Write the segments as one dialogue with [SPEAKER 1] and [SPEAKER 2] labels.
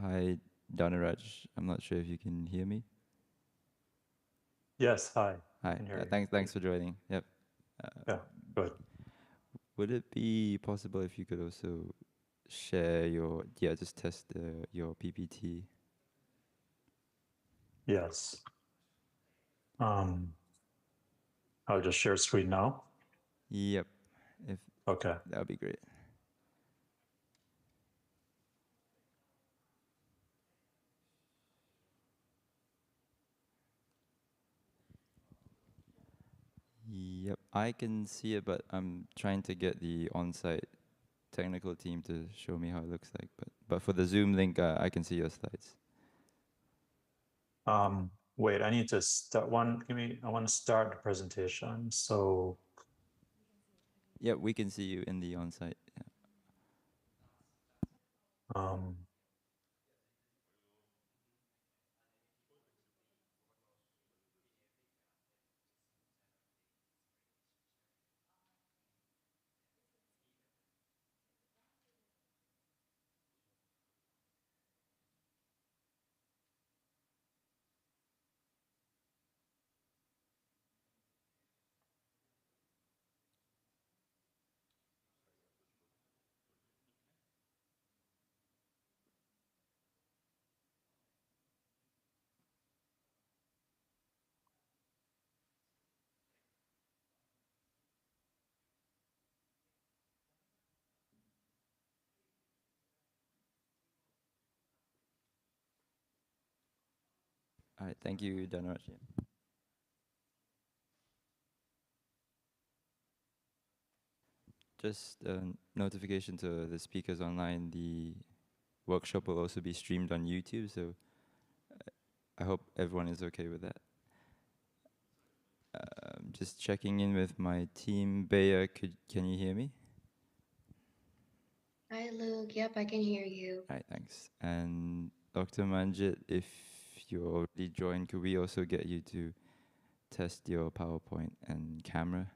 [SPEAKER 1] Hi, Dhanaraj. I'm not sure if you can hear me.
[SPEAKER 2] Yes, hi. I
[SPEAKER 1] Hi.
[SPEAKER 2] can hear
[SPEAKER 1] Yeah,
[SPEAKER 2] you.
[SPEAKER 1] thanks for joining. Yep.
[SPEAKER 2] Yeah, good.
[SPEAKER 1] Would it be possible if you could also share your, yeah, just test your PPT?
[SPEAKER 2] Yes. Um, I'll just share screen now.
[SPEAKER 1] Yep. If
[SPEAKER 2] Okay.
[SPEAKER 1] that would be great. Yep. I can see it, but I'm trying to get the on-site technical team to show me how it looks like. But for the Zoom link, I can see your slides.
[SPEAKER 2] Wait, I need to start one. I want to start the presentation. So,
[SPEAKER 1] Yep, we can see you in the on-site. Yeah.
[SPEAKER 2] um,
[SPEAKER 1] All right. Thank you, Dhanaraj. Yeah. Just a notification to the speakers online. The workshop will also be streamed on YouTube, so I hope everyone is okay with that. Just checking in with my team. Bea, can you hear me?
[SPEAKER 3] Hi, Luke. Yep, I can hear you.
[SPEAKER 1] All right, thanks. And Dr. Manjit, if you already joined, could we also get you to test your PowerPoint and camera?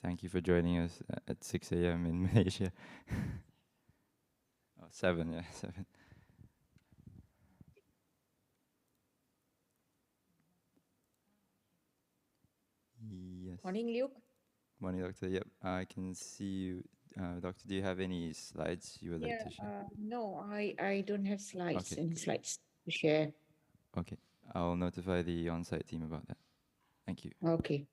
[SPEAKER 1] Thank you for joining us at 6 a.m. in Malaysia. Oh, 7, yeah, 7. Yes.
[SPEAKER 4] Morning, Luke.
[SPEAKER 1] Morning, Doctor. Yep, I can see you. Doctor, do you have any slides you would like
[SPEAKER 4] Yeah,
[SPEAKER 1] to share?
[SPEAKER 4] no, I don't have slides,
[SPEAKER 1] Okay,
[SPEAKER 4] any slides to share.
[SPEAKER 1] okay. I'll notify the on-site team about that. Thank you.
[SPEAKER 4] Okay.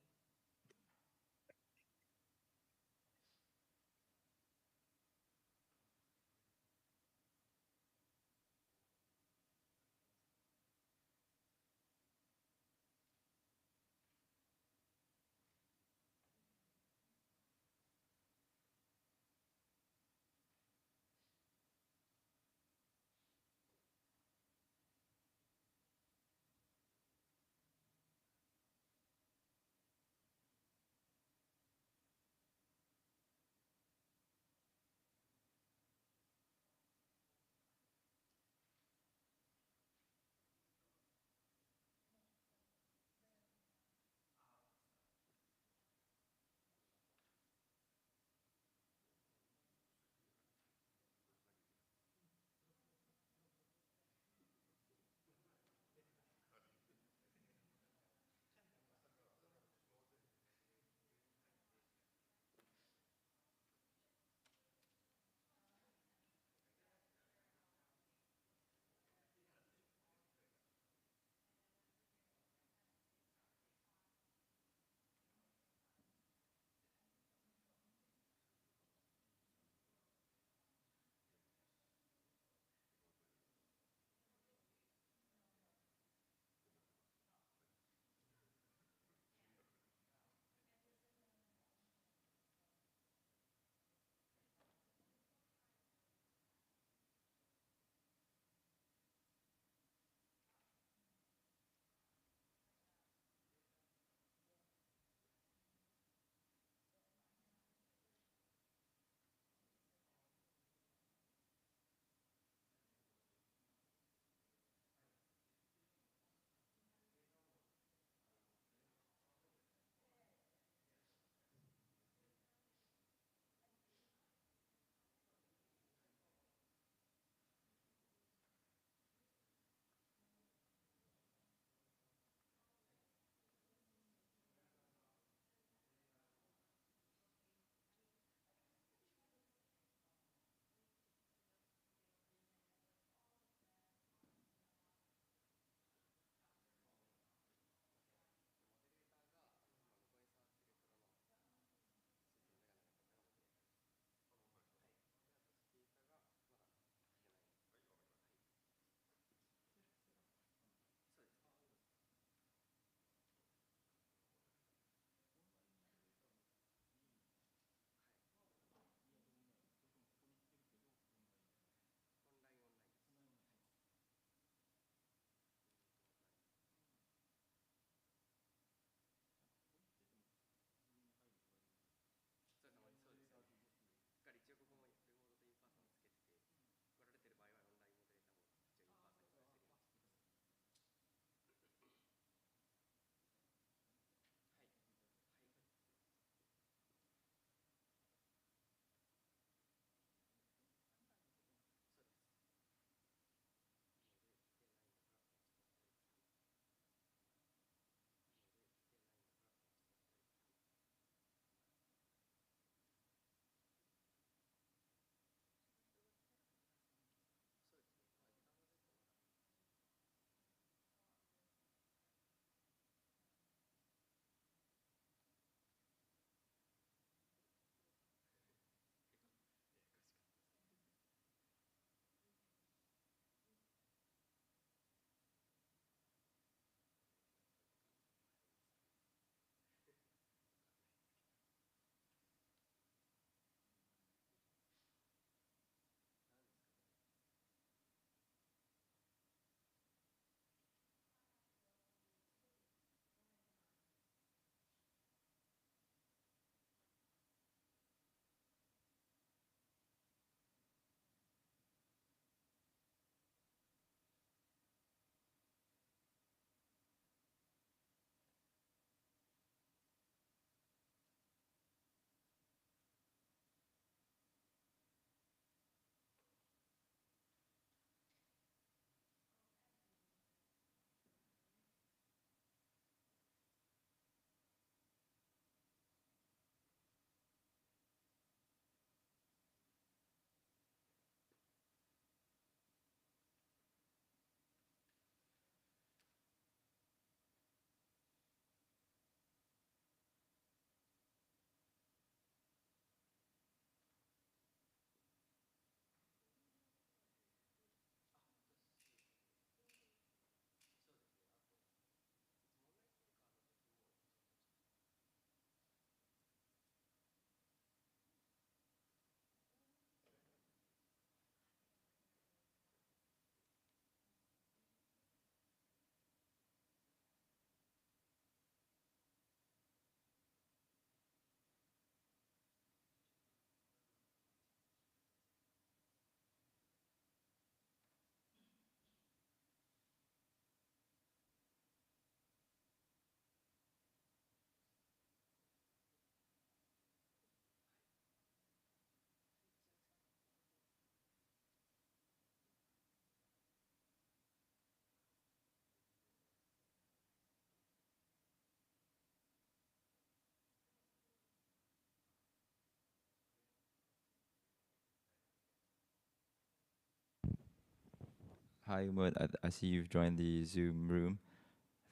[SPEAKER 1] Hi, Umut. I see you've joined the Zoom room.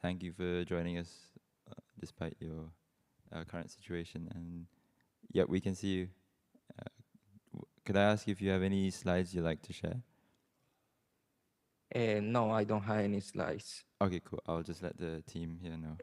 [SPEAKER 1] Thank you for joining us despite your current situation. And yeah, we can see you. Could I ask if you have any slides you'd like to share?
[SPEAKER 5] No, I don't have any slides.
[SPEAKER 1] Okay, cool. I'll just let the team here know.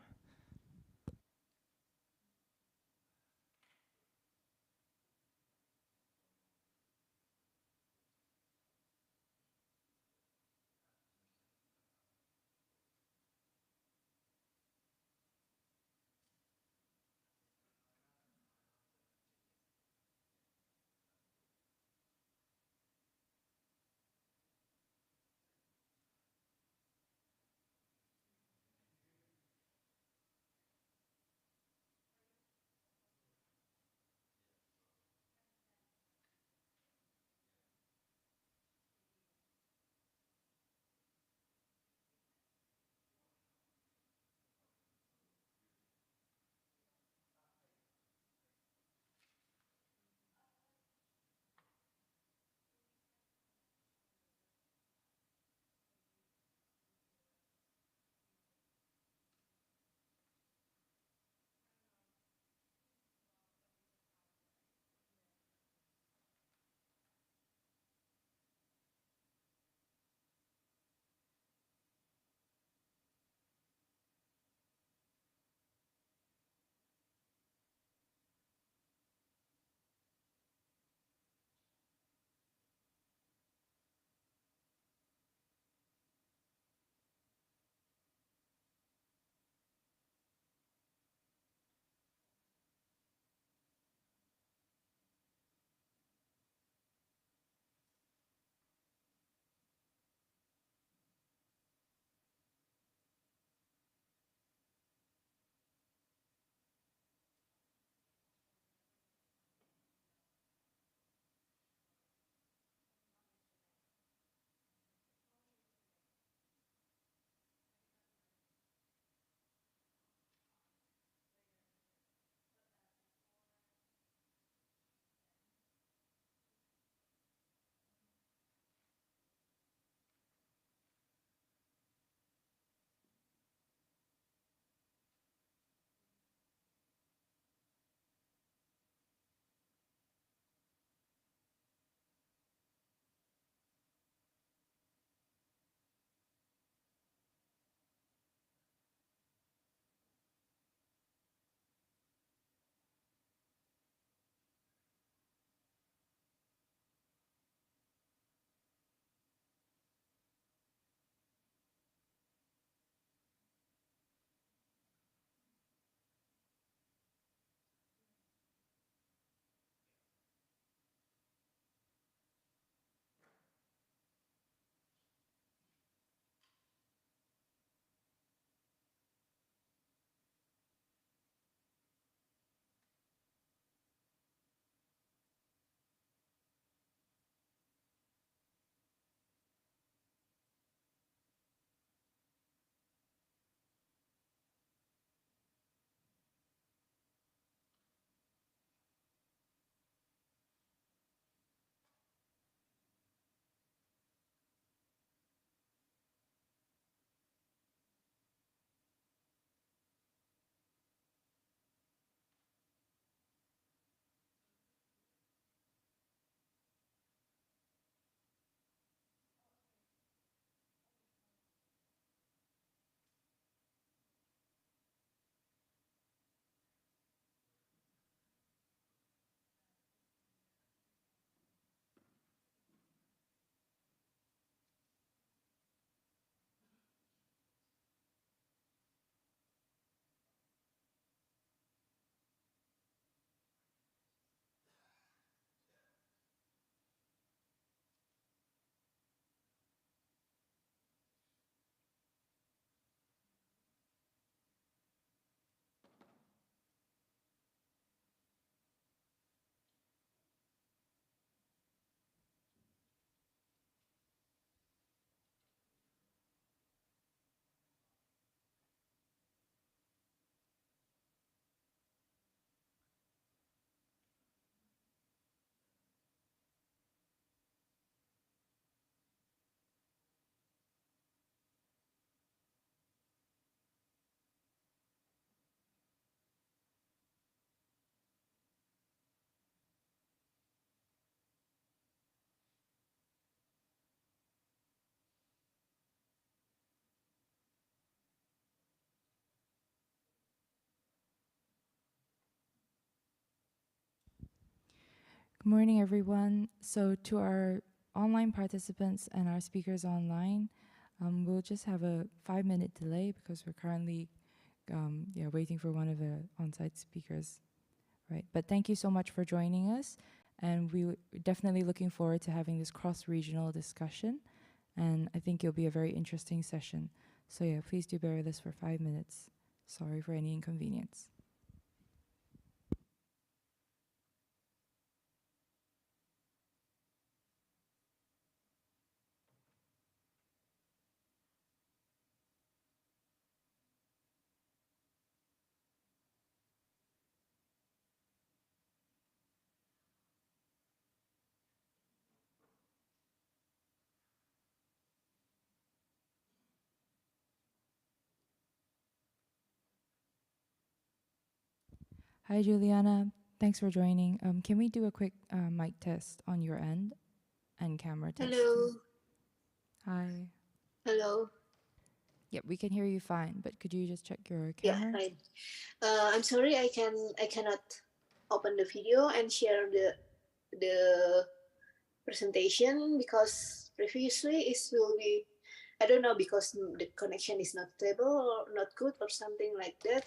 [SPEAKER 6] Good morning, everyone. So to our online participants and our speakers online, we'll just have a 5-minute delay because we're currently waiting for one of the on-site speakers, right? But thank you so much for joining us, and we're definitely looking forward to having this cross-regional discussion, and I think it'll be a very interesting session. So yeah, please do bear with us for 5 minutes. Sorry for any inconvenience. Hi, Juliana. Thanks for joining. Can we do a quick mic test on your end and camera test?
[SPEAKER 3] Hello.
[SPEAKER 6] Hi.
[SPEAKER 3] Hello.
[SPEAKER 6] Yep, we can hear you fine, but could you just check your
[SPEAKER 3] Yeah,
[SPEAKER 6] camera?
[SPEAKER 3] fine. I'm sorry, I cannot open the video and share the presentation because previously it will be, I don't know, because the connection is not stable or not good or something like that.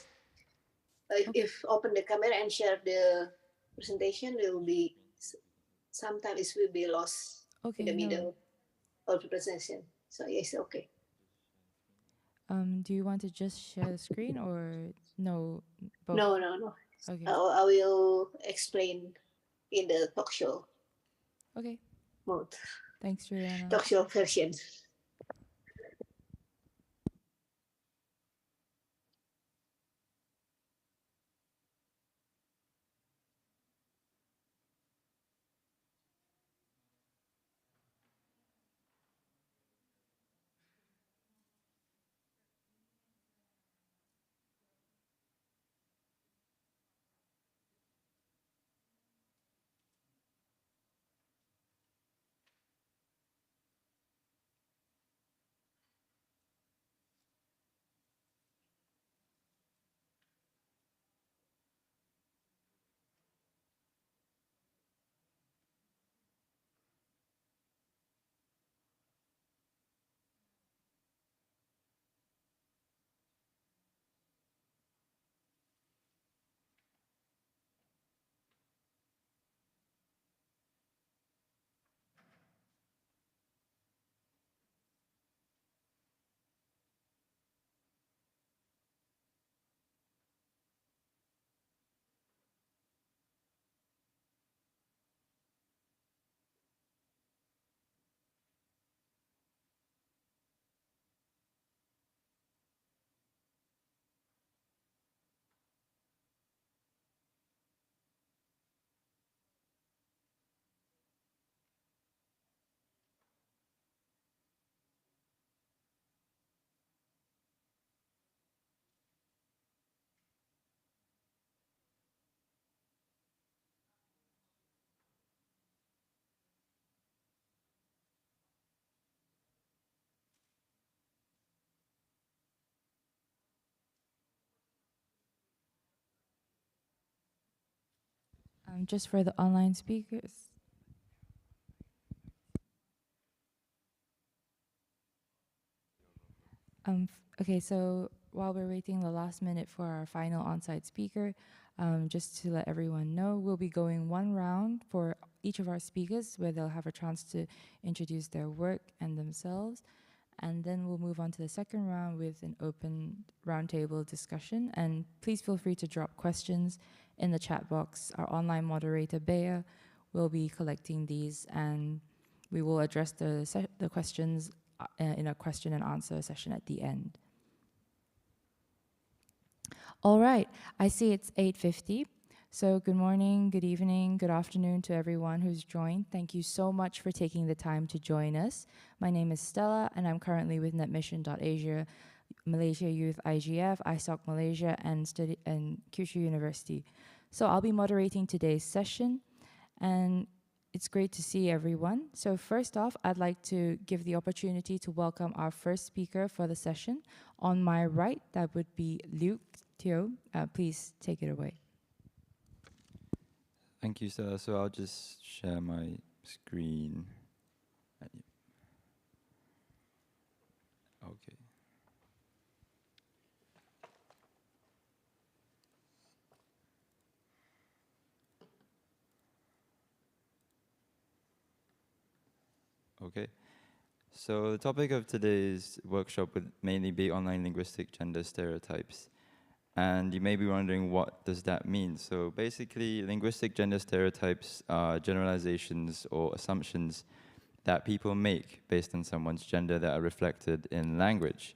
[SPEAKER 3] If open the camera and share the presentation, will be sometimes it will be lost in the middle of the presentation. So yes, okay.
[SPEAKER 6] Do you want to just share the screen or no? Both?
[SPEAKER 3] No.
[SPEAKER 6] Okay.
[SPEAKER 3] I will explain in the talk show
[SPEAKER 6] Okay.
[SPEAKER 3] mode,
[SPEAKER 6] Thanks, Juliana.
[SPEAKER 3] talk show version.
[SPEAKER 6] Just for the online speakers. Okay, so while we're waiting the last minute for our final on-site speaker, just to let everyone know, we'll be going one round for each of our speakers where they'll have a chance to introduce their work and themselves. And then we'll move on to the second round with an open roundtable discussion. And please feel free to drop questions in the chat box. Our online moderator, Bea, will be collecting these, and we will address the questions in a question and answer session at the end. All right, I see it's 8:50. So good morning, good evening, good afternoon to everyone who's joined. Thank you so much for taking the time to join us. My name is Stella, and I'm currently with NetMission.Asia, Malaysia Youth IGF, ISOC Malaysia, and Kyushu University. So I'll be moderating today's session, and it's great to see everyone. So first off, I'd like to give the opportunity to welcome our first speaker for the session. On my right, that would be Luke Teo. Please take it away.
[SPEAKER 1] Thank you, Stella. So I'll just share my screen. Okay. Okay. So the topic of today's workshop would mainly be online linguistic gender stereotypes. And you may be wondering, what does that mean? So basically, linguistic gender stereotypes are generalizations or assumptions that people make based on someone's gender that are reflected in language.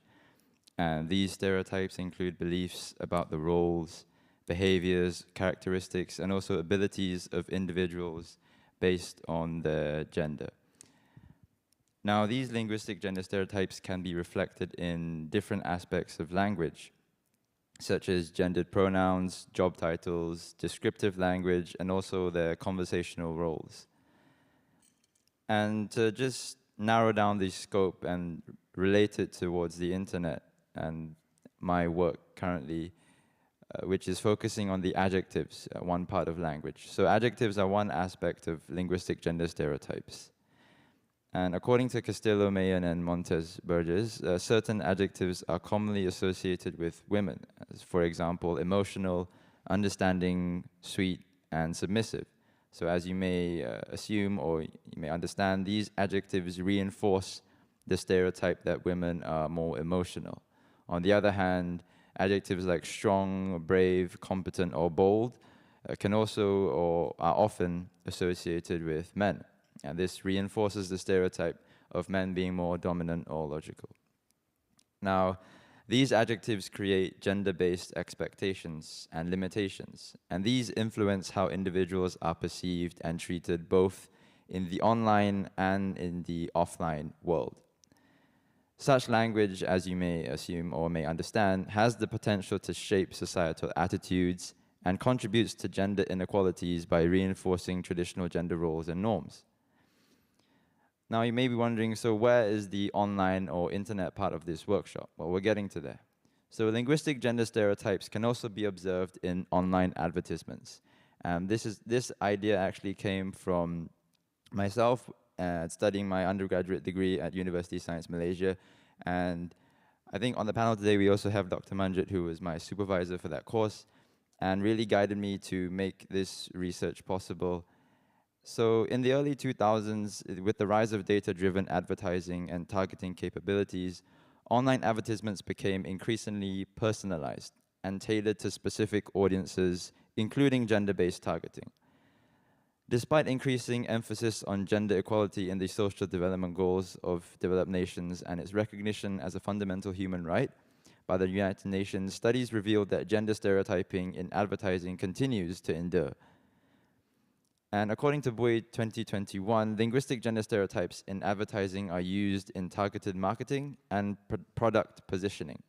[SPEAKER 1] And these stereotypes include beliefs about the roles, behaviors, characteristics, and also abilities of individuals based on their gender. Now, these linguistic gender stereotypes can be reflected in different aspects of language, such as gendered pronouns, job titles, descriptive language, and also their conversational roles. And to just narrow down the scope and relate it towards the internet and my work currently, which is focusing on the adjectives, one part of language. So adjectives are one aspect of linguistic gender stereotypes. And according to Castillo, Mayen, and Montes Burgess, certain adjectives are commonly associated with women, as for example, emotional, understanding, sweet, and submissive. So as you may assume or you may understand, these adjectives reinforce the stereotype that women are more emotional. On the other hand, adjectives like strong, brave, competent, or bold can also or are often associated with men. And this reinforces the stereotype of men being more dominant or logical. Now, these adjectives create gender-based expectations and limitations, and these influence how individuals are perceived and treated both in the online and in the offline world. Such language, as you may assume or may understand, has the potential to shape societal attitudes and contributes to gender inequalities by reinforcing traditional gender roles and norms. Now, you may be wondering, so where is the online or internet part of this workshop? Well, we're getting to there. So linguistic gender stereotypes can also be observed in online advertisements. This idea actually came from myself studying my undergraduate degree at University of Science Malaysia. And I think on the panel today, we also have Dr. Manjit, who was my supervisor for that course, and really guided me to make this research possible. So in the early 2000s, with the rise of data-driven advertising and targeting capabilities, online advertisements became increasingly personalized and tailored to specific audiences, including gender-based targeting. Despite increasing emphasis on gender equality in the social development goals of developed nations and its recognition as a fundamental human right by the United Nations, studies revealed that gender stereotyping in advertising continues to endure. And according to Boyd 2021, linguistic gender stereotypes in advertising are used in targeted marketing and product positioning.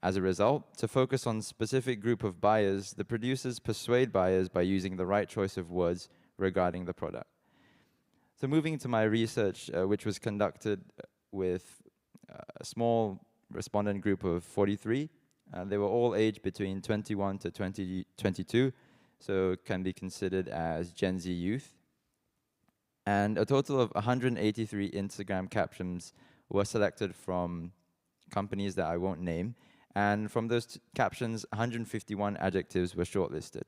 [SPEAKER 1] As a result, to focus on a specific group of buyers, the producers persuade buyers by using the right choice of words regarding the product. So moving to my research, which was conducted with a small respondent group of 43, they were all aged between 21 to 22, so it can be considered as Gen Z youth. And a total of 183 Instagram captions were selected from companies that I won't name. And from those captions, 151 adjectives were shortlisted.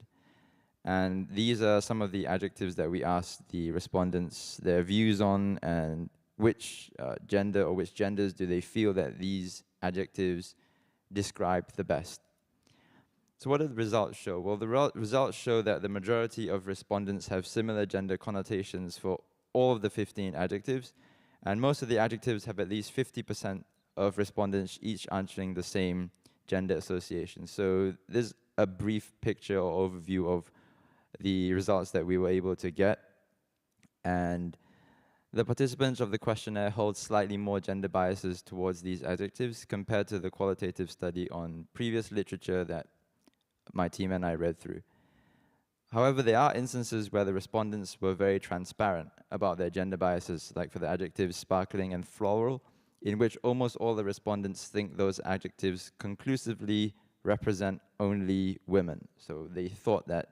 [SPEAKER 1] And these are some of the adjectives that we asked the respondents their views on, and which gender or which genders do they feel that these adjectives describe the best. So what did the results show? Well, the results show that the majority of respondents have similar gender connotations for all of the 15 adjectives, and most of the adjectives have at least 50% of respondents each answering the same gender association. So there's a brief picture or overview of the results that we were able to get. And the participants of the questionnaire hold slightly more gender biases towards these adjectives compared to the qualitative study on previous literature that my team and I read through. However, there are instances where the respondents were very transparent about their gender biases, like for the adjectives sparkling and floral, in which almost all the respondents think those adjectives conclusively represent only women. So they thought that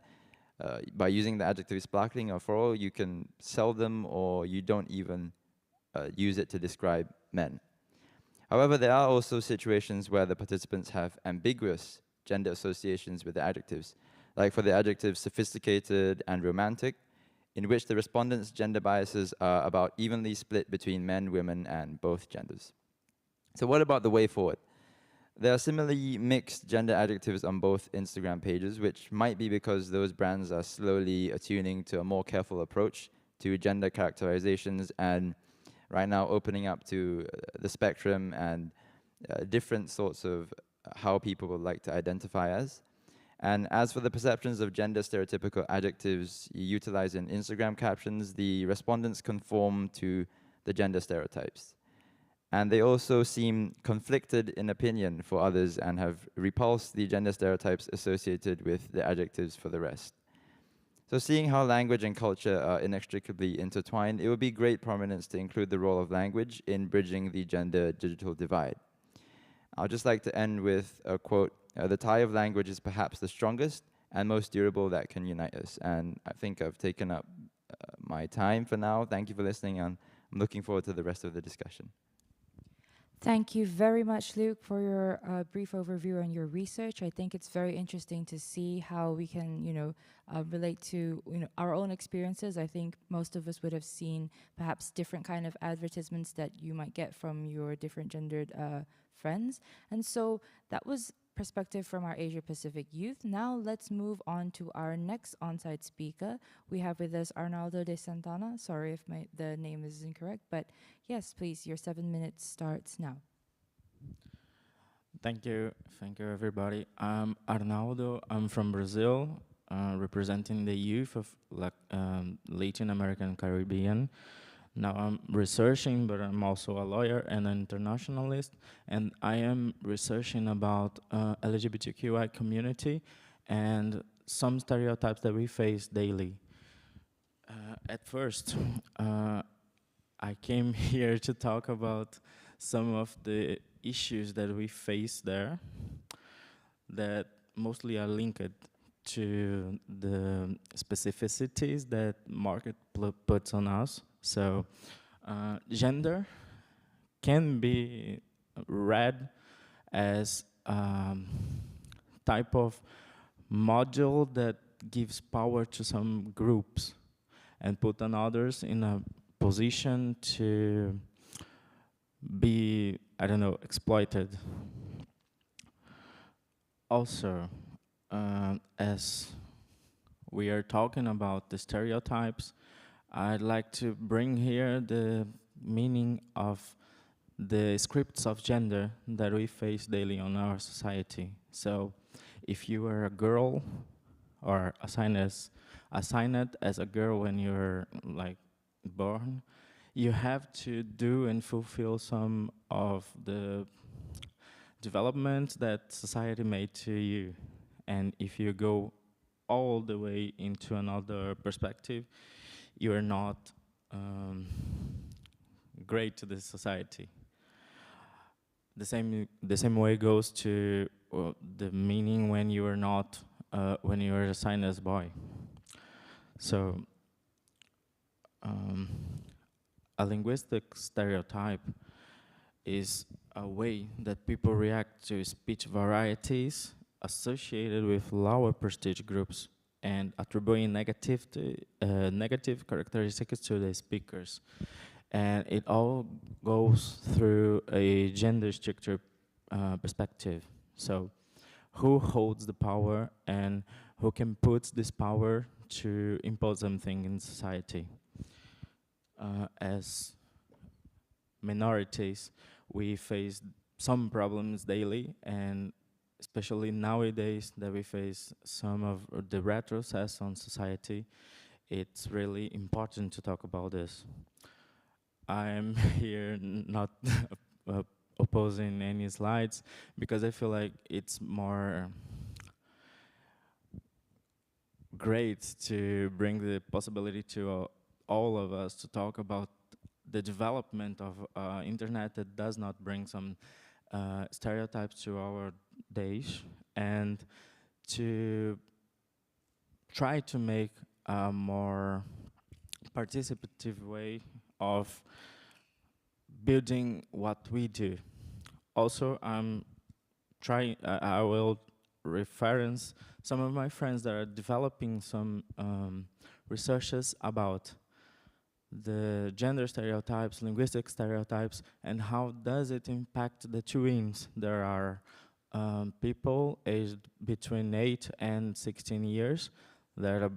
[SPEAKER 1] by using the adjective sparkling or floral, you can sell them, or you don't even use it to describe men. However, there are also situations where the participants have ambiguous gender associations with the adjectives, like for the adjectives sophisticated and romantic, in which the respondents' gender biases are about evenly split between men, women, and both genders. So what about the way forward? There are similarly mixed gender adjectives on both Instagram pages, which might be because those brands are slowly attuning to a more careful approach to gender characterizations and right now opening up to the spectrum and different sorts of how people would like to identify as. And as for the perceptions of gender stereotypical adjectives utilized in Instagram captions, the respondents conform to the gender stereotypes. And they also seem conflicted in opinion for others and have repulsed the gender stereotypes associated with the adjectives for the rest. So seeing how language and culture are inextricably intertwined, it would be great prominence to include the role of language in bridging the gender-digital divide. I'd just like to end with a quote, "The tie of language is perhaps the strongest and most durable that can unite us." And I think I've taken up my time for now. Thank you for listening, and I'm looking forward to the rest of the discussion.
[SPEAKER 6] Thank you very much, Luke, for your brief overview and your research. I think it's very interesting to see how we can, relate to, our own experiences. I think most of us would have seen perhaps different kind of advertisements that you might get from your different gendered friends. And so that was perspective from our Asia Pacific youth. Now let's move on to our next on-site speaker. We have with us Arnaldo de Santana. Sorry if the name is incorrect, but yes, please, your 7 minutes starts now.
[SPEAKER 7] Thank you everybody. I'm Arnaldo, I'm from Brazil, representing the youth of Latin American Caribbean. Now I'm researching, but I'm also a lawyer and an internationalist, and I am researching about LGBTQI community and some stereotypes that we face daily. At first, I came here to talk about some of the issues that we face there that mostly are linked to the specificities that market puts on us. So gender can be read as type of module that gives power to some groups and put on others in a position to be, I don't know, exploited. Also, as we are talking about the stereotypes, I'd like to bring here the meaning of the scripts of gender that we face daily on our society. So if you are a girl or assigned as a girl when you're like born, you have to do and fulfill some of the developments that society made to you. And if you go all the way into another perspective, you are not great to the society. The same way goes to the meaning when you are not when you are assigned as boy. So a linguistic stereotype is a way that people react to speech varieties associated with lower prestige groups and attributing negative characteristics to the speakers. And it all goes through a gender structure perspective. So who holds the power and who can put this power to impose something in society? As minorities, we face some problems daily, and especially nowadays that we face some of the retrocess on society, it's really important to talk about this. I'm here not opposing any slides because I feel like it's more great to bring the possibility to all of us to talk about the development of internet that does not bring some stereotypes to our days, and to try to make a more participative way of building what we do. Also, I will reference some of my friends that are developing some researches about the gender stereotypes, linguistic stereotypes, and how does it impact the tweens. There are people aged between 8 and 16 years that are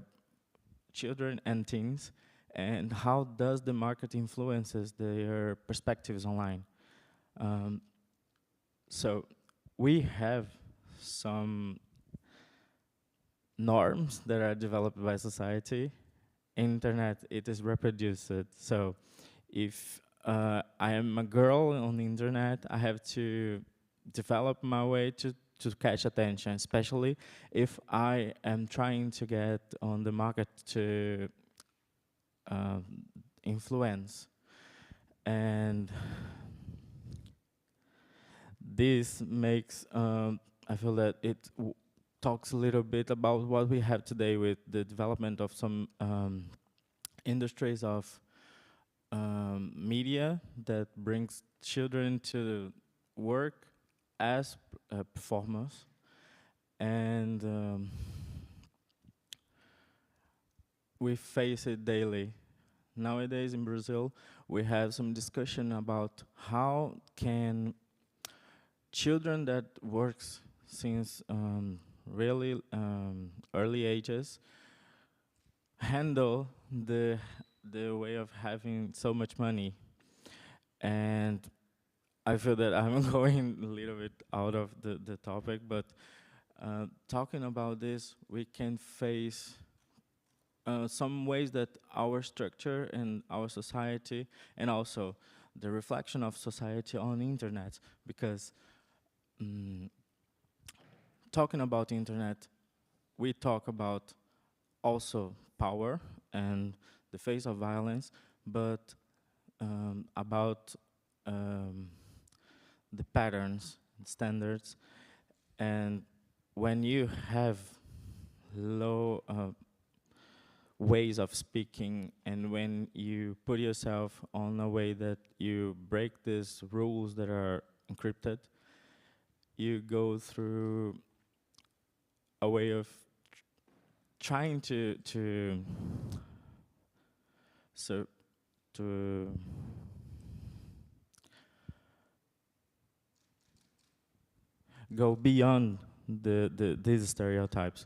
[SPEAKER 7] children and teens, and how does the market influences their perspectives online. So we have some norms that are developed by society. Internet, it is reproduced. So if I am a girl on the internet, I have to develop my way to catch attention, especially if I am trying to get on the market to influence. And this makes, I feel that it talks a little bit about what we have today with the development of some industries of media that brings children to work as performers. And we face it daily. Nowadays in Brazil, we have some discussion about how can children that works since really early ages handle the way of having so much money. And I feel that I'm going a little bit out of the topic, but talking about this, we can face some ways that our structure and our society, and also the reflection of society on the internet, because talking about the internet, we talk about also power and the face of violence, but about the patterns and standards. And when you have low ways of speaking, and when you put yourself on a way that you break these rules that are encrypted, you go through a way of trying to go beyond these stereotypes.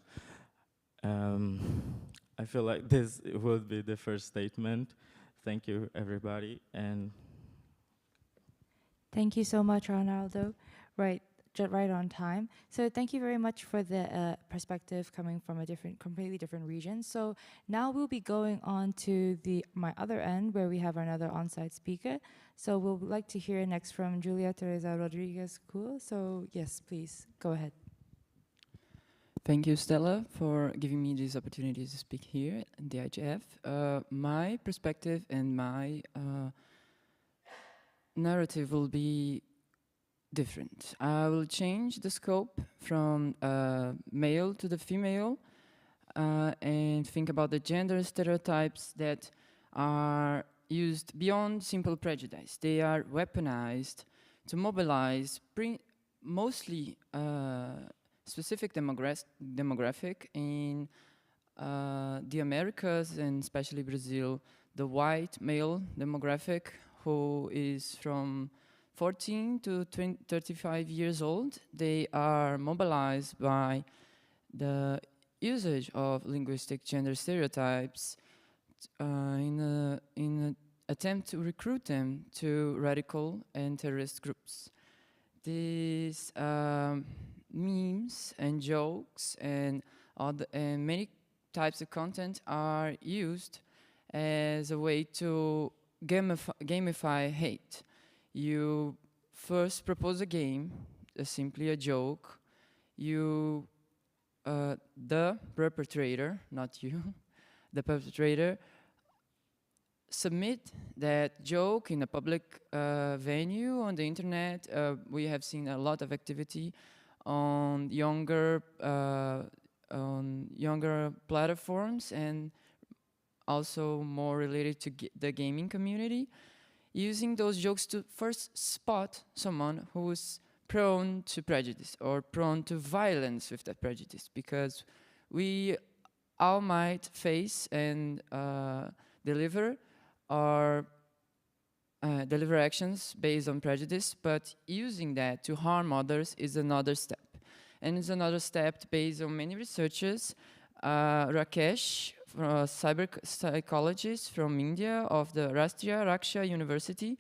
[SPEAKER 7] I feel like this would be the first statement. Thank you, everybody, and
[SPEAKER 6] Thank you so much, Ronaldo. Right, right on time. So thank you very much for the perspective coming from a completely different region. So now we'll be going on to my other end, where we have another on-site speaker. So we'll like to hear next from Julia Teresa Rodriguez Cool. So yes, please go ahead.
[SPEAKER 8] Thank you, Stella, for giving me this opportunity to speak here in the IGF. My perspective and my narrative will be different. I will change the scope from male to the female and think about the gender stereotypes that are used beyond simple prejudice. They are weaponized to mobilize mostly specific demographic in the Americas, and especially Brazil, the white male demographic, who is from 14 to 35 years old. They are mobilized by the usage of linguistic gender stereotypes in an attempt to recruit them to radical and terrorist groups. These memes and jokes and many types of content are used as a way to gamify hate. You first propose a game, simply a joke. You, the perpetrator, not you, the perpetrator, submit that joke in a public venue on the internet. We have seen a lot of activity on younger on younger platforms and also more related to the gaming community, using those jokes to first spot someone who's prone to prejudice or prone to violence with that prejudice, because we all might face and deliver our deliver actions based on prejudice, but using that to harm others is another step. And it's another step based on many researchers. Rakesh, a cyber psychologist from India of the Rashtriya Raksha University,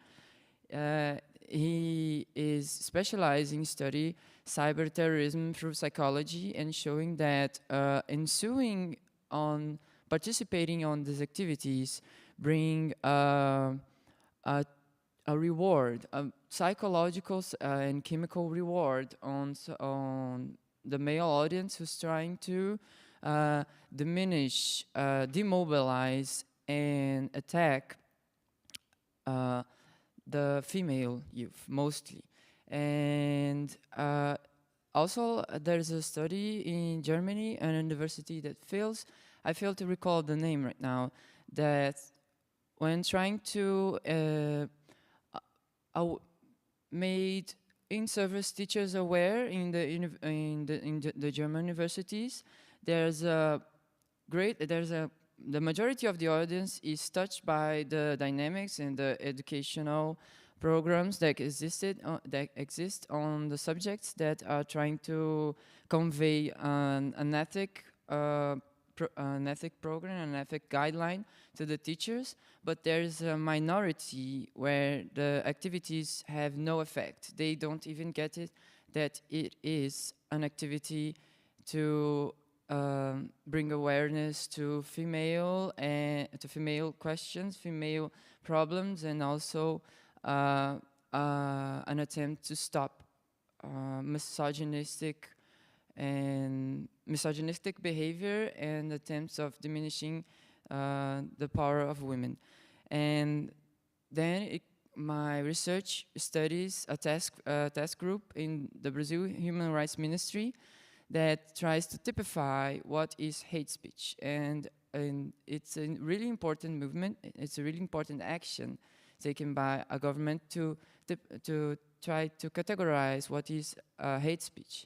[SPEAKER 8] he is specialized in study cyber terrorism through psychology and showing that ensuing on participating on these activities bring a reward, a psychological and chemical reward on the male audience who's trying to diminish, demobilize, and attack the female youth mostly. And also there's a study in Germany, an university that I fail to recall the name right now, that when trying to made in-service teachers aware in the German universities, the majority of the audience is touched by the dynamics and the educational programs that exist on the subjects that are trying to convey an ethic program, an ethic guideline to the teachers, but there's a minority where the activities have no effect. They don't even get it, that it is an activity to bring awareness to female questions, female problems, and also an attempt to stop misogynistic behavior and attempts of diminishing the power of women. And then my research studies a task group in the Brazil Human Rights Ministry that tries to typify what is hate speech. And it's a really important movement. It's a really important action taken by a government to try to categorize what is hate speech.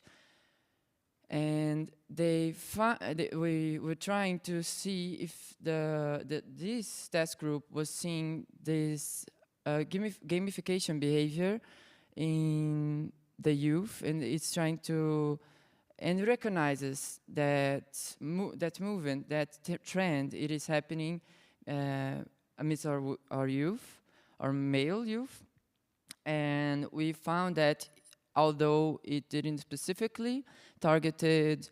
[SPEAKER 8] And we were trying to see if this task group was seeing this gamification behavior in the youth, and it's trying to and recognizes that movement, that trend, it is happening amidst our youth, our male youth. And we found that although it didn't specifically targeted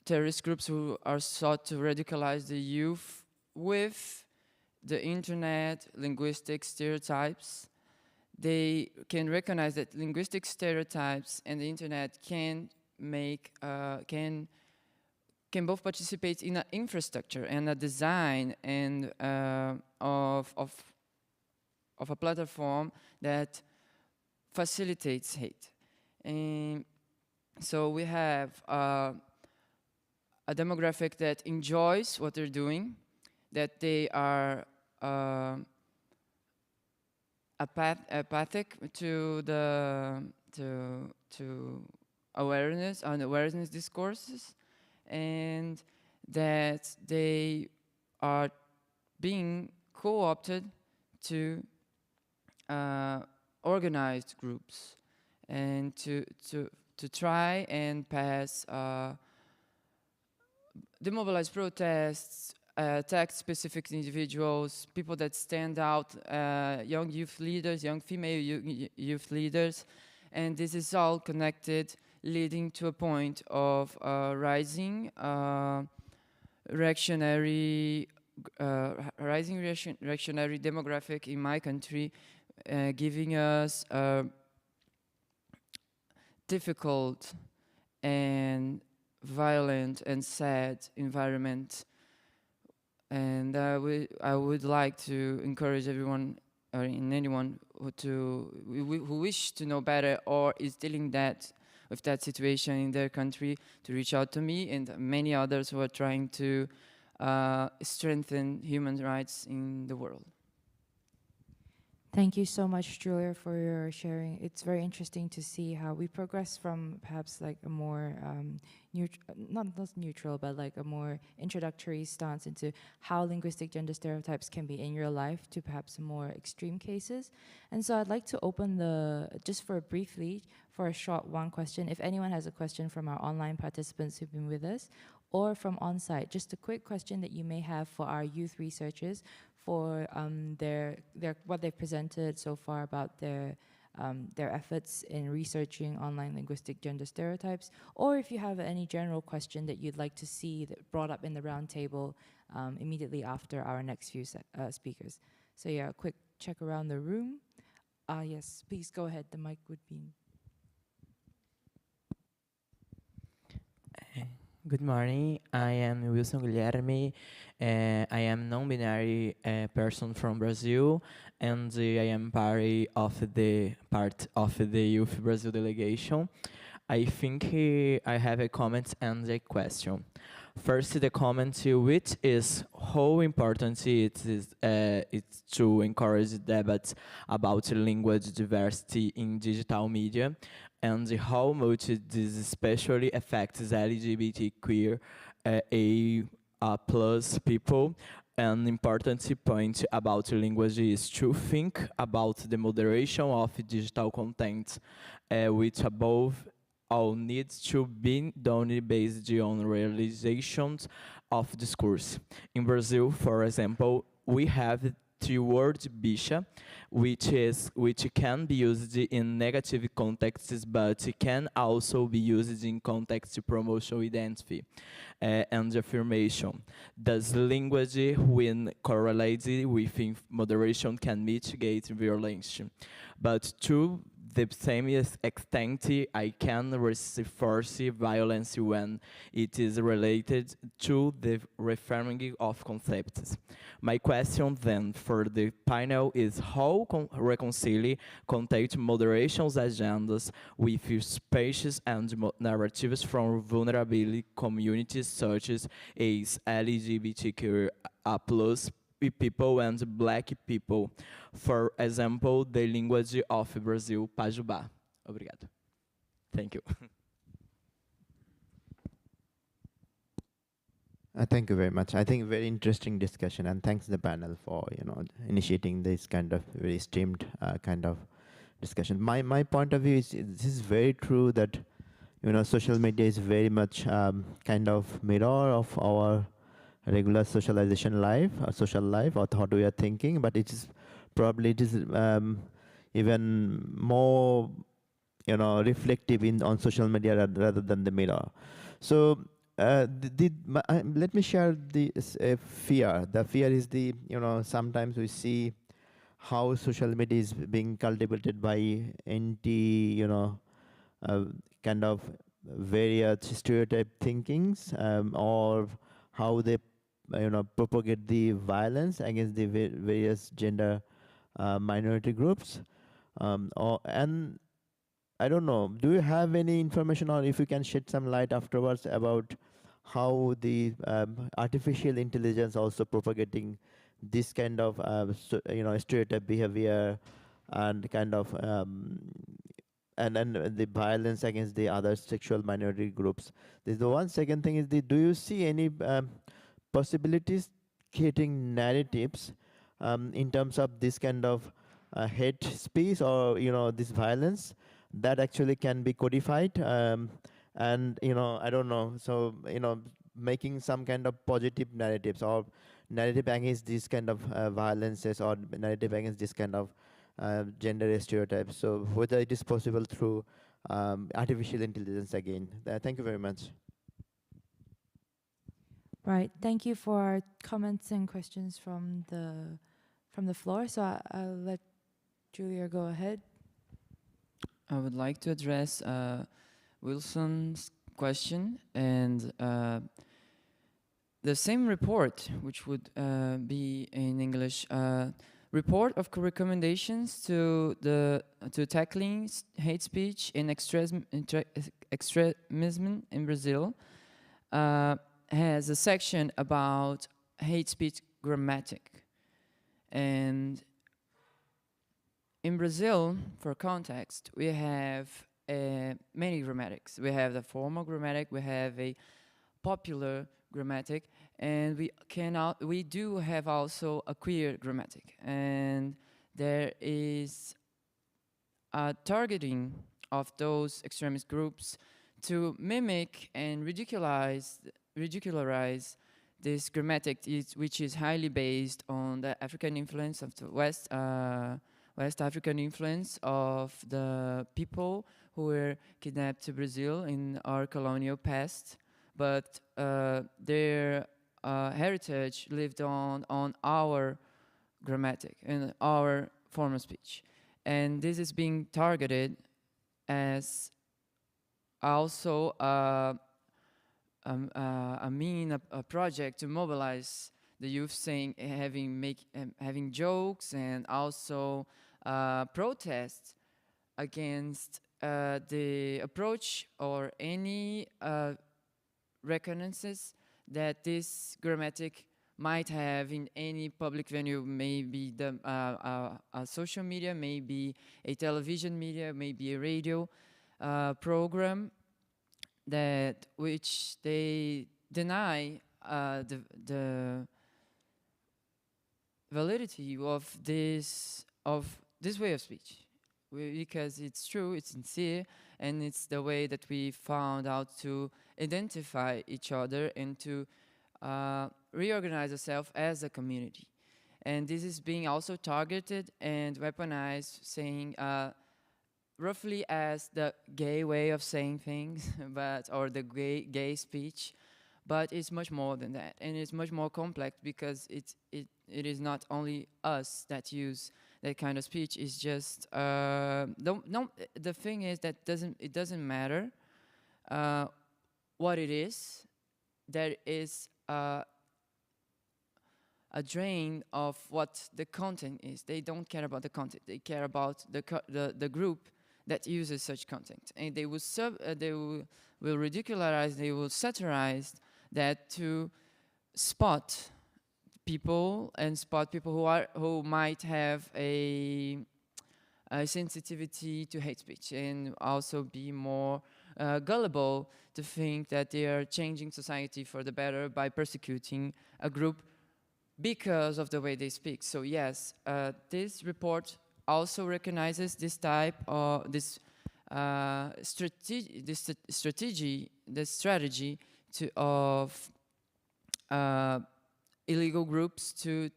[SPEAKER 8] terrorist groups who are sought to radicalize the youth with the internet, linguistic stereotypes, they can recognize that linguistic stereotypes and the internet can both participate in an infrastructure and a design and of a platform that facilitates hate. And so we have a demographic that enjoys what they're doing, that they are apathic to awareness and awareness discourses, and that they are being co-opted to organized groups and to try and pass demobilize protests, attack specific individuals, people that stand out, young youth leaders, young female youth leaders, and this is all connected, leading to a point of rising reactionary demographic in my country, giving us a difficult and violent and sad environment. And I would like to encourage everyone, or anyone who wish to know better or is dealing with that situation in their country to reach out to me and many others who are trying to strengthen human rights in the world.
[SPEAKER 6] Thank you so much, Julia, for your sharing. It's very interesting to see how we progress from perhaps like a more not neutral, but like a more introductory stance into how linguistic gender stereotypes can be in your life to perhaps more extreme cases. And so I'd like to open just for briefly, for a short one question, if anyone has a question from our online participants who've been with us, or from on-site, just a quick question that you may have for our youth researchers for what they've presented so far about their efforts in researching online linguistic gender stereotypes, or if you have any general question that you'd like to see that brought up in the roundtable immediately after our next few speakers. So yeah, a quick check around the room. Yes, please go ahead. The mic would be.
[SPEAKER 9] Good morning. I am Wilson Guilherme. I am non-binary person from Brazil, and I am part of the Youth Brazil delegation. I think I have a comment and a question. First, the comment which is how important it is it's to encourage debates about language diversity in digital media, and how much this especially affects LGBTQ A plus people. An important point about language is to think about the moderation of digital content, which above all needs to be done based on realizations of discourse. In Brazil, for example, we have the word bicha, which can be used in negative contexts, but can also be used in context to promotion identity and affirmation. Thus, language, when correlated with moderation, can mitigate violence. But to the same extent, I can reinforce violence when it is related to the reframing of concepts. My question then for the panel is how reconcile content moderation's agendas with spaces and narratives from vulnerable communities such as LGBTQ+, people and Black people. For example, the language of Brazil, Pajubá. Obrigado. Thank you.
[SPEAKER 10] Thank you very much. I think very interesting discussion, and thanks to the panel for initiating this kind of very streamed kind of discussion. My point of view is this is very true that social media is very much kind of mirror of our regular socialization life or social life or what we are thinking, but it is probably even more reflective on social media rather than the mirror. So let me share the fear. The fear is sometimes we see how social media is being cultivated by anti kind of various stereotype thinkings, or how they propagate the violence against the various gender minority groups, and I don't know, do you have any information, or if you can shed some light afterwards about how the artificial intelligence also propagating this kind of stereotype behavior and kind of and the violence against the other sexual minority groups? There's the one second thing is do you see any possibilities creating narratives in terms of this kind of hate speech or this violence that actually can be codified, and I don't know, so making some kind of positive narratives or narrative against this kind of violences or narrative against this kind of gender stereotypes. So whether it is possible through artificial intelligence again. Thank you very much.
[SPEAKER 6] Right. Thank you for comments and questions from the floor. So I'll let Julia go ahead.
[SPEAKER 8] I would like to address Wilson's question, and the same report, which would be in English, report of recommendations to tackling hate speech and extremism in Brazil has a section about hate speech grammatic. And in Brazil, for context, we have many grammatics. We have the formal grammatic, we have a popular grammatic, and we do have also a queer grammatic. And there is a targeting of those extremist groups to mimic and ridicularize this grammatic, which is highly based on the African influence of the West African influence of the people who were kidnapped to Brazil in our colonial past, but their heritage lived on our grammatic and our form of speech. And this is being targeted as also a project to mobilize the youth, having jokes and also protests against the approach or any reconnaissance that this grammatic might have in any public venue, maybe a social media, maybe a television media, maybe a radio program, which they deny the validity of this way of speech, because it's true, it's sincere, and it's the way that we found out to identify each other and to reorganize ourselves as a community. And this is being also targeted and weaponized, saying roughly as the gay way of saying things, or the gay speech, but it's much more than that, and it's much more complex because it is not only us that use that kind of speech. It's just the thing is that it doesn't matter what it is. There is a drain of what the content is. They don't care about the content. They care about the group that uses such content, and they will ridicularize, they will satirize that to spot people who might have a sensitivity to hate speech, and also be more gullible to think that they are changing society for the better by persecuting a group because of the way they speak. So yes, this report also recognizes this type of strategy of illegal groups to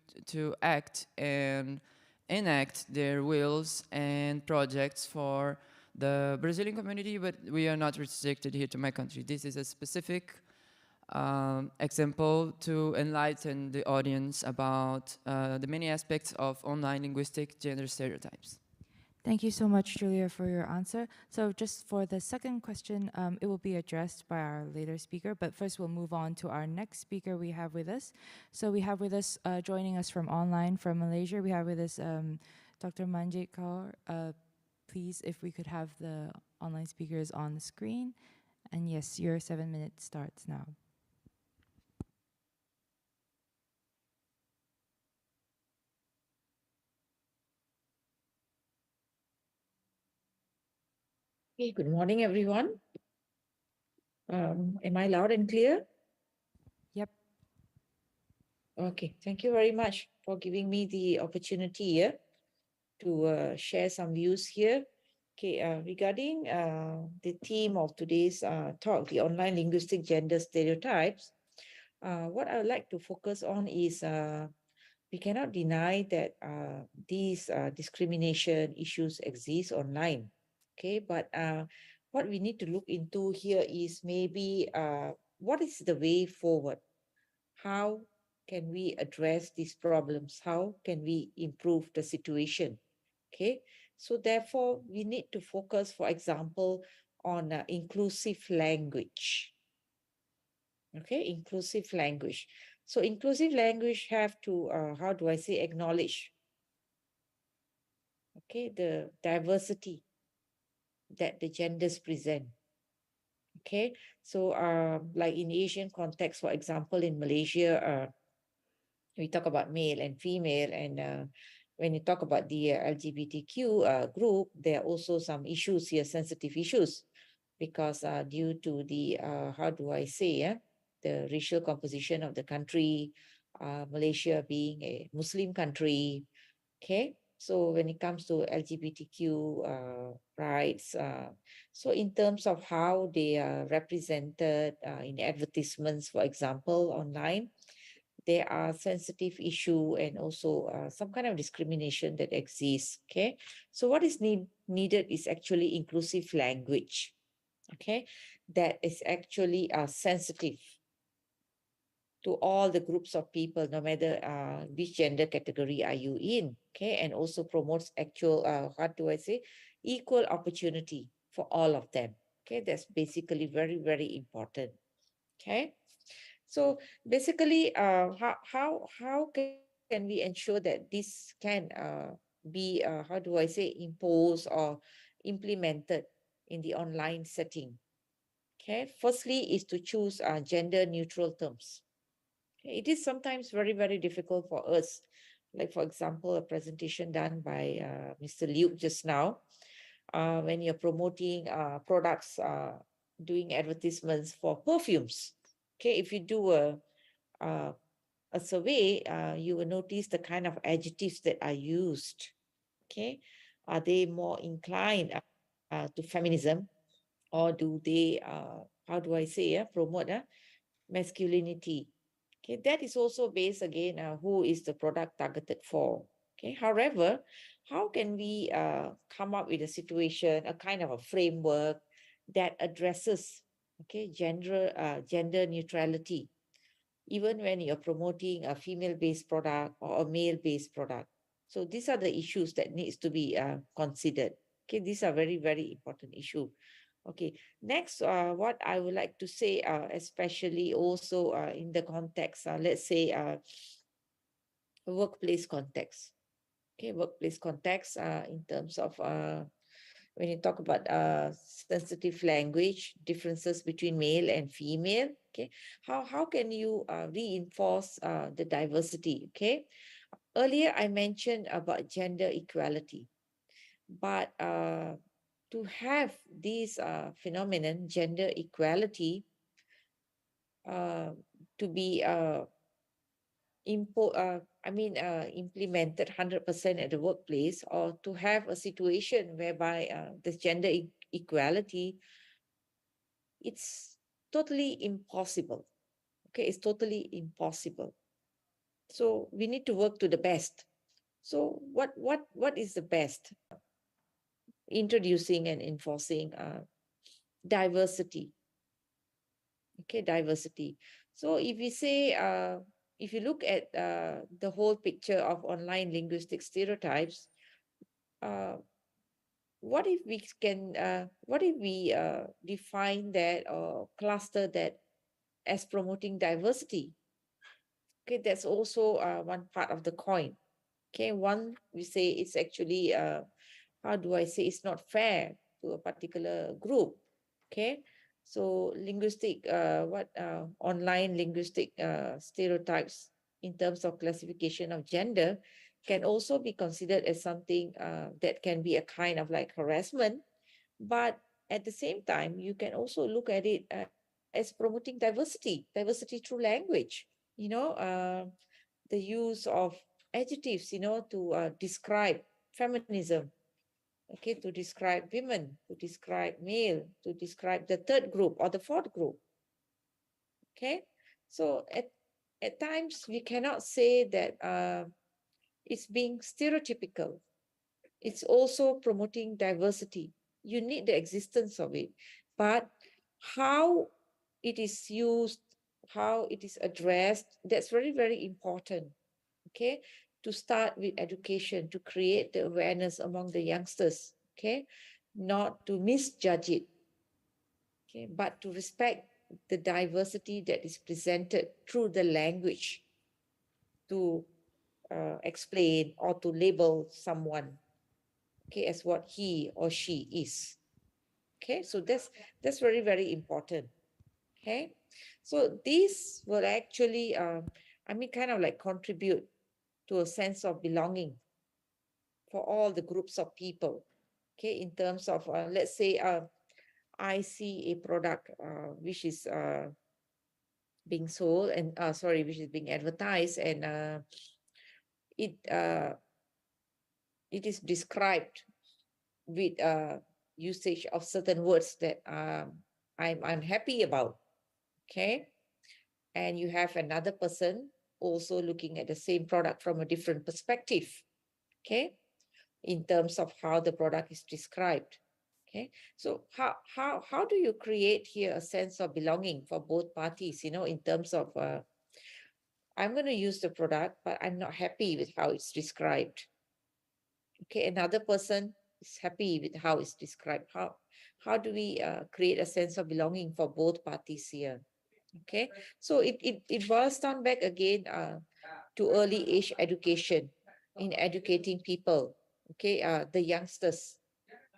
[SPEAKER 8] act and enact their wills and projects for the Brazilian community, but we are not restricted here to my country. This is a specific example to enlighten the audience about the many aspects of online linguistic gender stereotypes.
[SPEAKER 6] Thank you so much, Julia, for your answer. So just for the second question, it will be addressed by our later speaker, but first we'll move on to our next speaker we have with us. So we have with us, joining us from online, from Malaysia, we have with us Dr. Manjit Kaur. Please, if we could have the online speakers on the screen. And yes, your 7 minutes starts now.
[SPEAKER 4] Okay, good morning, everyone. Am I loud and clear?
[SPEAKER 6] Yep.
[SPEAKER 4] Okay, thank you very much for giving me the opportunity here to share some views here. Okay, regarding the theme of today's talk, the online linguistic gender stereotypes, what I would like to focus on is we cannot deny that these discrimination issues exist online. Okay, but what we need to look into here is maybe what is the way forward? How can we address these problems? How can we improve the situation? Okay, so therefore we need to focus, for example, on inclusive language. Okay, inclusive language. So inclusive language have to, how do I say, acknowledge okay, the diversity that the genders present. Okay, so like in Asian context, for example, in Malaysia, we talk about male and female, and when you talk about the LGBTQ group, there are also some issues here, sensitive issues, because due to the, how do I say, the racial composition of the country, Malaysia being a Muslim country, okay? So when it comes to LGBTQ rights, so in terms of how they are represented in advertisements, for example, online, there are sensitive issue and also some kind of discrimination that exists, okay? So what is needed is actually inclusive language, okay, that is actually sensitive to all the groups of people, no matter which gender category are you in, okay, and also promotes actual, what do I say, equal opportunity for all of them, okay? That's basically very, very important, okay? So basically, how can we ensure that this can be, how do I say, imposed or implemented in the online setting? Okay, firstly is to choose gender neutral terms. Okay, it is sometimes very, very difficult for us. Like for example, a presentation done by Mr. Luke just now, when you're promoting products, doing advertisements for perfumes. Okay, if you do uh, a survey, you will notice the kind of adjectives that are used. Okay, are they more inclined to feminism, or do they, how do I say, promote masculinity? Okay, that is also based again, who is the product targeted for. Okay, however, how can we come up with a situation, a kind of a framework that addresses, okay, gender neutrality, even when you're promoting a female-based product or a male-based product? So these are the issues that needs to be considered. Okay, these are very, very important issue. Okay, next, what I would like to say, especially also in the context, let's say, workplace context. Okay, workplace context in terms of when you talk about sensitive language, differences between male and female. Okay, how can you reinforce the diversity? Okay, earlier I mentioned about gender equality, but to have this phenomenon, gender equality, uh, to be implemented 100% at the workplace, or to have a situation whereby this gender equality, it's totally impossible. Okay, it's totally impossible. So we need to work to the best. So what is the best? Introducing and enforcing diversity. Okay, diversity. So if we say, if you look at the whole picture of online linguistic stereotypes, uh, what if we define that or cluster that as promoting diversity? Okay, that's also one part of the coin. Okay, one, we say it's actually, how do I say, it's not fair to a particular group. Okay, so linguistic, online linguistic stereotypes in terms of classification of gender can also be considered as something that can be a kind of like harassment. But at the same time, you can also look at it as promoting diversity through language. You know, the use of adjectives, to describe feminism, okay, to describe women, to describe male, to describe the third group or the fourth group. Okay, so at times we cannot say that it's being stereotypical. It's also promoting diversity. You need the existence of it, but how it is used, how it is addressed, that's very, very important. Okay, to start with education, to create the awareness among the youngsters. Okay, not to misjudge it. Okay, but to respect the diversity that is presented through the language, to explain or to label someone. okay, as what he or she is. Okay, so that's very, very important. Okay, so this will actually, kind of like contribute to a sense of belonging for all the groups of people. Okay, in terms of, let's say, I see a product which is being sold and, which is being advertised, and it uh, it is described with usage of certain words that I'm happy about. Okay, and you have another person also looking at the same product from a different perspective. Okay, in terms of how the product is described. Okay, so how do you create here a sense of belonging for both parties? In terms of I'm going to use the product, but I'm not happy with how it's described. Okay, another person is happy with how it's described. How do we create a sense of belonging for both parties here? Okay, so it boils down back again to early age education, in educating people, okay, the youngsters,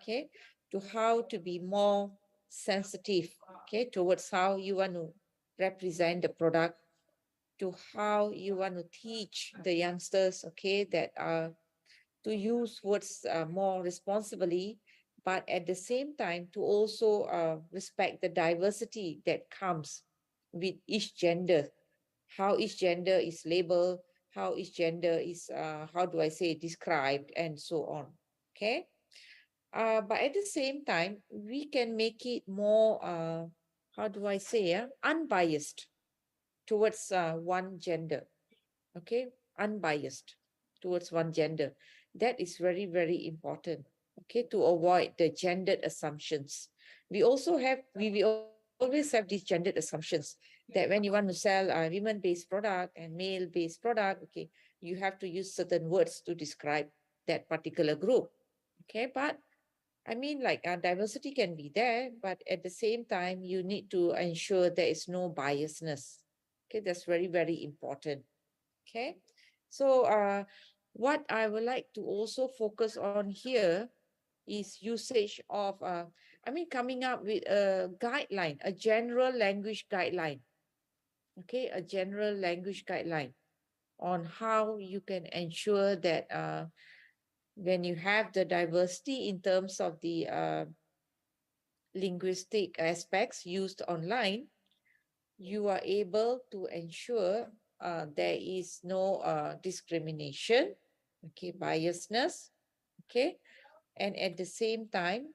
[SPEAKER 4] okay, to how to be more sensitive, okay, towards how you want to represent the product, to how you want to teach the youngsters, okay, that to use words more responsibly, but at the same time to also respect the diversity that comes with each gender, how each gender is labeled, how each gender is, how do I say, described, and so on. Okay. But at the same time, we can make it more, how do I say, unbiased towards one gender. Okay, unbiased towards one gender. That is very, very important. Okay, to avoid the gendered assumptions. We always have these gendered assumptions that when you want to sell a women-based product and male-based product, okay, you have to use certain words to describe that particular group. Okay, but diversity can be there, but at the same time, you need to ensure there is no biasness. Okay, that's very, very important. Okay, so what I would like to also focus on here is usage of, coming up with a guideline, a general language guideline. Okay, a general language guideline on how you can ensure that when you have the diversity in terms of the linguistic aspects used online, you are able to ensure there is no discrimination, okay, biasness, okay, and at the same time,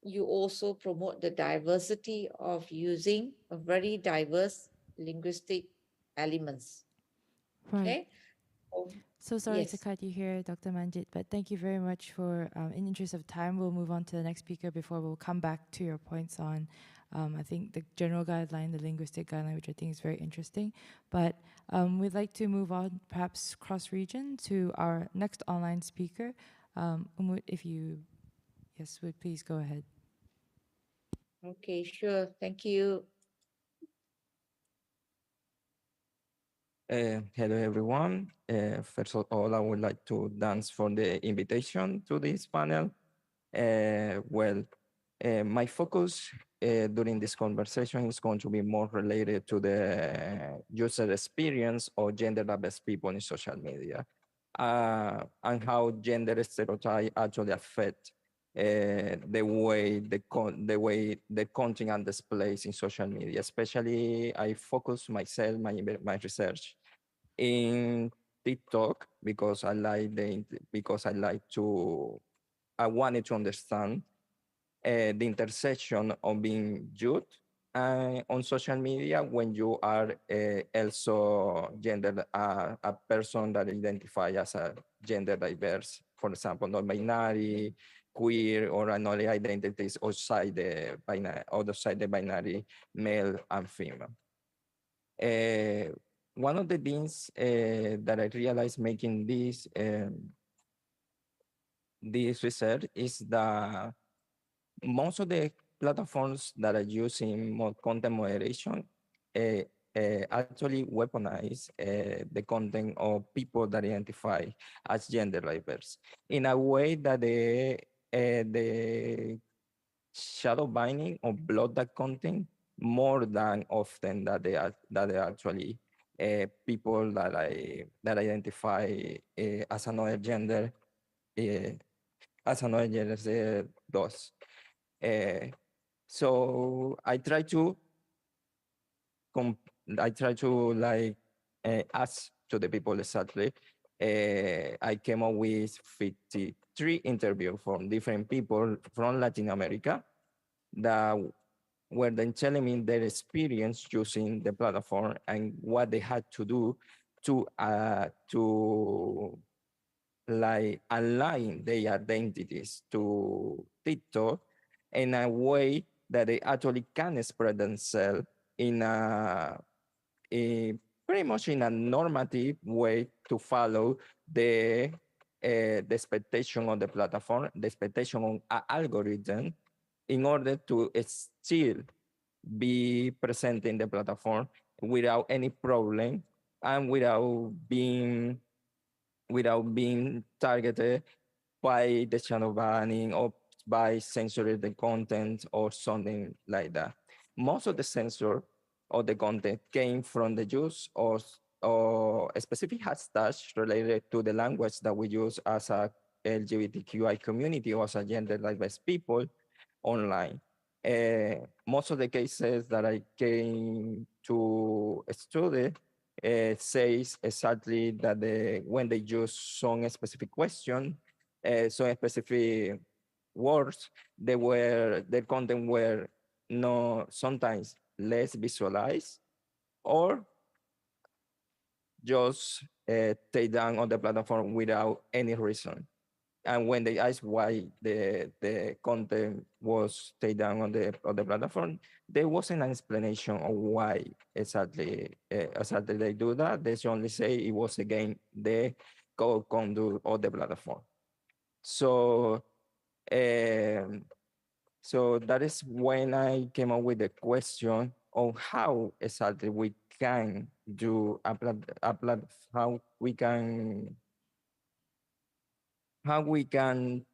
[SPEAKER 4] you also promote the diversity of using a very diverse linguistic elements.
[SPEAKER 6] Right.
[SPEAKER 4] Okay. So,
[SPEAKER 6] So sorry to
[SPEAKER 4] yes.
[SPEAKER 6] cut you here, Dr. Manjit, but thank you very much for, in interest of time, we'll move on to the next speaker before we'll come back to your points on, I think, the general guideline, the linguistic guideline, which I think is very interesting. But we'd like to move on, perhaps cross-region, to our next online speaker. Umut, if you, yes, would please go ahead.
[SPEAKER 4] Okay, sure. Thank you.
[SPEAKER 5] Hello, everyone. First of all, I would like to thanks for the invitation to this panel. My focus during this conversation is going to be more related to the user experience of gender-based people in social media, and how gender stereotypes actually affect the way the content and displays in social media. Especially, I focus myself my research in TikTok because I wanted to understand the intersection of being youth on social media when you are also a person that identify as a gender diverse, for example, non-binary, queer, or another identities outside the binary male and female. One of the things that I realized making this research is that most of the platforms that are using content moderation actually weaponize the content of people that identify as gender diverse in a way that the shadow binding or block that content more than often that they actually people that identify as another gender uh, does. Uh, so com- I try to like ask to the people exactly. I came up with 53 interviews from different people from Latin America that were then telling me their experience using the platform and what they had to do to like align their identities to TikTok in a way that they actually can spread themselves in a pretty much in a normative way to follow the expectation of the platform, the expectation of an algorithm in order to still be present in the platform without any problem and without being targeted by the channel banning or by censoring the content or something like that. Most of the censor of the content came from the use or a specific hashtags related to the language that we use as a LGBTQI community or as a gender diverse people online. Most of the cases that I came to study says exactly that when they use some specific question, some specific words, their content were no sometimes less visualized or just take down on the platform without any reason. And when they asked why the content was taken down on the platform, there wasn't an explanation of why exactly they do that. They only say it was again the code conduct of the platform. So um, so that is when I came up with the question on how exactly we can do how we can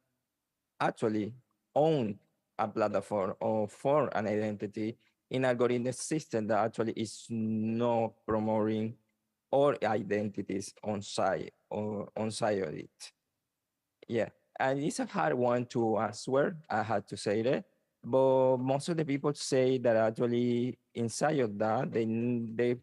[SPEAKER 5] actually own a platform or for an identity in algorithm system that actually is not promoting all identities on side of it. Yeah, and it's a hard one to answer. I had to say that, but most of the people say that actually inside of that they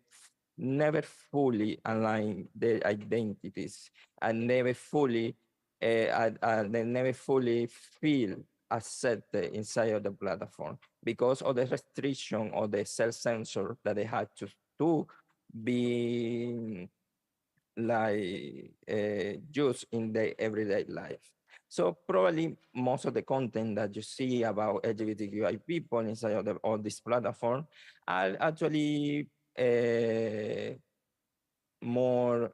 [SPEAKER 5] never fully align their identities and never fully they never fully feel accepted inside of the platform because of the restriction or the self censor that they had to be like used in their everyday life. So probably most of the content that you see about LGBTQI people inside of this platform are actually more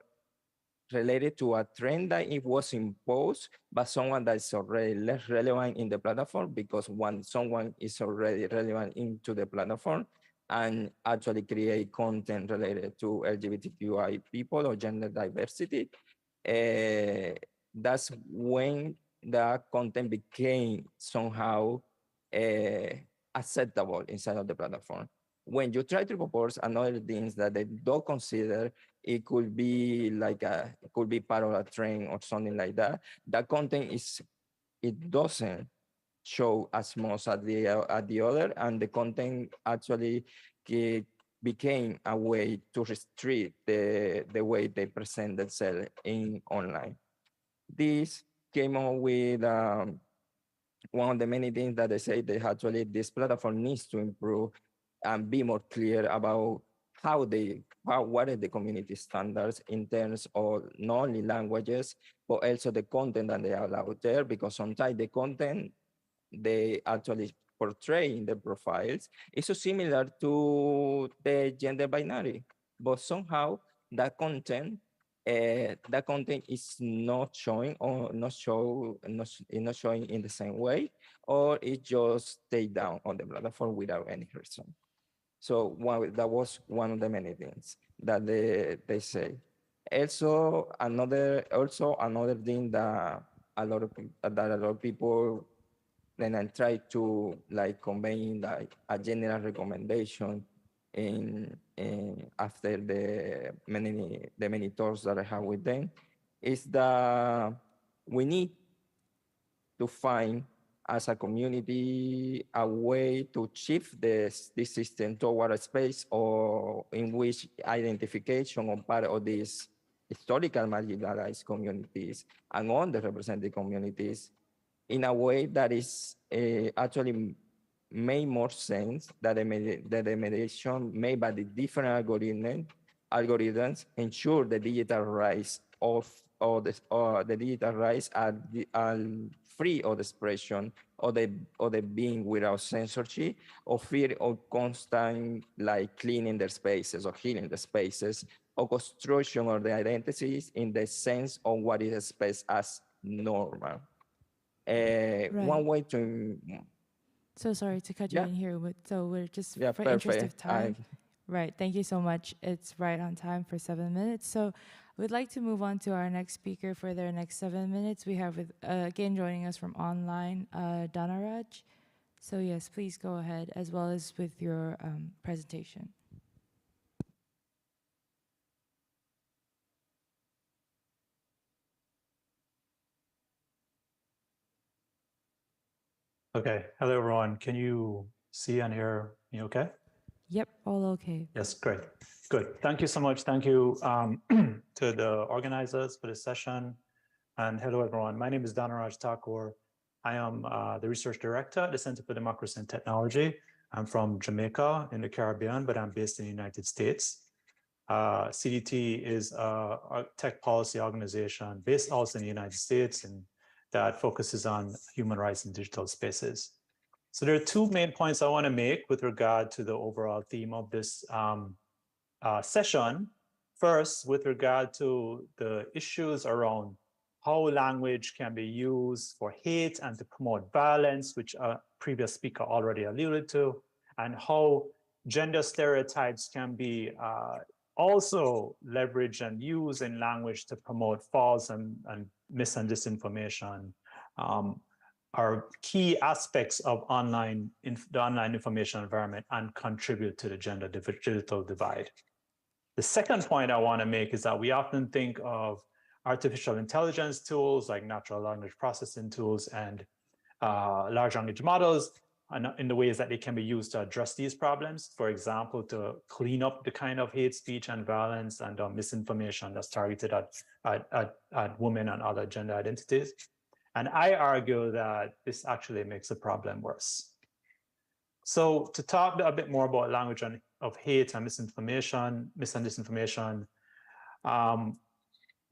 [SPEAKER 5] related to a trend that it was imposed by someone that is already less relevant in the platform because when someone is already relevant into the platform and actually create content related to LGBTQI people or gender diversity, that's when the content became somehow uh, acceptable inside of the platform. When you try to propose another things that they don't consider, it could be it could be part of a trend or something like that. That content it doesn't show as much at the other, and the content actually became a way to restrict the way they present themselves in online. This came up with one of the many things that they say that actually this platform needs to improve and be more clear about what are the community standards in terms of not only languages but also the content that they allow there, because sometimes the content they actually portray in the profiles is so similar to the gender binary, but somehow that content is not showing or not showing in the same way, or it just stay down on the platform without any reason. So that was one of the many things that they say. Also another thing that a lot of people then I try to like convey like a general recommendation in after the many talks that I have with them, is that we need to find as a community a way to shift this system toward a space or in which identification of part of these historical marginalized communities and underrepresented communities in a way that is actually made more sense that the mediation made by the different algorithms ensure the digital rights of the digital rights are free of expression or the being without censorship or fear of constant like cleaning their spaces or healing the spaces or construction of the identities in the sense of what is expressed as normal. One way to
[SPEAKER 6] So sorry to cut you in here, but so we're just
[SPEAKER 5] yeah,
[SPEAKER 6] for interest
[SPEAKER 5] perfect.
[SPEAKER 6] of time. Right. Thank you so much. It's right on time for 7 minutes. So we'd like to move on to our next speaker for their next 7 minutes. We have again joining us from online, Dhanaraj. So yes, please go ahead as well as with your presentation.
[SPEAKER 2] Okay. Hello, everyone. Can you see and hear me okay?
[SPEAKER 6] Yep, all okay.
[SPEAKER 2] Yes, great. Good. Thank you so much. Thank you to the organizers for this session. And hello, everyone. My name is Dhanaraj Thakur. I am the research director at the Center for Democracy and Technology. I'm from Jamaica in the Caribbean, but I'm based in the United States. CDT is a tech policy organization based also in the United States and that focuses on human rights in digital spaces. So there are two main points I want to make with regard to the overall theme of this session. First, with regard to the issues around how language can be used for hate and to promote violence, which a previous speaker already alluded to, and how gender stereotypes can be also leveraged and used in language to promote false and mis and disinformation are key aspects of the online information environment and contribute to the gender digital divide. The second point I want to make is that we often think of artificial intelligence tools like natural language processing tools and large language models in the ways that they can be used to address these problems. For example, to clean up the kind of hate speech and violence and misinformation that's targeted at women and other gender identities. And I argue that this actually makes the problem worse. So to talk a bit more about language of hate and misinformation, mis and disinformation,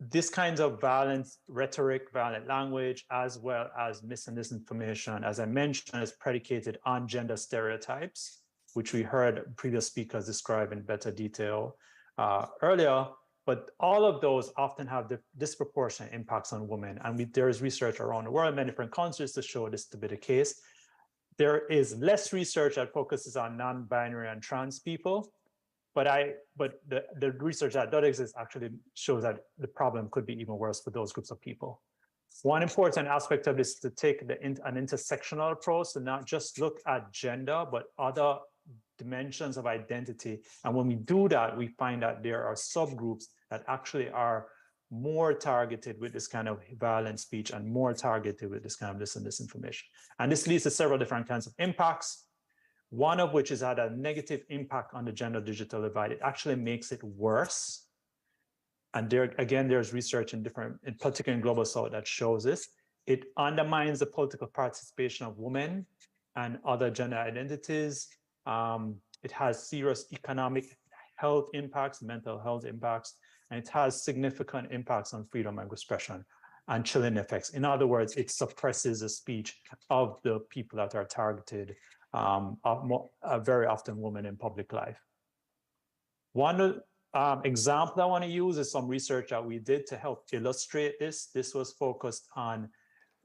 [SPEAKER 2] this kind of violent rhetoric, violent language, as well as mis and disinformation, as I mentioned, is predicated on gender stereotypes, which we heard previous speakers describe in better detail earlier. But all of those often have disproportionate impacts on women. And there is research around the world, many different countries to show this to be the case. There is less research that focuses on non-binary and trans people, but the research that does exist actually shows that the problem could be even worse for those groups of people. One important aspect of this is to take an intersectional approach to not just look at gender, but other dimensions of identity. And when we do that, we find that there are subgroups that actually are more targeted with this kind of violent speech and more targeted with this kind of disinformation. And this leads to several different kinds of impacts, one of which has had a negative impact on the gender digital divide. It actually makes it worse. And there, again, there's research in particularly in Global South that shows this. It undermines the political participation of women and other gender identities. It has serious economic health impacts, mental health impacts, and it has significant impacts on freedom of expression and chilling effects. In other words, it suppresses the speech of the people that are targeted, very often women in public life. One example I want to use is some research that we did to help illustrate this. This was focused on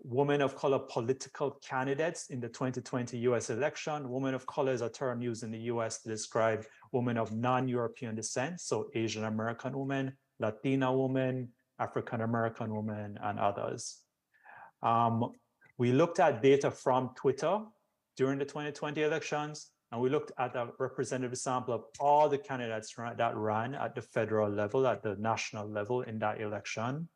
[SPEAKER 2] women of color political candidates in the 2020 US election. Women of color is a term used in the US to describe women of non-European descent, so Asian American women, Latina women, African American women, and others. We looked at data from Twitter during the 2020 elections, and we looked at a representative sample of all the candidates that ran at the federal level, at the national level in that election.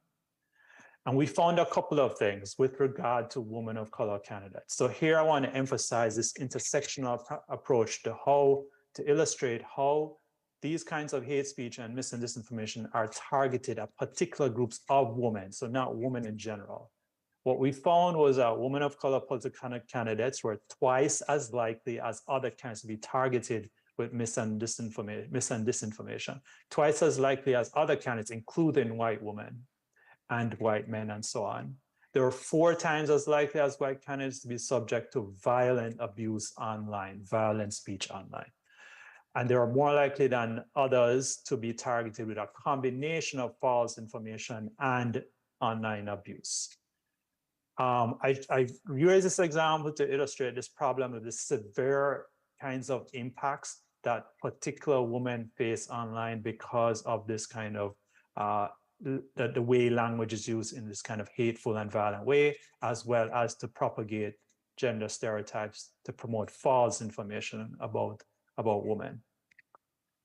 [SPEAKER 2] And we found a couple of things with regard to women of color candidates. So here I want to emphasize this intersectional approach to illustrate how these kinds of hate speech and mis and disinformation are targeted at particular groups of women, so not women in general. What we found was that women of color political candidates were twice as likely as other candidates to be targeted with mis and disinformation, twice as likely as other candidates, including white women and white men and so on. They were 4 times as likely as white candidates to be subject to violent abuse online, violent speech online. And they are more likely than others to be targeted with a combination of false information and online abuse. I use this example to illustrate this problem of the severe kinds of impacts that particular women face online because of this kind of the way language is used in this kind of hateful and violent way, as well as to propagate gender stereotypes to promote false information about women.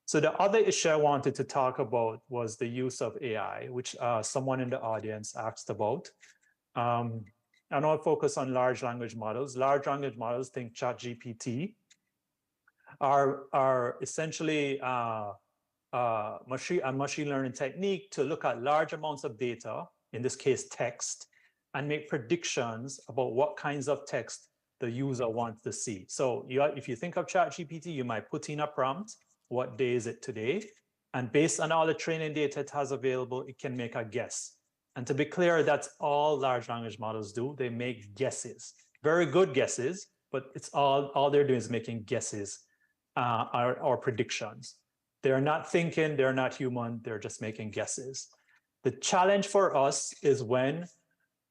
[SPEAKER 2] So the other issue I wanted to talk about was the use of AI, which someone in the audience asked about. I want to focus on large language models. Large language models, think ChatGPT, are essentially a machine learning technique to look at large amounts of data, in this case text, and make predictions about what kinds of text the user wants to see. So if you think of ChatGPT, you might put in a prompt, what day is it today? And based on all the training data it has available, it can make a guess. And to be clear, that's all large language models do. They make guesses, very good guesses, but it's all they're doing is making guesses or predictions. They're not thinking, they're not human, they're just making guesses. The challenge for us is when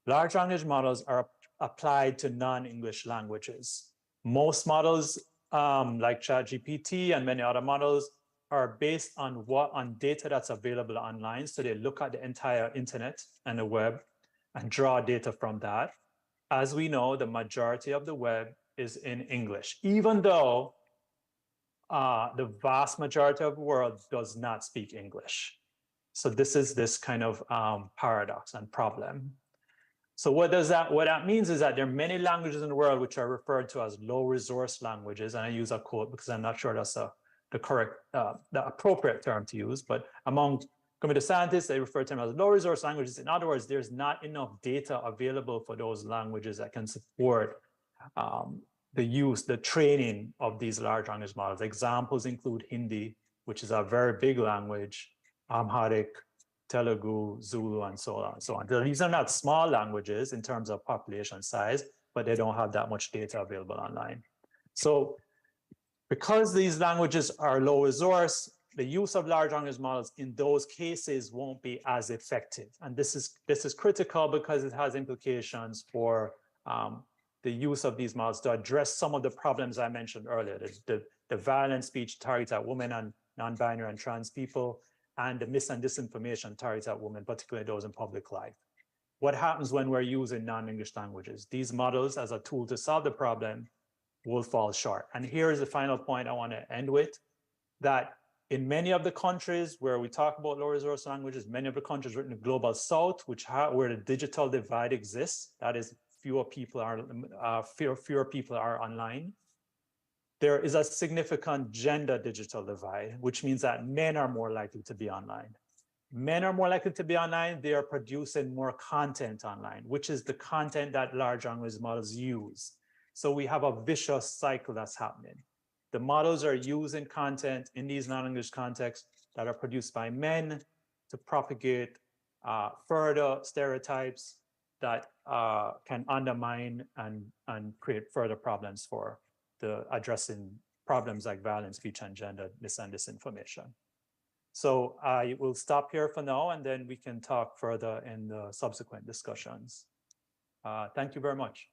[SPEAKER 2] large language models are applied to non-English languages. Most models like ChatGPT and many other models are based on data that's available online. So they look at the entire internet and the web and draw data from that. As we know, the majority of the web is in English, even though the vast majority of the world does not speak English. So this is this kind of paradox and problem. So what that means is that there are many languages in the world which are referred to as low resource languages. And I use a quote because I'm not sure that's the correct, the appropriate term to use, but among computer scientists, they refer to them as low resource languages. In other words, there's not enough data available for those languages that can support the training of these large language models. Examples include Hindi, which is a very big language, Amharic, Telugu, Zulu, and so on and so on. These are not small languages in terms of population size, but they don't have that much data available online. So because these languages are low resource, the use of large language models in those cases won't be as effective. And this is critical because it has implications for the use of these models to address some of the problems I mentioned earlier, the violent speech targeted at women and non-binary and trans people, and the mis and disinformation targeted at women, particularly those in public life. What happens when we're using non-English languages? These models as a tool to solve the problem will fall short. And here is the final point I want to end with, that in many of the countries where we talk about low resource languages, many of the countries in the global south, where the digital divide exists, that is fewer people are online, there is a significant gender digital divide, which means that men are more likely to be online. Men are more likely to be online, they are producing more content online, which is the content that large language models use. So we have a vicious cycle that's happening. The models are using content in these non-English contexts that are produced by men to propagate further stereotypes that can undermine and create further problems for addressing problems like violence, speech, and gender, mis and disinformation. So I will stop here for now, and then we can talk further in the subsequent discussions. Thank you very much.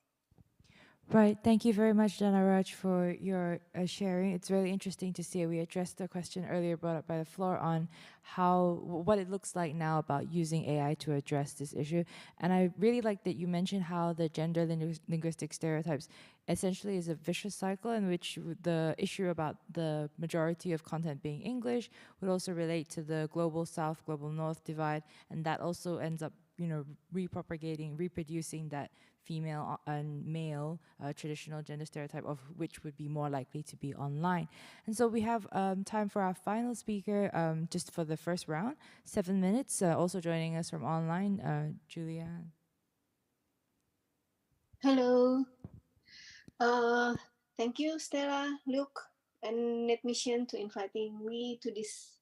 [SPEAKER 6] Right. Thank you very much, Dhanaraj, for your sharing. It's really interesting to see. We addressed the question earlier brought up by the floor on what it looks like now about using AI to address this issue. And I really like that you mentioned how the gender linguistic stereotypes essentially is a vicious cycle in which the issue about the majority of content being English would also relate to the global South, global North divide. And that also ends up, reproducing that female and male traditional gender stereotype of which would be more likely to be online. And so we have time for our final speaker just for the first round, 7 minutes. Also joining us from online, Julia.
[SPEAKER 3] Hello. Thank you, Stella, Luke, and NetMission to inviting me to this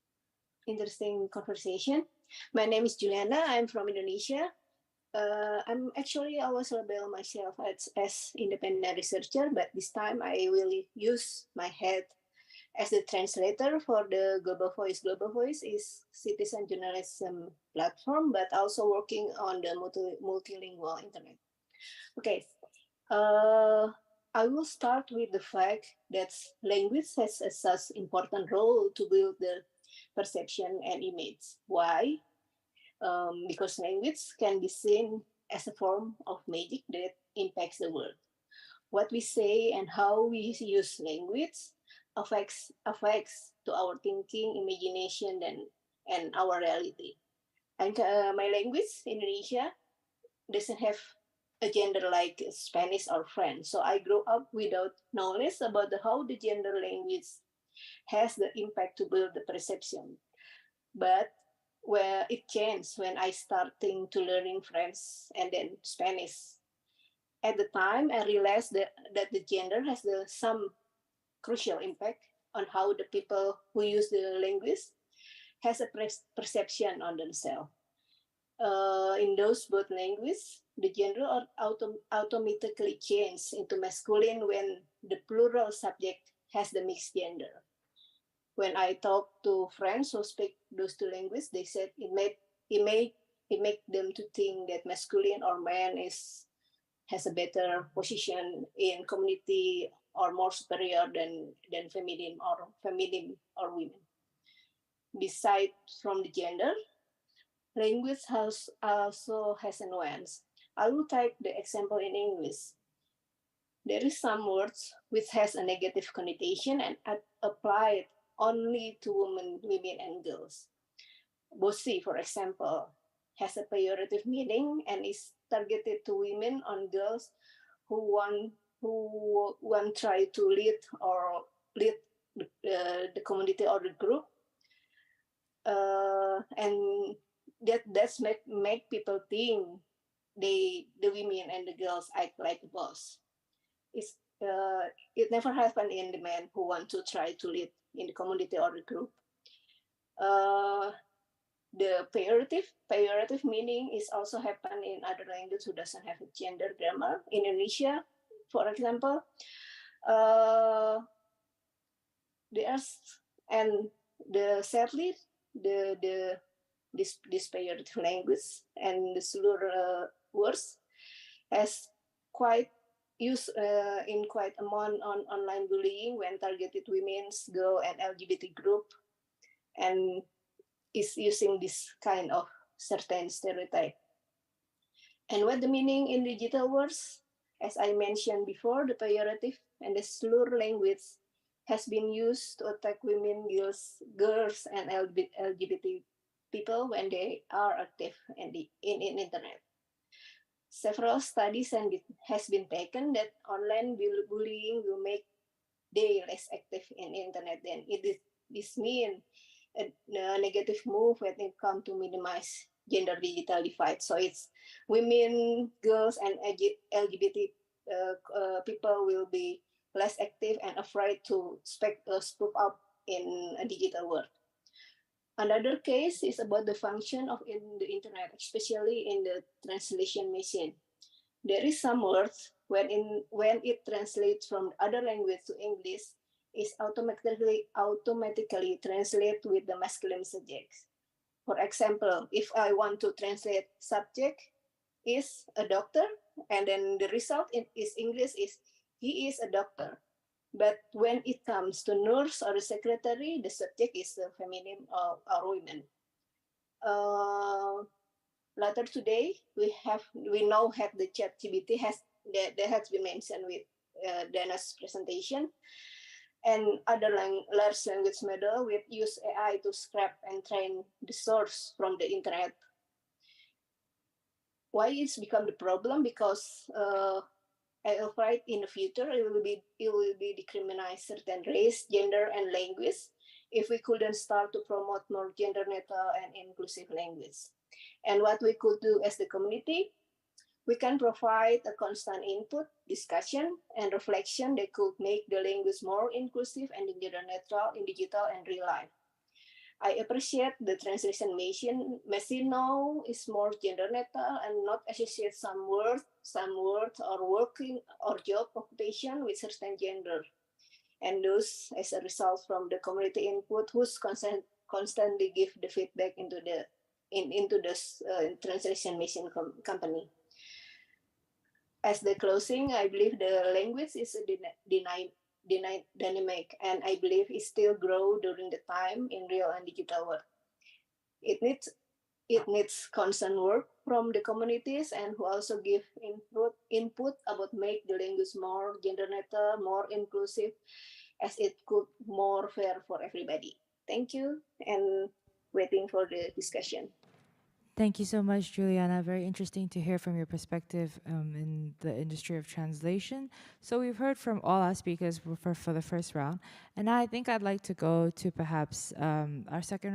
[SPEAKER 3] interesting conversation. My name is Juliana. I'm from Indonesia. I was labeled myself as independent researcher, but this time I will use my head as the translator for the Global Voice. Global Voice is citizen journalism platform, but also working on the multilingual internet. Okay, I will start with the fact that language has such important role to build the perception and image. Why? Because language can be seen as a form of magic that impacts the world. What we say and how we use language affects to our thinking, imagination, and our reality. And my language, Indonesia, doesn't have a gender like Spanish or French. So I grew up without knowledge about how the gender language has the impact to build the perception. But where it changed when I starting to learning French and then Spanish. At the time, I realized that the gender has some crucial impact on how the people who use the language has a perception on themselves. In those both languages, the gender automatically changes into masculine when the plural subject has the mixed gender. When I talk to friends who speak those two languages, they said it make them to think that masculine or man has a better position in community or more superior than feminine or women. Besides from the gender, language also has a nuance. I will take the example in English. There is some words which has a negative connotation and applied only to women and girls. Bossy, for example, has a pejorative meaning and is targeted to women and girls who want try to lead the community or the group, and that's make people think the women and the girls act like a boss. It never happened in the men who want to try to lead in the community or the group. The pejorative meaning is also happen in other language who doesn't have a gender grammar. In Indonesia, for example, sadly this pejorative language and the slur words has quite used in quite amount on online bullying when targeted women's, girl, and LGBT group, and is using this kind of certain stereotype. And what the meaning in digital words, as I mentioned before, the pejorative and the slur language has been used to attack women, girls, and LGBT people when they are active in internet. Several studies has been taken that online bullying will make they less active in internet. Then this means a negative move when it comes to minimize gender digital divide. So it's women, girls, and LGBT people will be less active and afraid to speak up in a digital world. Another case is about the function of the internet, especially in the translation machine. There is some words when it translates from other language to English, is automatically translate with the masculine subject. For example, if I want to translate subject is a doctor, and then the result is English is he is a doctor. But when it comes to nurse or a secretary, the subject is feminine or women. Later today, we now have the ChatGPT that has been mentioned with Dana's presentation, and other large language model will use AI to scrap and train the source from the internet. Why it's become the problem? Because I afraid in the future it will be decriminalize certain race, gender, and language if we couldn't start to promote more gender neutral and inclusive language. And what we could do as the community, we can provide a constant input, discussion, and reflection that could make the language more inclusive and gender neutral in digital and real life. I appreciate the translation machine now is more gender neutral and not associate some words or working or job occupation with certain gender. And those as a result from the community input who's constantly give the feedback into the translation machine company. As the closing, I believe the language is a dynamic, and I believe it still grow during the time in real and digital world. It needs constant work from the communities and who also give input about make the language more gender neutral, more inclusive, as it could more fair for everybody. Thank you, and waiting for the discussion.
[SPEAKER 6] Thank you so much, Juliana. Very interesting to hear from your perspective in the industry of translation. So we've heard from all our speakers for the first round, and I think I'd like to go to perhaps begin our second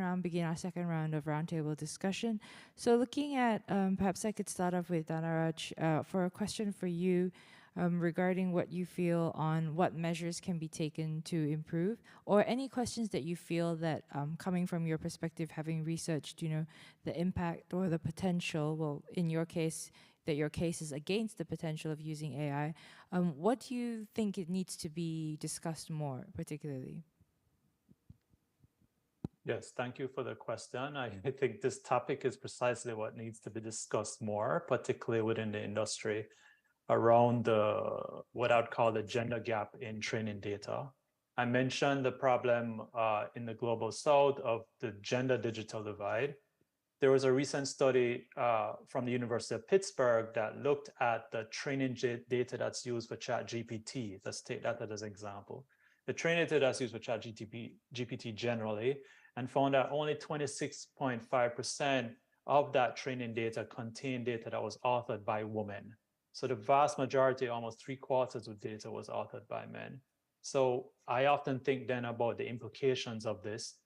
[SPEAKER 6] round of roundtable discussion. So looking at, perhaps I could start off with Danaraj for a question for you regarding what you feel on what measures can be taken to improve, or any questions that you feel that coming from your perspective, having researched, the impact or the potential, well, in your case, that your case is against the potential of using AI, what do you think it needs to be discussed more, particularly?
[SPEAKER 2] Yes, thank you for the question. I think this topic is precisely what needs to be discussed more, particularly within the industry, around what I'd call the gender gap in training data. I mentioned the problem in the global south of the gender digital divide. There was a recent study from the University of Pittsburgh that looked at the training data that's used for ChatGPT. Let's take that as an example. The training data that's used for ChatGPT generally, and found that only 26.5% of that training data contained data that was authored by women. So the vast majority, almost 3/4 of data, was authored by men. So I often think then about the implications of this.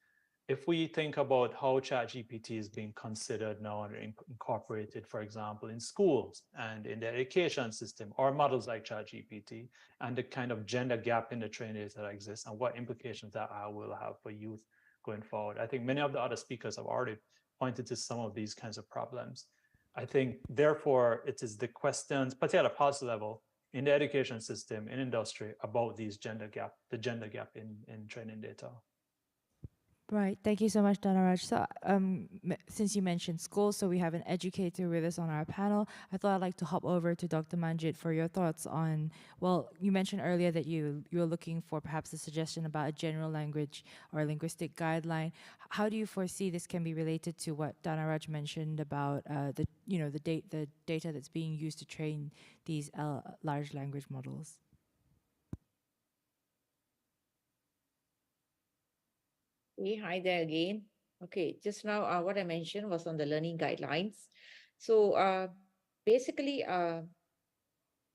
[SPEAKER 2] If we think about how ChatGPT is being considered now and incorporated, for example, in schools and in the education system, or models like ChatGPT, and the kind of gender gap in the training data that exists, and what implications that will have for youth going forward. I think many of the other speakers have already pointed to some of these kinds of problems. I think, therefore, it is the questions, particularly at a policy level, in the education system, in industry, about the gender gap in training data.
[SPEAKER 6] Right. Thank you so much, Danaraj. So since you mentioned schools, so we have an educator with us on our panel. I thought I'd like to hop over to Dr. Manjit for your thoughts on, well, you mentioned earlier that you were looking for perhaps a suggestion about a general language or linguistic guideline. How do you foresee this can be related to what Danaraj mentioned about the data that's being used to train these large language models?
[SPEAKER 4] Hi there again. Okay, just now what I mentioned was on the learning guidelines. So basically,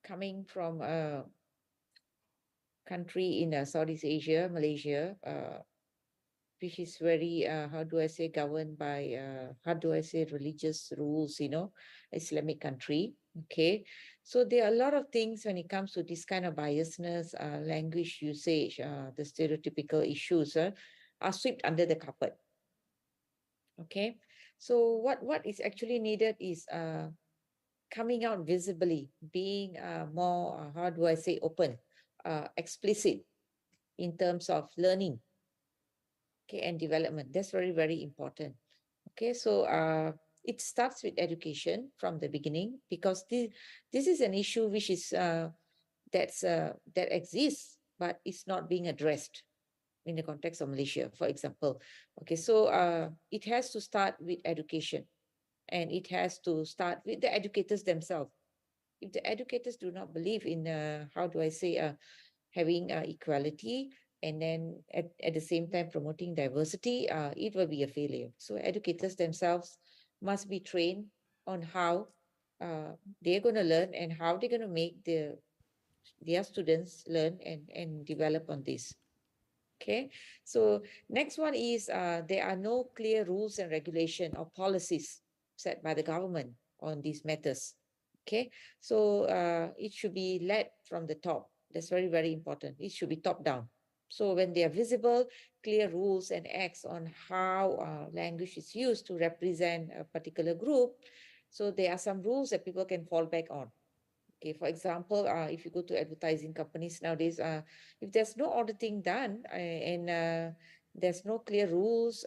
[SPEAKER 4] coming from a country in Southeast Asia, Malaysia, which is very, how do I say, governed by, religious rules, Islamic country. Okay, so there are a lot of things when it comes to this kind of biasness, language usage, the stereotypical issues are swept under the carpet. Okay, so what is actually needed is coming out visibly, being more, how do I say, open, explicit in terms of learning, okay, and development. That's very, very important. Okay, so it starts with education from the beginning, because this is an issue which is that exists, but it's not being addressed in the context of Malaysia, for example. Okay, so it has to start with education, and it has to start with the educators themselves. If the educators do not believe in, how do I say, having equality, and then at the same time promoting diversity, it will be a failure. So educators themselves must be trained on how they're going to learn and how they're going to make their students learn and develop on this. Okay, so next one is there are no clear rules and regulation or policies set by the government on these matters. Okay, so it should be led from the top. That's very, very important. It should be top down. So when they are visible, clear rules and acts on how language is used to represent a particular group. So there are some rules that people can fall back on. Okay, for example, if you go to advertising companies nowadays, if there's no auditing done and there's no clear rules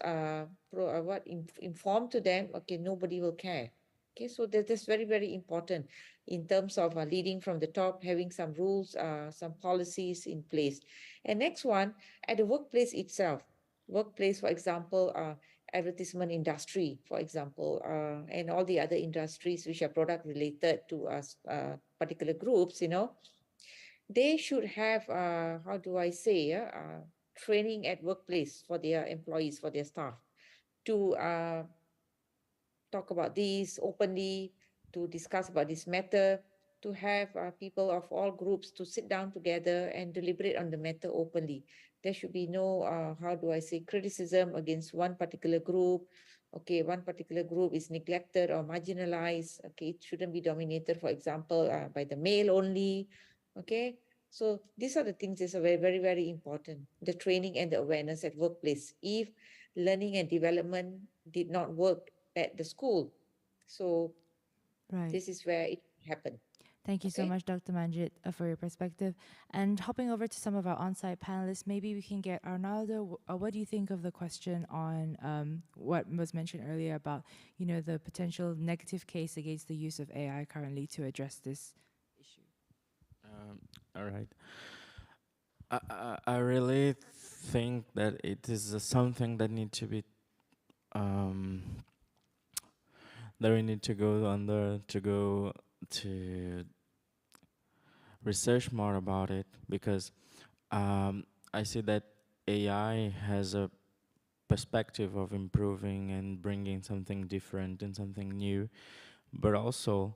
[SPEAKER 4] informed to them, okay, nobody will care. Okay, so that's very, very important in terms of leading from the top, having some rules, some policies in place. And next one, at the workplace itself, workplace, for example, advertisement industry, for example, and all the other industries which are product related to us, particular groups, they should have, how do I say, training at workplace for their employees, for their staff, to talk about this openly, to discuss about this matter, to have people of all groups to sit down together and deliberate on the matter openly. There should be no, how do I say, criticism against one particular group. Okay, one particular group is neglected or marginalized. Okay, it shouldn't be dominated, for example, by the male only. Okay, so these are the things that are very, very, very important. The training and the awareness at workplace. If learning and development did not work at the school, so
[SPEAKER 6] Right.
[SPEAKER 4] this is where it happened.
[SPEAKER 6] Thank you so much, Dr. Manjit, for your perspective. And hopping over to some of our on-site panelists, maybe we can get Arnaldo. What do you think of the question on what was mentioned earlier about, the potential negative case against the use of AI currently to address this issue?
[SPEAKER 7] All right. I really think that it is something that need to be that we need to go under to research more about it, because I see that AI has a perspective of improving and bringing something different and something new, but also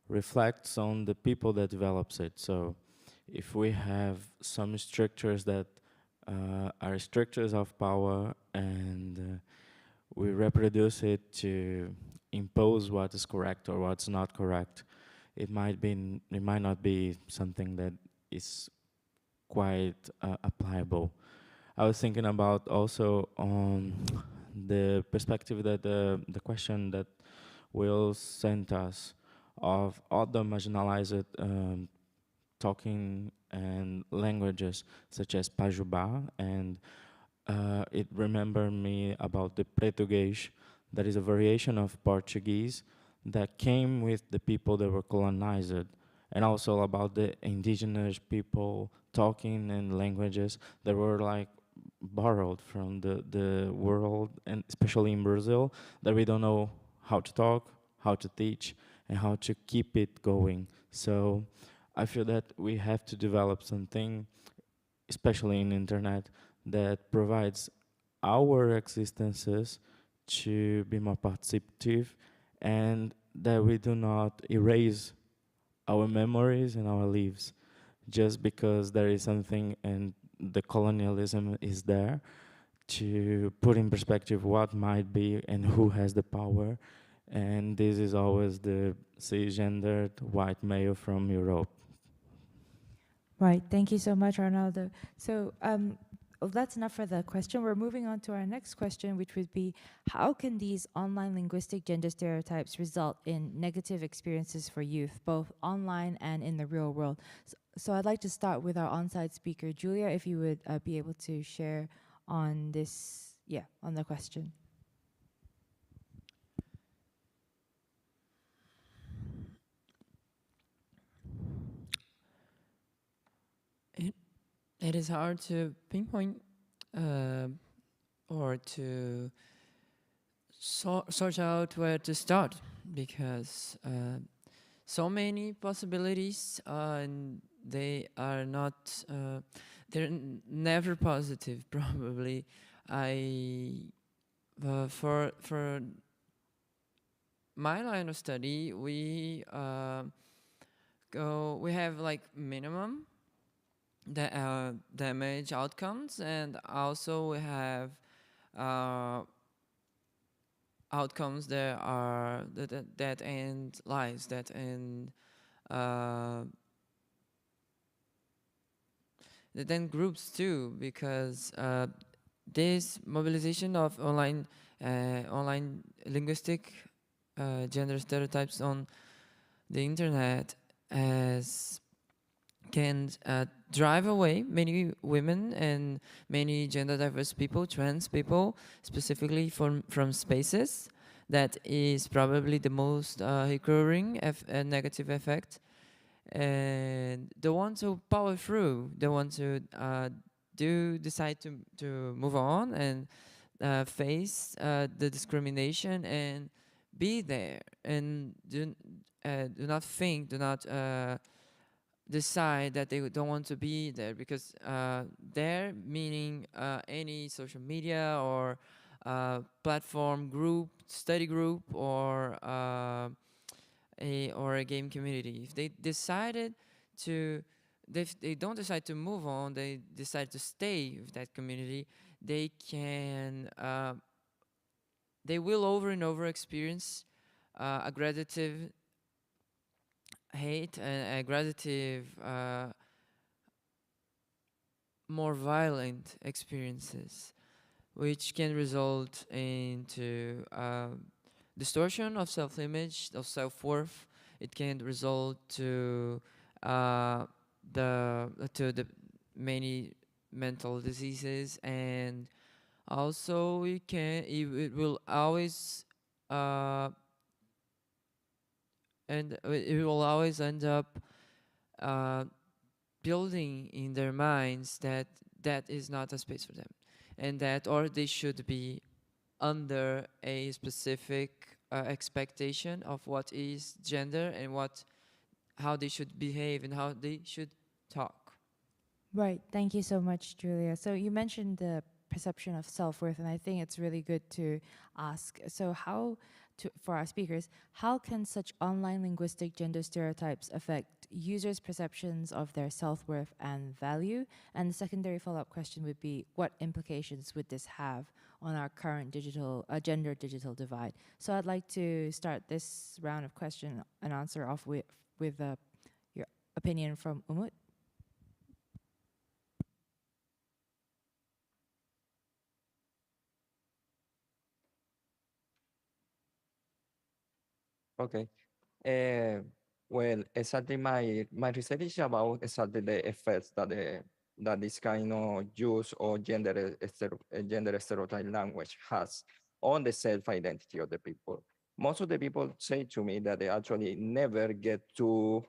[SPEAKER 7] reflects on the people that develops it. So if we have some structures that are structures of power, and we reproduce it to impose what is correct or what's not correct, it might not be something that is quite applicable. I was thinking about also on the perspective that the question that Will sent us of other marginalized talking and languages such as Pajubá, and it remembered me about the Português, that is a variation of Portuguese that came with the people that were colonized, and also about the indigenous people talking and languages that were like borrowed from the world, and especially in Brazil, that we don't know how to talk, how to teach, and how to keep it going. So I feel that we have to develop something, especially in internet, that provides our existences to be more participative, and that we do not erase our memories and our lives just because there is something and the colonialism is there, to put in perspective what might be and who has the power. And this is always the cisgendered white male from Europe.
[SPEAKER 6] Right. Thank you so much, Arnaldo. So that's enough for the question. We're moving on to our next question, which would be, how can these online linguistic gender stereotypes result in negative experiences for youth, both online and in the real world? So I'd like to start with our on-site speaker, Julia, if you would be able to share on this, on the question.
[SPEAKER 8] it is hard to pinpoint or to sort out where to start because so many possibilities and they are not they're never positive probably. I for my line of study we have like minimum damage outcomes, and also we have outcomes that are that end lives, that end that end groups too, because this mobilization of online linguistic gender stereotypes on the internet can drive away many women and many gender diverse people, trans people, specifically from spaces. That is probably the most recurring negative effect. And the ones who power through, the ones who do decide to move on and face the discrimination and be there and do not decide that they don't want to be there, because there meaning any social media or platform group, study group, or a game community. If they decided to, if they don't decide to move on, they decide to stay with that community, they can they will over and over experience aggravative hate and aggravative more violent experiences, which can result into distortion of self-image, of self-worth. It can result to the many mental diseases, and also it will always and it will always end up building in their minds that that is not a space for them, and that or they should be under a specific expectation of what is gender and how they should behave and how they should talk.
[SPEAKER 6] Right. Thank you so much, Julia. So you mentioned the perception of self-worth, and I think it's really good to ask. So for our speakers, how can such online linguistic gender stereotypes affect users' perceptions of their self-worth and value? And the secondary follow-up question would be, what implications would this have on our current gender digital divide? So I'd like to start this round of question and answer off with your opinion from Umut.
[SPEAKER 5] Okay. Well, exactly my research is about exactly the effects that this kind of use or gender stereotype language has on the self-identity of the people. Most of the people say to me that they actually never get to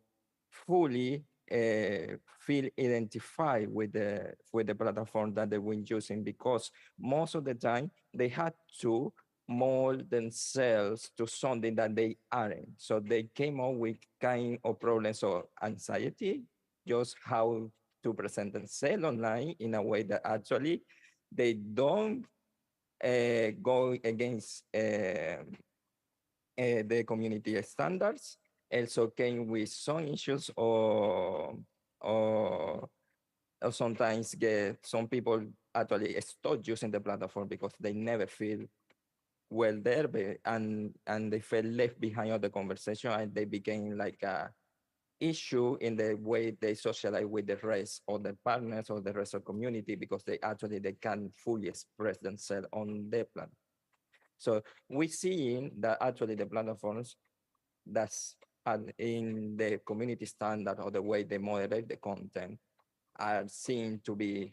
[SPEAKER 5] fully feel identified with the platform that they were using, because most of the time they had to mold themselves to something that they aren't. So they came up with kind of problems of anxiety, just how to present themselves online in a way that actually they don't go against the community standards. Also came with some issues or sometimes get some people actually stop using the platform because they never feel well there, and they felt left behind on the conversation, and they became like a issue in the way they socialize with the rest of the partners or the rest of community, because they can't fully express themselves on their plan. So we see that actually the platforms that's in the community standard or the way they moderate the content are seen to be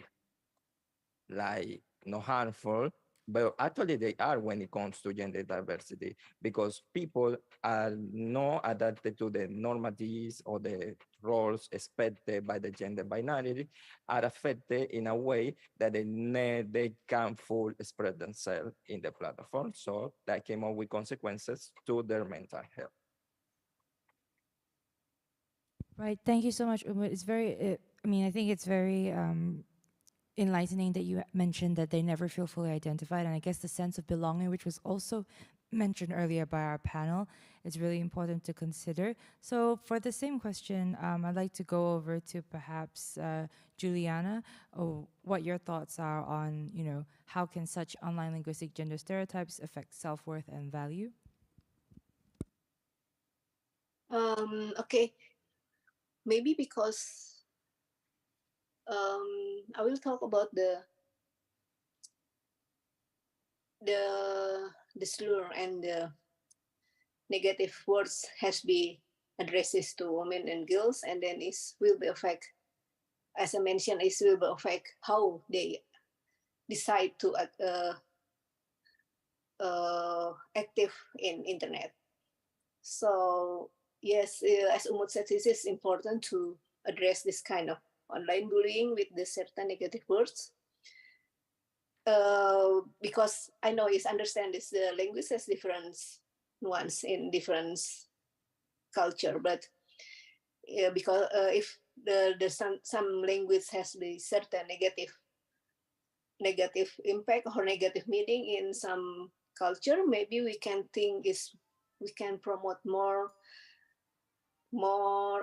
[SPEAKER 5] like no harmful, but actually they are when it comes to gender diversity, because people are not adapted to the normatives or the roles expected by the gender binary, are affected in a way that they can fully express themselves in the platform. So that came up with consequences to their mental health.
[SPEAKER 6] Right. Thank you so much, Umut. It's very, I mean, I think it's very enlightening that you mentioned that they never feel fully identified. And I guess the sense of belonging, which was also mentioned earlier by our panel, is really important to consider. So for the same question, I'd like to go over to perhaps Juliana, what your thoughts are on, you know, how can such online linguistic gender stereotypes affect self-worth and value?
[SPEAKER 3] Okay, maybe because I will talk about the slur and the negative words has be addresses to women and girls, and then it will be affect, as I mentioned, it will be affect how they decide to active in internet. So yes, as Umut said, it is important to address this kind of online bullying with the certain negative words. Because I know is understand this the language has different nuance in different culture, but because if the some language has the certain negative impact or negative meaning in some culture, maybe we can think is we can promote more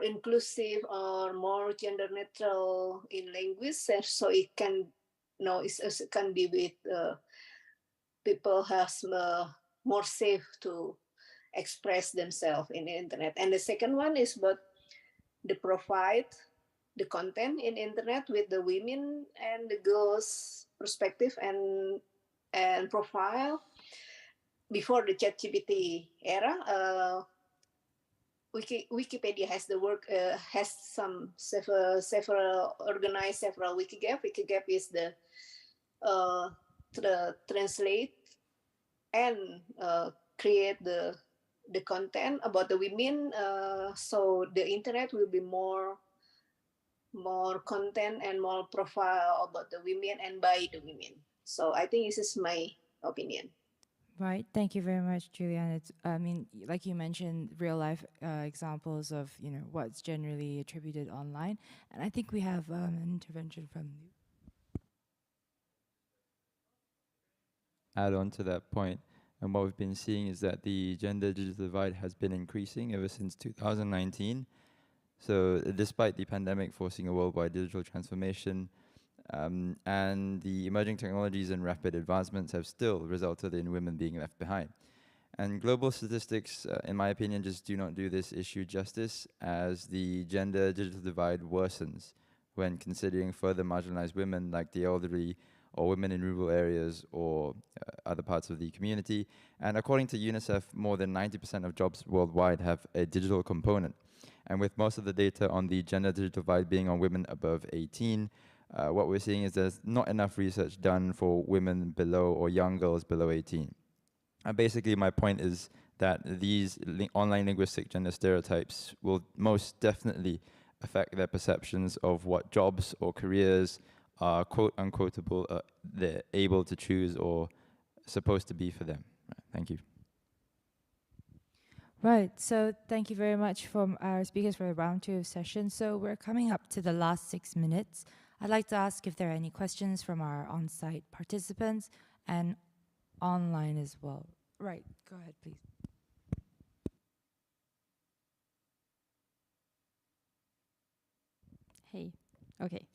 [SPEAKER 3] inclusive or more gender neutral in language, so it can it can be with people has more safe to express themselves in the internet. And the second one is about the provide the content in internet with the women and the girls perspective and profile. Before the ChatGPT era, Wikipedia has the work has some several organized several Wikigap. Wikigap is the translate and create the content about the women, so the internet will be more content and more profile about the women and by the women. So I think this is my opinion.
[SPEAKER 6] Right. Thank you very much, Juliana. It's, I mean, like you mentioned, real life examples of, you know, what's generally attributed online. And I think we have an intervention from you.
[SPEAKER 1] Add on to that point, and what we've been seeing is that the gender digital divide has been increasing ever since 2019. So despite the pandemic forcing a worldwide digital transformation, and the emerging technologies and rapid advancements have still resulted in women being left behind. And global statistics, in my opinion, just do not do this issue justice, as the gender digital divide worsens when considering further marginalized women like the elderly or women in rural areas or other parts of the community. And according to UNICEF, more than 90% of jobs worldwide have a digital component. And with most of the data on the gender digital divide being on women above 18, what we're seeing is there's not enough research done for women below or young girls below 18. And basically my point is that these online linguistic gender stereotypes will most definitely affect their perceptions of what jobs or careers are quote unquoteable they're able to choose or supposed to be for them. Thank you.
[SPEAKER 6] Right. So thank you very much from our speakers for a round two session. So we're coming up to the last 6 minutes. I'd like to ask if there are any questions from our on-site participants and online as well. Right. Go ahead, please.
[SPEAKER 11] Hey. Okay.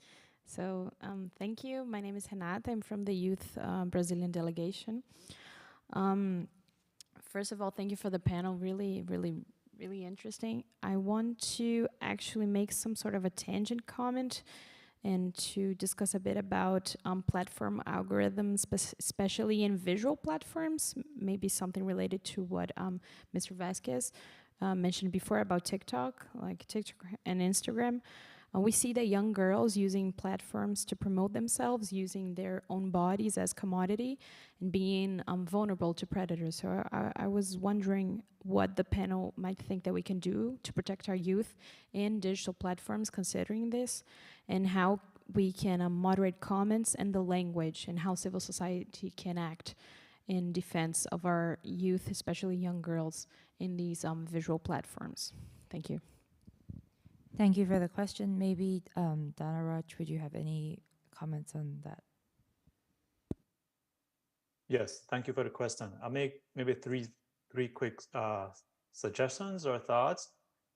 [SPEAKER 11] So thank you. My name is Renata. I'm from the Youth Brazilian Delegation. First of all, thank you for the panel. Really, really, really interesting. I want to actually make some sort of a tangent comment and to discuss a bit about platform algorithms, especially in visual platforms, maybe something related to what Mr. Vasquez mentioned before about TikTok, like TikTok and Instagram. We see that young girls using platforms to promote themselves, using their own bodies as commodity, and being vulnerable to predators. So I was wondering what the panel might think that we can do to protect our youth in digital platforms, considering this, and how we can moderate comments and the language, and how civil society can act in defense of our youth, especially young girls, in these visual platforms. Thank you.
[SPEAKER 6] Thank you for the question. Maybe Dana Raj, would you have any comments on that?
[SPEAKER 2] Yes, thank you for the question. I'll make maybe three quick suggestions or thoughts.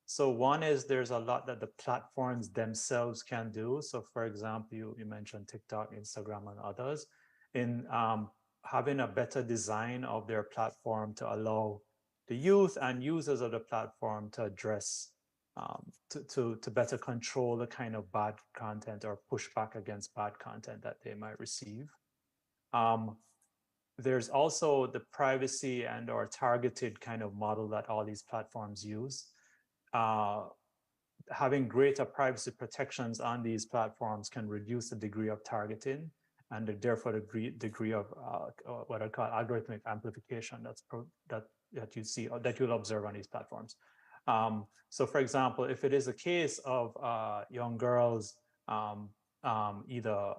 [SPEAKER 2] So one is there's a lot that the platforms themselves can do. So for example, you mentioned TikTok, Instagram, and others, in having a better design of their platform to allow the youth and users of the platform to address, to better control the kind of bad content or push back against bad content that they might receive. There's also the privacy and or targeted kind of model that all these platforms use. Having greater privacy protections on these platforms can reduce the degree of targeting and therefore the degree of what I call algorithmic amplification that you see or that you'll observe on these platforms. So for example, if it is a case of young girls either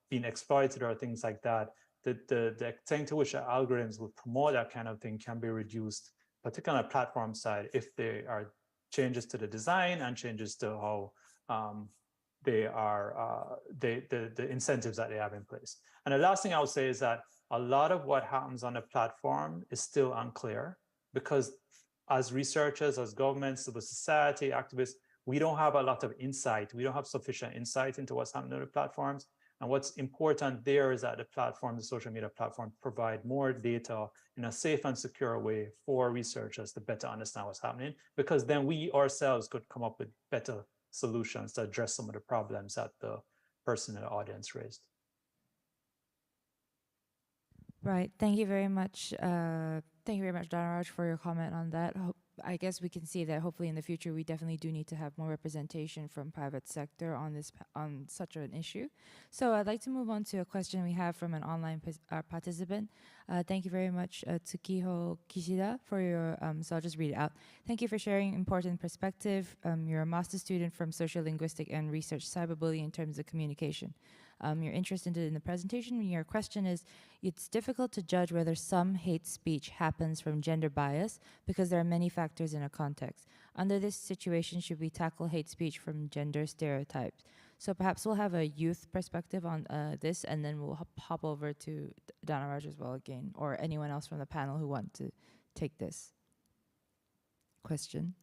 [SPEAKER 2] being exploited or things like that, the extent to which the algorithms will promote that kind of thing can be reduced, particularly on the platform side, if there are changes to the design and changes to how they are, the incentives that they have in place. And the last thing I would say is that a lot of what happens on the platform is still unclear, because as researchers, as governments, civil society, activists, we don't have a lot of insight. We don't have sufficient insight into what's happening on the platforms. And what's important there is that the platform, the social media platform, provide more data in a safe and secure way for researchers to better understand what's happening, because then we ourselves could come up with better solutions to address some of the problems that the person in the audience raised.
[SPEAKER 6] Right. Thank you very much. Thank you very much, Dhanaraj, for your comment on that. I guess we can see that hopefully in the future we definitely do need to have more representation from private sector on this on such an issue. So I'd like to move on to a question we have from an online participant. Thank you very much, Tsukiho Kishida, for your. So I'll just read it out. Thank you for sharing important perspective. You're a master's student from sociolinguistic and research cyberbullying in terms of communication. You're interested in the presentation. Your question is, it's difficult to judge whether some hate speech happens from gender bias because there are many factors in a context. Under this situation, should we tackle hate speech from gender stereotypes? So perhaps we'll have a youth perspective on this, and then we'll hop over to Dhanaraj as well again, or anyone else from the panel who want to take this question.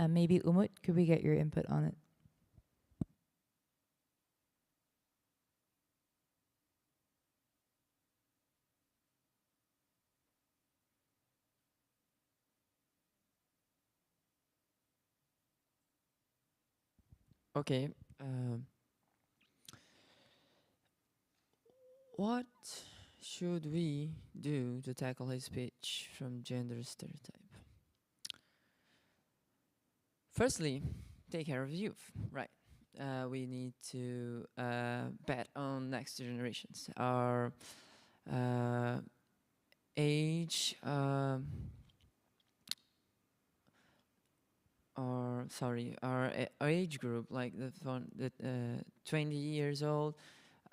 [SPEAKER 6] Maybe Umut, could we get your input on it?
[SPEAKER 8] Okay. What should we do to tackle hate speech from gender stereotype? Firstly, take care of youth, right? We need to bet on next generations. Our age, our age group, like the 20 years old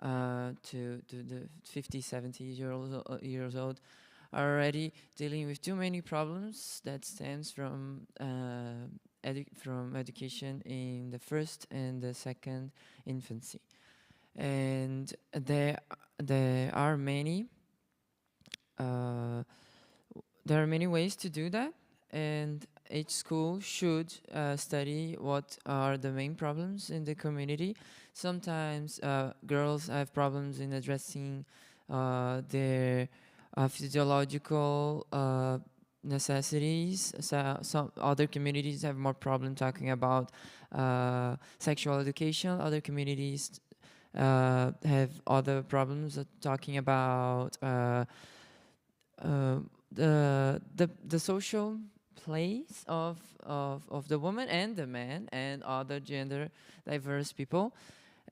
[SPEAKER 8] to the 50, 70 years old, are already dealing with too many problems that stems from education in the first and the second infancy. And there are many ways to do that, and each school should study what are the main problems in the community. Sometimes girls have problems in addressing their physiological necessities. So some other communities have more problem talking about sexual education. Other communities have other problems talking about the social place of the woman and the man and other gender diverse people.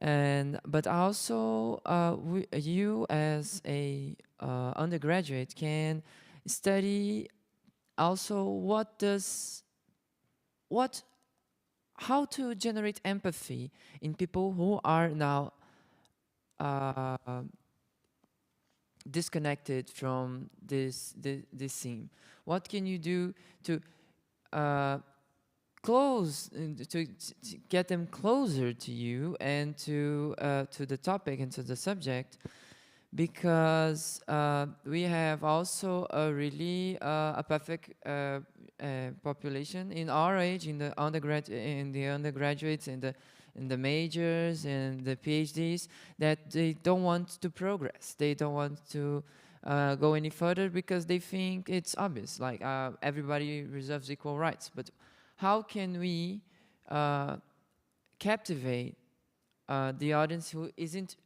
[SPEAKER 8] And but also you as a undergraduate can study also how to generate empathy in people who are now disconnected from this scene. What can you do to close to get them closer to you and to the topic and to the subject? Because we have also a really apathic population in our age, in the undergraduates, in the majors and the PhDs, that they don't want to progress. They don't want to go any further because they think it's obvious, like everybody reserves equal rights. But how can we captivate the audience who isn't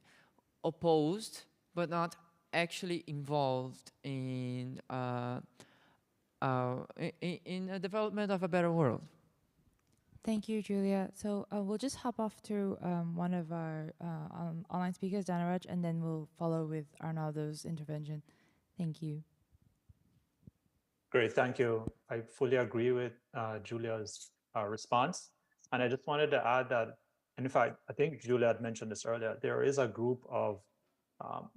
[SPEAKER 8] opposed but not actually involved in a development of a better world?
[SPEAKER 6] Thank you, Julia. So we'll just hop off to one of our online speakers, Danaraj, and then we'll follow with Arnaldo's intervention. Thank you.
[SPEAKER 2] Great, thank you. I fully agree with Julia's response. And I just wanted to add that, and in fact, I think Julia had mentioned this earlier, there is a group of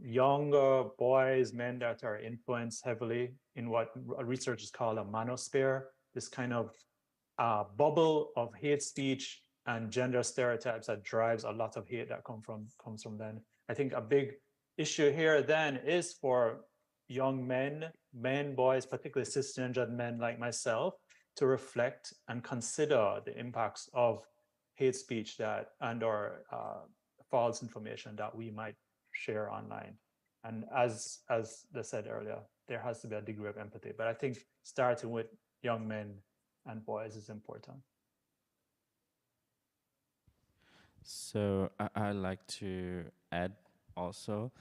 [SPEAKER 2] younger boys, men that are influenced heavily in what researchers call a manosphere, this kind of bubble of hate speech and gender stereotypes that drives a lot of hate that comes from them. I think a big issue here then is for young men, boys, particularly cisgendered men like myself, to reflect and consider the impacts of hate speech that and/or false information that we might share online. And as they said earlier, there has to be a degree of empathy. But I think starting with young men and boys is important.
[SPEAKER 7] So I like to add also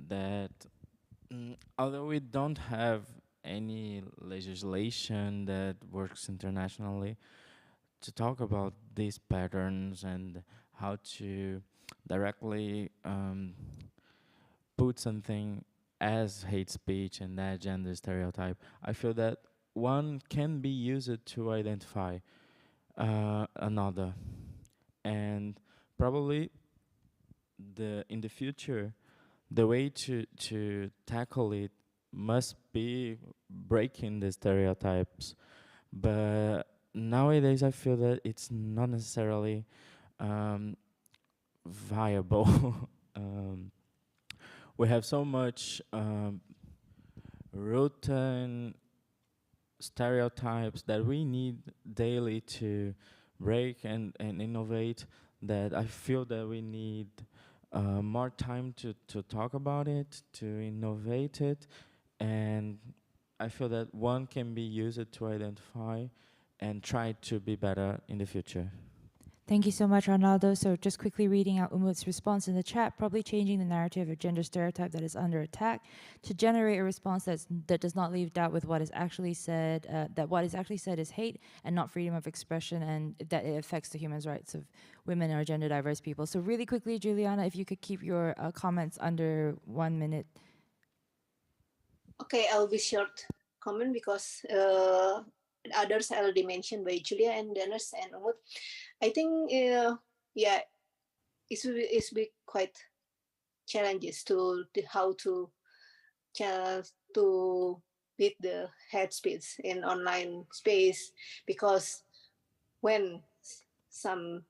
[SPEAKER 7] that although we don't have any legislation that works internationally to talk about these patterns and how to directly put something as hate speech and that gender stereotype, I feel that one can be used to identify another, and probably in the future the way to tackle it must be breaking the stereotypes. But nowadays I feel that it's not necessarily viable. We have so much rotten stereotypes that we need daily to break and innovate, that I feel that we need more time to talk about it, to innovate it, and I feel that one can be used to identify and try to be better in the future.
[SPEAKER 6] Thank you so much, Arnaldo. So just quickly reading out Umut's response in the chat, probably changing the narrative of gender stereotype that is under attack to generate a response that does not leave doubt with what is actually said, that what is actually said is hate and not freedom of expression, and that it affects the human rights of women or gender diverse people. So really quickly, Juliana, if you could keep your comments under 1 minute.
[SPEAKER 3] Okay, I'll be short comment because others already mentioned by Julia and Dennis and Umut. I think, yeah, it's be quite challenges to how to beat the hate speech in online space, because when some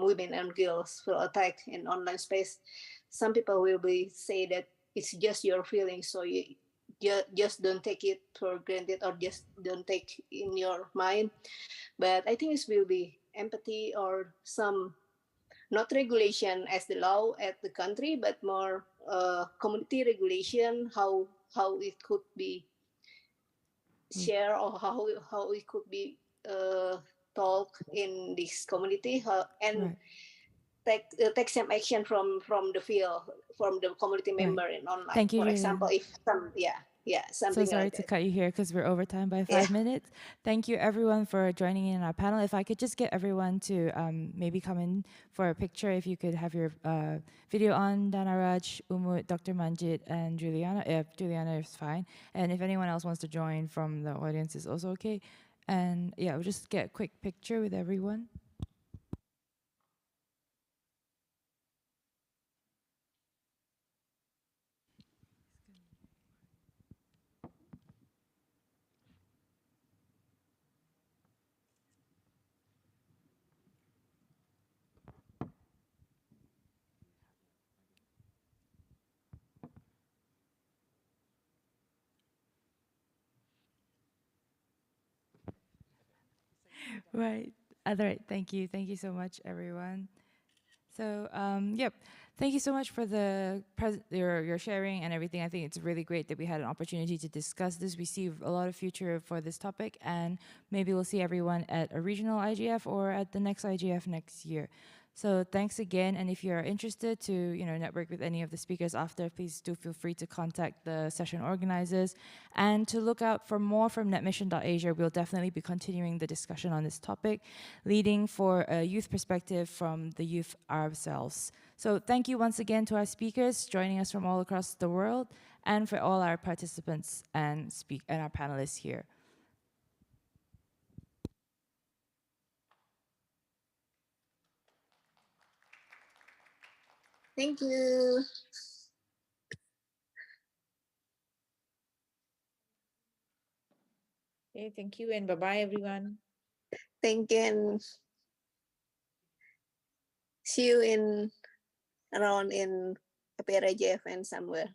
[SPEAKER 3] women and girls feel attacked in online space, some people will be say that it's just your feelings, so you just don't take it for granted or just don't take in your mind. But I think it will be empathy or some, not regulation as the law at the country, but more community regulation, how it could be shared or how it could be talk in this community, and take some action from the field, from the community member in online.
[SPEAKER 6] Thank you,
[SPEAKER 3] For
[SPEAKER 6] Juliana.
[SPEAKER 3] example, if some, yeah. Yeah,
[SPEAKER 6] So
[SPEAKER 3] something
[SPEAKER 6] sorry
[SPEAKER 3] like
[SPEAKER 6] to
[SPEAKER 3] that.
[SPEAKER 6] cut you here because we're over time by
[SPEAKER 3] Yeah.
[SPEAKER 6] 5 minutes. Thank you everyone for joining in our panel. If I could just get everyone to maybe come in for a picture, if you could have your video on, Danaraj, Umut, Dr. Manjit, and Juliana, if Juliana is fine. And if anyone else wants to join from the audience is also okay. And yeah, we'll just get a quick picture with everyone. Right. All right. Thank you. Thank you so much, everyone. So, yep. Thank you so much for your sharing and everything. I think it's really great that we had an opportunity to discuss this. We see a lot of future for this topic, and maybe we'll see everyone at a regional IGF or at the next IGF next year. So thanks again, and if you're interested to network with any of the speakers after, please do feel free to contact the session organizers and to look out for more from netmission.asia. We'll definitely be continuing the discussion on this topic, leading for a youth perspective from the youth ourselves. So thank you once again to our speakers joining us from all across the world, and for all our participants and our panelists here.
[SPEAKER 3] Thank you.
[SPEAKER 4] Okay, thank you and bye-bye, everyone.
[SPEAKER 3] Thank you, and see you around in KPRJF and somewhere.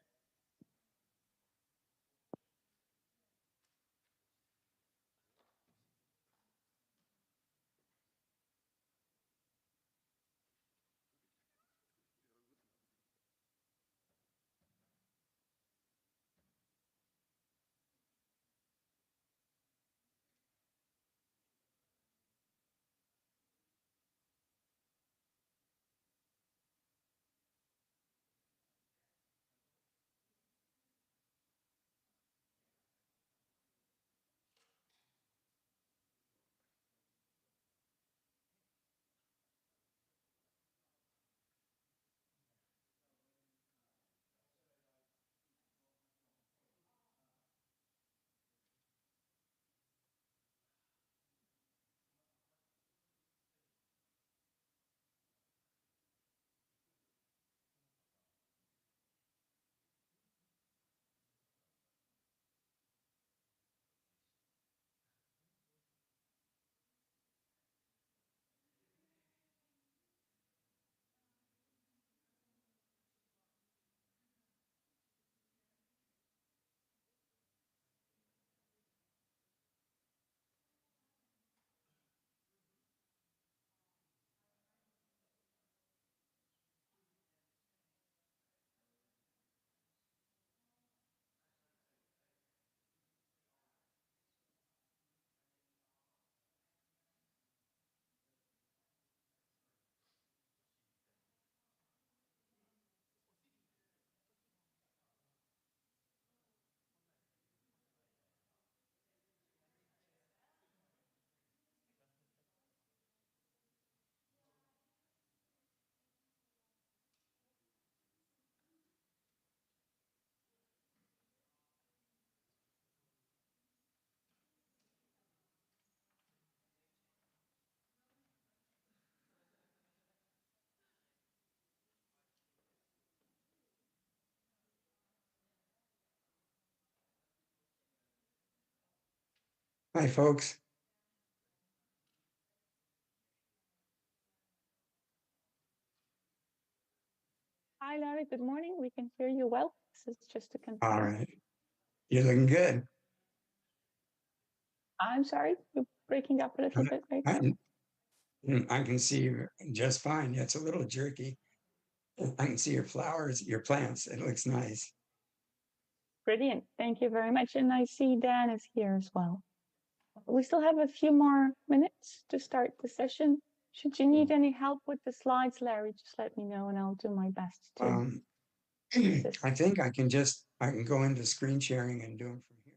[SPEAKER 12] Hi, folks.
[SPEAKER 13] Hi, Larry. Good morning. We can hear you well. This is just to confirm.
[SPEAKER 12] All right. You're looking good.
[SPEAKER 13] I'm sorry, you're breaking up a little bit right now.
[SPEAKER 12] I can see you just fine. Yeah, it's a little jerky. I can see your flowers, your plants. It looks nice.
[SPEAKER 13] Brilliant. Thank you very much. And I see Dan is here as well. We still have a few more minutes to start the session. Should you need any help with the slides, Larry, just let me know and I'll do my best to
[SPEAKER 12] I think I can go into screen sharing and do them from here.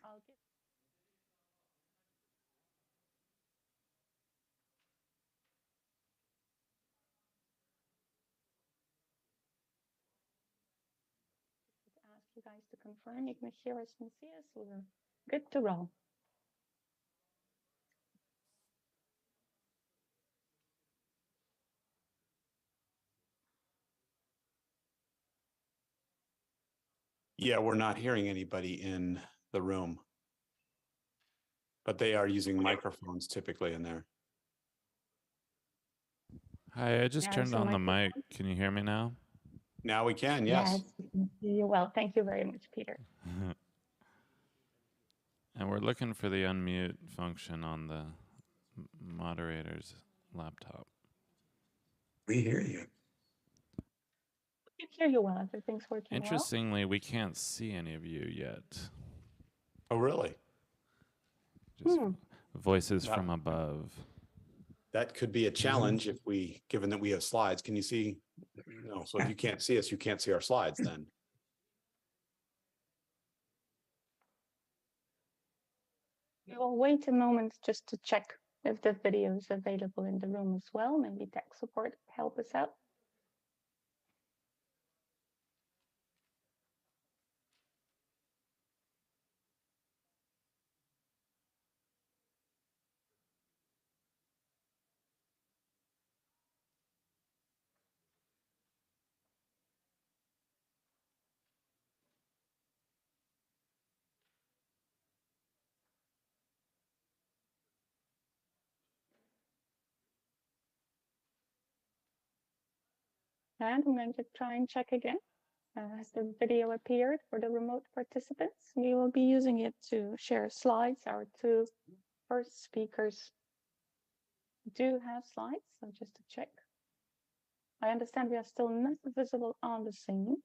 [SPEAKER 13] I'll give ask you guys to confirm you can hear us and see us. We're good to roll.
[SPEAKER 14] Yeah, we're not hearing anybody in the room, but they are using microphones typically in there.
[SPEAKER 15] Hi, I just
[SPEAKER 13] There's
[SPEAKER 15] turned
[SPEAKER 13] a
[SPEAKER 15] on the mic.
[SPEAKER 13] microphone.
[SPEAKER 15] Can you hear me now?
[SPEAKER 14] Now we can,
[SPEAKER 13] Yes,
[SPEAKER 14] yes.
[SPEAKER 13] we can hear you well. Thank you very much, Peter.
[SPEAKER 15] And we're looking for the unmute function on the moderator's laptop.
[SPEAKER 12] We hear you.
[SPEAKER 13] We can hear you well. Everything's working well.
[SPEAKER 15] Interestingly, we can't see any of you yet.
[SPEAKER 14] Oh, really?
[SPEAKER 15] Just voices
[SPEAKER 14] That-
[SPEAKER 15] from above.
[SPEAKER 14] That could be a challenge if we, given that we have slides. Can you see? No, so if you can't see us, you can't see our slides then.
[SPEAKER 13] We will wait a moment just to check if the video is available in the room as well. Maybe tech support help us out. And I'm going to try and check again. Has the video appeared for the remote participants? We will be using it to share slides. Our two first speakers do have slides, so just to check. I understand we are still not visible on the scene.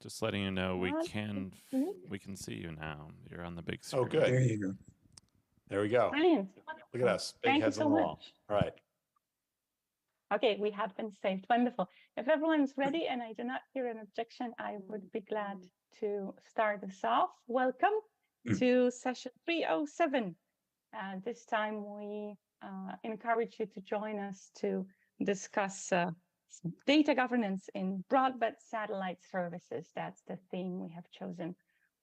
[SPEAKER 15] Just letting you know, we
[SPEAKER 13] Well,
[SPEAKER 15] can see you now. You're on the big screen.
[SPEAKER 14] Oh, good.
[SPEAKER 12] There you go.
[SPEAKER 14] There we go.
[SPEAKER 13] Brilliant.
[SPEAKER 14] Look at us, big
[SPEAKER 13] Thank you
[SPEAKER 14] heads
[SPEAKER 13] so
[SPEAKER 14] on the wall.
[SPEAKER 13] much.
[SPEAKER 14] All right.
[SPEAKER 13] Okay, we have been saved. Wonderful. If everyone's ready and I do not hear an objection, I would be glad to start us off. Welcome to session 307. This time we encourage you to join us to discuss data governance in broadband satellite services. That's the theme we have chosen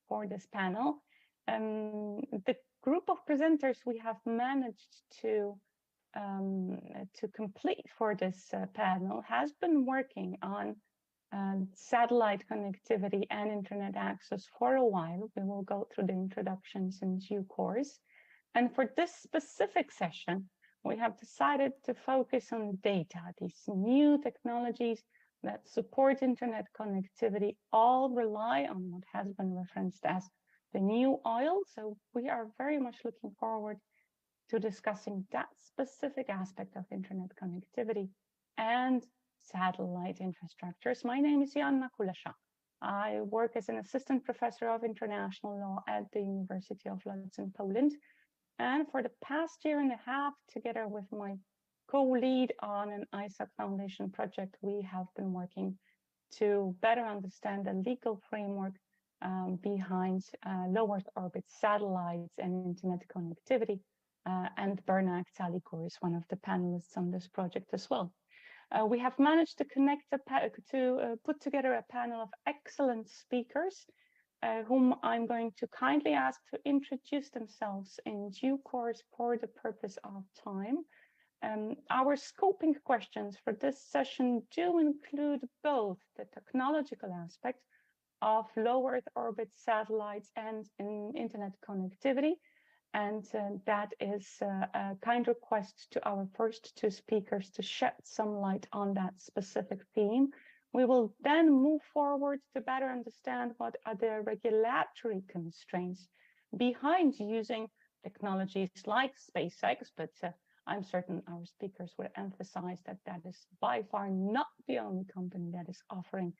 [SPEAKER 13] for this panel. The group of presenters we have managed to complete for this panel has been working on satellite connectivity and internet access for a while. We will go through the introductions in due course. And for this specific session, we have decided to focus on data, these new technologies that support internet connectivity all rely on what has been referenced as the new oil. So we are very much looking forward to discussing that specific aspect of internet connectivity and satellite infrastructures. My name is Joanna Kulesza. I work as an assistant professor of international law at the University of Lodz in Poland. And for the past year and a half, together with my co-lead on an ISAC Foundation project, we have been working to better understand the legal framework behind low Earth orbit satellites and internet connectivity. And Berna Salikor is one of the panelists on this project as well. We have managed to put together a panel of excellent speakers whom I'm going to kindly ask to introduce themselves in due course for the purpose of time. Our scoping questions for this session do include both the technological aspect of low Earth orbit satellites and internet connectivity. And that is a kind request to our first two speakers to shed some light on that specific theme. We will then move forward to better understand what are the regulatory constraints behind using technologies like SpaceX, but I'm certain our speakers will emphasize that that is by far not the only company that is offering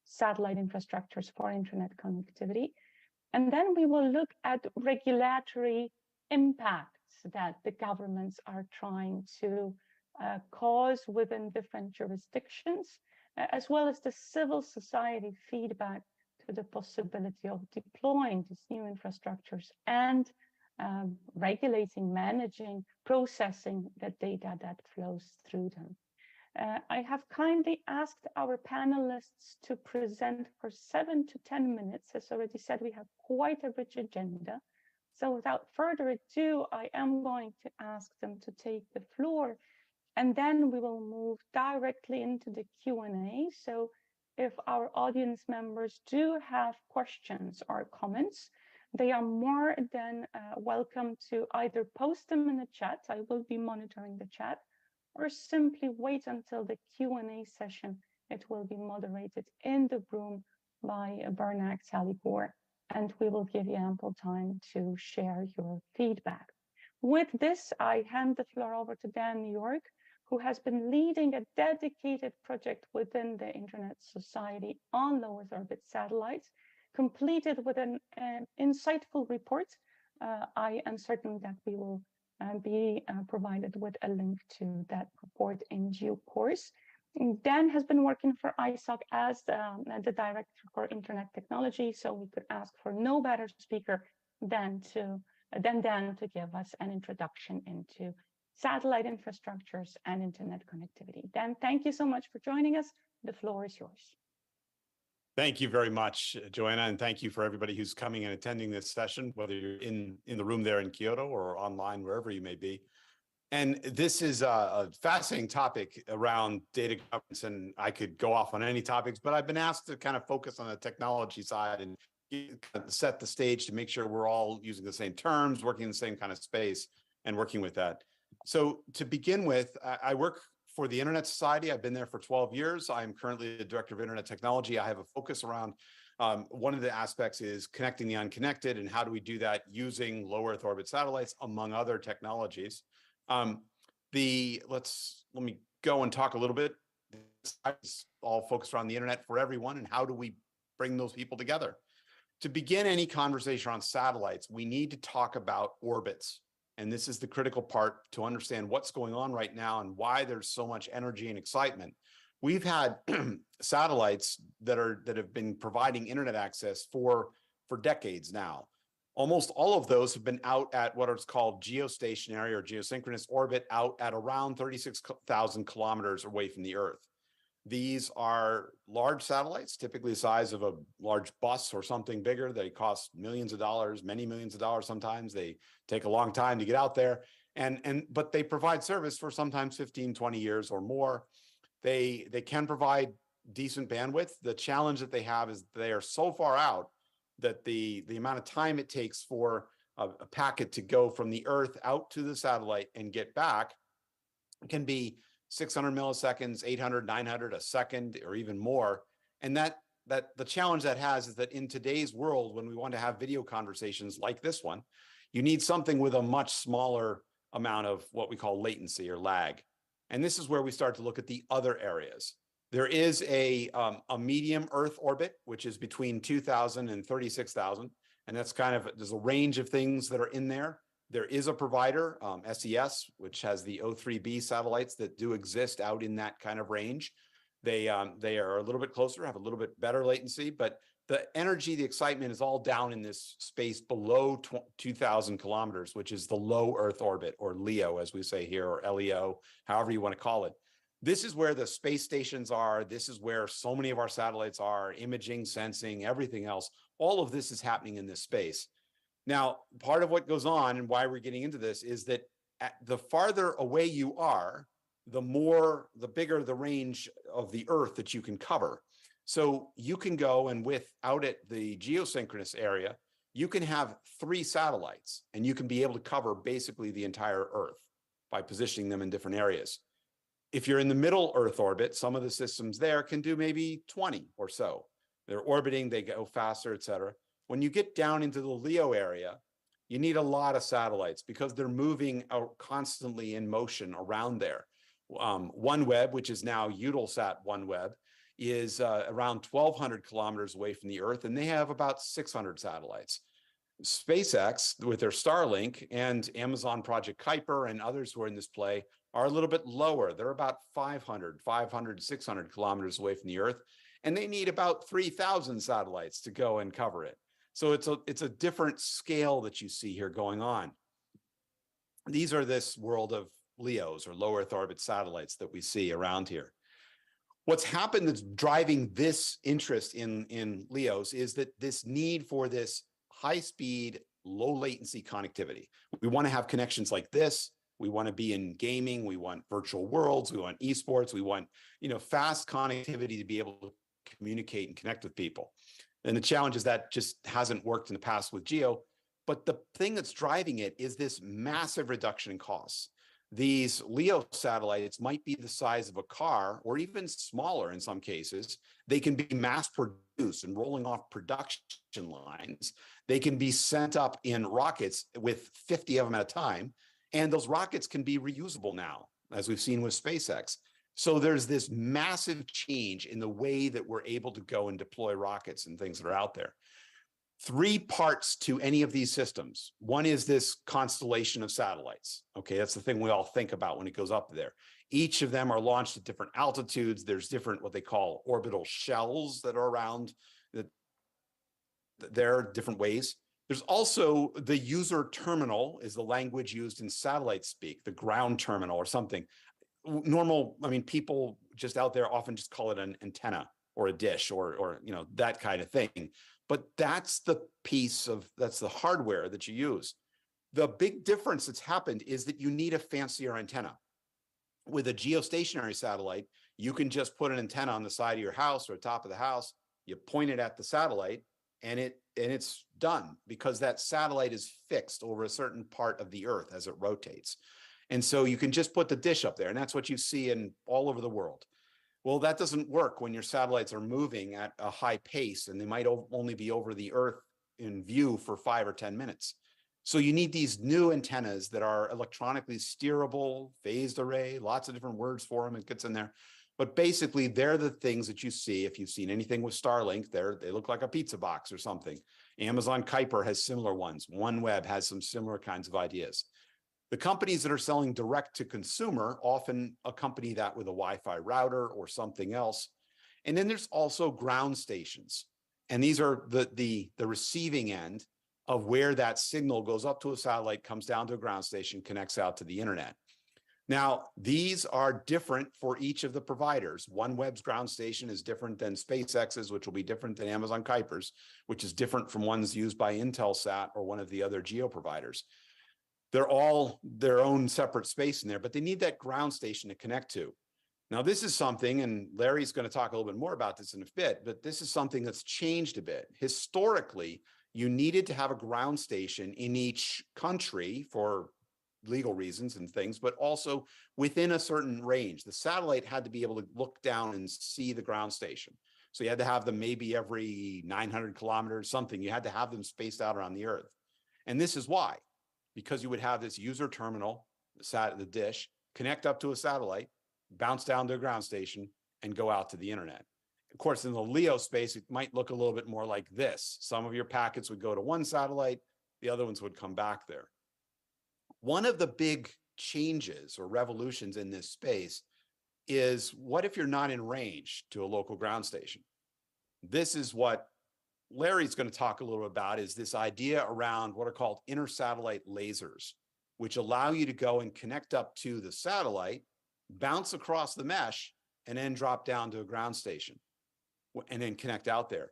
[SPEAKER 13] satellite infrastructures for internet connectivity. And then we will look at regulatory impacts that the governments are trying to cause within different jurisdictions, as well as the civil society feedback to the possibility of deploying these new infrastructures and regulating, managing, processing the data that flows through them. I have kindly asked our panelists to present for 7 to 10 minutes. As already said, we have quite a rich agenda. So without further ado, I am going to ask them to take the floor, and then we will move directly into the Q&A. So if our audience members do have questions or comments, They are more than welcome to either post them in the chat. I will be monitoring the chat, or simply wait until the Q&A session. It will be moderated in the room by Bernak Talibor, and we will give you ample time to share your feedback. With this, I hand the floor over to Dan New York, who has been leading a dedicated project within the Internet Society on low Earth orbit satellites, completed with an insightful report. I am certain that we will be provided with a link to that report in due course. Dan has been working for ISOC as the Director for Internet Technology, so we could ask for no better speaker than Dan to give us an introduction into satellite infrastructures and internet connectivity. Dan, thank you so much for joining us. The floor is yours.
[SPEAKER 14] Thank you very much, Joanna, and thank you for everybody who's coming and attending this session, whether you're in the room there in Kyoto or online, wherever you may be. And this is a fascinating topic around data governance, and I could go off on any topics, but I've been asked to kind of focus on the technology side and set the stage to make sure we're all using the same terms, working in the same kind of space, and working with that. So to begin with, I work for the Internet Society. I've been there for 12 years. I'm currently the Director of Internet Technology. I have a focus around one of the aspects is connecting the unconnected, and how do we do that using low Earth orbit satellites, among other technologies. Let me go and talk a little bit. It's all focused around the internet for everyone, and how do we bring those people together? To begin any conversation on satellites, we need to talk about orbits. And this is the critical part to understand what's going on right now and why there's so much energy and excitement. We've had satellites that have been providing internet access for decades now. Almost all of those have been out at what is called geostationary or geosynchronous orbit, out at around 36,000 kilometers away from the Earth. These are large satellites, typically the size of a large bus or something bigger. They cost millions of dollars, many millions of dollars sometimes. They take a long time to get out there, but they provide service for sometimes 15, 20 years or more. They can provide decent bandwidth. The challenge that they have is they are so far out that the amount of time it takes for a packet to go from the Earth out to the satellite and get back can be 600 milliseconds, 800, 900, a second, or even more. And that the challenge that has is that in today's world, when we want to have video conversations like this one, you need something with a much smaller amount of what we call latency or lag. And this is where we start to look at the other areas. There is a medium Earth orbit, which is between 2,000 and 36,000. And that's there's a range of things that are in there. There is a provider, SES, which has the O3B satellites that do exist out in that kind of range. They are a little bit closer, have a little bit better latency, but the energy, the excitement is all down in this space below 2,000 kilometers, which is the low Earth orbit, or LEO, as we say here, or LEO, however you want to call it. This is where the space stations are. This is where so many of our satellites are, imaging, sensing, everything else. All of this is happening in this space. Now, part of what goes on and why we're getting into this is that the farther away you are, the bigger the range of the Earth that you can cover. So you can go and out at the geosynchronous area, you can have 3 satellites and you can be able to cover basically the entire Earth by positioning them in different areas. If you're in the middle Earth orbit, some of the systems there can do maybe 20 or so. They're orbiting, they go faster, et cetera. When you get down into the LEO area, you need a lot of satellites because they're moving out constantly in motion around there. OneWeb, which is now Eutelsat OneWeb, is around 1,200 kilometers away from the Earth, and they have about 600 satellites. SpaceX, with their Starlink, and Amazon Project Kuiper and others who are in this play are a little bit lower. They're about 500, 600 kilometers away from the Earth, and they need about 3,000 satellites to go and cover it. So it's a different scale that you see here going on. These are this world of LEOs, or low Earth orbit satellites, that we see around here. What's happened that's driving this interest in LEOs is that this need for this high-speed, low-latency connectivity. We want to have connections like this. We want to be in gaming. We want virtual worlds. We want esports. We want, fast connectivity to be able to communicate and connect with people. And the challenge is that just hasn't worked in the past with GEO. But the thing that's driving it is this massive reduction in costs. These LEO satellites might be the size of a car or even smaller in some cases. They can be mass produced and rolling off production lines. They can be sent up in rockets with 50 of them at a time. And those rockets can be reusable now, as we've seen with SpaceX. So there's this massive change in the way that we're able to go and deploy rockets and things that are out there. 3 parts to any of these systems. One is this constellation of satellites. Okay, that's the thing we all think about when it goes up there. Each of them are launched at different altitudes. There's different, what they call orbital shells that are around. There are different ways. There's also the user terminal is the language used in satellite speak, the ground terminal or something. Normal, I mean, people just out there often just call it an antenna or a dish or you know, that kind of thing. But that's the piece of, that's the hardware that you use. The big difference that's happened is that you need a fancier antenna. With a geostationary satellite, you can just put an antenna on the side of your house or top of the house, you point it at the satellite, and it's done, because that satellite is fixed over a certain part of the Earth as it rotates. And so you can just put the dish up there, and that's what you see in all over the world. Well, that doesn't work when your satellites are moving at a high pace, and they might only be over the Earth in view for 5 or 10 minutes. So you need these new antennas that are electronically steerable, phased array, lots of different words for them. It gets in there. But basically, they're the things that you see. If you've seen anything with Starlink, they look like a pizza box or something. Amazon Kuiper has similar ones. OneWeb has some similar kinds of ideas. The companies that are selling direct to consumer often accompany that with a Wi-Fi router or something else. And then there's also ground stations. And these are the receiving end of where that signal goes up to a satellite, comes down to a ground station, connects out to the internet. Now, these are different for each of the providers. OneWeb's ground station is different than SpaceX's, which will be different than Amazon Kuiper's, which is different from ones used by Intelsat or one of the other geo providers. They're all their own separate space in there, but they need that ground station to connect to. Now, this is something, and Larry's going to talk a little bit more about this in a bit, but this is something that's changed a bit. Historically, you needed to have a ground station in each country for legal reasons and things, but also within a certain range. The satellite had to be able to look down and see the ground station. So you had to have them maybe every 900 kilometers, something. You had to have them spaced out around the Earth. And this is why. Because you would have this user terminal, the dish, connect up to a satellite, bounce down to a ground station, and go out to the internet. Of course, in the LEO space, it might look a little bit more like this. Some of your packets would go to one satellite, the other ones would come back there. One of the big changes or revolutions in this space is, what if you're not in range to a local ground station? This is what Larry's going to talk a little about, is this idea around what are called intersatellite lasers, which allow you to go and connect up to the satellite, bounce across the mesh, and then drop down to a ground station and then connect out there.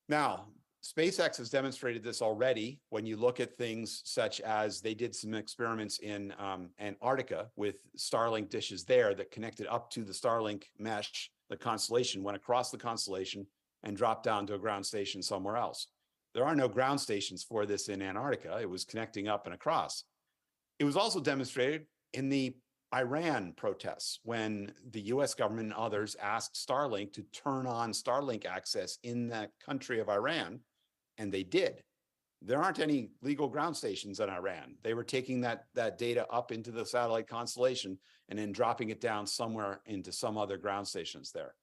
[SPEAKER 14] Now, SpaceX has demonstrated this already when you look at things such as they did some experiments in Antarctica with Starlink dishes there that connected up to the Starlink mesh. The constellation went across the constellation and dropped down to a ground station somewhere else. There are no ground stations for this in Antarctica. It was connecting up and across. It was also demonstrated in the Iran protests when the US government and others asked Starlink to turn on Starlink access in the country of Iran, and they did. There aren't any legal ground stations in Iran. They were taking that data up into the satellite constellation and then dropping it down somewhere into some other ground stations there.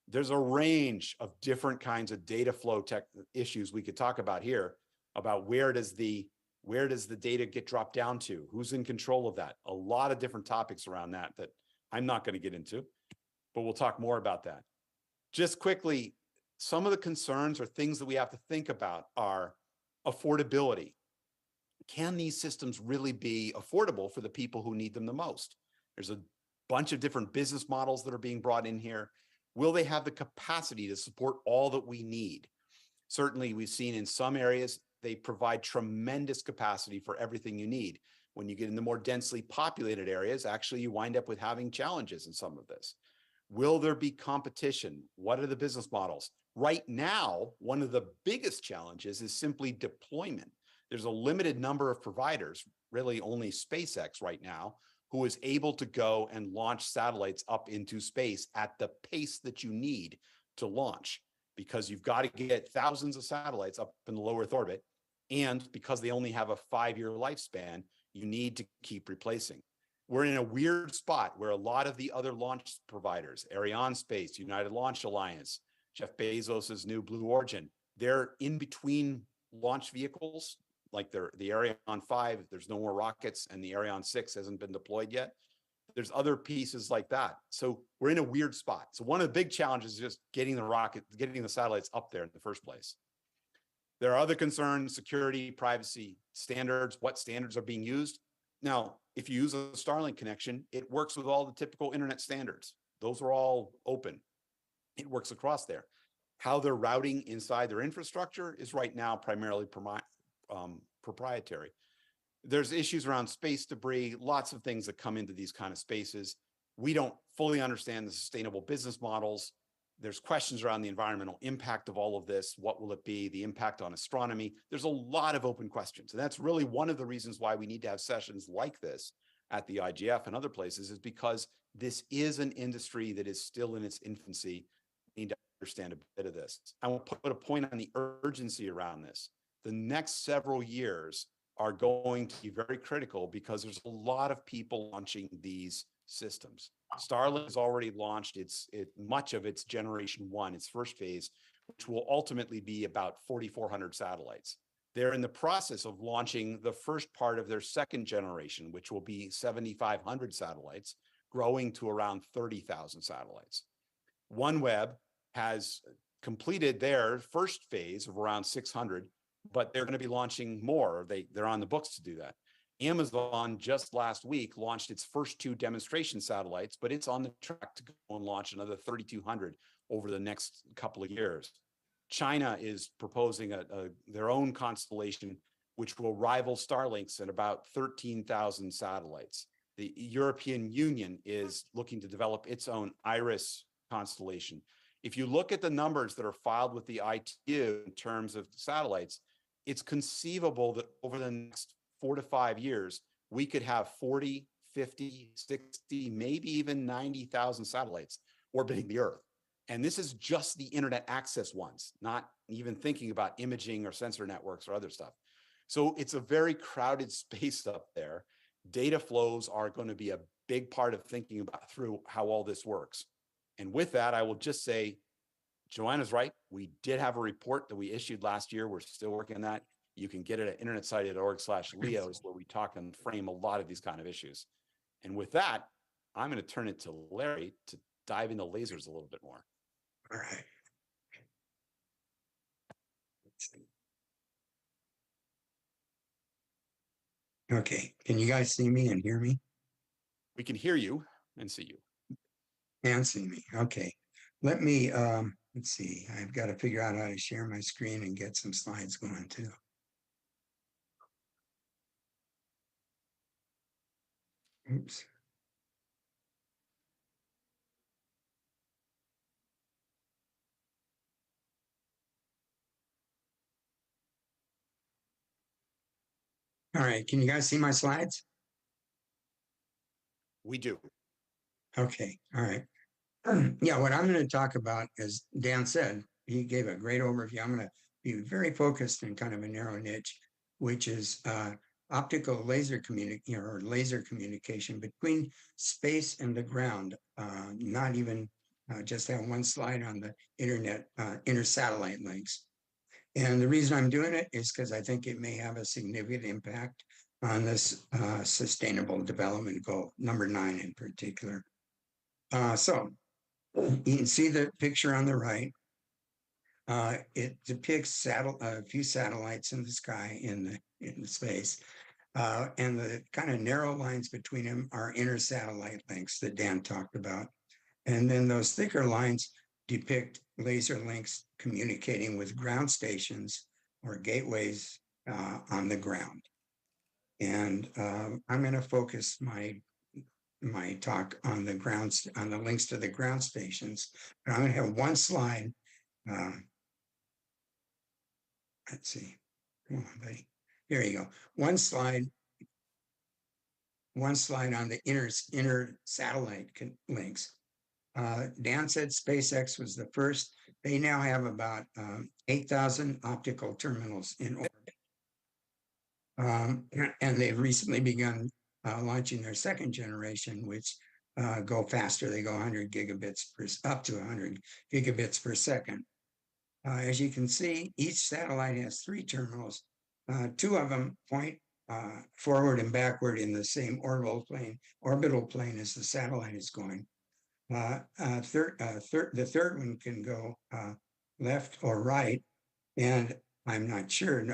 [SPEAKER 14] There's a range of different kinds of data flow tech issues we could talk about here, about where does the data get dropped down to? Who's in control of that? A lot of different topics around that I'm not going to get into, but we'll talk more about that. Just quickly, some of the concerns or things that we have to think about are affordability. Can these systems really be affordable for the people who need them the most? There's a bunch of different business models that are being brought in here. Will they have the capacity to support all that we need? Certainly, we've seen in some areas, they provide tremendous capacity for everything you need. When you get in the more densely populated areas, actually, you wind up with having challenges in some of this. Will there be competition? What are the business models? Right now, one of the biggest challenges is simply deployment. There's a limited number of providers, really only SpaceX right now, who is able to go and launch satellites up into space at the pace that you need to launch, because you've got to get thousands of satellites up in the low Earth orbit. And because they only have a 5-year lifespan, you need to keep replacing. We're in a weird spot where a lot of the other launch providers, Arianespace, United Launch Alliance, Jeff Bezos's new Blue Origin, they're in between launch vehicles, like the Ariane 5, there's no more rockets, and the Ariane 6 hasn't been deployed yet. There's other pieces like that. So we're in a weird spot. So one of the big challenges is just getting the satellites up there in the first place. There are other concerns: security, privacy, standards, what standards are being used. Now, if you use a Starlink connection, it works with all the typical internet standards. Those are all open. It works across there. How they're routing inside their infrastructure is right now primarily proprietary. There's issues around space debris, lots of things that come into these kind of spaces. We don't fully understand the sustainable business models. There's questions around the environmental impact of all of this. What will it be? The impact on astronomy. There's a lot of open questions. And that's really one of the reasons why we need to have sessions like this at the IGF and other places, is because this is an industry that is still in its infancy. We need to understand a bit of this. I will put a point on the urgency around this. The next several years are going to be very critical because there's a lot of people launching these systems. Starlink has already launched much of its generation 1, its first phase, which will ultimately be about 4,400 satellites. They're in the process of launching the first part of their second generation, which will be 7,500 satellites, growing to around 30,000 satellites. OneWeb has completed their first phase of around 600, but they're going to be launching more. They're on the books to do that. Amazon just last week launched its first 2 demonstration satellites, but it's on the track to go and launch another 3,200 over the next couple of years. China is proposing their own constellation, which will rival Starlink's at about 13,000 satellites. The European Union is looking to develop its own IRIS constellation. If you look at the numbers that are filed with the ITU in terms of satellites, it's conceivable that over the next 4 to 5 years, we could have 40, 50, 60, maybe even 90,000 satellites orbiting the Earth. And this is just the internet access ones, not even thinking about imaging or sensor networks or other stuff. So it's a very crowded space up there. Data flows are going to be a big part of thinking about through how all this works. And with that, I will just say, Joanna's right. We did have a report that we issued last year. We're still working on that. You can get it at internetsite.org/leos, where we talk and frame a lot of these kind of issues. And with that, I'm going to turn it to Larry to dive into lasers a little bit more.
[SPEAKER 12] All right. Okay, can you guys see me and hear me?
[SPEAKER 14] We can hear you and see you.
[SPEAKER 12] And see me, okay. Let me, let's see, I've got to figure out how to share my screen and get some slides going too. Oops. All right, can you guys see my slides?
[SPEAKER 14] We do.
[SPEAKER 12] Okay, all right. Yeah, what I'm going to talk about, as Dan said, he gave a great overview. I'm going to be very focused in kind of a narrow niche, which is optical laser communication between space and the ground. Not even just have one slide on the internet, inter-satellite links. And the reason I'm doing it is because I think it may have a significant impact on this sustainable development goal, number 9 in particular. So you can see the picture on the right. It depicts a few satellites in the sky in the space. And the kind of narrow lines between them are inter-satellite links that Dan talked about. And then those thicker lines depict laser links communicating with ground stations or gateways on the ground. And I'm going to focus my my talk on the grounds, on the links to the ground stations. But I'm going to have one slide. Let's see. Come on, buddy. Here you go. One slide on the inner satellite links. Dan said SpaceX was the first. They now have about 8,000 optical terminals in orbit. And they've recently begun launching their second generation, which go faster. They go 100 gigabits up to 100 gigabits per second. As you can see, each satellite has 3 terminals. 2 of them point forward and backward in the same orbital plane as the satellite is going. The third one can go left or right, and I'm not sure,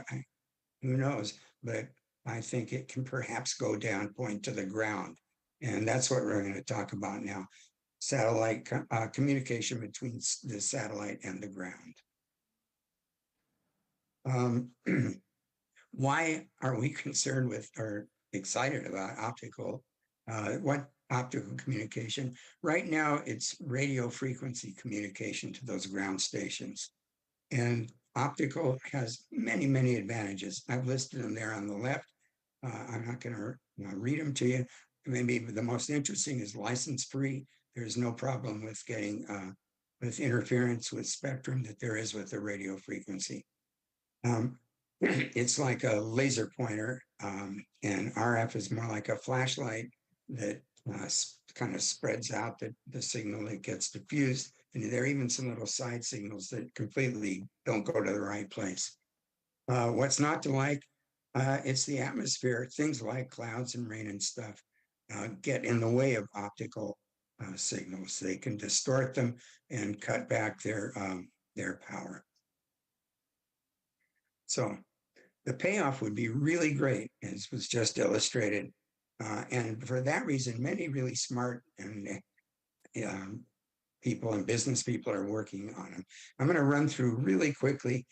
[SPEAKER 12] who knows, but I think it can perhaps go down, point to the ground. And that's what we're going to talk about now, satellite communication between the satellite and the ground. Why are we concerned with or excited about optical? What optical communication? Right now, it's radio frequency communication to those ground stations. And optical has many, many advantages. I've listed them there on the left. I'm not going to read them to you. Maybe the most interesting is license-free. There's no problem with getting with interference with spectrum that there is with the radio frequency. It's like a laser pointer, and RF is more like a flashlight that kind of spreads out the signal that gets diffused. And there are even some little side signals that completely don't go to the right place. What's not to like? It's the atmosphere. Things like clouds and rain and stuff get in the way of optical signals. They can distort them and cut back their power. So the payoff would be really great, as was just illustrated. And for that reason, many really smart and people and business people are working on them. I'm going to run through really quickly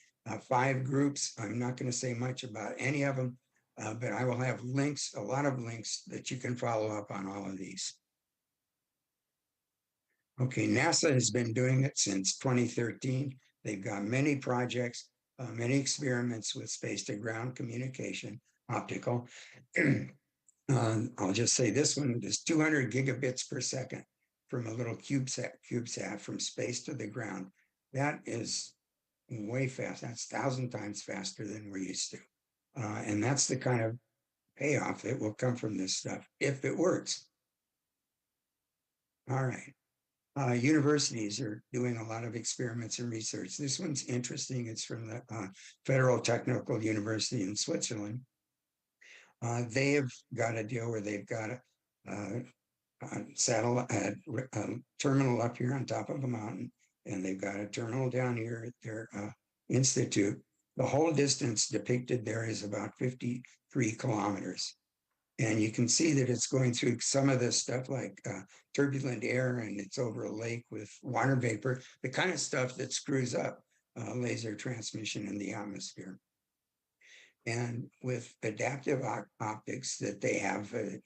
[SPEAKER 12] 5 groups. I'm not going to say much about any of them, but I will have links, a lot of links that you can follow up on all of these. Okay, NASA has been doing it since 2013. They've got many projects, many experiments with space-to-ground communication, optical. I'll just say this one is 200 gigabits per second from a little CubeSat from space to the ground. That is way fast. That's 1,000 times faster than we're used to. And that's the kind of payoff that will come from this stuff if it works. All right. Universities are doing a lot of experiments and research. This one's interesting. It's from the Federal Technical University in Switzerland. They have got a deal where they've got a satellite terminal up here on top of a mountain, and they've got a terminal down here at their institute. The whole distance depicted there is about 53 kilometers. And you can see that it's going through some of this stuff like turbulent air, and it's over a lake with water vapor, the kind of stuff that screws up laser transmission in the atmosphere. And with adaptive optics that they have, a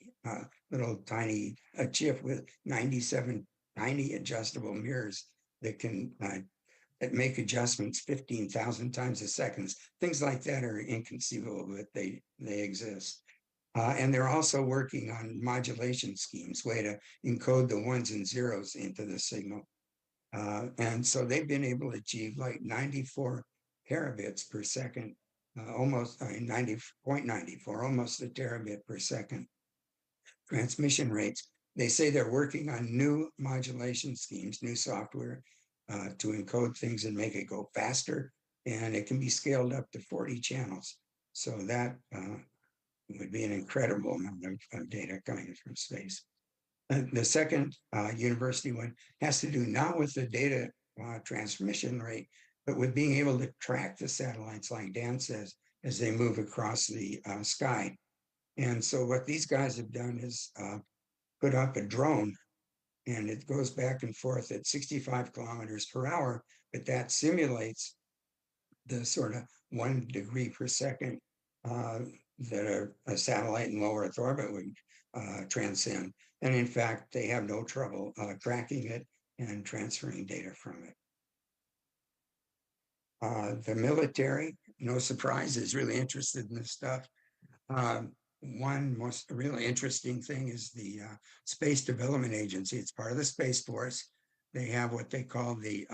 [SPEAKER 12] little tiny chip with 97 tiny adjustable mirrors that can that make adjustments 15,000 times a second. Things like that are inconceivable, but they exist. And they're also working on modulation schemes, way to encode the 1s and 0s into the signal. And so they've been able to achieve like 94 terabits per second, almost 90.94, almost a terabit per second transmission rates. They say they're working on new modulation schemes, new software to encode things and make it go faster. And it can be scaled up to 40 channels. So that would be an incredible amount of data coming from space. The second university one has to do not with the data transmission rate, but with being able to track the satellites, like Dan says, as they move across the sky. And so what these guys have done is put up a drone, and it goes back and forth at 65 kilometers per hour, but that simulates the sort of 1 degree per second that a satellite in low Earth orbit would transcend. And in fact, they have no trouble tracking it and transferring data from it. The military, no surprise, is really interested in this stuff. One most really interesting thing is the Space Development Agency. It's part of the Space Force. They have what they call the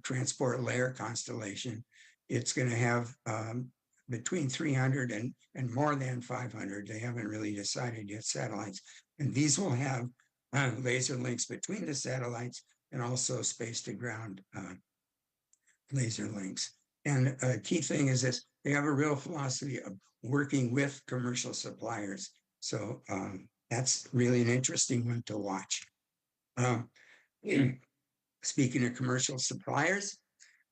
[SPEAKER 12] transport layer constellation. It's going to have between 300 and more than 500. They haven't really decided yet satellites. And these will have laser links between the satellites and also space to ground laser links. And a key thing is this, they have a real philosophy of working with commercial suppliers. So that's really an interesting one to watch. Speaking of commercial suppliers,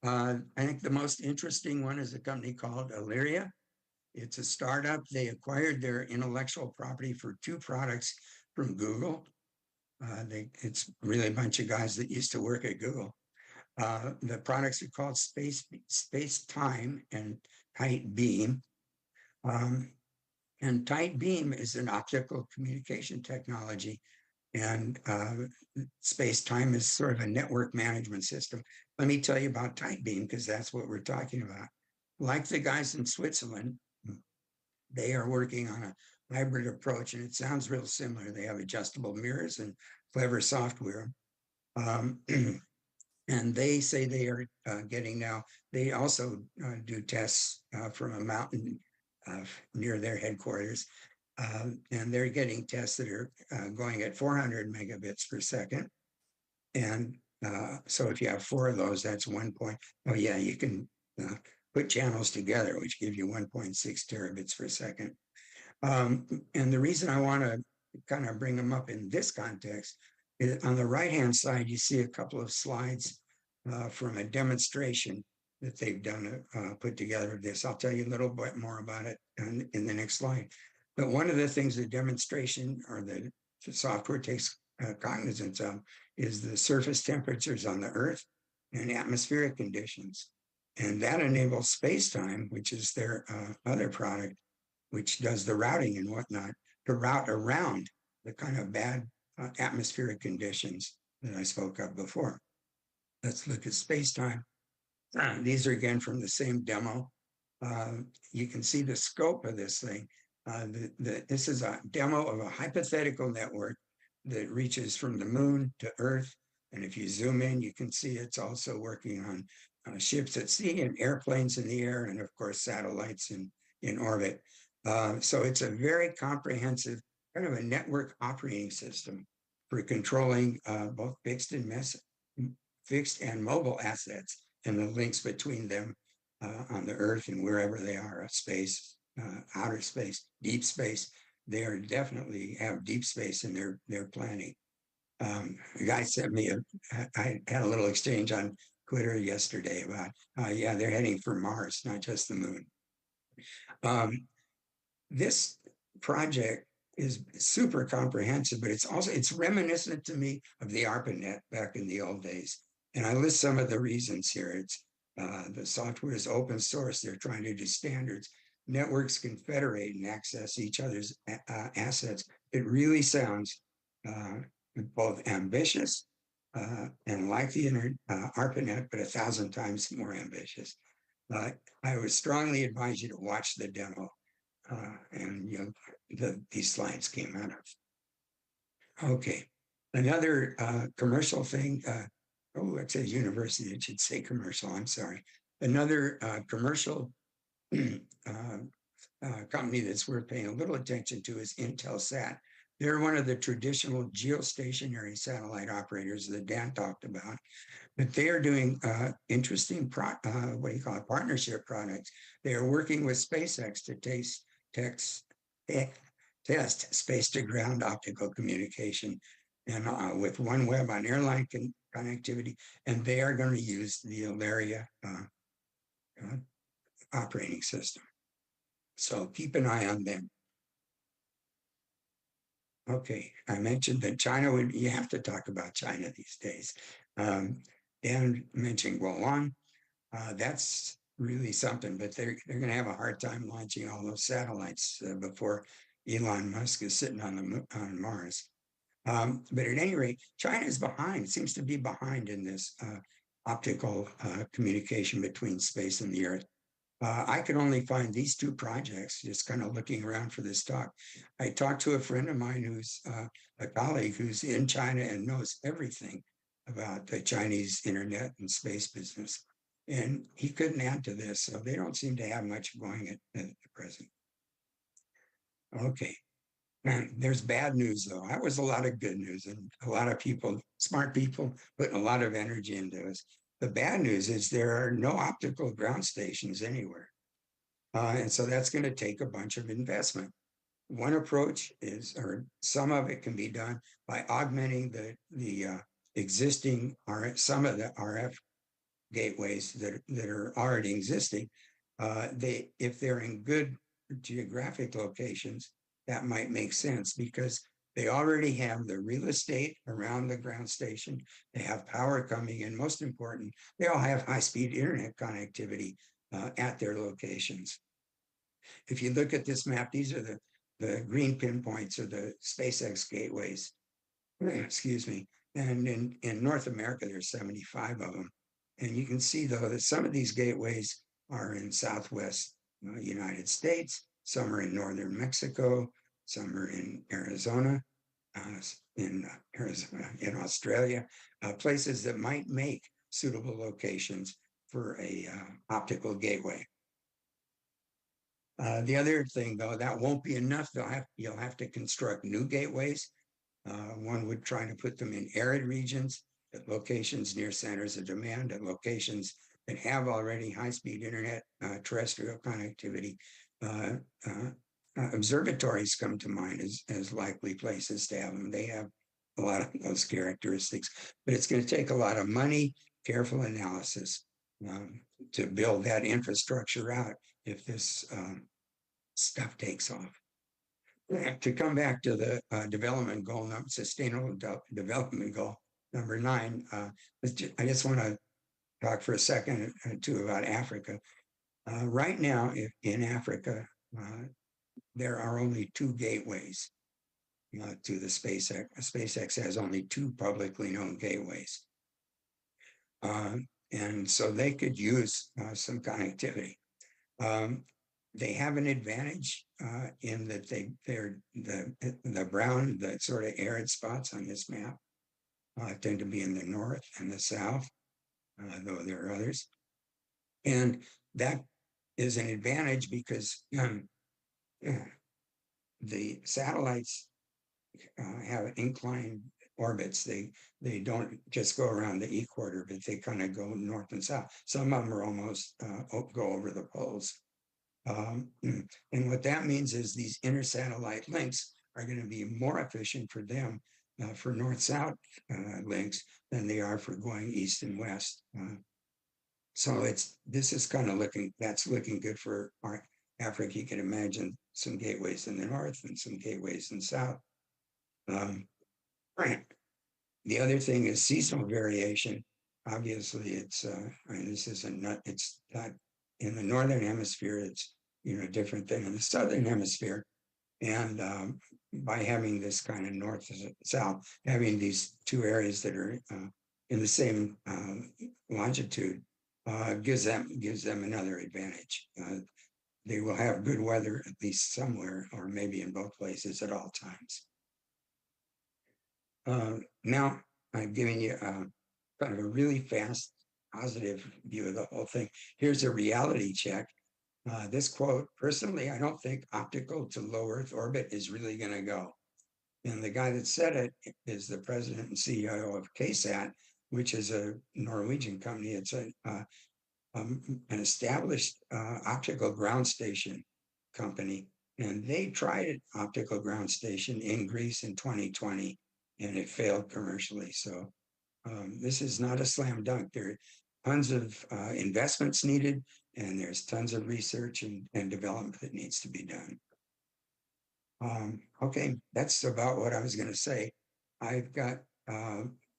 [SPEAKER 12] I think the most interesting one is a company called Illyria. It's a startup. They acquired their intellectual property for 2 products from Google. It's really a bunch of guys that used to work at Google. The products are called Space Time and Tight Beam. And Tight Beam is an optical communication technology. And Space Time is sort of a network management system. Let me tell you about Tight Beam, because that's what we're talking about. Like the guys in Switzerland, they are working on a hybrid approach, and it sounds real similar. They have adjustable mirrors and clever software. And they say they are getting now, they also do tests from a mountain near their headquarters. And they're getting tests that are going at 400 megabits per second. And so if you have 4 of those, that's 1 point. Oh yeah, you can put channels together, which give you 1.6 terabits per second. And the reason I want to kind of bring them up in this context is on the right-hand side, you see a couple of slides from a demonstration that they've done, put together of this. I'll tell you a little bit more about it in the next slide. But one of the things the demonstration or the software takes cognizance of is the surface temperatures on the Earth and atmospheric conditions. And that enables space-time, which is their other product, which does the routing and whatnot, to route around the kind of bad atmospheric conditions that I spoke of before. Let's look at space-time. These are again from the same demo. You can see the scope of this thing. This is a demo of a hypothetical network that reaches from the moon to Earth. And if you zoom in, you can see it's also working on ships at sea and airplanes in the air, and of course, satellites in orbit. So it's a very comprehensive kind of a network operating system for controlling both fixed and mobile assets and the links between them on the Earth and wherever they are, space, outer space, deep space. They are definitely have deep space in their planning. A guy sent me I had a little exchange on Twitter yesterday about, yeah, they're heading for Mars, not just the moon. This project is super comprehensive, but it's reminiscent to me of the ARPANET back in the old days. And I list some of the reasons here. It's the software is open source. They're trying to do standards. Networks can federate and access each other's assets. It really sounds both ambitious and like the ARPANET, but 1,000 times more ambitious. I would strongly advise you to watch the demo. And you know, these slides came out of. Okay, another commercial thing. Oh, it says university. It should say commercial. I'm sorry. Another commercial company that's worth paying a little attention to is Intelsat. They're one of the traditional geostationary satellite operators that Dan talked about, but they are doing interesting partnership products. They are working with SpaceX to test space to ground optical communication and with OneWeb on airline connectivity, and they are going to use the Illyria operating system. So keep an eye on them. Okay, I mentioned that China you have to talk about China these days. Dan mentioned Guolan. That's really something, but they're going to have a hard time launching all those satellites before Elon Musk is sitting on on Mars. But at any rate, China is behind, seems to be behind in this optical communication between space and the Earth. I could only find these two projects, just kind of looking around for this talk. I talked to a friend of mine who's a colleague who's in China and knows everything about the Chinese internet and space business. And he couldn't add to this, so they don't seem to have much going at the present. Okay. There's bad news, though. That was a lot of good news, and a lot of people, smart people, putting a lot of energy into this. The bad news is there are no optical ground stations anywhere. And so that's going to take a bunch of investment. One approach is, or some of it can be done by augmenting the existing some of the RF gateways that are already existing. If they're in good geographic locations, that might make sense because they already have the real estate around the ground station. They have power coming in. Most important, they all have high-speed internet connectivity at their locations. If you look at this map, these are the green pinpoints or the SpaceX gateways. Excuse me. And in North America, there's 75 of them. And you can see, though, that some of these gateways are in Southwest United States, some are in Northern Mexico, some are in Arizona, in Australia, places that might make suitable locations for a optical gateway. The other thing, though, that won't be enough. You'll have to construct new gateways. One would try to put them in arid regions, at locations near centers of demand, at locations that have already high-speed internet terrestrial connectivity. Observatories come to mind as likely places to have them. They have a lot of those characteristics, but it's going to take a lot of money, careful analysis to build that infrastructure out if this stuff takes off. To come back to the development goal, sustainable development goal number 9, I just want to talk for a second or two about Africa. Right now, in Africa, there are only 2 gateways to the SpaceX. SpaceX has only 2 publicly known gateways. And so they could use some connectivity. They have an advantage in that they're the brown, the sort of arid spots on this map tend to be in the north and the south, though there are others. And that is an advantage because the satellites have inclined orbits. They don't just go around the equator, but they kind of go north and south. Some of them are almost go over the poles. And what that means is these intersatellite links are going to be more efficient for them for north-south links than they are for going east and west. So this is kind of that's looking good for Africa. You can imagine some gateways in the north and some gateways in the south. Right. The other thing is seasonal variation. Obviously, it's it's not in the northern hemisphere. It's different than in the southern hemisphere. And by having this kind of north south, having these 2 areas that are in the same longitude gives them another advantage. They will have good weather at least somewhere, or maybe in both places at all times. Now I'm giving you kind of a really fast, positive view of the whole thing. Here's a reality check. This quote, personally, I don't think optical to low Earth orbit is really going to go. And the guy that said it is the president and CEO of KSAT, which is a Norwegian company. It's an established optical ground station company. And they tried an optical ground station in Greece in 2020, and it failed commercially. So this is not a slam dunk. There are tons of investments needed, and there's tons of research and development that needs to be done. Okay, that's about what I was going to say. I've got,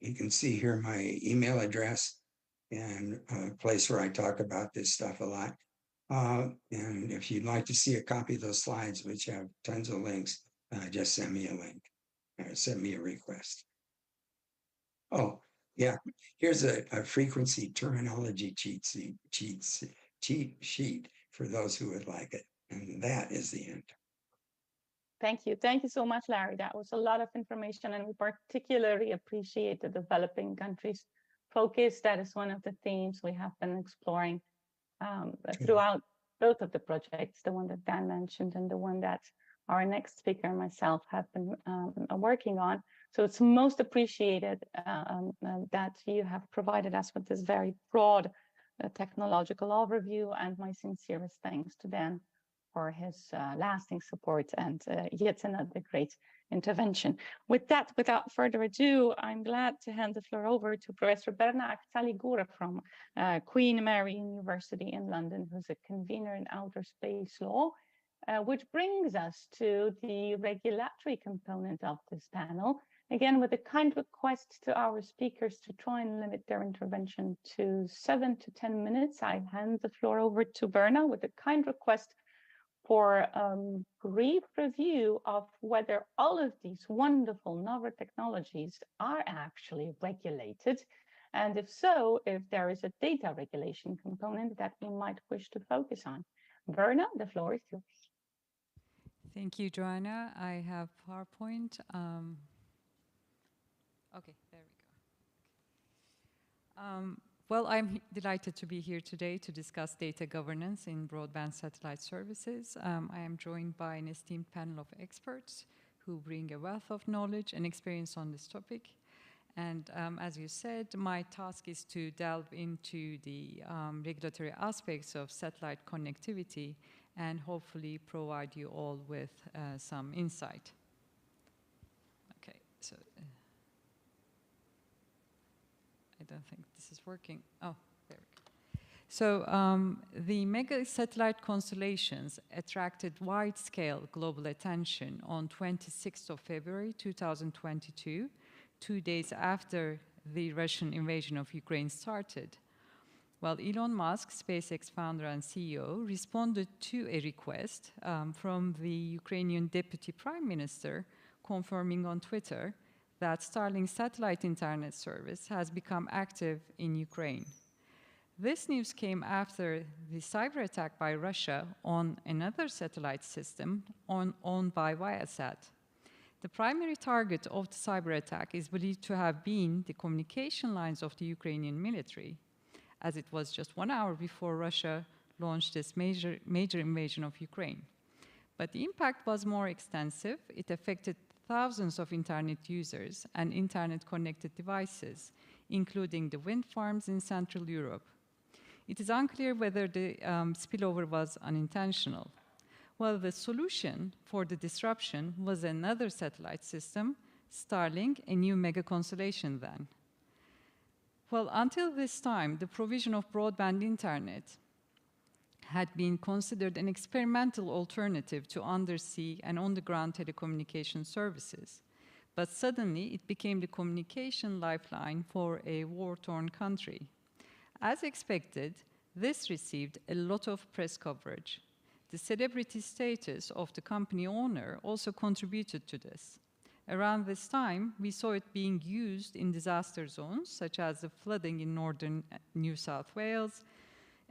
[SPEAKER 12] you can see here my email address and a place where I talk about this stuff a lot. And if you'd like to see a copy of those slides, which have tons of links, just send me a link or send me a request. Oh, yeah, here's a frequency terminology cheat sheet for those who would like it. And that is the end.
[SPEAKER 13] Thank you. Thank you so much, Larry. That was a lot of information, and we particularly appreciate the developing countries focus. That is one of the themes we have been exploring throughout both of the projects, the one that Dan mentioned and the one that our next speaker and myself have been working on. So it's most appreciated that you have provided us with this very broad technological overview, and my sincerest thanks to Dan for his lasting support and yet another great intervention. With that, without further ado, I'm glad to hand the floor over to Professor Berna Akçaligura from Queen Mary University in London, who's a convener in outer space law, which brings us to the regulatory component of this panel. Again, with a kind request to our speakers to try and limit their intervention to 7 to 10 minutes, I hand the floor over to Berna with a kind request for a brief review of whether all of these wonderful novel technologies are actually regulated, and if so, if there is a data regulation component that we might wish to focus on. Verna, the floor is yours.
[SPEAKER 16] Thank you, Joanna. I have PowerPoint. Okay, there we go. Well, I'm delighted to be here today to discuss data governance in broadband satellite services. I am joined by an esteemed panel of experts who bring a wealth of knowledge and experience on this topic. And as you said, my task is to delve into the regulatory aspects of satellite connectivity and hopefully provide you all with some insight. Okay, so I don't think this is working. Oh, there we go. So the mega satellite constellations attracted wide-scale global attention on 26th of February 2022, 2 days after the Russian invasion of Ukraine started. Well, Elon Musk, SpaceX founder and CEO, responded to a request from the Ukrainian Deputy Prime Minister, confirming on Twitter that Starlink's satellite internet service has become active in Ukraine. This news came after the cyber attack by Russia on another satellite system owned by Viasat. The primary target of the cyber attack is believed to have been the communication lines of the Ukrainian military, as it was just 1 hour before Russia launched this major invasion of Ukraine. But the impact was more extensive. It affected thousands of internet users and internet-connected devices, including the wind farms in Central Europe. It is unclear whether the spillover was unintentional. Well, the solution for the disruption was another satellite system, Starlink, a new mega constellation then. Well, until this time, the provision of broadband internet had been considered an experimental alternative to undersea and on-the-ground telecommunication services. But suddenly, it became the communication lifeline for a war-torn country. As expected, this received a lot of press coverage. The celebrity status of the company owner also contributed to this. Around this time, we saw it being used in disaster zones, such as the flooding in northern New South Wales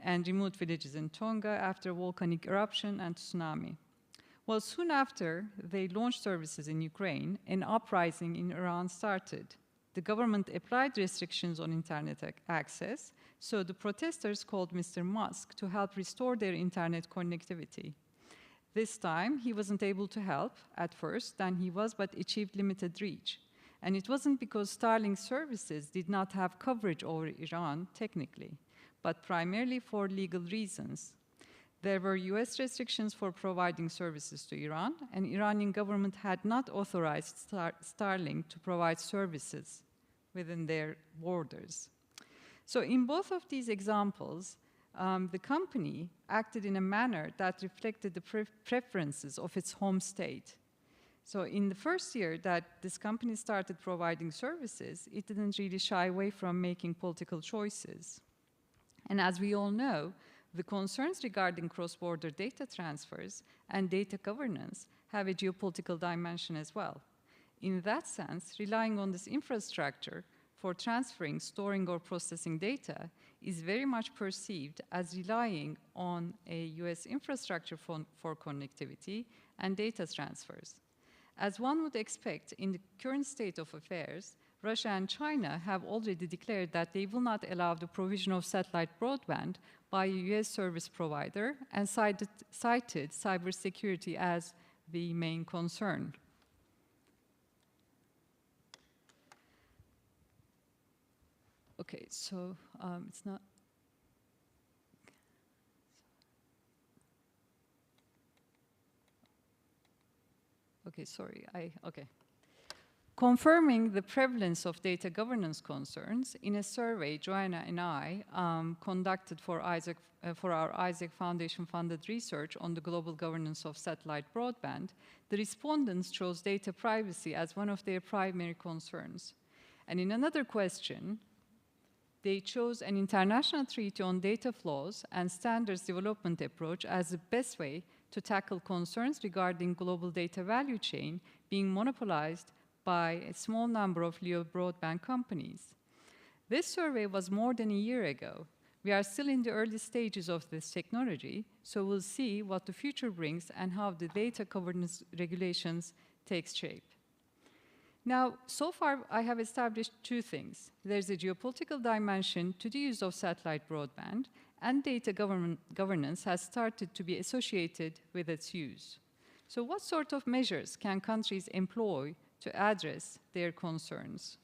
[SPEAKER 16] and remote villages in Tonga after volcanic eruption and tsunami. Well, soon after they launched services in Ukraine, an uprising in Iran started. The government applied restrictions on internet access, so the protesters called Mr. Musk to help restore their internet connectivity. This time, he wasn't able to help at first, and he was, but achieved limited reach. And it wasn't because Starlink services did not have coverage over Iran technically, but primarily for legal reasons. There were US restrictions for providing services to Iran, and Iranian government had not authorized Starlink to provide services within their borders. So in both of these examples, the company acted in a manner that reflected the preferences of its home state. So in the first year that this company started providing services, it didn't really shy away from making political choices. And as we all know, The concerns regarding cross-border data transfers and data governance have a geopolitical dimension as well. In that sense, relying on this infrastructure for transferring, storing, or processing data is very much perceived as relying on a US infrastructure for connectivity and data transfers. As one would expect, in the current state of affairs, Russia and China have already declared that they will not allow the provision of satellite broadband by a US service provider and cited cybersecurity as the main concern. Okay, so it's not. Okay, sorry, okay. Confirming the prevalence of data governance concerns, in a survey Joanna and I conducted for our Isaac Foundation-funded research on the global governance of satellite broadband, the respondents chose data privacy as one of their primary concerns. And in another question, they chose an international treaty on data flows and standards development approach as the best way to tackle concerns regarding global data value chain being monopolized by a small number of LEO broadband companies. This survey was more than a year ago. We are still in the early stages of this technology, so we'll see what the future brings and how the data governance regulations takes shape. Now, so far, I have established two things. There's a geopolitical dimension to the use of satellite broadband, and data governance has started to be associated with its use. So what sort of measures can countries employ to address their concerns?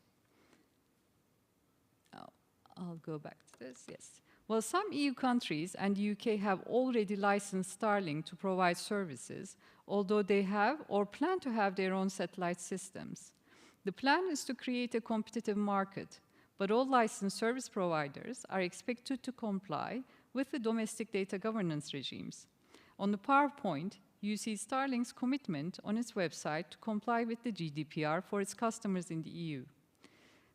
[SPEAKER 16] I'll go back to this, yes. Well, some EU countries and the UK have already licensed Starlink to provide services, although they have or plan to have their own satellite systems. The plan is to create a competitive market, but all licensed service providers are expected to comply with the domestic data governance regimes. On the PowerPoint, you see Starlink's commitment on its website to comply with the GDPR for its customers in the EU.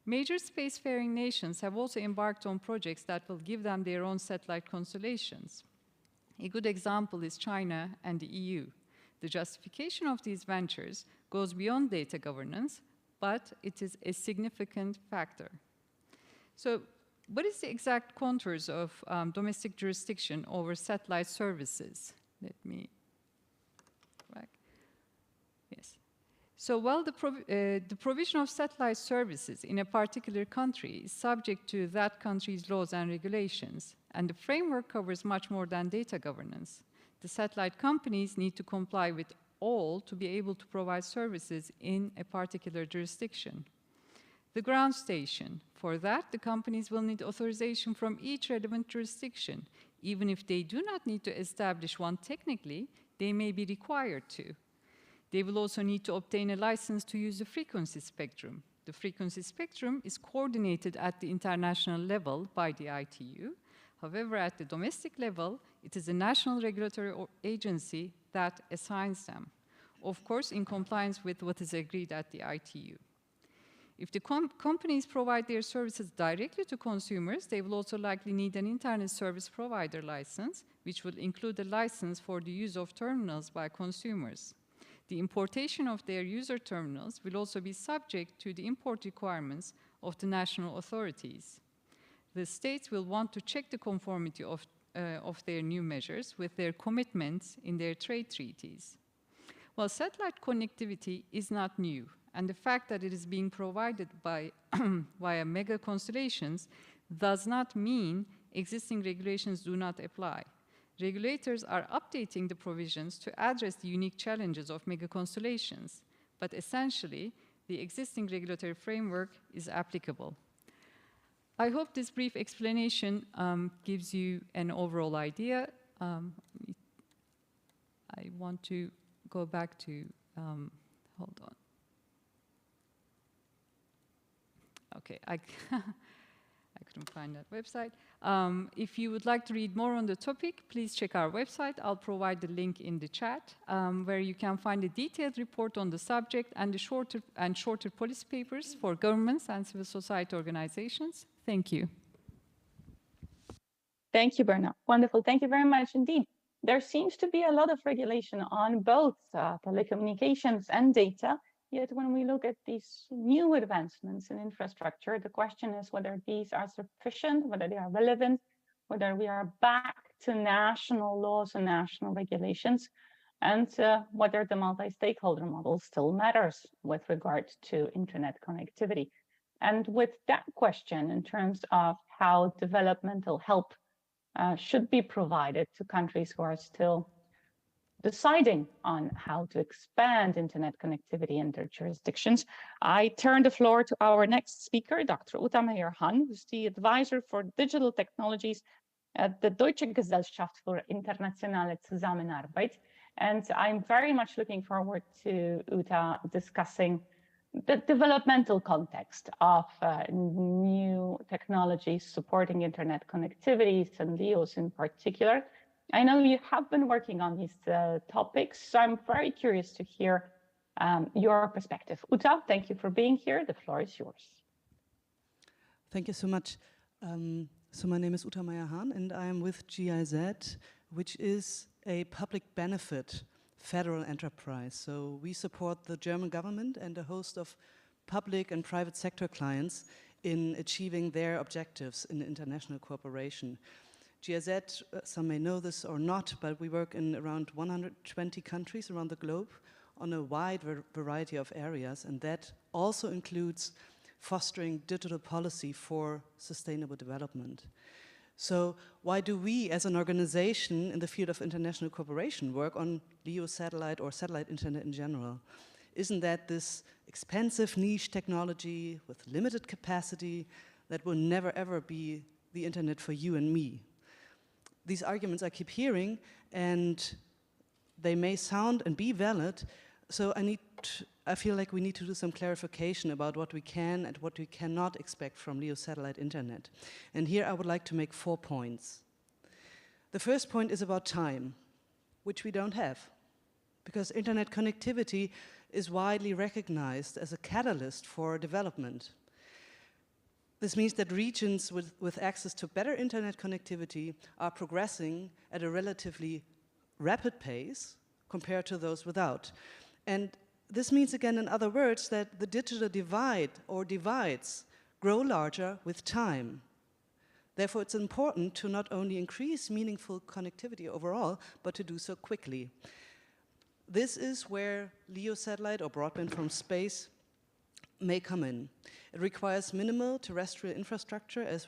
[SPEAKER 16] Major spacefaring nations have also embarked on projects that will give them their own satellite constellations. A good example is China and the EU. The justification of these ventures goes beyond data governance, but it is a significant factor. So what is the exact contours of domestic jurisdiction over satellite services? Let me back. Yes. So while the provision of satellite services in a particular country is subject to that country's laws and regulations, and the framework covers much more than data governance, the satellite companies need to comply with all to be able to provide services in a particular jurisdiction. The ground station. For that, the companies will need authorization from each relevant jurisdiction. Even if they do not need to establish one technically, they may be required to. They will also need to obtain a license to use the frequency spectrum. The frequency spectrum is coordinated at the international level by the ITU. However, at the domestic level, it is a national regulatory agency that assigns them, of course, in compliance with what is agreed at the ITU. If the companies provide their services directly to consumers, they will also likely need an internet service provider license, which will include a license for the use of terminals by consumers. The importation of their user terminals will also be subject to the import requirements of the national authorities. The states will want to check the conformity of their new measures with their commitments in their trade treaties. Well, satellite connectivity is not new, and the fact that it is being provided by via mega constellations does not mean existing regulations do not apply. Regulators are updating the provisions to address the unique challenges of mega constellations, but essentially, the existing regulatory framework is applicable. I hope this brief explanation gives you an overall idea. I want to go back to, hold on. Okay, I couldn't find that website. If you would like to read more on the topic, please check our website. I'll provide the link in the chat, where you can find a detailed report on the subject and the shorter policy papers for governments and civil society organizations. Thank you.
[SPEAKER 13] Thank you, Berna. Wonderful. Thank you very much indeed. There seems to be a lot of regulation on both telecommunications and data. Yet when we look at these new advancements in infrastructure, the question is whether these are sufficient, whether they are relevant, whether we are back to national laws and national regulations, and whether the multi-stakeholder model still matters with regard to internet connectivity. And with that question, in terms of how developmental help should be provided to countries who are still deciding on how to expand internet connectivity in their jurisdictions, I turn the floor to our next speaker, Dr. Uta Meyer-Han, who's the advisor for digital technologies at the Deutsche Gesellschaft für internationale Zusammenarbeit. And I'm very much looking forward to Uta discussing the developmental context of new technologies supporting internet connectivities and LEOs in particular. I know you have been working on these topics, so I'm very curious to hear your perspective. Uta, thank you for being here. The floor is yours.
[SPEAKER 17] Thank you so much. So my name is Uta Meyer-Han, and I am with GIZ, which is a public benefit federal enterprise. So we support the German government and a host of public and private sector clients in achieving their objectives in international cooperation. GIZ, some may know this or not, but we work in around 120 countries around the globe on a wide variety of areas, and that also includes fostering digital policy for sustainable development. So why do we as an organization in the field of international cooperation work on LEO satellite or satellite internet in general? Isn't that this expensive niche technology with limited capacity that will never ever be the internet for you and me? These arguments I keep hearing, and they may sound and be valid, so I feel like we need to do some clarification about what we can and what we cannot expect from LEO satellite internet. And here I would like to make 4 points. The first point is about time, which we don't have, because internet connectivity is widely recognized as a catalyst for development. This means that regions with access to better internet connectivity are progressing at a relatively rapid pace compared to those without. And this means, again, in other words, that the digital divide or divides grow larger with time. Therefore, it's important to not only increase meaningful connectivity overall, but to do so quickly. This is where LEO satellite or broadband from space may come in. It requires minimal terrestrial infrastructure, as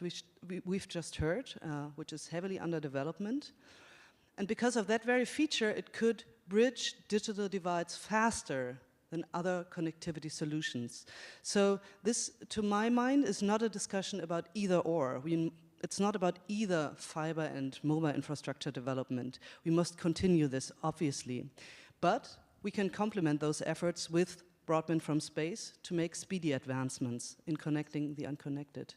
[SPEAKER 17] we've just heard, which is heavily under development. And because of that very feature, it could bridge digital divides faster than other connectivity solutions. So this, to my mind, is not a discussion about either or. It's not about either fiber and mobile infrastructure development. We must continue this, obviously. But we can complement those efforts with broadband from space to make speedy advancements in connecting the unconnected.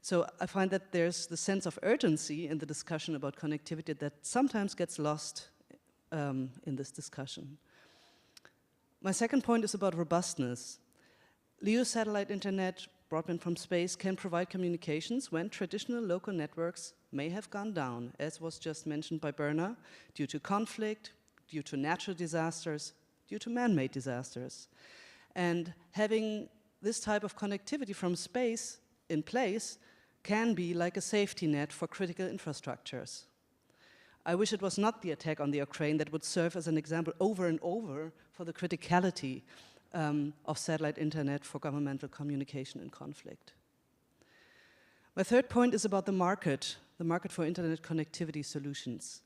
[SPEAKER 17] So I find that there's the sense of urgency in the discussion about connectivity that sometimes gets lost in this discussion. My second point is about robustness. LEO satellite internet, broadband from space, can provide communications when traditional local networks may have gone down, as was just mentioned by Berna, due to conflict, due to natural disasters, due to man-made disasters. And having this type of connectivity from space in place can be like a safety net for critical infrastructures. I wish it was not the attack on the Ukraine that would serve as an example over and over for the criticality of satellite internet for governmental communication in conflict. My third point is about the market for internet connectivity solutions.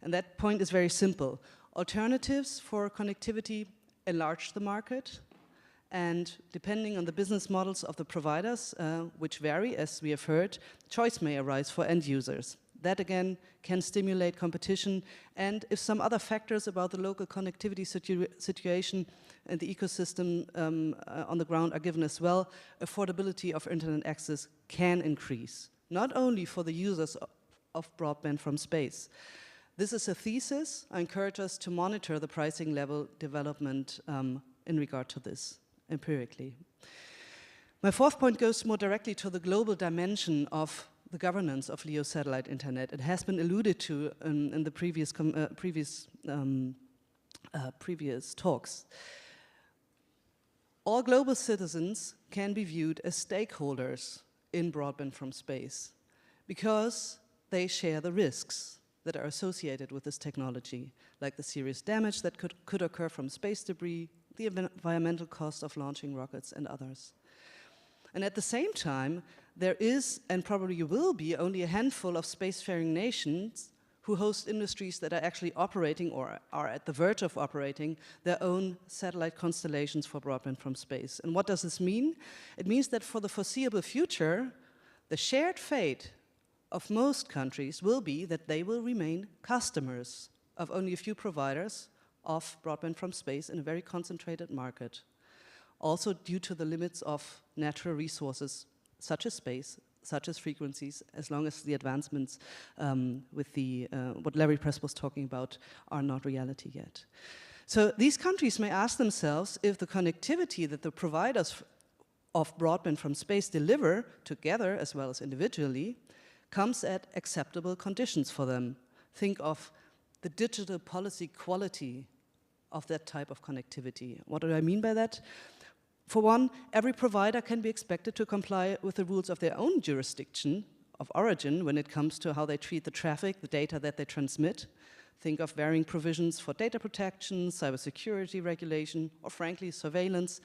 [SPEAKER 17] And that point is very simple. Alternatives for connectivity enlarge the market, and depending on the business models of the providers, which vary, as we have heard, choice may arise for end users. That, again, can stimulate competition, and if some other factors about the local connectivity situation and the ecosystem on the ground are given as well, affordability of internet access can increase, not only for the users of broadband from space. This is a thesis. I encourage us to monitor the pricing level development in regard to this empirically. My fourth point goes more directly to the global dimension of the governance of LEO satellite internet. It has been alluded to in the previous talks. All global citizens can be viewed as stakeholders in broadband from space because they share the risks that are associated with this technology, like the serious damage that could occur from space debris, the environmental cost of launching rockets, and others. And at the same time, there is, and probably will be, only a handful of spacefaring nations who host industries that are actually operating or are at the verge of operating their own satellite constellations for broadband from space. And what does this mean? It means that for the foreseeable future, the shared fate of most countries will be that they will remain customers of only a few providers of broadband from space in a very concentrated market. Also due to the limits of natural resources such as space, such as frequencies, as long as the advancements with the what Larry Press was talking about are not reality yet. So these countries may ask themselves if the connectivity that the providers of broadband from space deliver together as well as individually comes at acceptable conditions for them. Think of the digital policy quality of that type of connectivity. What do I mean by that? For one, every provider can be expected to comply with the rules of their own jurisdiction of origin when it comes to how they treat the traffic, the data that they transmit. Think of varying provisions for data protection, cybersecurity regulation, or frankly, surveillance.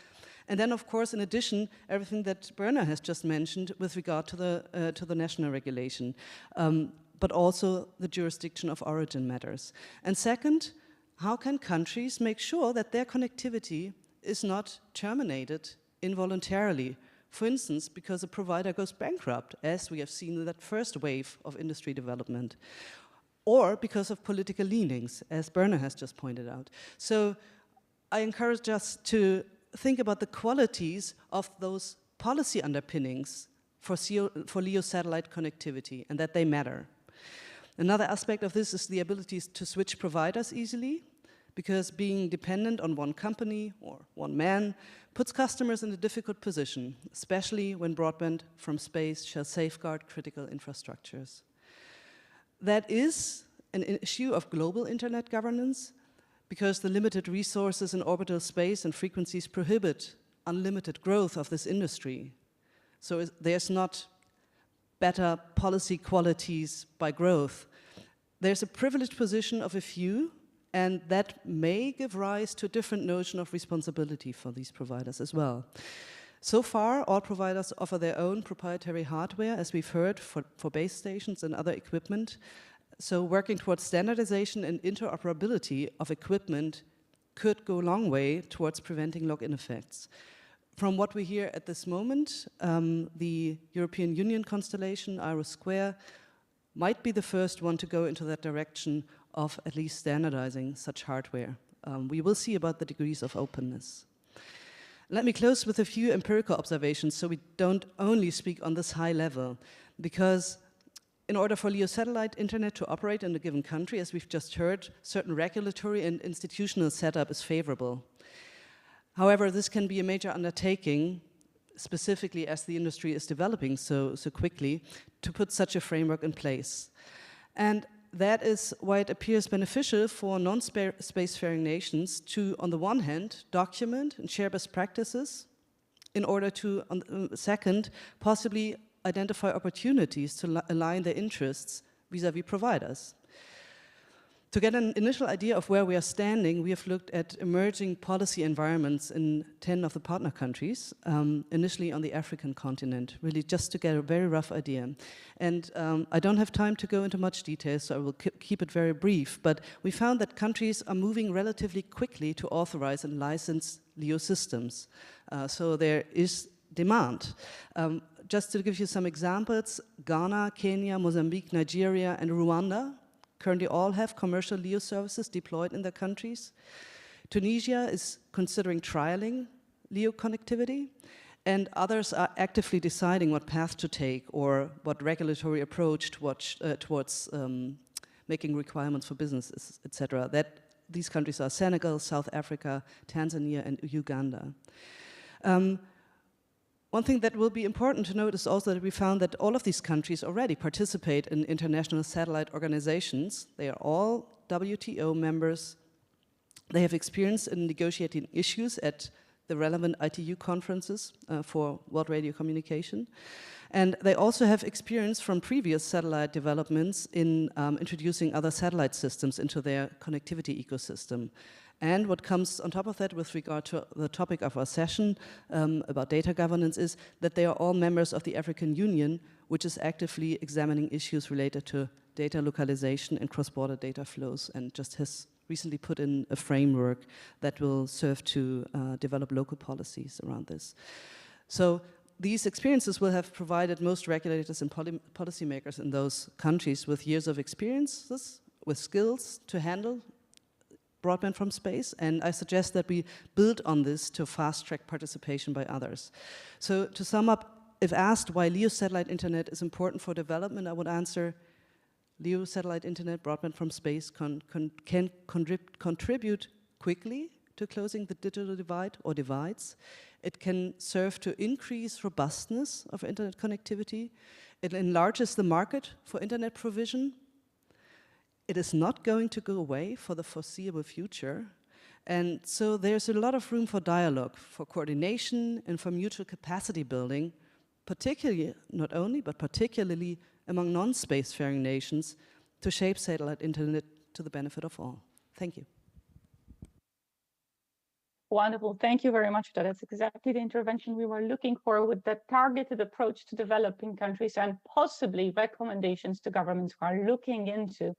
[SPEAKER 17] And then, of course, in addition, everything that Berna has just mentioned with regard to the national regulation, but also the jurisdiction of origin matters. And second, how can countries make sure that their connectivity is not terminated involuntarily? For instance, because a provider goes bankrupt, as we have seen in that first wave of industry development, or because of political leanings, as Berna has just pointed out. So I encourage us to think about the qualities of those policy underpinnings for LEO satellite connectivity, and that they matter. Another aspect of this is the ability to switch providers easily, because being dependent on one company or one man puts customers in a difficult position, especially when broadband from space shall safeguard critical infrastructures. That is an issue of global internet governance, because the limited resources in orbital space and frequencies prohibit unlimited growth of this industry. So there's not better policy qualities by growth. There's a privileged position of a few, and that may give rise to a different notion of responsibility for these providers as well. So far, all providers offer their own proprietary hardware, as we've heard, for base stations and other equipment. So working towards standardization and interoperability of equipment could go a long way towards preventing lock-in effects. From what we hear at this moment, the European Union constellation, IRIS² might be the first one to go into that direction of at least standardizing such hardware. We will see about the degrees of openness. Let me close with a few empirical observations so we don't only speak on this high level, because in order for LEO satellite internet to operate in a given country, as we've just heard, certain regulatory and institutional setup is favorable. However, this can be a major undertaking, specifically as the industry is developing so quickly, to put such a framework in place. And that is why it appears beneficial for non-spacefaring nations to, on the one hand, document and share best practices in order to, second, possibly identify opportunities to align their interests vis-à-vis providers. To get an initial idea of where we are standing, we have looked at emerging policy environments in 10 of the partner countries, initially on the African continent, really just to get a very rough idea. And I don't have time to go into much detail, so I will keep it very brief, but we found that countries are moving relatively quickly to authorize and license LEO systems. So there is demand. Just to give you some examples, Ghana, Kenya, Mozambique, Nigeria, and Rwanda currently all have commercial LEO services deployed in their countries. Tunisia is considering trialing LEO connectivity, and others are actively deciding what path to take or what regulatory approach towards making requirements for businesses, etc. These countries are Senegal, South Africa, Tanzania, and Uganda. One thing that will be important to note is also that we found that all of these countries already participate in international satellite organizations. They are all WTO members. They have experience in negotiating issues at the relevant ITU conferences for world radio communication. And they also have experience from previous satellite developments in introducing other satellite systems into their connectivity ecosystem. And what comes on top of that with regard to the topic of our session about data governance is that they are all members of the African Union, which is actively examining issues related to data localization and cross-border data flows, and just has recently put in a framework that will serve to develop local policies around this. So these experiences will have provided most regulators and policymakers in those countries with years of experiences, with skills to handle broadband from space, and I suggest that we build on this to fast-track participation by others. So to sum up, if asked why LEO satellite internet is important for development, I would answer LEO satellite internet, broadband from space, can contribute quickly to closing the digital divide or divides. It can serve to increase robustness of internet connectivity. It enlarges the market for internet provision. It is not going to go away for the foreseeable future. And so there's a lot of room for dialogue, for coordination, and for mutual capacity building, particularly, not only, but particularly among non-spacefaring nations, to shape satellite internet to the benefit of all. Thank you.
[SPEAKER 13] Wonderful. Thank you very much. That's exactly the intervention we were looking for, with the targeted approach to developing countries and possibly recommendations to governments who are looking into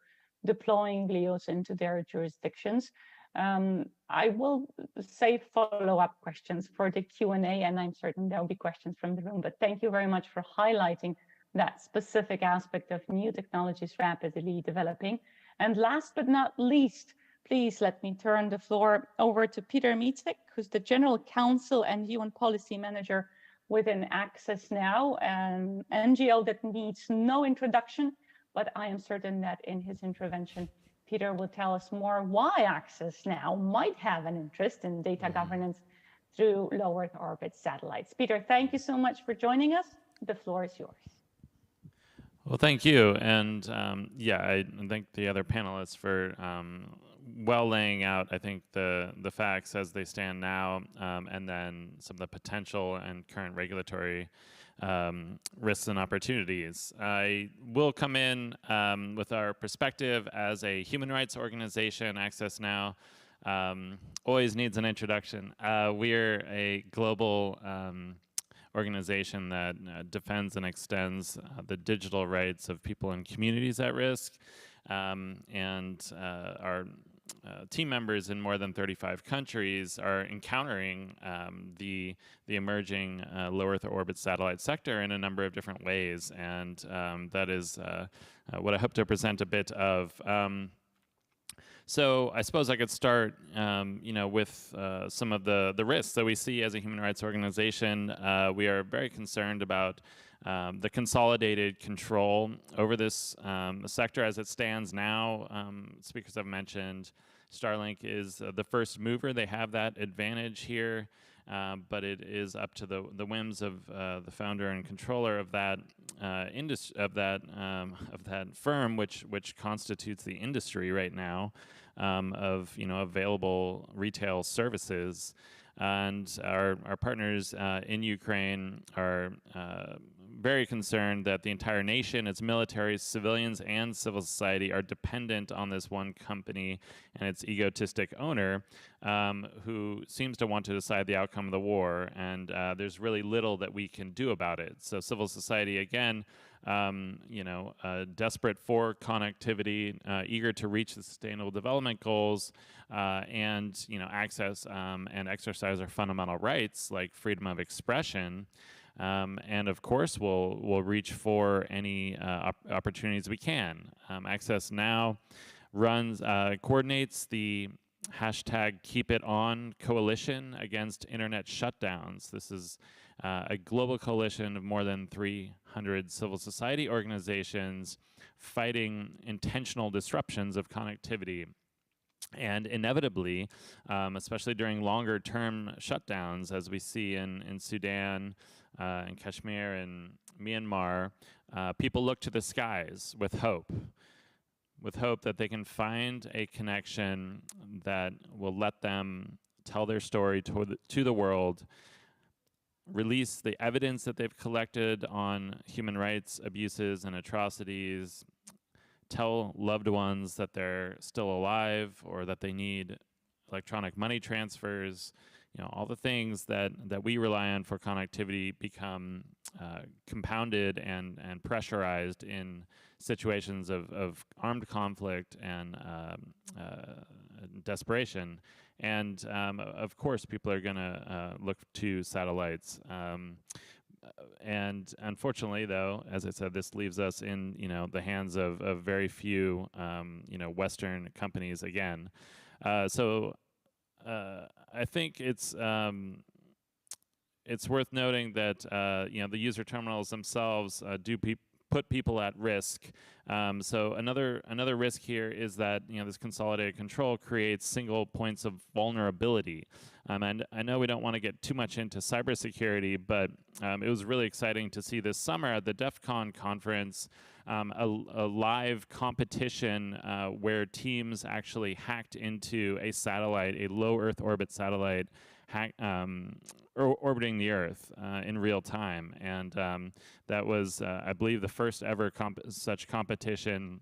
[SPEAKER 13] deploying LEOs into their jurisdictions. I will save follow-up questions for the Q&A, and I'm certain there will be questions from the room, but thank you very much for highlighting that specific aspect of new technologies rapidly developing. And last but not least, please let me turn the floor over to Peter Micek, who's the General Counsel and UN Policy Manager within Access Now, an NGO that needs no introduction, but I am certain that in his intervention, Peter will tell us more why Access Now might have an interest in data governance through low Earth orbit satellites. Peter, thank you so much for joining us. The floor is yours.
[SPEAKER 15] Well, thank you. And yeah, I thank the other panelists for well laying out, I think, the facts as they stand now, and then some of the potential and current regulatory risks and opportunities. I will come in with our perspective as a human rights organization. Access Now always needs an introduction. We're a global organization that defends and extends the digital rights of people in communities at risk, and our team members in more than 35 countries are encountering the emerging low Earth orbit satellite sector in a number of different ways, and that is what I hope to present a bit of. So I suppose I could start, with some of the risks that we see as a human rights organization. We are very concerned about the consolidated control over this sector as it stands now. Speakers have mentioned Starlink is the first mover. They have that advantage here, but it is up to the whims of the founder and controller of that of that firm, which constitutes the industry right now of available retail services. And our partners in Ukraine are very concerned that the entire nation, its military, civilians, and civil society are dependent on this one company and its egotistic owner, who seems to want to decide the outcome of the war. And there's really little that we can do about it. So civil society, again, desperate for connectivity, eager to reach the Sustainable Development Goals, and access and exercise our fundamental rights like freedom of expression. And of course, we'll reach for any opportunities we can. Access Now coordinates the #KeepItOn coalition against internet shutdowns. This is a global coalition of more than 300 civil society organizations fighting intentional disruptions of connectivity. And inevitably, especially during longer-term shutdowns, as we see in Sudan, in Kashmir and Myanmar, people look to the skies with hope that they can find a connection that will let them tell their story to the world, release the evidence that they've collected on human rights abuses and atrocities, tell loved ones that they're still alive or that they need electronic money transfers. All the things that we rely on for connectivity become compounded and pressurized in situations of armed conflict and desperation. And of course, people are going to look to satellites. And unfortunately, though, as I said, this leaves us in the hands of very few Western companies again. So I think it's worth noting that the user terminals themselves do put people at risk. So another risk here is that this consolidated control creates single points of vulnerability. And I know we don't want to get too much into cybersecurity, but it was really exciting to see this summer at the DEF CON conference a live competition where teams actually hacked into a satellite, a low Earth orbit satellite, orbiting the Earth in real time. And that was, I believe, the first ever such competition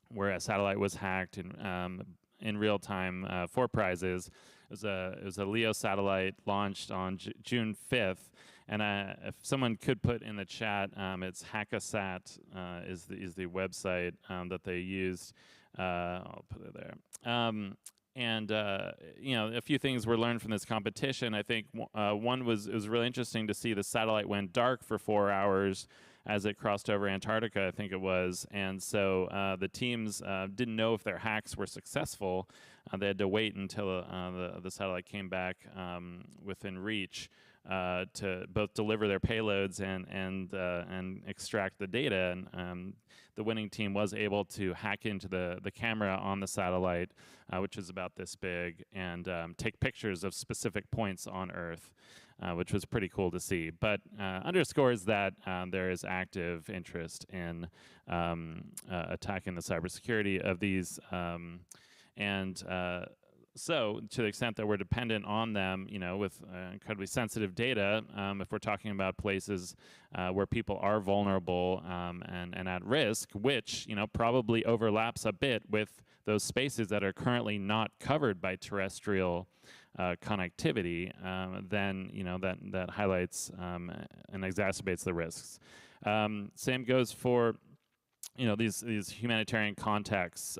[SPEAKER 15] where a satellite was hacked in real time for prizes. It was a LEO satellite launched on June 5th. And if someone could put in the chat, it's Hackasat is the website that they used. I'll put it there. And a few things were learned from this competition. I think one was, it was really interesting to see the satellite went dark for 4 hours as it crossed over Antarctica, I think it was. And so the teams didn't know if their hacks were successful. They had to wait until the satellite came back within reach to both deliver their payloads and extract the data. And the winning team was able to hack into the camera on the satellite, which is about this big, and take pictures of specific points on Earth, which was pretty cool to see. But underscores that there is active interest in attacking the cybersecurity of these. So to the extent that we're dependent on them, with incredibly sensitive data, if we're talking about places where people are vulnerable and at risk, which, probably overlaps a bit with those spaces that are currently not covered by terrestrial connectivity, then, that highlights and exacerbates the risks. Same goes for these humanitarian contexts.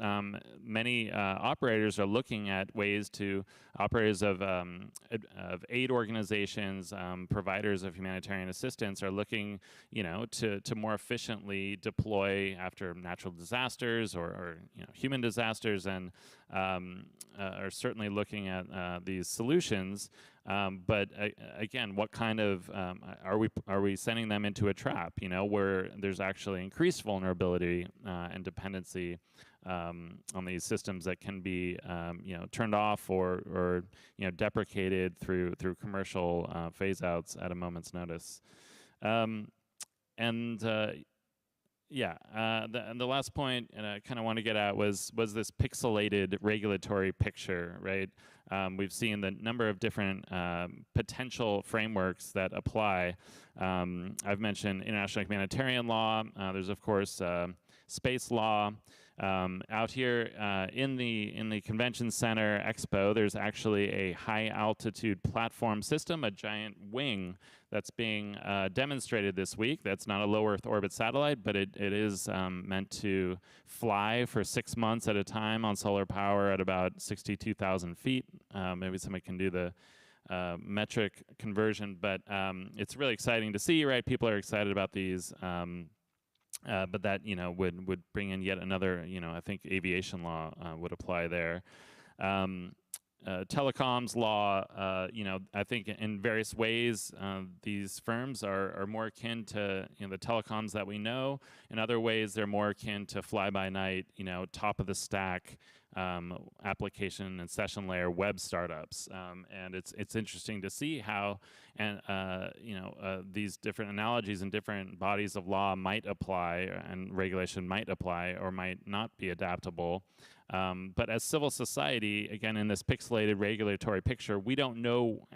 [SPEAKER 15] Many operators are looking at ways to, operators of aid organizations, providers of humanitarian assistance are looking, to more efficiently deploy after natural disasters or human disasters, and are certainly looking at these solutions. But again, what kind of are we sending them into a trap? Where there's actually increased vulnerability and dependency on these systems that can be turned off or deprecated through commercial phase outs at a moment's notice. And the last point, and I kind of want to get at, was this pixelated regulatory picture, right? We've seen the number of different potential frameworks that apply. I've mentioned international humanitarian law. There's, of course, space law. Out here in the Convention Center Expo, there's actually a high altitude platform system, a giant wing that's being demonstrated this week. That's not a low Earth orbit satellite, but it is meant to fly for 6 months at a time on solar power at about 62,000 feet. Maybe somebody can do the metric conversion, but it's really exciting to see, right? People are excited about these. But that would bring in yet another, I think aviation law would apply there. Telecoms law, I think in various ways these firms are more akin to the telecoms that we know. In other ways, they're more akin to fly-by-night, top of the stack application and session layer web startups, and it's interesting to see how these different analogies and different bodies of law might apply and regulation might apply or might not be adaptable. But as civil society, again, in this pixelated regulatory picture, we don't know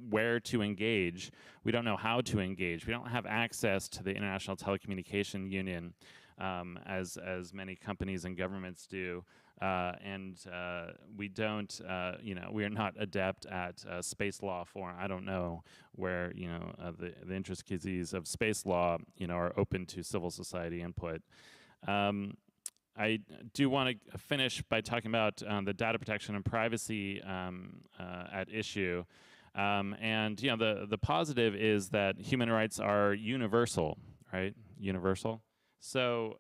[SPEAKER 15] where to engage. We don't know how to engage. We don't have access to the International Telecommunication Union as many companies and governments do. We don't, we are not adept at space law forum. I don't know where, the intricacies of space law, are open to civil society input. I do want to finish by talking about the data protection and privacy at issue. The positive is that human rights are universal, right? Universal. So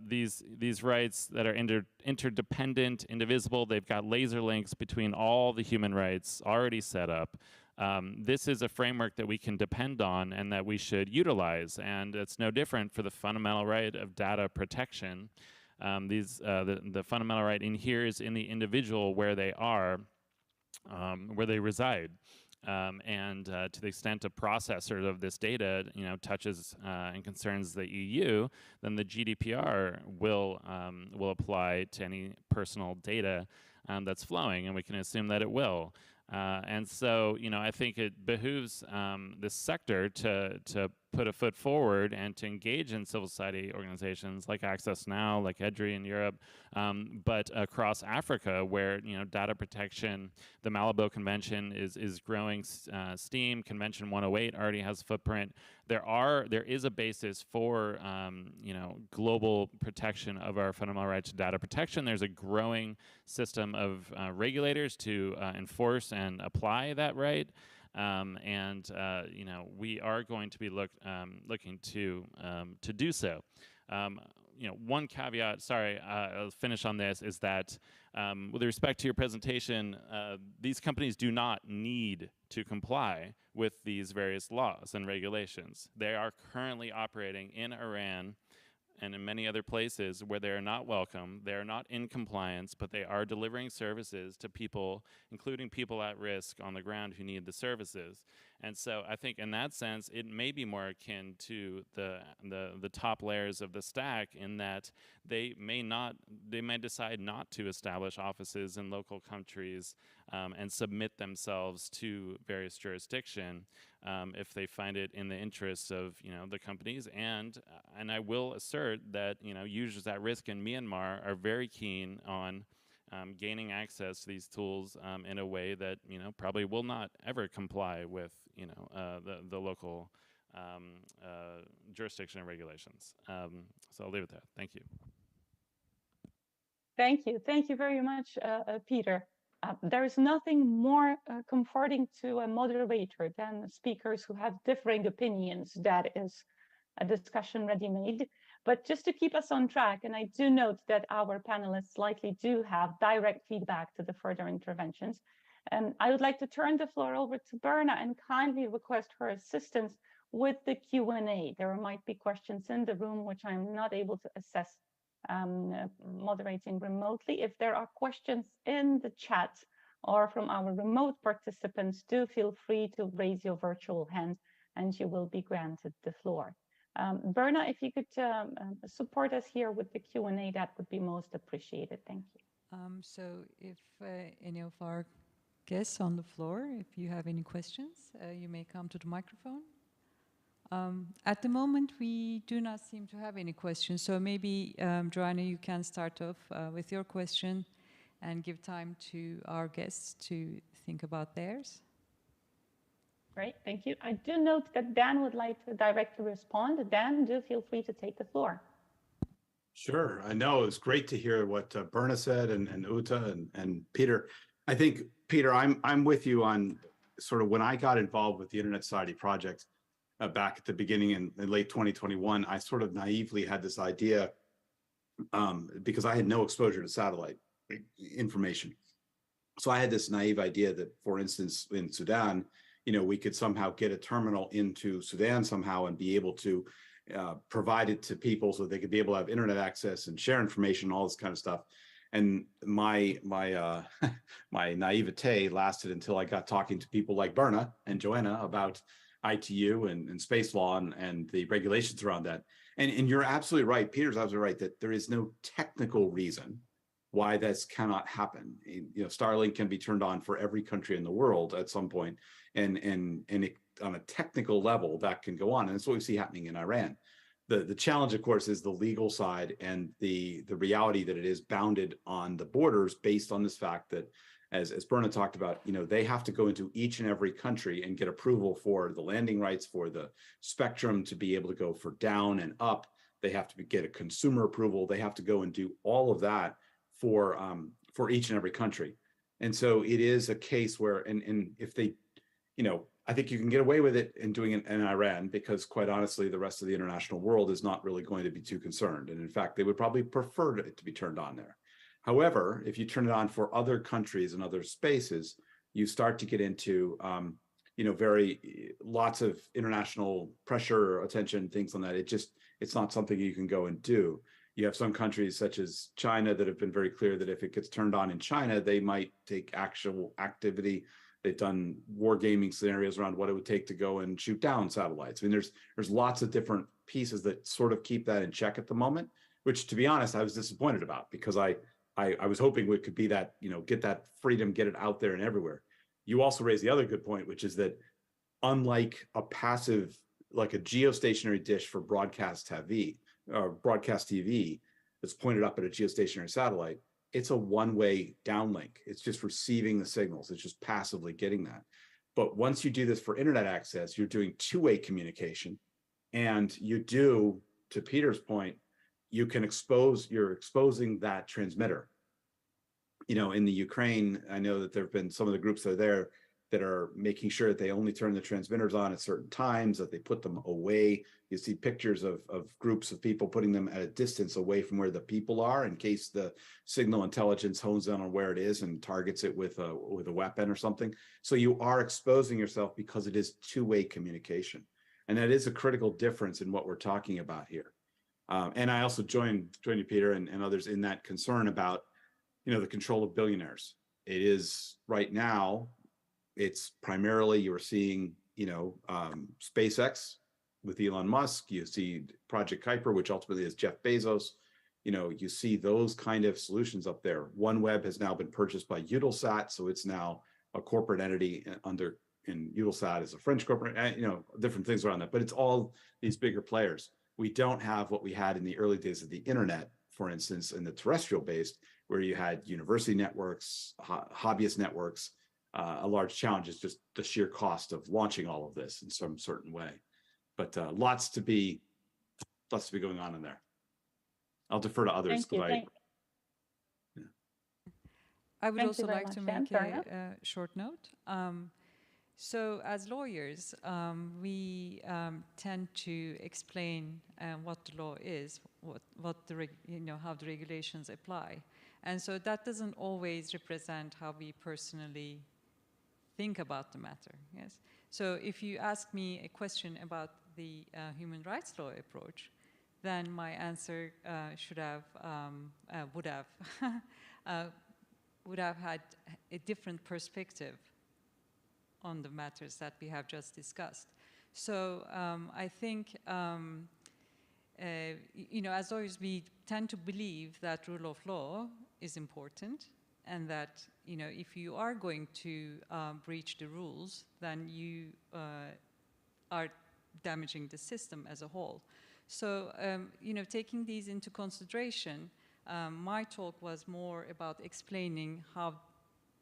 [SPEAKER 15] these rights that are interdependent, indivisible, they've got laser links between all the human rights already set up. This is a framework that we can depend on and that we should utilize. And it's no different for the fundamental right of data protection. The fundamental right in here is in the individual where they are, where they reside. To the extent a processor of this data, touches and concerns the EU, then the GDPR will apply to any personal data that's flowing, and we can assume that it will. I think it behooves this sector to put a foot forward and to engage in civil society organizations like Access Now, like EDRI in Europe, but across Africa, where data protection, the Malabo Convention is growing steam. Convention 108 already has a footprint. There is a basis for global protection of our fundamental right to data protection. There's a growing system of regulators to enforce and apply that right. We are going to be looking to do so. One caveat, sorry, I'll finish on this, is that with respect to your presentation, these companies do not need to comply with these various laws and regulations. They are currently operating in Iran and in many other places where they are not welcome. They are not in compliance, but they are delivering services to people, including people at risk on the ground who need the services. And so I think in that sense, it may be more akin to the top layers of the stack, in that they may decide not to establish offices in local countries and submit themselves to various jurisdiction if they find it in the interests of the companies. And I will assert that users at risk in Myanmar are very keen on gaining access to these tools in a way that probably will not ever comply with the local jurisdiction and regulations. So I'll leave it there. Thank you.
[SPEAKER 13] Thank you. Thank you very much, Peter. There is nothing more comforting to a moderator than speakers who have differing opinions. That is a discussion ready-made. But just to keep us on track, and I do note that our panelists likely do have direct feedback to the further interventions, and I would like to turn the floor over to Berna and kindly request her assistance with the Q&A. There might be questions in the room which I'm not able to assess moderating remotely. If there are questions in the chat or from our remote participants, do feel free to raise your virtual hand and you will be granted the floor. Berna, if you could support us here with the Q&A, that would be most appreciated. Thank you.
[SPEAKER 16] So if any of our guests on the floor, if you have any questions, you may come to the microphone. At the moment, we do not seem to have any questions. So maybe, Joanna, you can start off with your question and give time to our guests to think about theirs.
[SPEAKER 13] Great, thank you. I do note that Dan would like to directly respond. Dan, do feel free to take the floor.
[SPEAKER 14] Sure, I know it's great to hear what Berna said and Uta and Peter. I think, Peter, I'm with you on sort of when I got involved with the Internet Society Project back at the beginning in late 2021, I sort of naively had this idea because I had no exposure to satellite information. So I had this naive idea that, for instance, in Sudan, we could somehow get a terminal into Sudan somehow and be able to provide it to people so they could be able to have internet access and share information, all this kind of stuff. And my my naivete lasted until I got talking to people like Berna and Joanna about ITU and space law and the regulations around that. And you're absolutely right. Peter's absolutely right that there is no technical reason why this cannot happen. You know, Starlink can be turned on for every country in the world at some point, and it, on a technical level, that can go on. And that's what we see happening in Iran. The challenge, of course, is the legal side and the reality that it is bounded on the borders based on this fact that, as Berna talked about, you know, they have to go into each and every country and get approval for the landing rights, for the spectrum to be able to go for down and up. They have to get a consumer approval. They have to go and do all of that for each and every country. And so it is a case where, and if they, you know, I think you can get away with it in doing it in Iran because, quite honestly, the rest of the international world is not really going to be too concerned. And in fact, they would probably prefer it to be turned on there. However, if you turn it on for other countries and other spaces, you start to get into, you know, lots of international pressure, attention, things on that. It's not something you can go and do. You have some countries such as China that have been very clear that if it gets turned on in China, they might take actual activity. They've done wargaming scenarios around what it would take to go and shoot down satellites. I mean, there's lots of different pieces that sort of keep that in check at the moment, which, to be honest, I was disappointed about because I was hoping it could be that, you know, get that freedom, get it out there and everywhere. You also raised the other good point, which is that unlike a passive, like a geostationary dish for broadcast TV that's pointed up at a geostationary satellite, it's a one-way downlink. It's just receiving the signals. It's just passively getting that. But once you do this for internet access, you're doing two-way communication. And you do, to Peter's point, you're exposing that transmitter. You know, in the Ukraine, I know that there have been some of the groups that are there that are making sure that they only turn the transmitters on at certain times, that they put them away. You see pictures of groups of people putting them at a distance away from where the people are in case the signal intelligence hones in on where it is and targets it with a weapon or something. So you are exposing yourself because it is two-way communication. And that is a critical difference in what we're talking about here. And I also join you, Peter, and others in that concern about, you know, the control of billionaires. It is right now, it's primarily you're seeing, you know, SpaceX with Elon Musk. You see Project Kuiper, which ultimately is Jeff Bezos. You know, you see those kind of solutions up there. OneWeb has now been purchased by Eutelsat, so it's now a corporate entity under, and Eutelsat is a French corporate, you know, different things around that. But it's all these bigger players. We don't have what we had in the early days of the internet, for instance, in the terrestrial based, where you had university networks, hobbyist networks. A large challenge is just the sheer cost of launching all of this in some certain way. But lots to be going on in there. I'll defer to others.
[SPEAKER 16] I would also like to make
[SPEAKER 13] Dan,
[SPEAKER 16] a short note. So as lawyers, we tend to explain what the law is, how the regulations apply. And so that doesn't always represent how we personally think about the matter, yes? So if you ask me a question about the human rights law approach, then my answer would have had a different perspective on the matters that we have just discussed. So I think, you know, as lawyers, we tend to believe that rule of law is important, and that, you know, if you are going to breach the rules, then you are damaging the system as a whole. So, you know, taking these into consideration, my talk was more about explaining how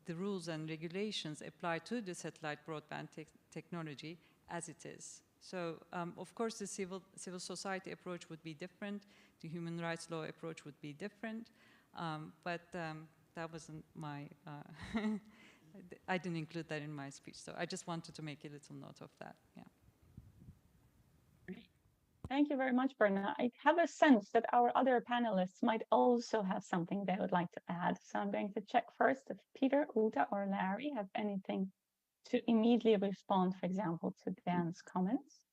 [SPEAKER 16] the rules and regulations apply to the satellite broadband technology as it is. So, of course, the civil society approach would be different. The human rights law approach would be different. But that wasn't my, I didn't include that in my speech. So I just wanted to make a little note of that, yeah.
[SPEAKER 13] Thank you very much, Berna. I have a sense that our other panelists might also have something they would like to add. So I'm going to check first if Peter, Uta, or Larry have anything to immediately respond, for example, to Dan's comments.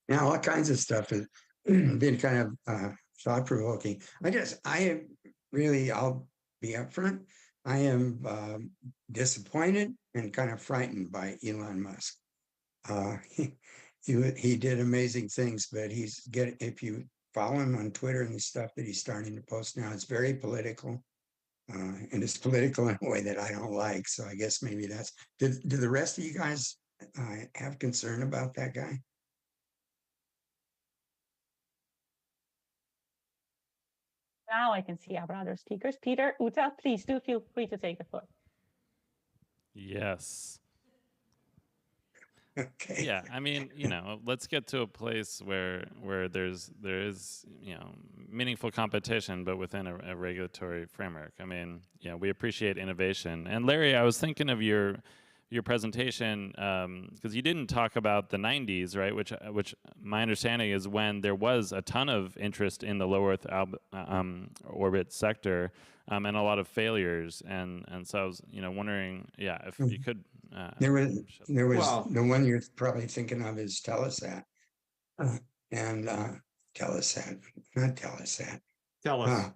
[SPEAKER 12] Now, all kinds of stuff has been kind of thought-provoking. I'll be upfront. I am disappointed and kind of frightened by Elon Musk. He did amazing things, but if you follow him on Twitter and the stuff that he's starting to post now, it's very political. And it's political in a way that I don't like. So I guess maybe do the rest of you guys have concern about that guy?
[SPEAKER 13] Now I can see our other speakers. Peter, Uta, please do feel free to take the floor.
[SPEAKER 15] Yes.
[SPEAKER 12] Okay.
[SPEAKER 15] Yeah, I mean, let's get to a place where there is meaningful competition, but within a regulatory framework. I mean, we appreciate innovation. And Larry, I was thinking of your presentation because you didn't talk about the 90s, right? Which my understanding is when there was a ton of interest in the low Earth orbit sector and a lot of failures. And so I was wondering, if you could.
[SPEAKER 12] There was the one you're probably thinking of is Telesat, and Telesat, not Telesat.
[SPEAKER 14] Tell us.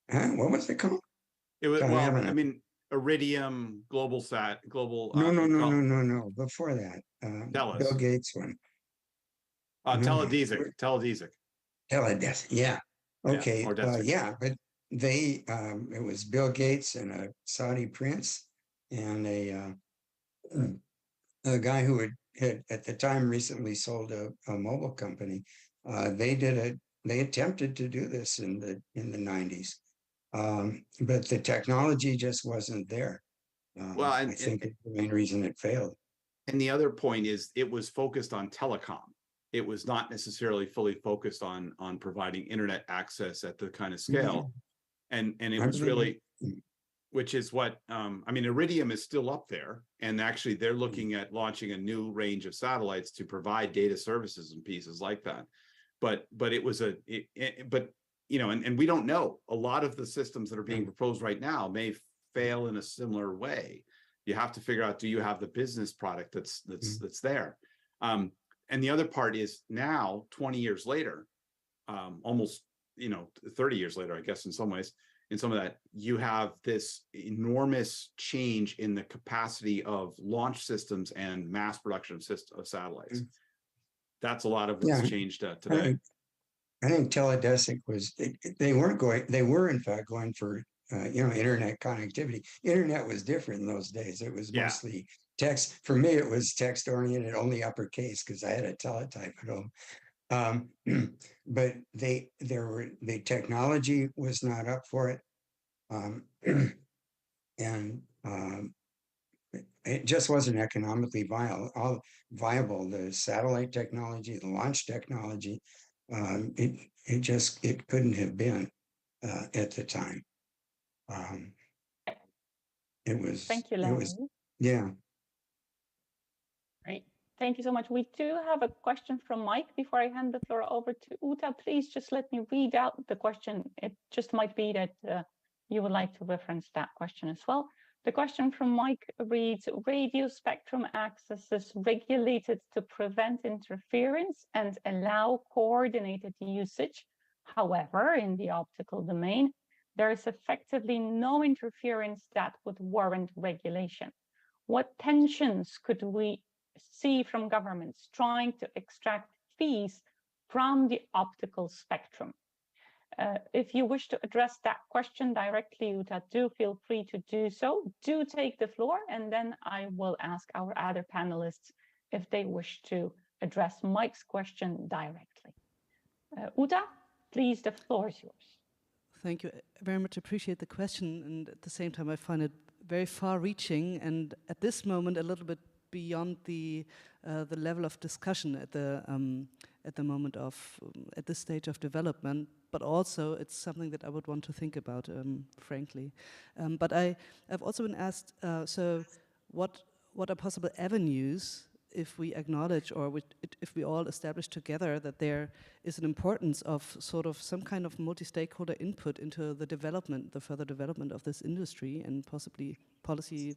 [SPEAKER 12] What was it called?
[SPEAKER 14] It was Iridium, Global Sat, Global.
[SPEAKER 12] No. Before that, Bill Gates one.
[SPEAKER 14] Teledesic.
[SPEAKER 12] Teledesic. Yeah. Okay.
[SPEAKER 14] Yeah,
[SPEAKER 12] but it was Bill Gates and a Saudi prince and a guy who had at the time recently sold a mobile company. They attempted to do this in the 90s, but the technology just wasn't there. I think it's the main reason it failed.
[SPEAKER 14] And the other point is it was focused on telecom. It was not necessarily fully focused on providing internet access at the kind of scale. And it was really, which is what, Iridium is still up there. And actually they're looking at launching a new range of satellites to provide data services and pieces like that. But it was and we don't know. A lot of the systems that are being proposed right now may fail in a similar way. You have to figure out, do you have the business product that's there? And the other part is now, 20 years later, almost 30 years later, I guess in some ways, in some of that, you have this enormous change in the capacity of launch systems and mass production of satellites. That's a lot of what's changed today.
[SPEAKER 12] I think Teledesic they were in fact going for internet connectivity. Internet was different in those days. It was mostly text. For me, it was text oriented, only uppercase, because I had a teletype at home. But the technology was not up for it. And it just wasn't economically viable. The satellite technology, the launch technology, it couldn't have been at the time.
[SPEAKER 13] Thank you, Larry.
[SPEAKER 12] Yeah.
[SPEAKER 13] Great. Thank you so much. We do have a question from Mike. Before I hand the floor over to Uta, please just let me read out the question. It just might be that you would like to reference that question as well. The question from Mike reads, radio spectrum access is regulated to prevent interference and allow coordinated usage. However, in the optical domain, there is effectively no interference that would warrant regulation. What tensions could we see from governments trying to extract fees from the optical spectrum? If you wish to address that question directly, Uta, do feel free to do so. Do take the floor, and then I will ask our other panelists if they wish to address Mike's question directly. Uta, please, the floor is yours.
[SPEAKER 17] Thank you. I very much appreciate the question, and at the same time, I find it very far-reaching, and at this moment, a little bit beyond the level of discussion at the moment of at this stage of development. But also, it's something that I would want to think about, frankly. But I've also been asked, so what are possible avenues if we acknowledge or if we all establish together that there is an importance of sort of some kind of multi-stakeholder input into the development, the further development of this industry, and possibly policy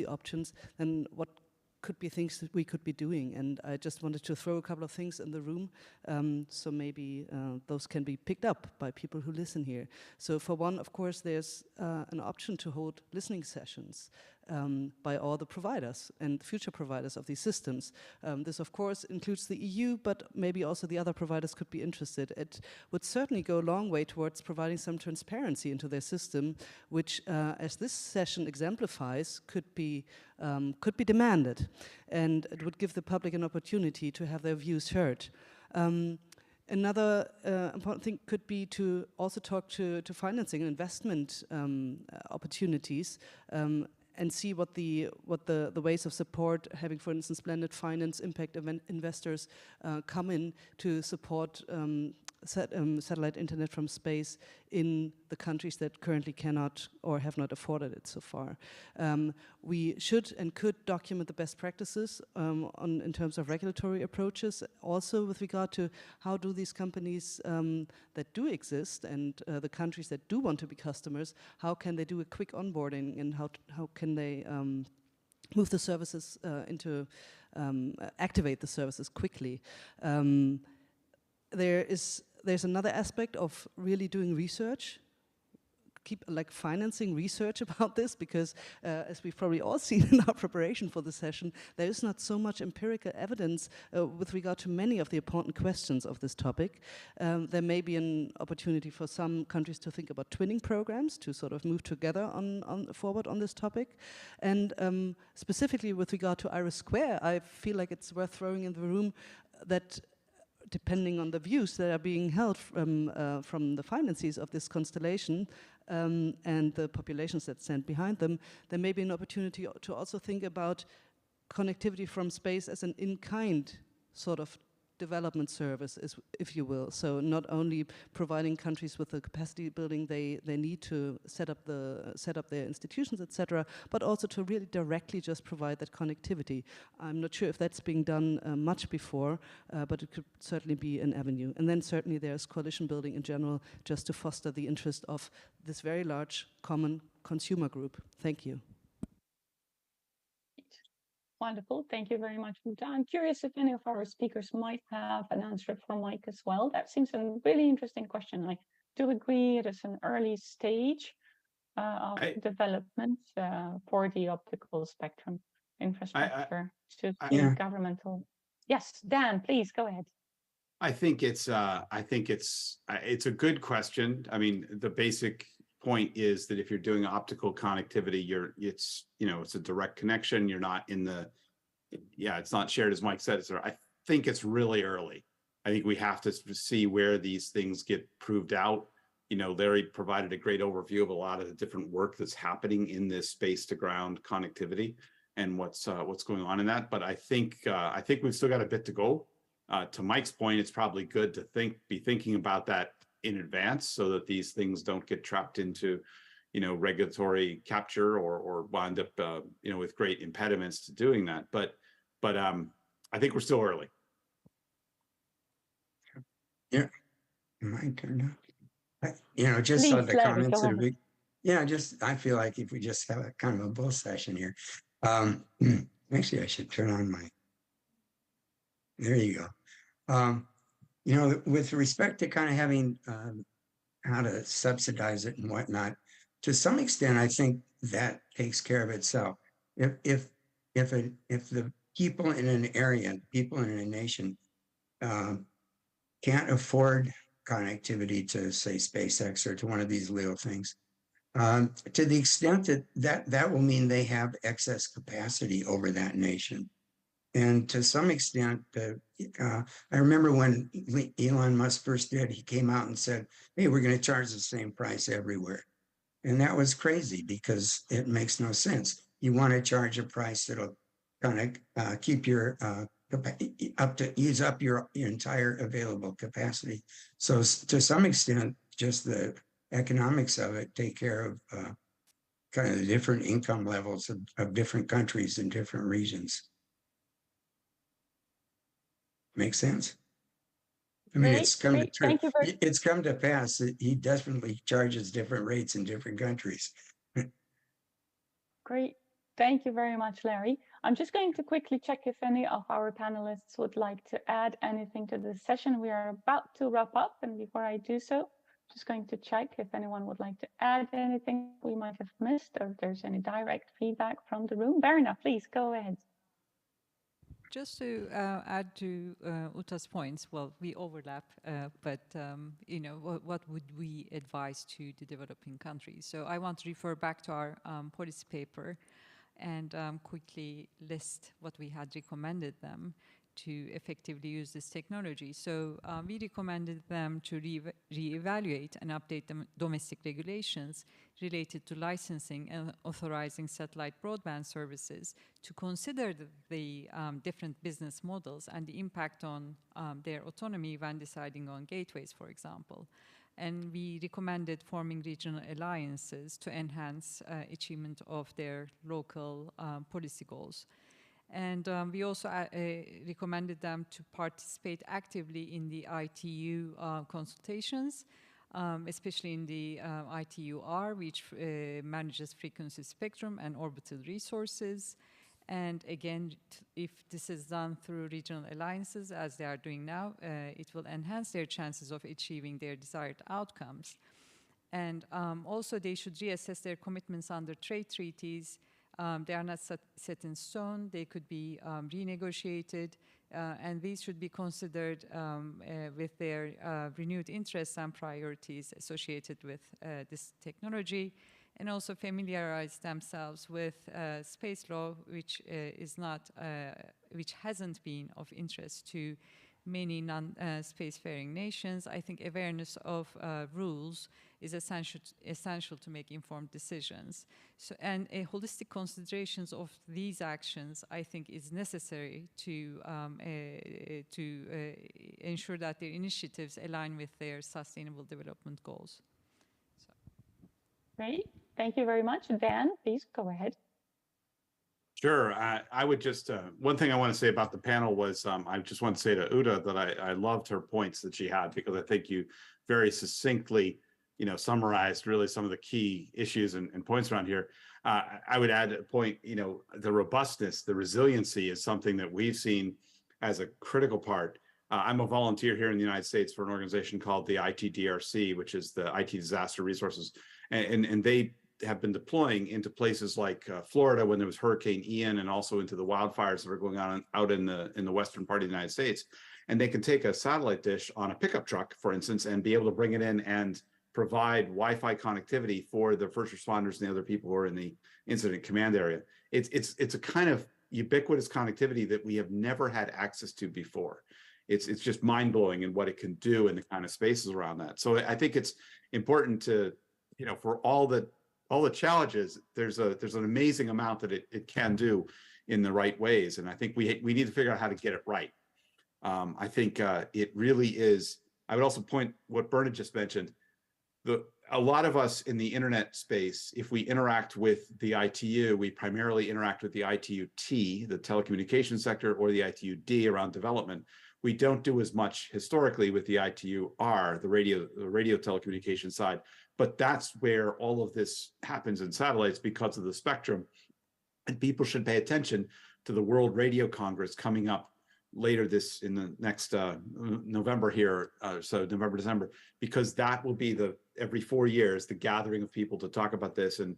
[SPEAKER 17] options, then could be things that we could be doing. And I just wanted to throw a couple of things in the room, so maybe those can be picked up by people who listen here. So for one, of course, there's an option to hold listening sessions by all the providers and future providers of these systems. This, of course, includes the EU, but maybe also the other providers could be interested. It would certainly go a long way towards providing some transparency into their system, which, as this session exemplifies, could be demanded, and it would give the public an opportunity to have their views heard. Another important thing could be to also talk to financing and investment opportunities, and see what the ways of support, having, for instance, blended finance impact investors come in to support satellite internet from space in the countries that currently cannot or have not afforded it so far. We should and could document the best practices in terms of regulatory approaches, also with regard to how do these companies that do exist and the countries that do want to be customers, how can they do a quick onboarding, and how can they move the services activate the services quickly. There's another aspect of really doing research, financing research about this, because as we've probably all seen in our preparation for the session, there is not so much empirical evidence with regard to many of the important questions of this topic. There may be an opportunity for some countries to think about twinning programs to sort of move together forward on this topic. And specifically with regard to IRIS², I feel like it's worth throwing in the room that depending on the views that are being held from the financiers of this constellation and the populations that stand behind them, there may be an opportunity to also think about connectivity from space as an in-kind sort of development service, if you will. So not only providing countries with the capacity building they need to set up their institutions, etc., but also to really directly just provide that connectivity. I'm not sure if that's being done much before, but it could certainly be an avenue. And then certainly there's coalition building in general, just to foster the interest of this very large common consumer group. Thank you.
[SPEAKER 13] Wonderful. Thank you very much, Uta. I'm curious if any of our speakers might have an answer for Mike as well. That seems a really interesting question. I do agree it is an early stage of development for the optical spectrum infrastructure to the governmental. Yes, Dan, please go ahead.
[SPEAKER 14] I think it's a good question. I mean, the basic point is that if you're doing optical connectivity, it's a direct connection. You're not in it's not shared, as Mike said. I think it's really early. I think we have to see where these things get proved out. Larry provided a great overview of a lot of the different work that's happening in this space to ground connectivity and what's going on in that. But I think we've still got a bit to go. To Mike's point, it's probably good to be thinking about that in advance so that these things don't get trapped into, regulatory capture or wind up, with great impediments to doing that. But I think we're still early.
[SPEAKER 12] Yeah, my turn now. Just
[SPEAKER 13] Please,
[SPEAKER 12] on the
[SPEAKER 13] Larry,
[SPEAKER 12] comments
[SPEAKER 13] go
[SPEAKER 12] that
[SPEAKER 13] ahead.
[SPEAKER 12] I feel like if we just have a kind of a bull session here. Actually, I should turn on there you go. With respect to kind of having how to subsidize it and whatnot, to some extent, I think that takes care of itself. If the people in an area, people in a nation can't afford connectivity to, say, SpaceX or to one of these LEO things, to the extent that will mean they have excess capacity over that nation. And to some extent, I remember when Elon Musk first did, he came out and said, hey, we're going to charge the same price everywhere. And that was crazy because it makes no sense. You want to charge a price that'll kind of keep your use up your entire available capacity. So to some extent, just the economics of it take care of kind of the different income levels of different countries in different regions. Make sense? I mean, it's come to pass that he definitely charges different rates in different countries.
[SPEAKER 13] Great. Thank you very much, Larry. I'm just going to quickly check if any of our panelists would like to add anything to this session. We are about to wrap up, and before I do so, just going to check if anyone would like to add anything we might have missed, or if there's any direct feedback from the room. Berna, please go ahead.
[SPEAKER 16] Just to add to Uta's points, well, we overlap, but you know, what would we advise to the developing countries? So I want to refer back to our policy paper and quickly list what we had recommended them to effectively use this technology. So we recommended them to reevaluate and update the domestic regulations related to licensing and authorizing satellite broadband services to consider the different business models and the impact on their autonomy when deciding on gateways, for example. And we recommended forming regional alliances to enhance achievement of their local policy goals. And we also recommended them to participate actively in the ITU consultations, especially in the ITU-R, which manages frequency spectrum and orbital resources. And again, if this is done through regional alliances, as they are doing now, it will enhance their chances of achieving their desired outcomes. And also, they should reassess their commitments under trade treaties. They are not set in stone. They could be renegotiated, and these should be considered with their renewed interests and priorities associated with this technology, and also familiarize themselves with space law, which which hasn't been of interest to many non-spacefaring nations. I think awareness of rules is essential to make informed decisions. So, and a holistic considerations of these actions, I think, is necessary to ensure that their initiatives align with their sustainable development goals. So.
[SPEAKER 13] Great, thank you very much. Dan, please go ahead.
[SPEAKER 14] Sure. I would just, one thing I want to say about the panel was, I just want to say to Uta that I loved her points that she had, because I think you very succinctly, you know, summarized really some of the key issues and points around here. I would add a point, you know, the robustness, the resiliency is something that we've seen as a critical part. I'm a volunteer here in the United States for an organization called the ITDRC, which is the IT Disaster Resources, and they have been deploying into places like Florida when there was Hurricane Ian, and also into the wildfires that are going on out in the western part of the United States. And they can take a satellite dish on a pickup truck, for instance, and be able to bring it in and provide Wi-Fi connectivity for the first responders and the other people who are in the incident command area. It's a kind of ubiquitous connectivity that we have never had access to before. It's just mind-blowing in what it can do in the kind of spaces around that. So I think it's important to, you know, for all the challenges, there's an amazing amount that it can do in the right ways. And I think we need to figure out how to get it right. I think it really is. I would also point what Bernard just mentioned. A lot of us in the internet space, if we interact with the ITU, we primarily interact with the ITU-T, the telecommunications sector, or the ITU-D around development. We don't do as much historically with the ITU-R, the radio telecommunications side. But that's where all of this happens in satellites because of the spectrum. And people should pay attention to the World Radio Congress coming up later in the next November here, so November, December, because that will be every 4 years, the gathering of people to talk about this. And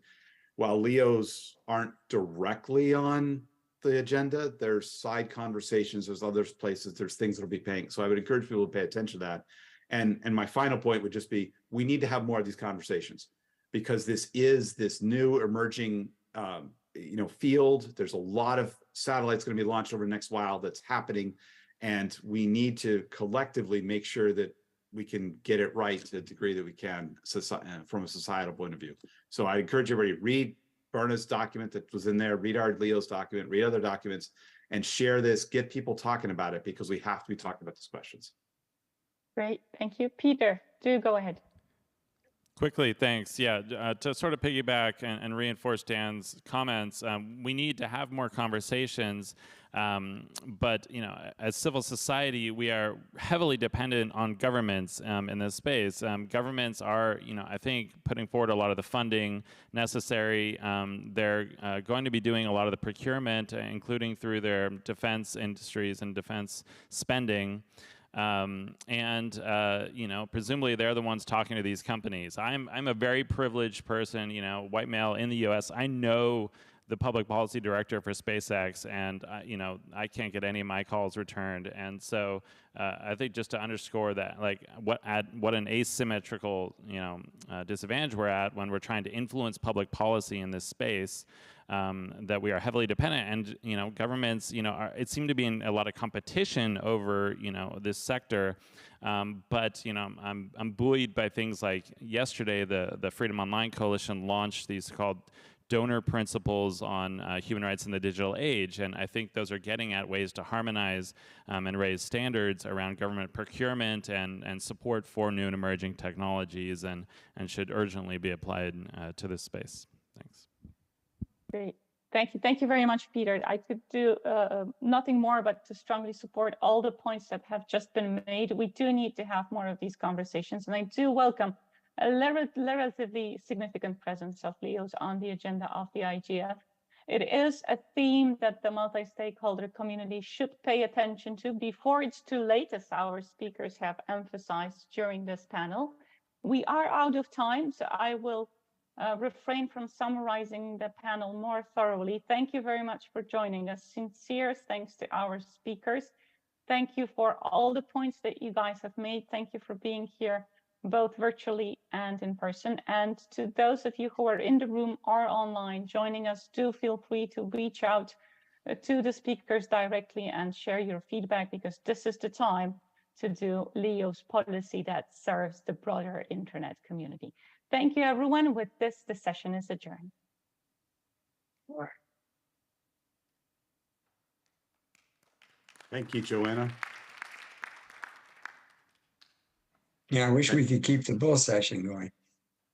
[SPEAKER 14] while LEOs aren't directly on the agenda, there's side conversations, there's other places, there's things that'll be paying. So I would encourage people to pay attention to that. And my final point would just be, we need to have more of these conversations, because this is this new emerging field. There's a lot of satellites going to be launched over the next while that's happening, and we need to collectively make sure that we can get it right to the degree that we can from a societal point of view. So I encourage everybody to read Berna's document that was in there, read our Leo's document, read other documents, and share this, get people talking about it, because we have to be talking about these questions.
[SPEAKER 13] Great, thank you. Peter, do go ahead.
[SPEAKER 15] Quickly, thanks. Yeah, to sort of piggyback and reinforce Dan's comments, we need to have more conversations. But you know, as civil society, we are heavily dependent on governments in this space. Governments are, you know, I think putting forward a lot of the funding necessary. They're going to be doing a lot of the procurement, including through their defense industries and defense spending. You know, presumably they're the ones talking to these companies. I'm a very privileged person, you know, white male in the U.S. I know the public policy director for SpaceX, and you know, I can't get any of my calls returned. And so I think just to underscore that, like, what an asymmetrical, you know, disadvantage we're at when we're trying to influence public policy in this space. That we are heavily dependent, and you know, governments, you know, it seemed to be in a lot of competition over, you know, this sector. But you know, I'm buoyed by things like yesterday, the Freedom Online Coalition launched these called donor principles on human rights in the digital age, and I think those are getting at ways to harmonize and raise standards around government procurement and support for new and emerging technologies, and should urgently be applied to this space. Thanks.
[SPEAKER 13] Great. Thank you. Thank you very much, Peter. I could do nothing more but to strongly support all the points that have just been made. We do need to have more of these conversations, and I do welcome a relatively significant presence of LEOs on the agenda of the IGF. It is a theme that the multi-stakeholder community should pay attention to before it's too late, as our speakers have emphasized during this panel. We are out of time, so I will refrain from summarizing the panel more thoroughly. Thank you very much for joining us. Sincere thanks to our speakers. Thank you for all the points that you guys have made. Thank you for being here, both virtually and in person. And to those of you who are in the room or online joining us, do feel free to reach out to the speakers directly and share your feedback, because this is the time to do LEO's policy that serves the broader internet community. Thank you, everyone. With this, the session is adjourned.
[SPEAKER 14] Thank you, Joanna.
[SPEAKER 12] Yeah, I wish we could keep the bull session going.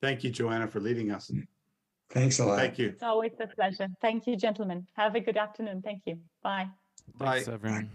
[SPEAKER 14] Thank you, Joanna, for leading us.
[SPEAKER 12] Thanks a lot.
[SPEAKER 14] Thank you.
[SPEAKER 13] It's always a pleasure. Thank you, gentlemen. Have a good afternoon. Thank you. Bye.
[SPEAKER 14] Bye.
[SPEAKER 15] Thanks, everyone.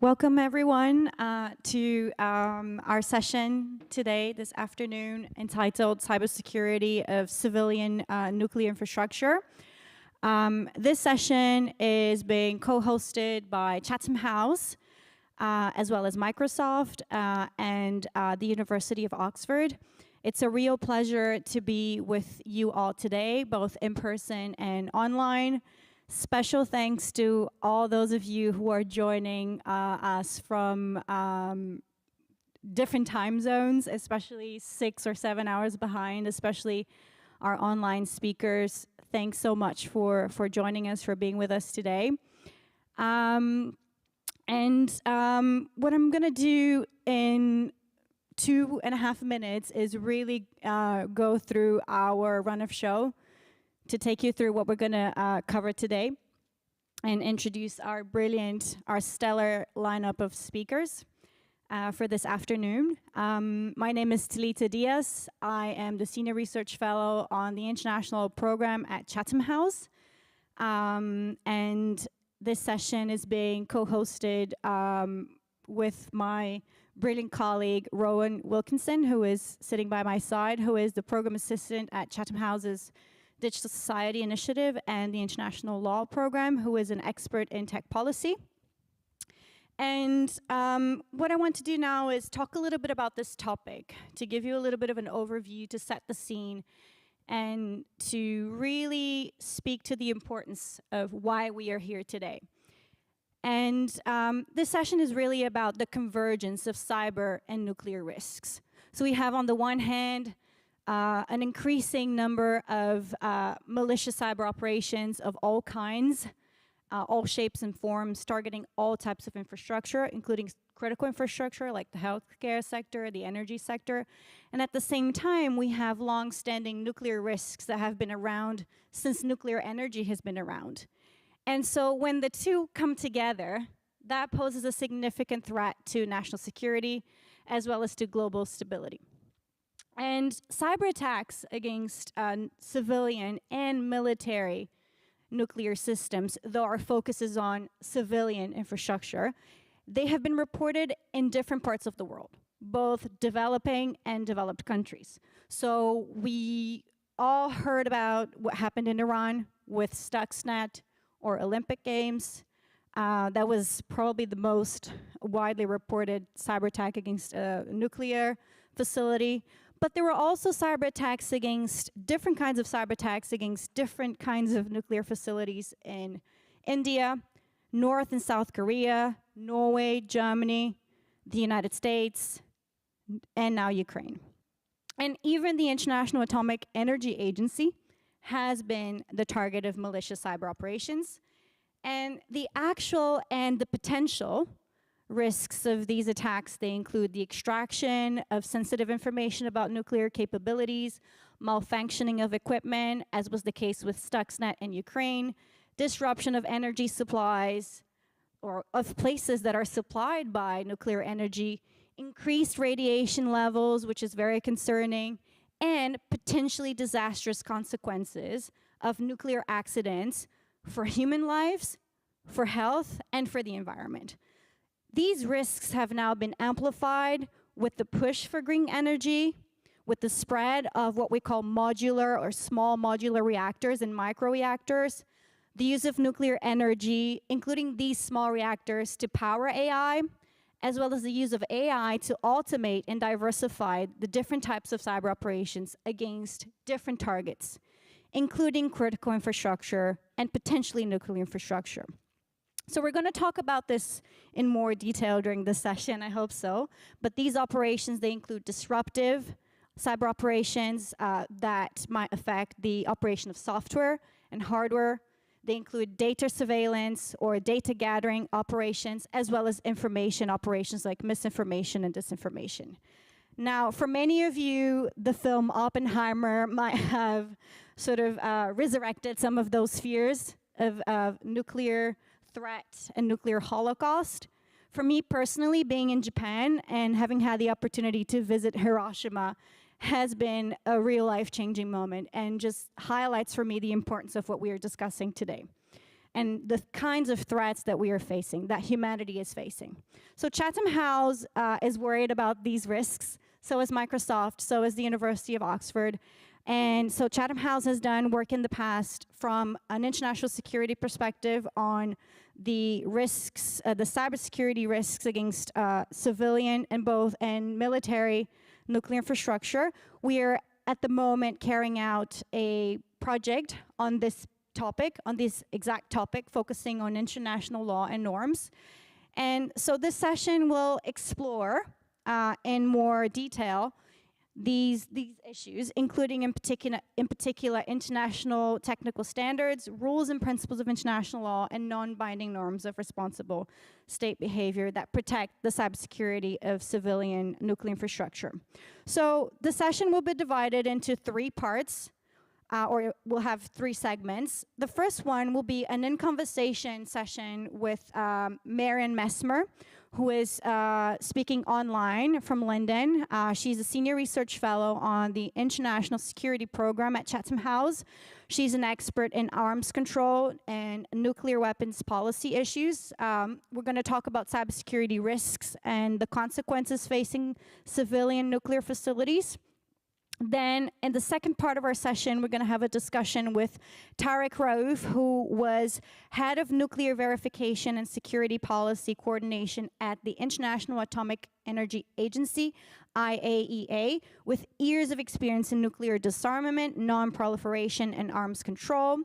[SPEAKER 18] Welcome everyone to our session today, this afternoon, entitled Cybersecurity of Civilian Nuclear Infrastructure. This session is being co-hosted by Chatham House, as well as Microsoft and the University of Oxford. It's a real pleasure to be with you all today, both in person and online. Special thanks to all those of you who are joining us from different time zones, especially 6 or 7 hours behind, especially our online speakers. Thanks so much for joining us, for being with us today. What I'm gonna do in 2.5 minutes is really go through our run of show to take you through what we're gonna cover today and introduce our stellar lineup of speakers for this afternoon. My name is Talita Diaz. I am the Senior Research Fellow on the International Program at Chatham House. And this session is being co-hosted with my brilliant colleague, Rowan Wilkinson, who is sitting by my side, who is the Program Assistant at Chatham House's Digital Society Initiative and the International Law Program, who is an expert in tech policy. And what I want to do now is talk a little bit about this topic, to give you a little bit of an overview, to set the scene, and to really speak to the importance of why we are here today. And this session is really about the convergence of cyber and nuclear risks. So we have, on the one hand, an increasing number of malicious cyber operations of all kinds, all shapes and forms, targeting all types of infrastructure, including critical infrastructure like the healthcare sector, the energy sector. And at the same time, we have long-standing nuclear risks that have been around since nuclear energy has been around. And so when the two come together, that poses a significant threat to national security as well as to global stability. And cyber attacks against civilian and military nuclear systems, though our focus is on civilian infrastructure, they have been reported in different parts of the world, both developing and developed countries. So we all heard about what happened in Iran with Stuxnet or Olympic Games. That was probably the most widely reported cyber attack against a nuclear facility. But there were also cyber attacks against different kinds of cyber attacks against different kinds of nuclear facilities in India, North and South Korea, Norway, Germany, the United States, and now Ukraine. And even the International Atomic Energy Agency has been the target of malicious cyber operations. And the actual and the potential risks of these attacks, they include the extraction of sensitive information about nuclear capabilities, malfunctioning of equipment, as was the case with Stuxnet in Ukraine, disruption of energy supplies, or of places that are supplied by nuclear energy, increased radiation levels, which is very concerning, and potentially disastrous consequences of nuclear accidents for human lives, for health, and for the environment. These risks have now been amplified with the push for green energy, with the spread of what we call modular or small modular reactors and microreactors, the use of nuclear energy, including these small reactors, to power AI, as well as the use of AI to automate and diversify the different types of cyber operations against different targets, including critical infrastructure and potentially nuclear infrastructure. So we're going to talk about this in more detail during this session, I hope so. But these operations, they include disruptive cyber operations that might affect the operation of software and hardware. They include data surveillance or data gathering operations, as well as information operations like misinformation and disinformation. Now, for many of you, the film Oppenheimer might have sort of resurrected some of those fears of nuclear threat and nuclear holocaust. For me personally, being in Japan and having had the opportunity to visit Hiroshima has been a real life-changing moment and just highlights for me the importance of what we are discussing today. and the kinds of threats that we are facing, that humanity is facing. So Chatham House is worried about these risks. So is Microsoft, so is the University of Oxford. And so Chatham House has done work in the past from an international security perspective on the risks, the cybersecurity risks against civilian and military nuclear infrastructure. We are at the moment carrying out a project on this topic, on this exact topic, focusing on international law and norms. And so this session will explore in more detail these issues, including in particular international technical standards, rules and principles of international law, and non-binding norms of responsible state behavior that protect the cybersecurity of civilian nuclear infrastructure. So the session will be divided into 3 parts, or we'll have 3 segments. The first one will be an in-conversation session with Marian Messmer, who is speaking online from London. She's a senior research fellow on the International Security Program at Chatham House. She's an expert in arms control and nuclear weapons policy issues. We're going to talk about cybersecurity risks and the consequences facing civilian nuclear facilities. Then in the second part of our session, we're going to have a discussion with Tarek Raouf, who was head of nuclear verification and security policy coordination at the International Atomic Energy Agency, IAEA, with years of experience in nuclear disarmament, non-proliferation, and arms control,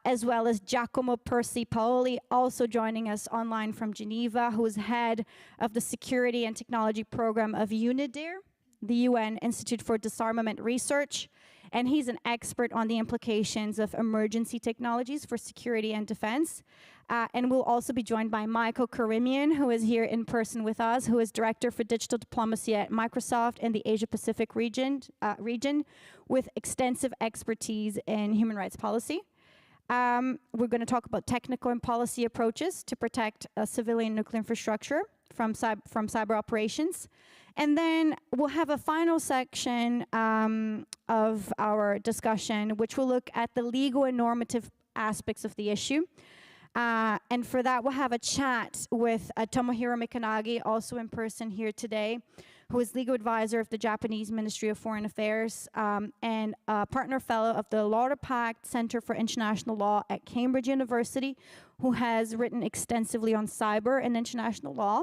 [SPEAKER 18] as well as Giacomo Persi Paoli, also joining us online from Geneva, who is head of the Security and Technology Program of UNIDIR, the UN Institute for Disarmament Research, and he's an expert on the implications of emergency technologies for security and defense. And we'll also be joined by Michael Karimian, who is here in person with us, who is Director for Digital Diplomacy at Microsoft in the Asia-Pacific region, with extensive expertise in human rights policy. We're going to talk about technical and policy approaches to protect civilian nuclear infrastructure from cyber operations. And then we'll have a final section of our discussion, which will look at the legal and normative aspects of the issue. And for that, we'll have a chat with Tomohiro Mikanagi, also in person here today, who is legal advisor of the Japanese Ministry of Foreign Affairs and a partner fellow of the Lauder Pact Center for International Law at Cambridge University, who has written extensively on cyber and international law.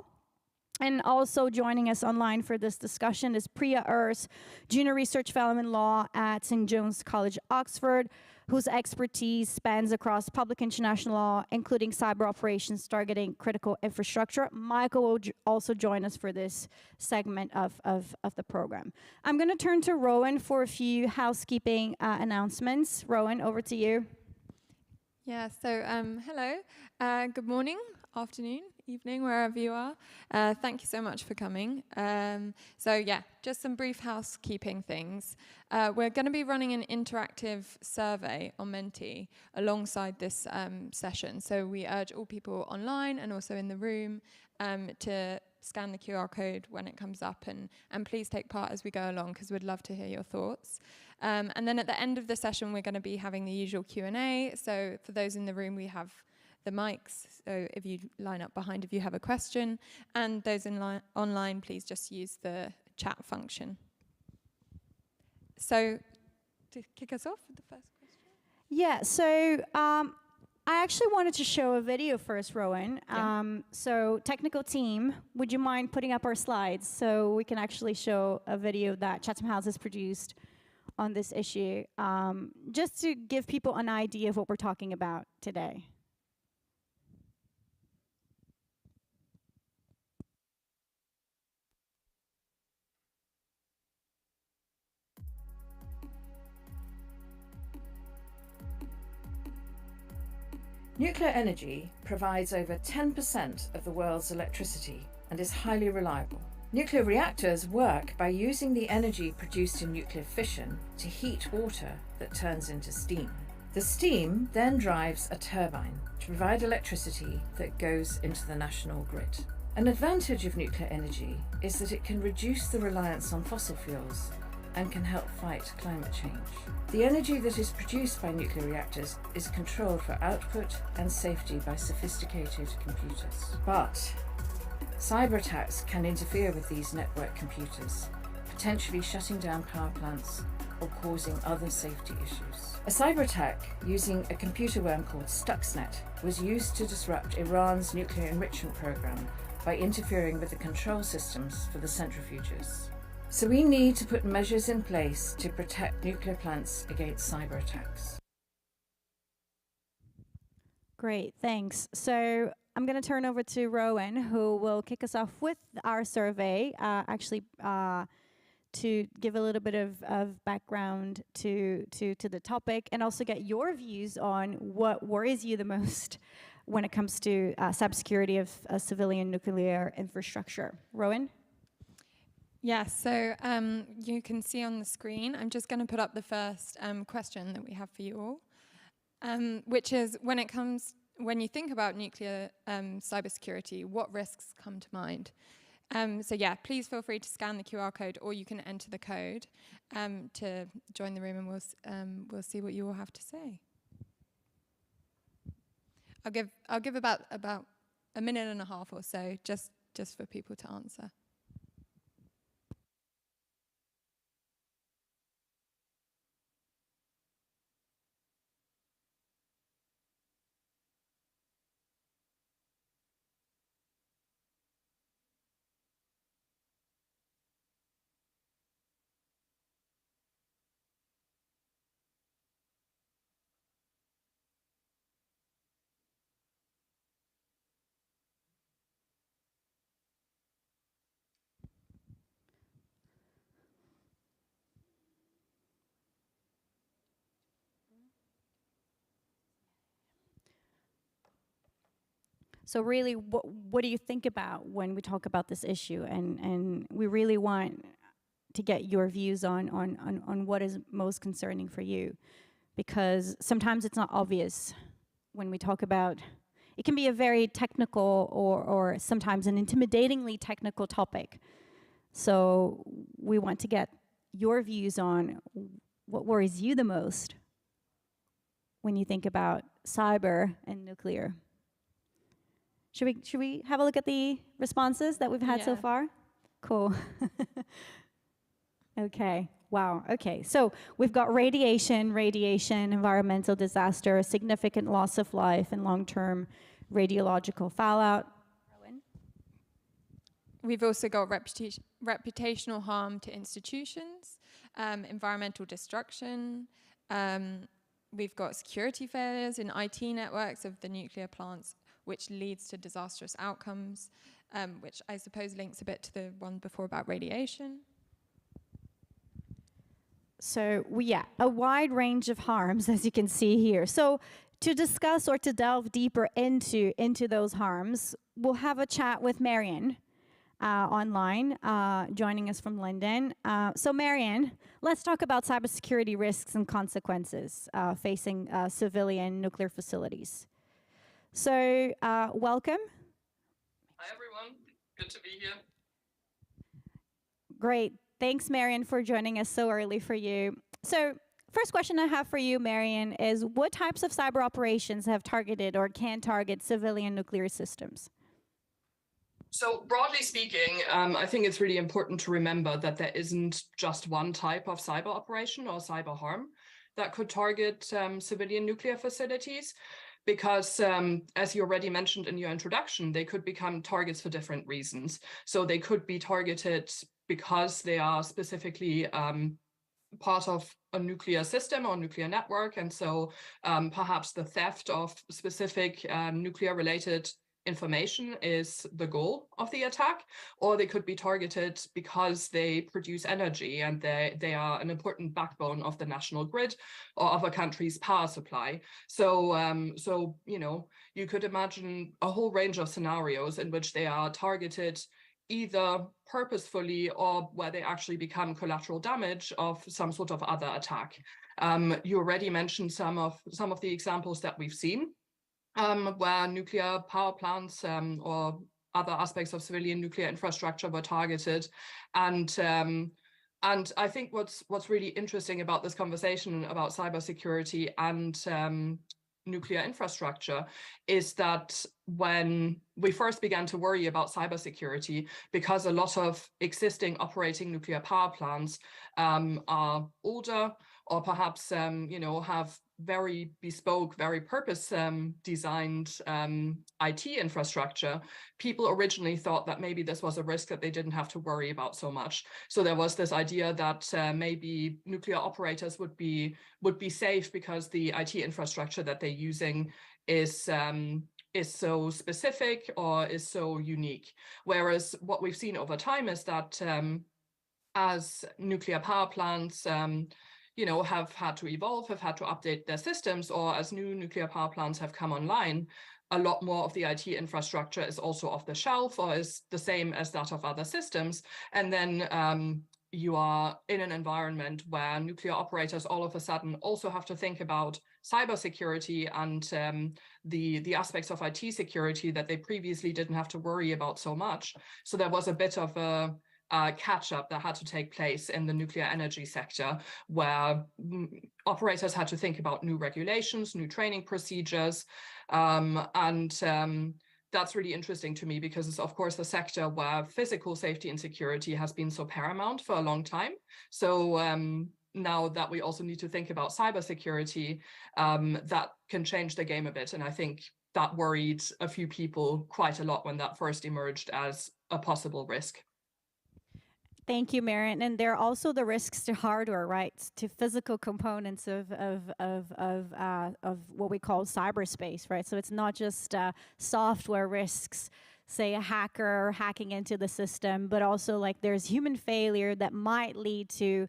[SPEAKER 18] And also joining us online for this discussion is Priya Urs, Junior Research Fellow in Law at St. John's College, Oxford, whose expertise spans across public international law, including cyber operations targeting critical infrastructure. Michael will also join us for this segment of the program. I'm going to turn to Rowan for a few housekeeping announcements. Rowan, over to you.
[SPEAKER 19] Yeah, so hello, good morning, afternoon, evening, wherever you are. Thank you so much for coming. So yeah, just some brief housekeeping things. We're going to be running an interactive survey on Menti alongside this session. So we urge all people online and also in the room to scan the QR code when it comes up and please take part as we go along because we'd love to hear your thoughts. And then at the end of the session, we're going to be having the usual Q&A. So for those in the room, we have the mics, so if you line up behind if you have a question, and those online, please just use the chat function. So to kick us off with the first question.
[SPEAKER 18] Yeah, so I actually wanted to show a video first, Rowan.
[SPEAKER 19] Yeah.
[SPEAKER 18] So technical team, would you mind putting up our slides so we can actually show a video that Chatham House has produced on this issue, just to give people an idea of what we're talking about today.
[SPEAKER 20] Nuclear energy provides over 10% of the world's electricity and is highly reliable. Nuclear reactors work by using the energy produced in nuclear fission to heat water that turns into steam. The steam then drives a turbine to provide electricity that goes into the national grid. An advantage of nuclear energy is that it can reduce the reliance on fossil fuels and can help fight climate change. The energy that is produced by nuclear reactors is controlled for output and safety by sophisticated computers. But cyber attacks can interfere with these network computers, potentially shutting down power plants or causing other safety issues. A cyber attack using a computer worm called Stuxnet was used to disrupt Iran's nuclear enrichment program by interfering with the control systems for the centrifuges. So we need to put measures in place to protect nuclear plants against cyber attacks.
[SPEAKER 18] Great, thanks. So I'm going to turn over to Rowan, who will kick us off with our survey, to give a little bit of background to the topic and also get your views on what worries you the most when it comes to cybersecurity of civilian nuclear infrastructure. Rowan?
[SPEAKER 19] Yeah, so you can see on the screen, I'm just going to put up the first question that we have for you all, which is when you think about nuclear cybersecurity, what risks come to mind? So yeah, please feel free to scan the QR code, or you can enter the code to join the room, and we'll see what you all have to say. I'll give about a minute and a half or so, just for people to answer.
[SPEAKER 18] So really, what do you think about when we talk about this issue? And we really want to get your views on what is most concerning for you, because sometimes it's not obvious when we talk about, it can be a very technical or sometimes an intimidatingly technical topic. So we want to get your views on what worries you the most when you think about cyber and nuclear. Should we have a look at the responses that we've had so far? Cool. Okay. Wow. Okay. So we've got radiation, environmental disaster, significant loss of life, and long-term radiological fallout.
[SPEAKER 19] We've also got reputational harm to institutions, environmental destruction. We've got security failures in IT networks of the nuclear plants, which leads to disastrous outcomes, which I suppose links a bit to the one before about radiation.
[SPEAKER 18] So a wide range of harms, as you can see here. So to discuss or to delve deeper into those harms, we'll have a chat with Marion online, joining us from London. So Marion, let's talk about cybersecurity risks and consequences facing civilian nuclear facilities. So welcome.
[SPEAKER 21] Hi, everyone. Good to be here.
[SPEAKER 18] Great. Thanks, Marion, for joining us so early for you. So first question I have for you, Marion, is what types of cyber operations have targeted or can target civilian nuclear systems?
[SPEAKER 21] So broadly speaking, I think it's really important to remember that there isn't just one type of cyber operation or cyber harm that could target civilian nuclear facilities, because as you already mentioned in your introduction, they could become targets for different reasons. So they could be targeted because they are specifically part of a nuclear system or nuclear network. And so perhaps the theft of specific nuclear-related information is the goal of the attack, or they could be targeted because they produce energy and they are an important backbone of the national grid or of a country's power supply. So, you could imagine a whole range of scenarios in which they are targeted either purposefully or where they actually become collateral damage of some sort of other attack. You already mentioned some of the examples that we've seen, where nuclear power plants or other aspects of civilian nuclear infrastructure were targeted. And And I think what's really interesting about this conversation about cybersecurity and nuclear infrastructure is that when we first began to worry about cybersecurity, because a lot of existing operating nuclear power plants are older, or perhaps have very bespoke, very purpose designed IT infrastructure, people originally thought that maybe this was a risk that they didn't have to worry about so much. So there was this idea that maybe nuclear operators would be safe because the IT infrastructure that they're using is so specific or is so unique. Whereas what we've seen over time is that as nuclear power plants have had to evolve, have had to update their systems, or as new nuclear power plants have come online, a lot more of the IT infrastructure is also off the shelf or is the same as that of other systems. And then you are in an environment where nuclear operators all of a sudden also have to think about cybersecurity and the aspects of IT security that they previously didn't have to worry about so much. So there was a bit of a catch-up that had to take place in the nuclear energy sector, where operators had to think about new regulations, new training procedures, and that's really interesting to me because it's, of course, the sector where physical safety and security has been so paramount for a long time. So now that we also need to think about cybersecurity, that can change the game a bit. And I think that worried a few people quite a lot when that first emerged as a possible risk.
[SPEAKER 18] Thank you, Marian. And there are also the risks to hardware, right? To physical components of what we call cyberspace, right? So it's not just software risks, say a hacker hacking into the system, but also like there's human failure that might lead to,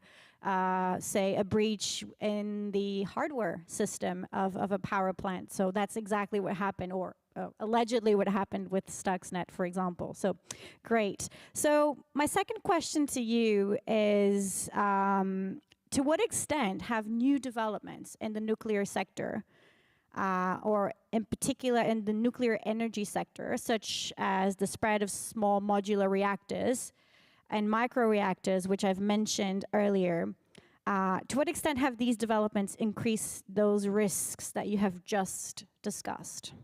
[SPEAKER 18] say, a breach in the hardware system of a power plant. So that's exactly what happened, or allegedly what happened with Stuxnet, for example. So great. So my second question to you is, to what extent have new developments in the nuclear sector, or in particular in the nuclear energy sector, such as the spread of small modular reactors and microreactors, which I've mentioned earlier, to what extent have these developments increased those risks that you have just discussed?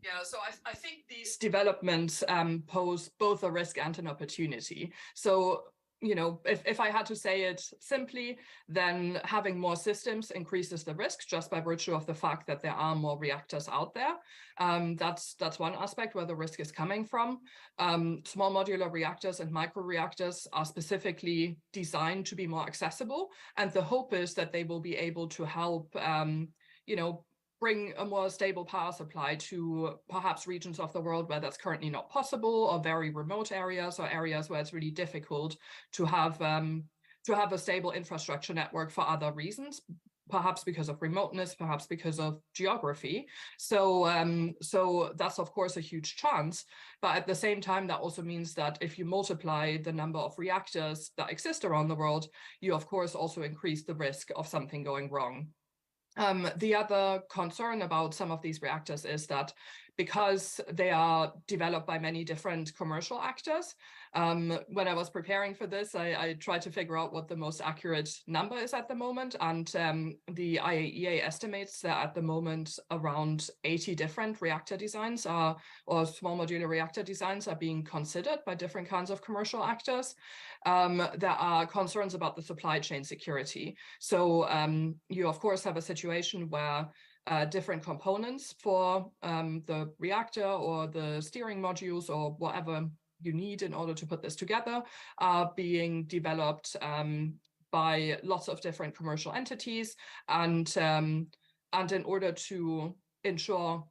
[SPEAKER 21] Yeah, so I think these developments pose both a risk and an opportunity. So, if I had to say it simply, then having more systems increases the risk just by virtue of the fact that there are more reactors out there. That's one aspect where the risk is coming from. Small modular reactors and microreactors are specifically designed to be more accessible, and the hope is that they will be able to help, bring a more stable power supply to perhaps regions of the world where that's currently not possible, or very remote areas, or areas where it's really difficult to have a stable infrastructure network for other reasons, perhaps because of remoteness, perhaps because of geography. So that's of course a huge chance, but at the same time, that also means that if you multiply the number of reactors that exist around the world, you of course also increase the risk of something going wrong. The other concern about some of these reactors is that because they are developed by many different commercial actors, when I was preparing for this, I tried to figure out what the most accurate number is at the moment. And the IAEA estimates that at the moment around 80 different reactor designs or small modular reactor designs are being considered by different kinds of commercial actors. There are concerns about the supply chain security. So you, of course, have a situation where different components for the reactor or the steering modules or whatever you need in order to put this together are being developed by lots of different commercial entities. And in order to ensure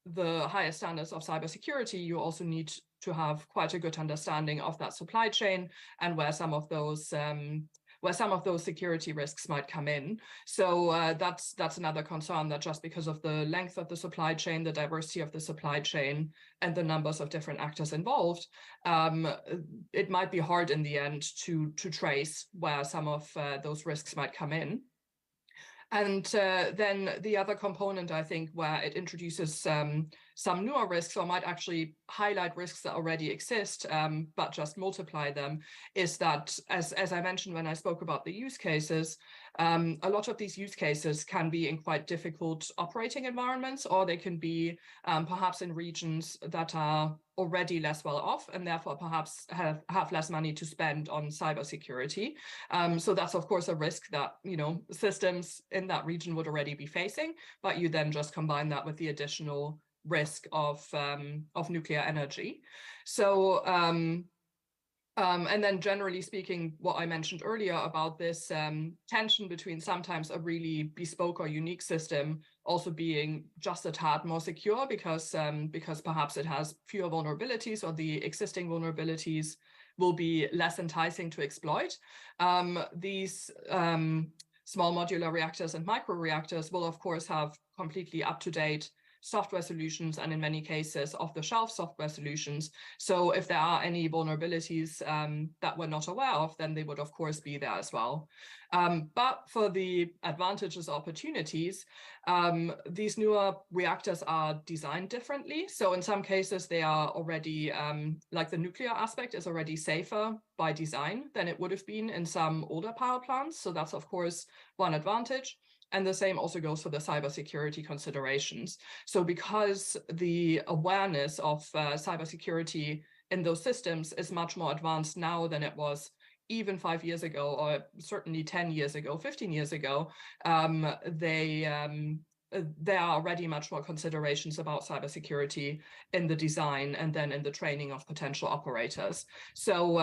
[SPEAKER 21] the highest standards of cybersecurity, you also need to have quite a good understanding of that supply chain and where some of those security risks might come in. So that's another concern, that just because of the length of the supply chain, the diversity of the supply chain, and the numbers of different actors involved, it might be hard in the end to trace where some of those risks might come in. And then the other component, I think, where it introduces some newer risks, or might actually highlight risks that already exist, but just multiply them, is that, as I mentioned when I spoke about the use cases, a lot of these use cases can be in quite difficult operating environments, or they can be perhaps in regions that are already less well off, and therefore perhaps have less money to spend on cybersecurity. So that's of course a risk that, you know, systems in that region would already be facing, but you then just combine that with the additional risk of nuclear energy. So and then generally speaking, what I mentioned earlier about this tension between sometimes a really bespoke or unique system also being just a tad more secure because perhaps it has fewer vulnerabilities, or the existing vulnerabilities will be less enticing to exploit. These small modular reactors and microreactors will of course have completely up-to-date software solutions, and in many cases off-the-shelf software solutions. So if there are any vulnerabilities that we're not aware of, then they would of course be there as well. But for the advantages, opportunities, these newer reactors are designed differently. So in some cases they are already, like the nuclear aspect is already safer by design than it would have been in some older power plants. So that's of course one advantage. And the same also goes for the cybersecurity considerations. So because the awareness of cybersecurity in those systems is much more advanced now than it was even 5 years ago, or certainly 10 years ago, 15 years ago, there are already much more considerations about cybersecurity in the design and then in the training of potential operators. So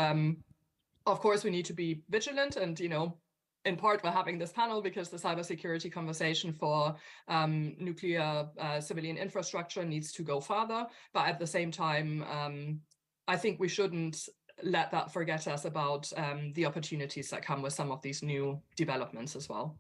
[SPEAKER 21] of course we need to be vigilant, and, you know, in part we're having this panel because the cybersecurity conversation for nuclear civilian infrastructure needs to go further. But at the same time, I think we shouldn't let that forget us about the opportunities that come with some of these new developments as well.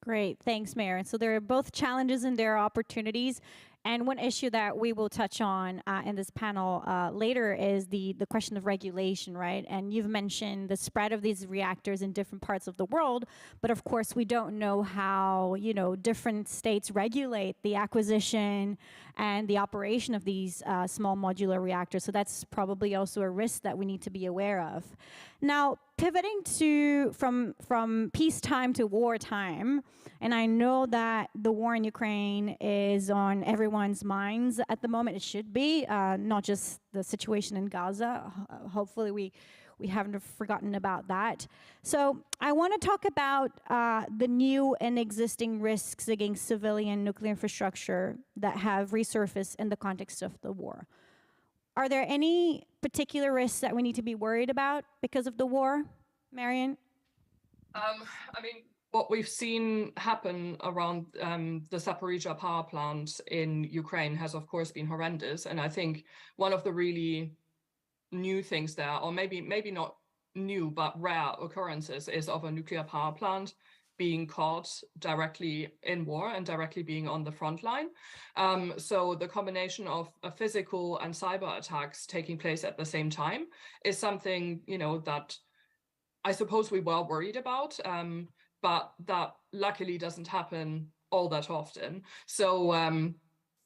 [SPEAKER 18] Great, thanks, Mayor. So there are both challenges and there are opportunities. And one issue that we will touch on in this panel later is the question of regulation, right? And you've mentioned the spread of these reactors in different parts of the world, but of course we don't know how, you know, different states regulate the acquisition and the operation of these small modular reactors. So that's probably also a risk that we need to be aware of. Now, pivoting to from peacetime to wartime, and I know that the war in Ukraine is on everyone's minds at the moment. It should be, not just the situation in Gaza. Hopefully we haven't forgotten about that. So I want to talk about the new and existing risks against civilian nuclear infrastructure that have resurfaced in the context of the war. Are there any particular risks that we need to be worried about because of the war, Marian?
[SPEAKER 21] I mean, what we've seen happen around the Zaporizhzhia power plant in Ukraine has of course been horrendous. And I think one of the really new things there, or maybe not new, but rare occurrences, is of a nuclear power plant being caught directly in war and directly being on the front line. So the combination of physical and cyber attacks taking place at the same time is something, you know, that I suppose we were worried about, but that luckily doesn't happen all that often. So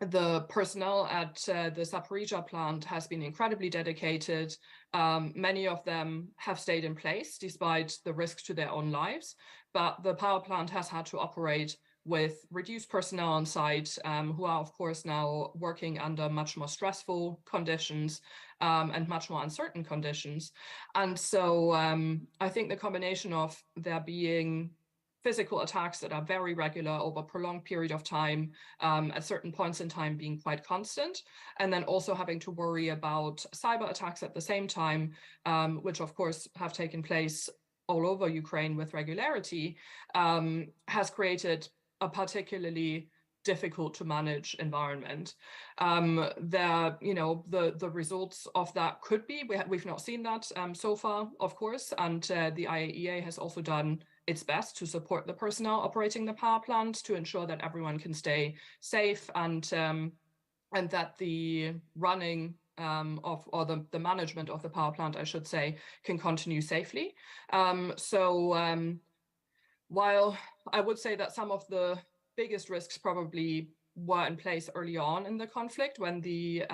[SPEAKER 21] the personnel at the Zaporizhzhia plant has been incredibly dedicated. Many of them have stayed in place despite the risk to their own lives, but the power plant has had to operate with reduced personnel on site, who are of course now working under much more stressful conditions and much more uncertain conditions. And so I think the combination of there being physical attacks that are very regular over a prolonged period of time, at certain points in time being quite constant, and then also having to worry about cyber attacks at the same time, which of course have taken place all over Ukraine with regularity, has created a particularly difficult to manage environment. The results of that could be, we've not seen that so far, of course, and the IAEA has also done its best to support the personnel operating the power plant to ensure that everyone can stay safe and that the running the management of the power plant, I should say, can continue safely. while I would say that some of the biggest risks probably were in place early on in the conflict when the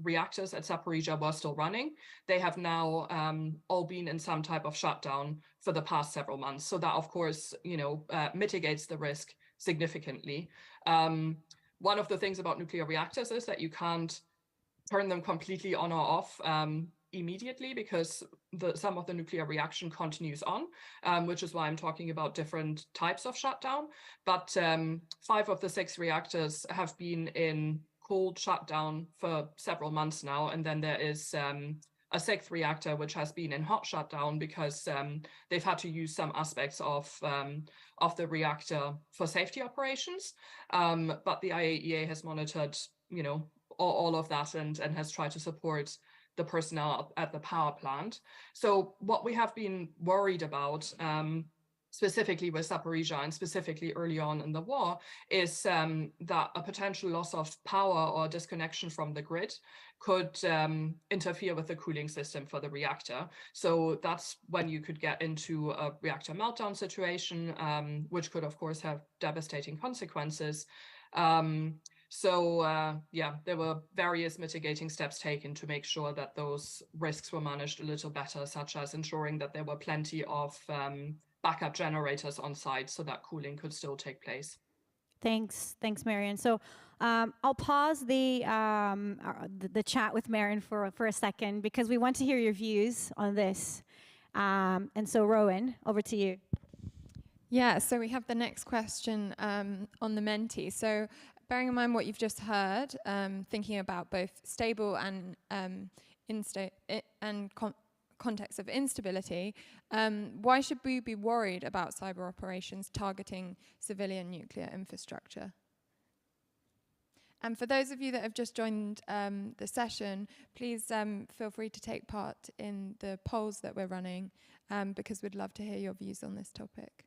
[SPEAKER 21] reactors at Zaporizhzhia were still running, they have now all been in some type of shutdown for the past several months. So that, of course, mitigates the risk significantly. One of the things about nuclear reactors is that you can't turn them completely on or off immediately, because some of the nuclear reaction continues on, which is why I'm talking about different types of shutdown. But 5 of the 6 reactors have been in cold shutdown for several months now. And then there is a 6th reactor which has been in hot shutdown because they've had to use some aspects of the reactor for safety operations. But the IAEA has monitored, all of that and has tried to support the personnel at the power plant. So what we have been worried about, specifically with Zaporizhzhia and specifically early on in the war, is that a potential loss of power or disconnection from the grid could interfere with the cooling system for the reactor. So that's when you could get into a reactor meltdown situation, which could, of course, have devastating consequences. There were various mitigating steps taken to make sure that those risks were managed a little better, such as ensuring that there were plenty of backup generators on site so that cooling could still take place.
[SPEAKER 18] Thanks, Marion. So I'll pause the chat with Marion for a second because we want to hear your views on this. And so Rowan, over to you.
[SPEAKER 19] Yeah, so we have the next question on the Menti. So bearing in mind what you've just heard, thinking about both stable and context of instability, why should we be worried about cyber operations targeting civilian nuclear infrastructure? And for those of you that have just joined the session, please feel free to take part in the polls that we're running because we'd love to hear your views on this topic.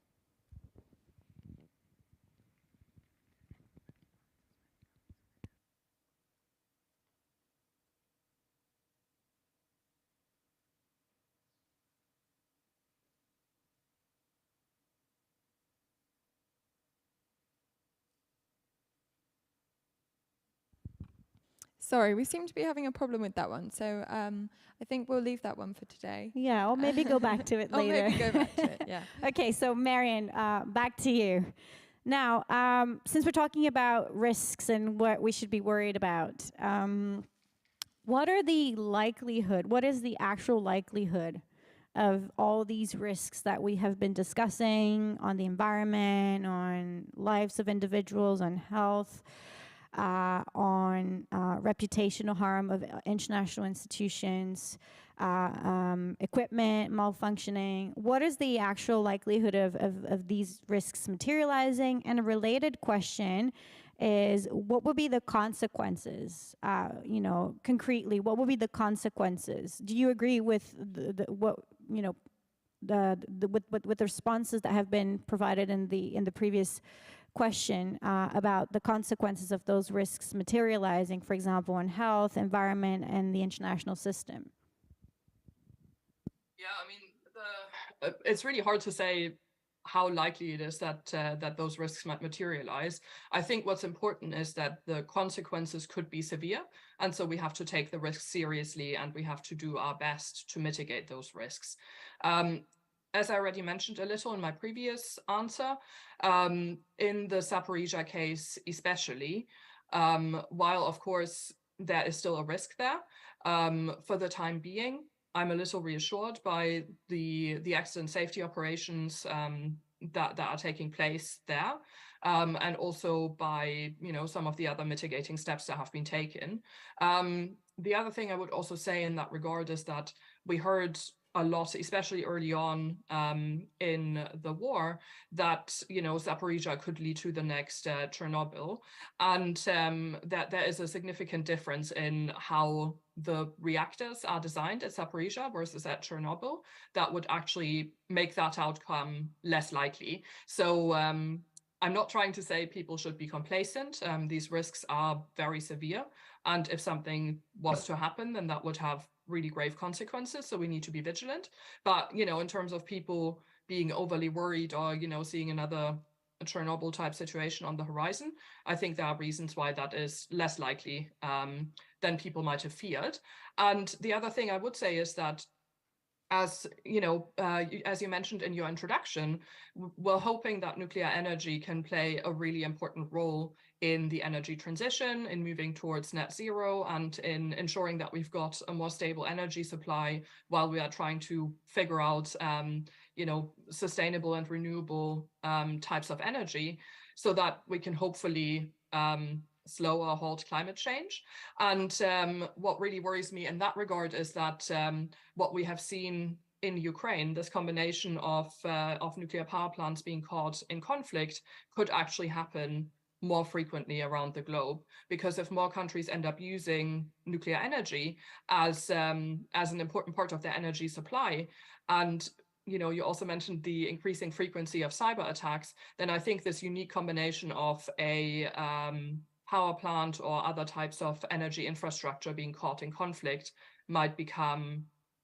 [SPEAKER 19] Sorry, we seem to be having a problem with that one. So I think we'll leave that one for today.
[SPEAKER 18] Yeah, or maybe go back to it later.
[SPEAKER 19] Or maybe go back to it, yeah.
[SPEAKER 18] Okay, so Marion, back to you. Now, since we're talking about risks and what we should be worried about, what is the actual likelihood of all these risks that we have been discussing on the environment, on lives of individuals, on health, on reputational harm of international institutions, equipment malfunctioning? What is the actual likelihood of these risks materializing? And a related question is, what would be the consequences? Concretely, what would be the consequences? Do you agree with with the responses that have been provided in the previous question about the consequences of those risks materializing, for example, on health, environment, and the international system?
[SPEAKER 21] Yeah, I mean, it's really hard to say how likely it is that those risks might materialize. I think what's important is that the consequences could be severe, and so we have to take the risks seriously, and we have to do our best to mitigate those risks. As I already mentioned a little in my previous answer, in the Zaporizhzhia case especially, while of course there is still a risk there, for the time being, I'm a little reassured by the accident safety operations that are taking place there, and also by some of the other mitigating steps that have been taken. The other thing I would also say in that regard is that we heard a lot, especially early on in the war, that Zaporizhzhia could lead to the next Chernobyl, and that there is a significant difference in how the reactors are designed at Zaporizhzhia versus at Chernobyl that would actually make that outcome less likely. So I'm not trying to say people should be complacent. These risks are very severe, and if something was to happen, then that would have really grave consequences, so we need to be vigilant. But in terms of people being overly worried or, you know, seeing another Chernobyl type situation on the horizon. I think there are reasons why that is less likely than people might have feared. And the other thing I would say is that, as you know, as you mentioned in your introduction, we're hoping that nuclear energy can play a really important role in the energy transition, in moving towards net zero, and in ensuring that we've got a more stable energy supply while we are trying to figure out, you know, sustainable and renewable types of energy, so that we can hopefully slow or halt climate change. And what really worries me in that regard is that what we have seen in Ukraine, this combination of nuclear power plants being caught in conflict, could actually happen more frequently around the globe. Because if more countries end up using nuclear energy as an important part of their energy supply, and you know, you also mentioned the increasing frequency of cyber attacks, then I think this unique combination of a power plant or other types of energy infrastructure being caught in conflict might become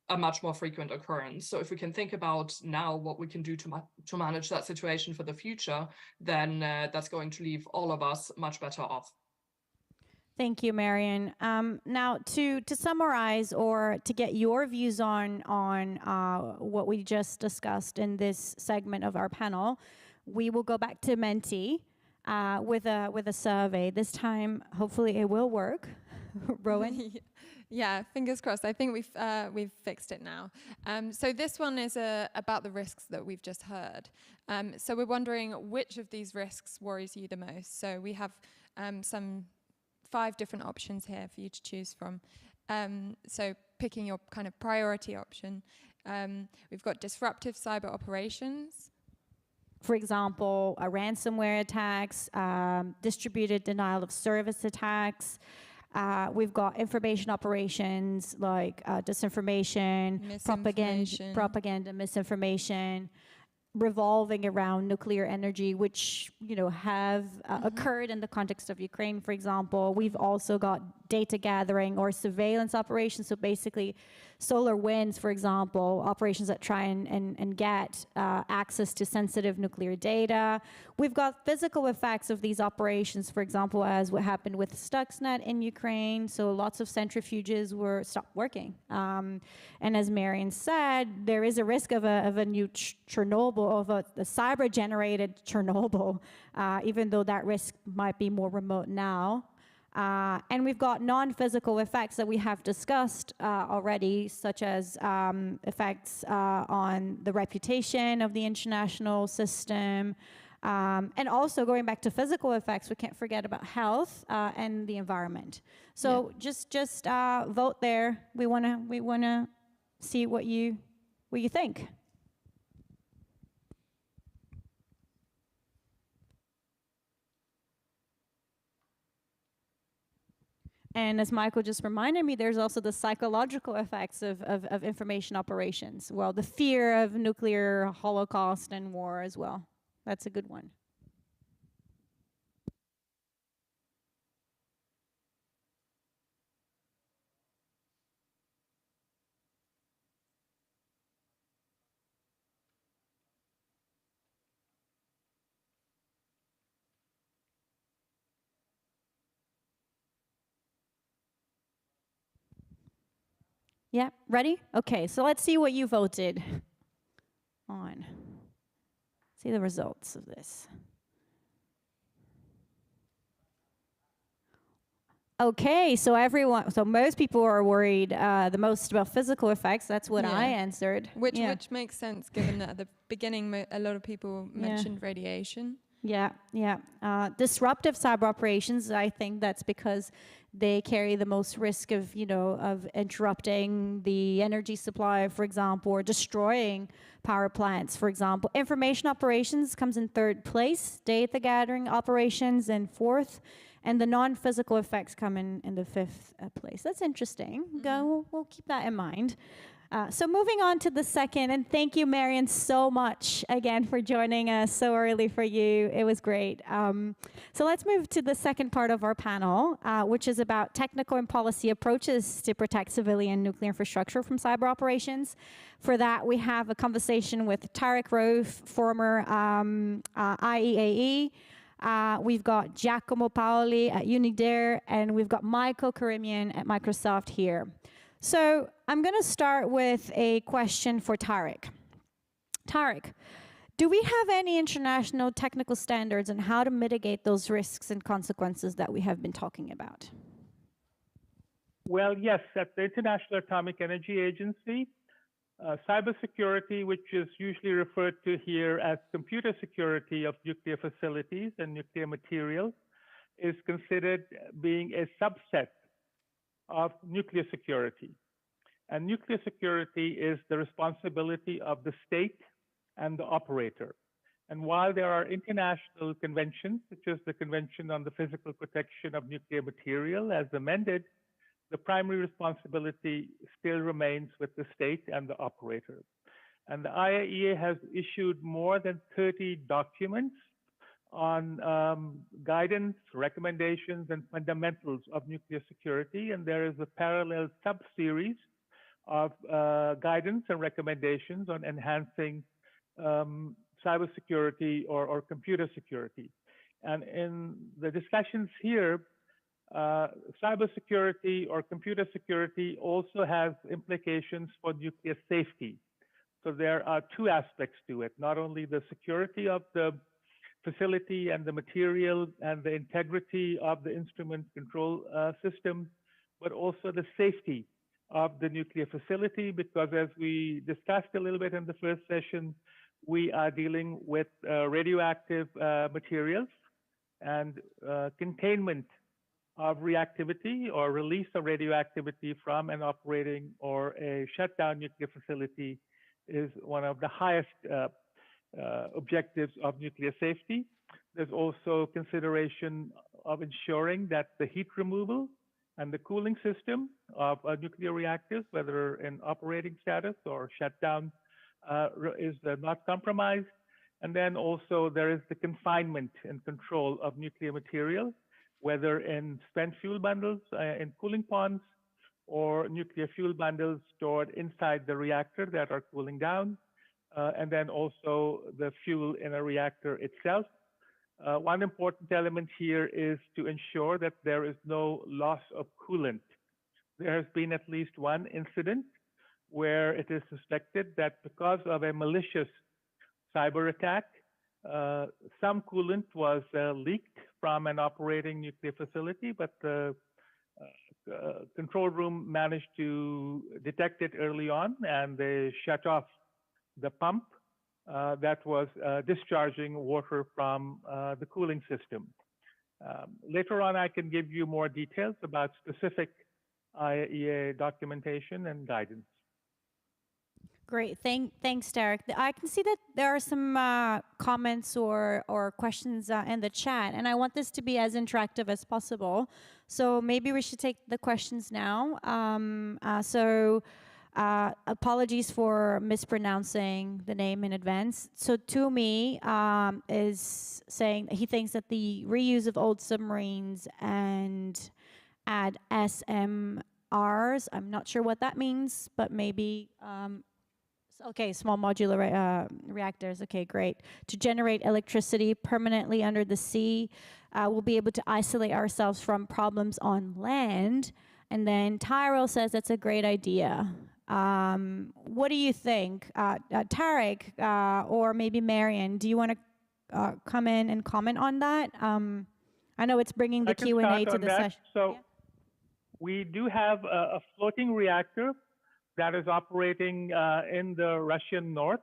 [SPEAKER 21] a much more frequent occurrence. So if we can think about now what we can do to manage that situation for the future, then that's going to leave all of us much better off.
[SPEAKER 18] Thank you, Marion. Now, to summarize or to get your views on what we just discussed in this segment of our panel, we will go back to Menti with a survey. This time, hopefully, it will work. Rowan.
[SPEAKER 19] Yeah, fingers crossed. I think we've fixed it now. So this one is about the risks that we've just heard. So we're wondering which of these risks worries you the most. So we have some 5 different options here for you to choose from. So picking your kind of priority option. We've got disruptive cyber operations.
[SPEAKER 18] For example, ransomware attacks, distributed denial of service attacks. We've got information operations like disinformation, propaganda, misinformation, revolving around nuclear energy, which have occurred in the context of Ukraine, for example. We've also got data gathering or surveillance operations. So basically, solar winds, for example, operations that try and get access to sensitive nuclear data. We've got physical effects of these operations, for example, as what happened with Stuxnet in Ukraine. So lots of centrifuges stopped working. And as Marion said, there is a risk of a new Chernobyl, of a cyber-generated Chernobyl, even though that risk might be more remote now. And we've got non-physical effects that we have discussed already, such as effects on the reputation of the international system. And also going back to physical effects, we can't forget about health and the environment. So just vote there. We wanna see what you think. And as Michael just reminded me, there's also the psychological effects of information operations. Well, the fear of nuclear holocaust and war as well. That's a good one. Yeah, ready? Okay, so let's see what you voted on. See the results of this. Okay, so most people are worried the most about physical effects. That's what I answered.
[SPEAKER 19] Which makes sense, given that at the beginning a lot of people mentioned radiation.
[SPEAKER 18] Yeah. Disruptive cyber operations, I think that's because they carry the most risk of interrupting the energy supply, for example, or destroying power plants, for example. Information operations comes in 3rd place, data gathering operations in 4th, and the non-physical effects come in the 5th place. That's interesting. We'll keep that in mind. So moving on to the second, and thank you, Marion, so much again for joining us so early for you. It was great. So let's move to the second part of our panel, which is about technical and policy approaches to protect civilian nuclear infrastructure from cyber operations. For that, we have a conversation with Tarek Rauf, former IEAE. We've got Giacomo Paoli at Unidare, and we've got Michael Karimian at Microsoft here. So I'm going to start with a question for Tarek. Tarek, do we have any international technical standards on how to mitigate those risks and consequences that we have been talking about?
[SPEAKER 9] Well, yes, at the International Atomic Energy Agency, cybersecurity, which is usually referred to here as computer security of nuclear facilities and nuclear material, is considered being a subset of nuclear security. And nuclear security is the responsibility of the state and the operator. And while there are international conventions, such as the Convention on the Physical Protection of Nuclear Material, as amended, the primary responsibility still remains with the state and the operator. And the IAEA has issued more than 30 documents on guidance, recommendations, and fundamentals of nuclear security. And there is a parallel sub-series of guidance and recommendations on enhancing cybersecurity or computer security. And in the discussions here, cybersecurity or computer security also has implications for nuclear safety. So there are two aspects to it, not only the security of the facility and the material and the integrity of the instrument control system, but also the safety of the nuclear facility, because as we discussed a little bit in the first session, we are dealing with radioactive materials, and containment of reactivity or release of radioactivity from an operating or a shutdown nuclear facility is one of the highest objectives of nuclear safety. There's also consideration of ensuring that the heat removal and the cooling system of nuclear reactors, whether in operating status or shutdown, is not compromised. And then also there is the confinement and control of nuclear material, whether in spent fuel bundles in cooling ponds or nuclear fuel bundles stored inside the reactor that are cooling down, and then also the fuel in a reactor itself. One important element here is to ensure that there is no loss of coolant. There has been at least one incident where it is suspected that because of a malicious cyber attack, some coolant was leaked from an operating nuclear facility, but the control room managed to detect it early on, and they shut off the pump that was discharging water from the cooling system. Later on, I can give you more details about specific IAEA documentation and guidance.
[SPEAKER 18] Great, thanks, Derek. I can see that there are some comments or questions in the chat, and I want this to be as interactive as possible. So maybe we should take the questions now. Apologies for mispronouncing the name in advance. So Tumi is saying he thinks that the reuse of old submarines and add SMRs, I'm not sure what that means, but maybe, okay, small modular reactors, okay, great. To generate electricity permanently under the sea, we'll be able to isolate ourselves from problems on land. And then Tyrell says that's a great idea. What do you think? Tarek or maybe Marion, do you want to come in and comment on that? I know it's bringing the Q&A to the session.
[SPEAKER 9] So we do have a floating reactor that is operating in the Russian north.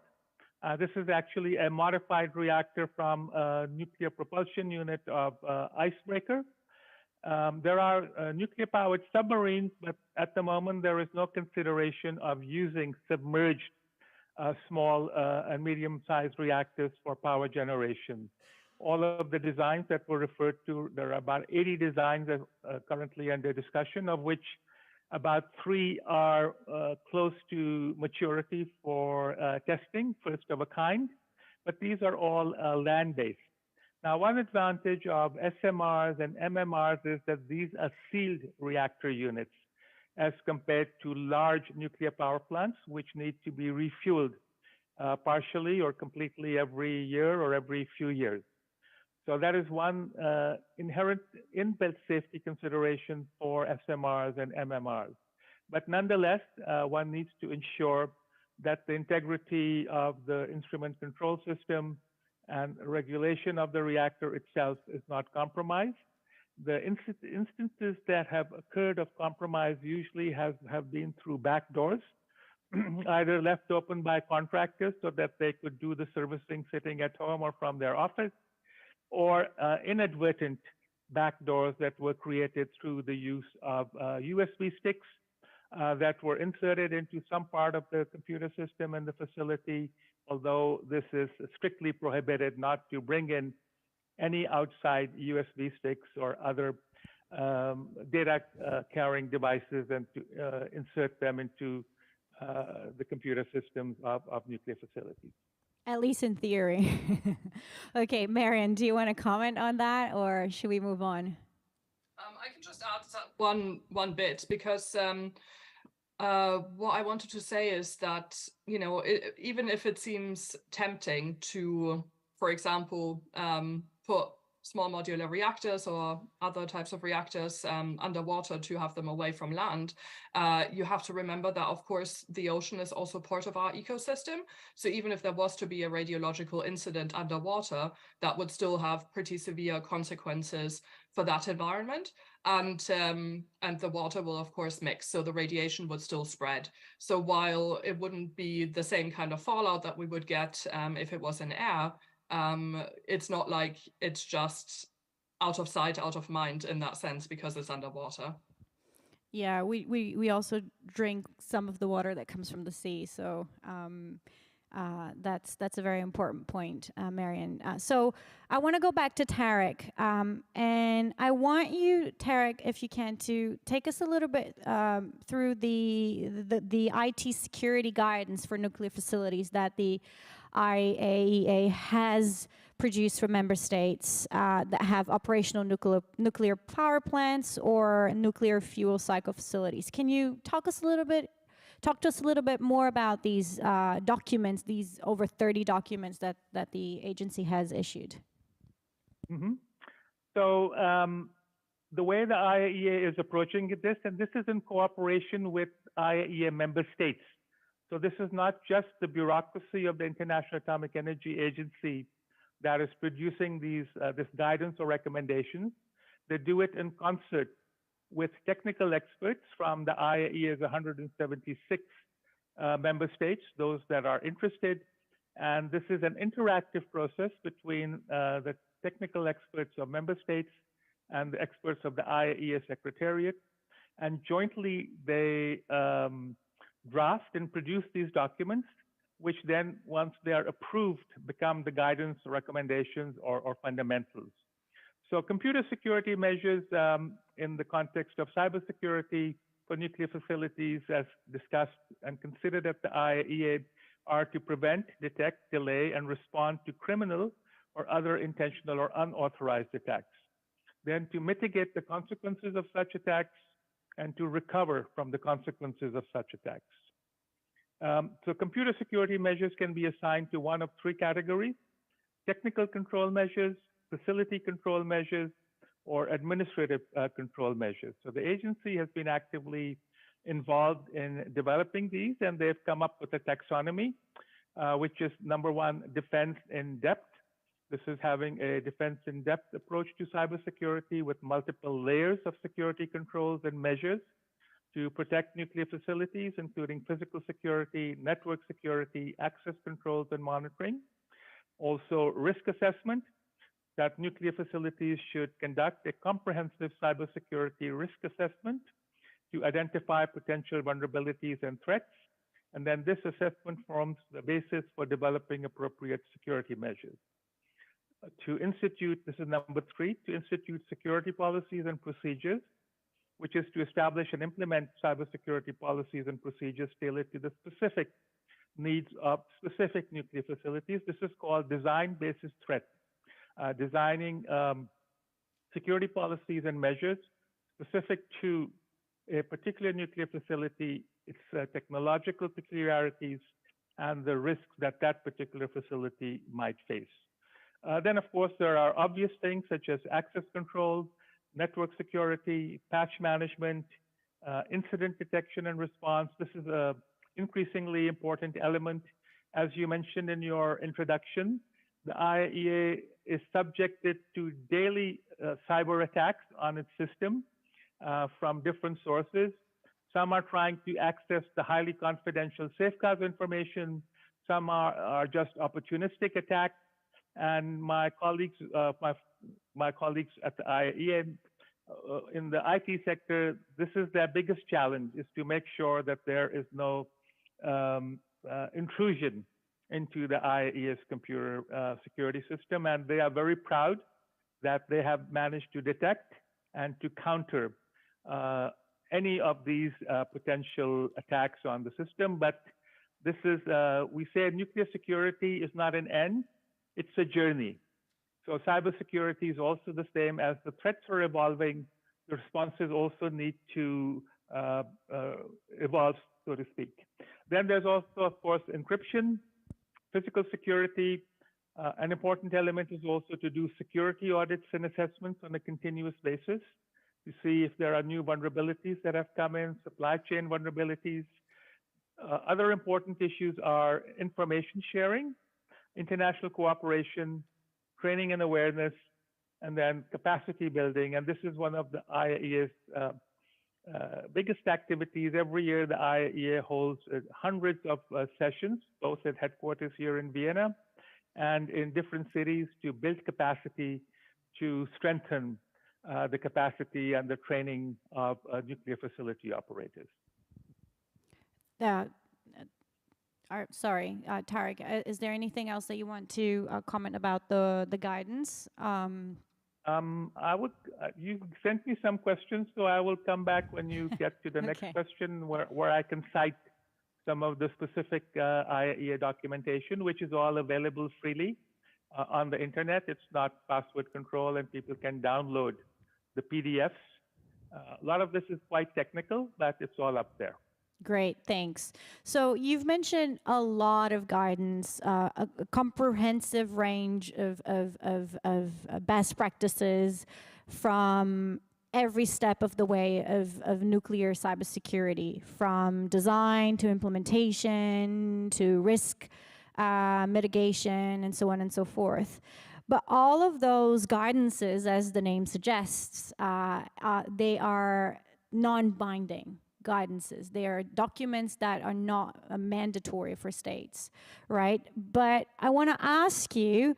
[SPEAKER 9] This is actually a modified reactor from a nuclear propulsion unit of Icebreaker. There are nuclear-powered submarines, but at the moment there is no consideration of using submerged small and medium-sized reactors for power generation. All of the designs that were referred to, there are about 80 designs that are currently under discussion, of which About 3 are close to maturity for testing, first of a kind, but these are all land-based. Now, one advantage of SMRs and MMRs is that these are sealed reactor units as compared to large nuclear power plants, which need to be refueled partially or completely every year or every few years. So that is one inherent inbuilt safety consideration for SMRs and MMRs. But nonetheless, one needs to ensure that the integrity of the instrument control system and regulation of the reactor itself is not compromised. The instances that have occurred of compromise usually have been through back doors, either left open by contractors so that they could do the servicing sitting at home or from their office, or inadvertent back doors that were created through the use of USB sticks that were inserted into some part of the computer system in the facility, although this is strictly prohibited not to bring in any outside USB sticks or other data carrying devices and to insert them into the computer systems of nuclear facilities.
[SPEAKER 18] At least in theory. Okay, Marian, do you want to comment on that, or should we move on?
[SPEAKER 21] I can just add one bit, because what I wanted to say is that, you know, even if it seems tempting to, for example, put small modular reactors or other types of reactors underwater to have them away from land, you have to remember that, of course, the ocean is also part of our ecosystem. So even if there was to be a radiological incident underwater, that would still have pretty severe consequences for that environment. And the water will, of course, mix, so the radiation would still spread. So while it wouldn't be the same kind of fallout that we would get if it was in air, it's not like it's just out of sight, out of mind in that sense, because it's underwater.
[SPEAKER 18] Yeah, we also drink some of the water that comes from the sea, so that's a very important point, Marian. So I want to go back to Tarek, and I want you, Tarek, if you can, to take us a little bit through the IT security guidance for nuclear facilities that the IAEA has produced for member states that have operational nuclear power plants or nuclear fuel cycle facilities. Can you talk to us a little bit more about these documents, these over 30 documents that the agency has issued?
[SPEAKER 9] Mm-hmm. So the way the IAEA is approaching this, and this is in cooperation with IAEA member states. So this is not just the bureaucracy of the International Atomic Energy Agency that is producing this guidance or recommendations. They do it in concert with technical experts from the IAEA's 176 member states, those that are interested. And this is an interactive process between the technical experts of member states and the experts of the IAEA Secretariat. And jointly, they draft and produce these documents, which then, once they are approved, become the guidance, recommendations, or fundamentals. So computer security measures in the context of cybersecurity for nuclear facilities, as discussed and considered at the IAEA, are to prevent, detect, delay, and respond to criminal or other intentional or unauthorized attacks. Then to mitigate the consequences of such attacks and to recover from the consequences of such attacks. So computer security measures can be assigned to one of 3 categories: technical control measures, facility control measures, or administrative control measures. So the agency has been actively involved in developing these, and they've come up with a taxonomy, which is number 1, defense in depth. This is having a defense in depth approach to cybersecurity with multiple layers of security controls and measures to protect nuclear facilities, including physical security, network security, access controls, and monitoring. Also, risk assessment, that nuclear facilities should conduct a comprehensive cybersecurity risk assessment to identify potential vulnerabilities and threats. And then this assessment forms the basis for developing appropriate security measures. To institute, this is number 3, to institute security policies and procedures, which is to establish and implement cybersecurity policies and procedures tailored to the specific needs of specific nuclear facilities. This is called design basis threat, designing security policies and measures specific to a particular nuclear facility, its technological peculiarities, and the risks that that particular facility might face. Then, of course, there are obvious things such as access control, network security, patch management, incident detection and response. This is an increasingly important element. As you mentioned in your introduction, the IAEA is subjected to daily cyber attacks on its system from different sources. Some are trying to access the highly confidential safeguards information. Some are just opportunistic attacks. And my colleagues at the IAEA in the IT sector, this is their biggest challenge, is to make sure that there is no intrusion into the IAEA's computer security system. And they are very proud that they have managed to detect and to counter any of these potential attacks on the system. But this is, we say nuclear security is not an end, it's a journey. So cybersecurity is also the same. As the threats are evolving, the responses also need to evolve, so to speak. Then there's also, of course, encryption, physical security. An important element is also to do security audits and assessments on a continuous basis to see if there are new vulnerabilities that have come in, supply chain vulnerabilities. Other important issues are information sharing, international cooperation, training and awareness, and then capacity building. And this is one of the IAEA's biggest activities. Every year, the IAEA holds hundreds of sessions, both at headquarters here in Vienna and in different cities, to build capacity, to strengthen the capacity and the training of nuclear facility operators.
[SPEAKER 18] Sorry, Tarek, is there anything else that you want to comment about the guidance?
[SPEAKER 9] I would, you sent me some questions, so I will come back when you get to the next question where I can cite some of the specific IAEA documentation, which is all available freely on the internet. It's not password control, and people can download the PDFs. A lot of this is quite technical, but it's all up there.
[SPEAKER 18] Great, thanks. So you've mentioned a lot of guidance, a comprehensive range of best practices from every step of the way of nuclear cybersecurity, from design to implementation to risk mitigation and so on and so forth. But all of those guidances, as the name suggests, they are non-binding guidances. They are documents that are not mandatory for states, right? But I want to ask you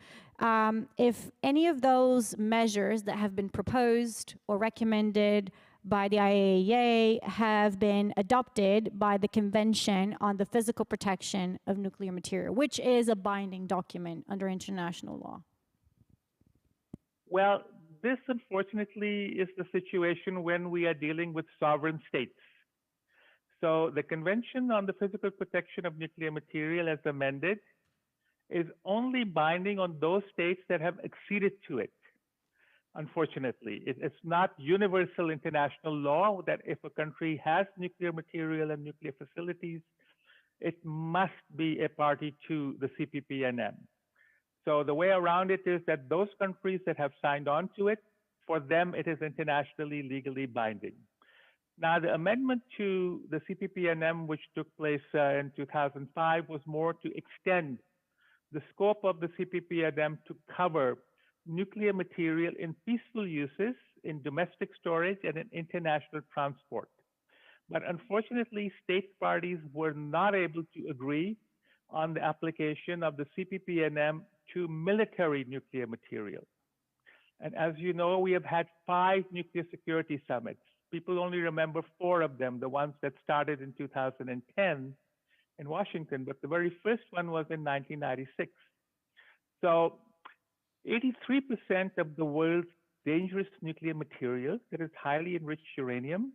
[SPEAKER 18] if any of those measures that have been proposed or recommended by the IAEA have been adopted by the Convention on the Physical Protection of Nuclear Material, which is a binding document under international law.
[SPEAKER 9] Well, this unfortunately is the situation when we are dealing with sovereign states. So the Convention on the Physical Protection of Nuclear Material, as amended, is only binding on those states that have acceded to it. Unfortunately, it's not universal international law that if a country has nuclear material and nuclear facilities, it must be a party to the CPPNM. So the way around it is that those countries that have signed on to it, for them, it is internationally legally binding. Now, the amendment to the CPPNM, which took place in 2005, was more to extend the scope of the CPPNM to cover nuclear material in peaceful uses, in domestic storage, and in international transport. But unfortunately, state parties were not able to agree on the application of the CPPNM to military nuclear material. And as you know, we have had 5 nuclear security summits. People only remember 4 of them, the ones that started in 2010 in Washington, but the very first one was in 1996. So 83% of the world's dangerous nuclear material that is highly enriched uranium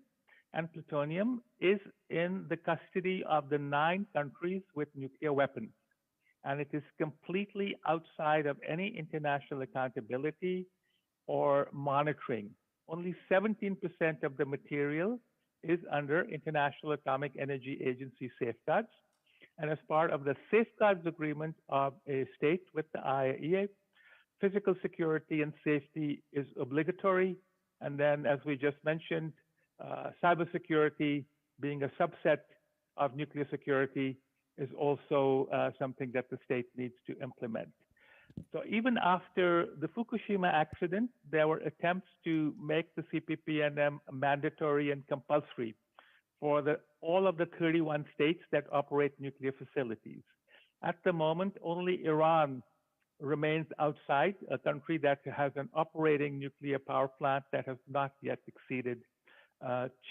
[SPEAKER 9] and plutonium is in the custody of the 9 countries with nuclear weapons. And it is completely outside of any international accountability or monitoring. Only 17% of the material is under International Atomic Energy Agency safeguards. And as part of the safeguards agreement of a state with the IAEA, physical security and safety is obligatory. And then, as we just mentioned, cybersecurity, being a subset of nuclear security, is also something that the state needs to implement. So even after the Fukushima accident, there were attempts to make the CPPNM mandatory and compulsory for all of the 31 states that operate nuclear facilities. At the moment, only Iran remains outside, a country that has an operating nuclear power plant that has not yet acceded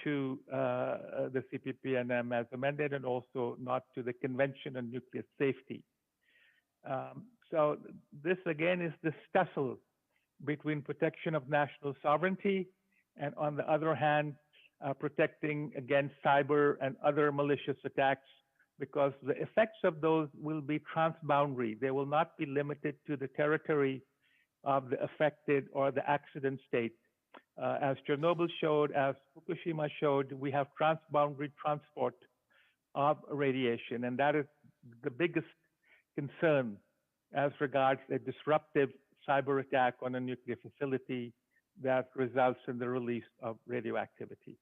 [SPEAKER 9] to the CPPNM as amended, and also not to the Convention on Nuclear Safety. So this again is the tussle between protection of national sovereignty and, on the other hand, protecting against cyber and other malicious attacks, because the effects of those will be transboundary. They will not be limited to the territory of the affected or the accident state. As Chernobyl showed, as Fukushima showed, we have transboundary transport of radiation, and that is the biggest concern as regards a disruptive cyber attack on a nuclear facility that results in the release of radioactivity.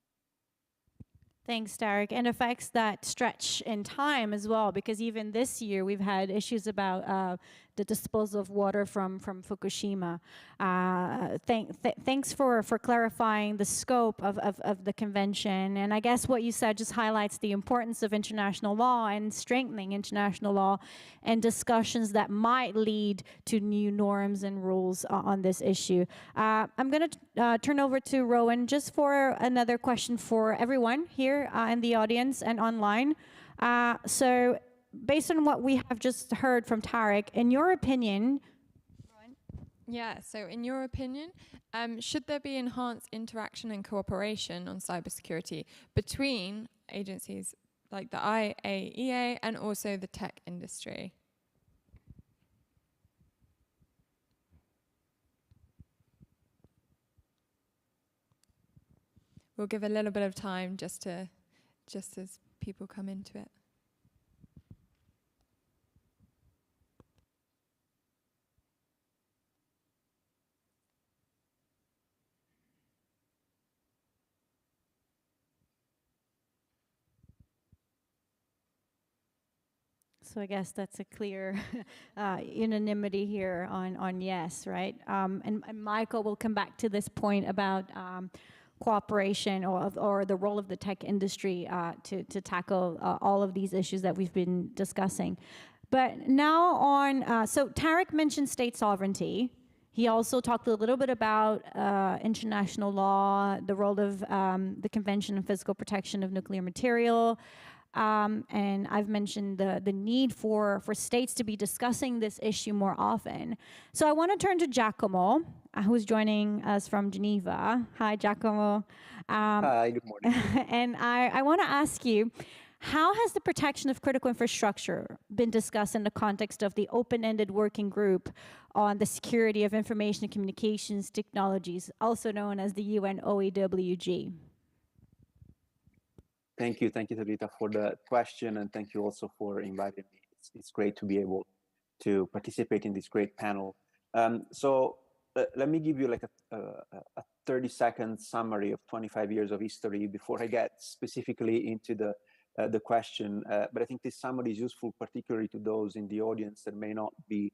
[SPEAKER 18] Thanks, Tarek. And effects that stretch in time as well, because even this year we've had issues about the disposal of water from Fukushima. Thanks for clarifying the scope of the convention. And I guess what you said just highlights the importance of international law and strengthening international law and discussions that might lead to new norms and rules on this issue. I'm going to turn over to Rowan just for another question for everyone here in the audience and online. So based on what we have just heard from Tarek, in your opinion...
[SPEAKER 19] Yeah, so in your opinion, should there be enhanced interaction and cooperation on cybersecurity between agencies like the IAEA and also the tech industry? We'll give a little bit of time just as people come into it.
[SPEAKER 18] So I guess that's a clear unanimity here on yes, right? And Michael will come back to this point about cooperation or the role of the tech industry to tackle all of these issues that we've been discussing. But now on, so Tarek mentioned state sovereignty. He also talked a little bit about international law, the role of the Convention on Physical Protection of Nuclear Material. And I've mentioned the need for states to be discussing this issue more often. So I want to turn to Giacomo, who's joining us from Geneva. Hi, Giacomo.
[SPEAKER 10] Hi, good morning.
[SPEAKER 18] And I want to ask you, how has the protection of critical infrastructure been discussed in the context of the open-ended working group on the security of information and communications technologies, also known as the UN OEWG?
[SPEAKER 10] Thank you, Sarita, for the question, and thank you also for inviting me. It's great to be able to participate in this great panel. So let me give you like a 30-second summary of 25 years of history before I get specifically into the question. But I think this summary is useful, particularly to those in the audience that may not be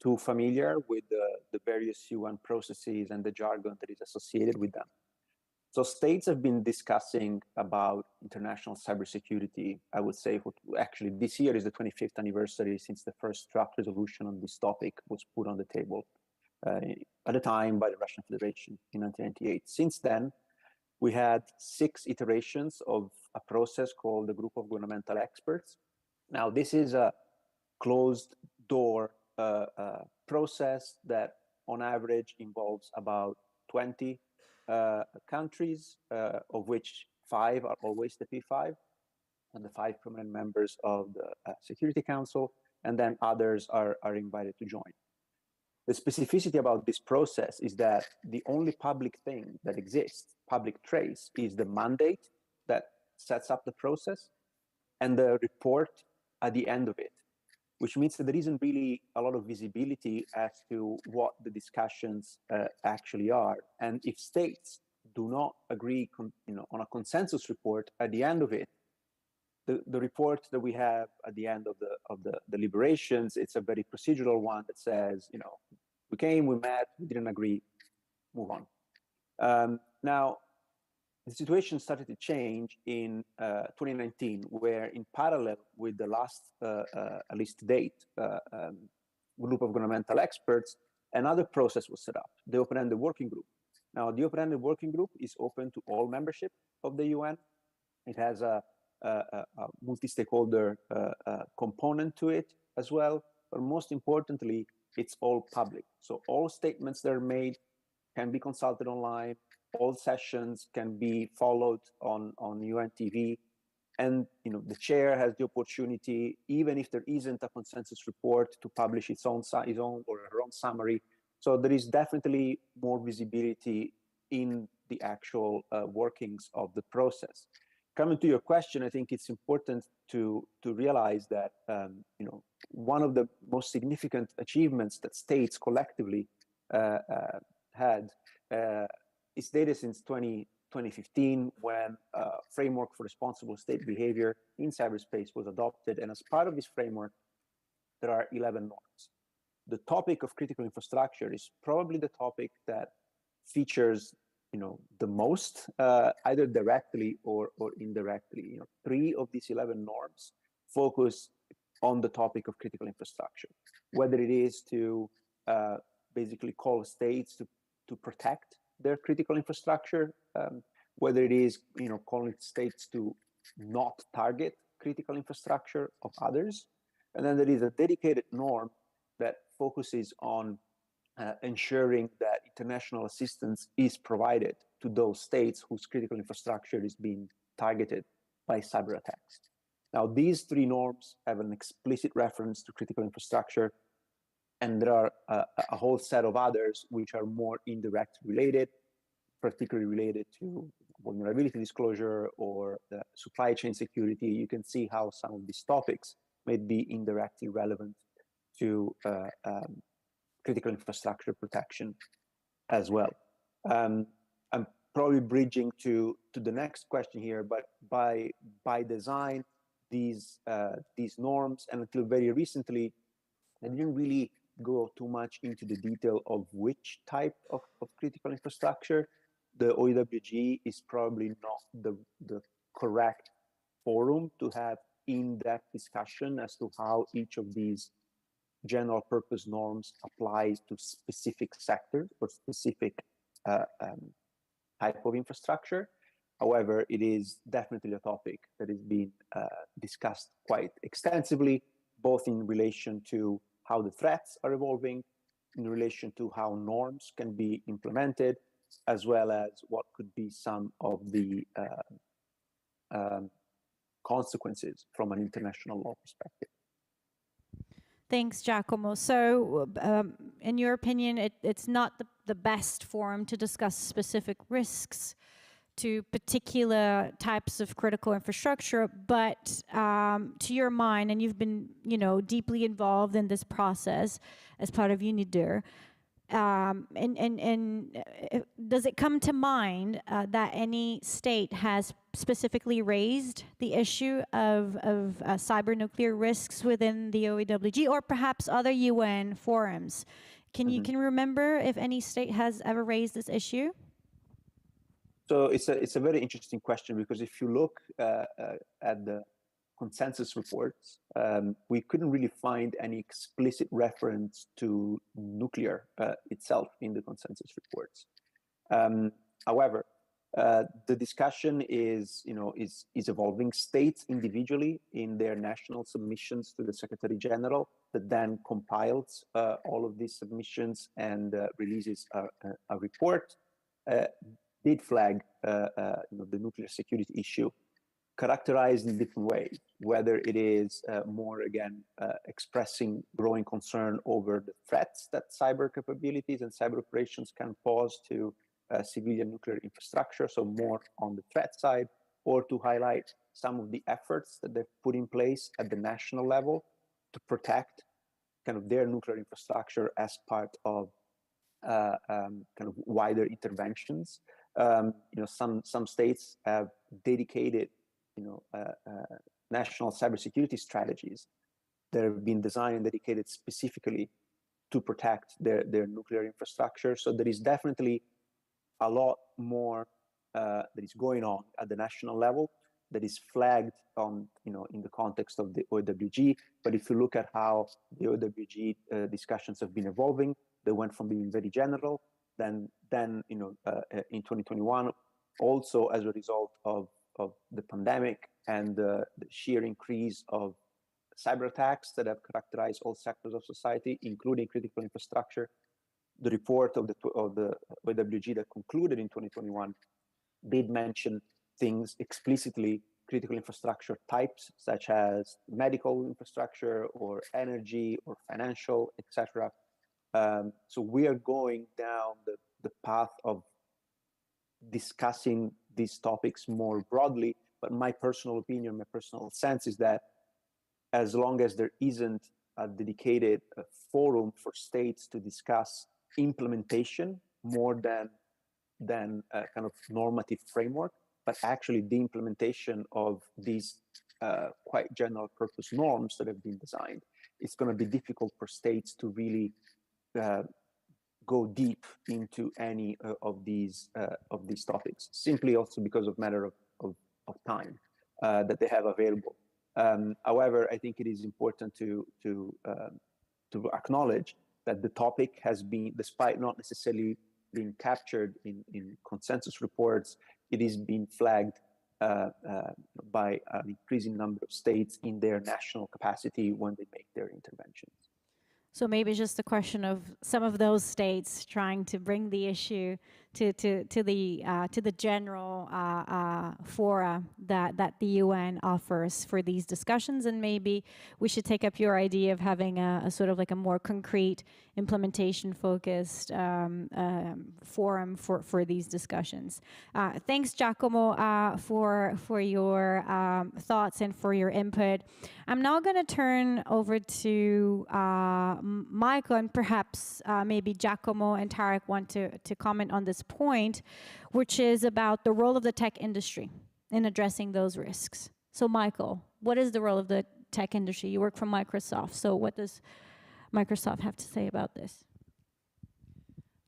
[SPEAKER 10] too familiar with the various UN processes and the jargon that is associated with them. So states have been discussing about international cybersecurity. I would say actually this year is the 25th anniversary since the first draft resolution on this topic was put on the table at the time by the Russian Federation in 1998. Since then, we had 6 iterations of a process called the Group of Governmental Experts. Now, this is a closed door process that on average involves about 20 countries, of which 5 are always the P5, and the 5 permanent members of the Security Council, and then others are invited to join. The specificity about this process is that the only public thing that exists, public trace, is the mandate that sets up the process and the report at the end of it, which means that there isn't really a lot of visibility as to what the discussions actually are. And if states do not agree on a consensus report at the end of it, the report that we have at the end of the deliberations, it's a very procedural one that says, we came, we met, we didn't agree, move on. Now, the situation started to change in 2019, where in parallel with the last, at least to date, group of governmental experts, another process was set up, the Open-Ended Working Group. Now, the Open-Ended Working Group is open to all membership of the UN. It has a multi-stakeholder component to it as well, but most importantly, it's all public. So all statements that are made can be consulted online. All sessions can be followed on UN TV. And the chair has the opportunity, even if there isn't a consensus report, to publish his own or her own summary. So there is definitely more visibility in the actual workings of the process. Coming to your question, I think it's important to realize that one of the most significant achievements that states collectively had is dated since 2015, when a framework for responsible state behavior in cyberspace was adopted. And as part of this framework, there are 11 norms. The topic of critical infrastructure is probably the topic that features the most, either directly or indirectly. 3 of these 11 norms focus on the topic of critical infrastructure, whether it is to basically call states to protect their critical infrastructure, whether it is calling states to not target critical infrastructure of others. And then there is a dedicated norm that focuses on ensuring that international assistance is provided to those states whose critical infrastructure is being targeted by cyber attacks. Now, these 3 norms have an explicit reference to critical infrastructure, and there are a whole set of others which are more indirectly related, particularly related to vulnerability disclosure or the supply chain security. You can see how some of these topics may be indirectly relevant to critical infrastructure protection as well. I'm probably bridging to the next question here, but by design, these norms, and until very recently, I didn't really go too much into the detail of which type of critical infrastructure. The OEWG is probably not the correct forum to have in-depth discussion as to how each of these general purpose norms applies to specific sectors or specific type of infrastructure. However, it is definitely a topic that is being discussed quite extensively, both in relation to how the threats are evolving, in relation to how norms can be implemented, as well as what could be some of the consequences from an international law perspective.
[SPEAKER 18] Thanks, Giacomo. So, in your opinion, it's not the best forum to discuss specific risks to particular types of critical infrastructure, but to your mind, and you've been, deeply involved in this process as part of UNIDIR, and does it come to mind that any state has specifically raised the issue of cyber nuclear risks within the OEWG or perhaps other UN forums? Can you remember if any state has ever raised this issue?
[SPEAKER 10] So it's a very interesting question, because if you look at the consensus reports, we couldn't really find any explicit reference to nuclear itself in the consensus reports. However, the discussion is evolving. States individually in their national submissions to the Secretary General, that then compiles all of these submissions and releases a report. did flag the nuclear security issue, characterized in different ways, whether it is more, again, expressing growing concern over the threats that cyber capabilities and cyber operations can pose to civilian nuclear infrastructure, so more on the threat side, or to highlight some of the efforts that they've put in place at the national level to protect kind of their nuclear infrastructure as part of kind of wider interventions. Some states have dedicated, national cybersecurity strategies that have been designed and dedicated specifically to protect their nuclear infrastructure. So there is definitely a lot more that is going on at the national level that is flagged on, in the context of the OWG. But if you look at how the OWG discussions have been evolving, they went from being very general, then in 2021, also as a result of the pandemic and the sheer increase of cyber attacks that have characterized all sectors of society, including critical infrastructure. The report of the OWG that concluded in 2021 did mention things explicitly, critical infrastructure types such as medical infrastructure or energy or financial, etc. So we are going down the path of discussing these topics more broadly. But my personal opinion, my personal sense is that as long as there isn't a dedicated forum for states to discuss implementation more than a kind of normative framework, but actually the implementation of these quite general purpose norms that have been designed, it's going to be difficult for states to really go deep into any of these topics, simply also because of matter of time that they have available. However, I think it is important to acknowledge that the topic has been, despite not necessarily being captured in consensus reports, it is being flagged by an increasing number of states in their national capacity when they make their interventions.
[SPEAKER 18] So maybe just a question of some of those states trying to bring the issue to the general fora that the UN offers for these discussions, and maybe we should take up your idea of having a sort of like a more concrete implementation focused forum for these discussions. Thanks, Giacomo, for your thoughts and for your input. I'm now going to turn over to Michael, and perhaps maybe Giacomo and Tarek want to comment on this point, which is about the role of the tech industry in addressing those risks. So Michael, what is the role of the tech industry? You work for Microsoft, so what does Microsoft have to say about this?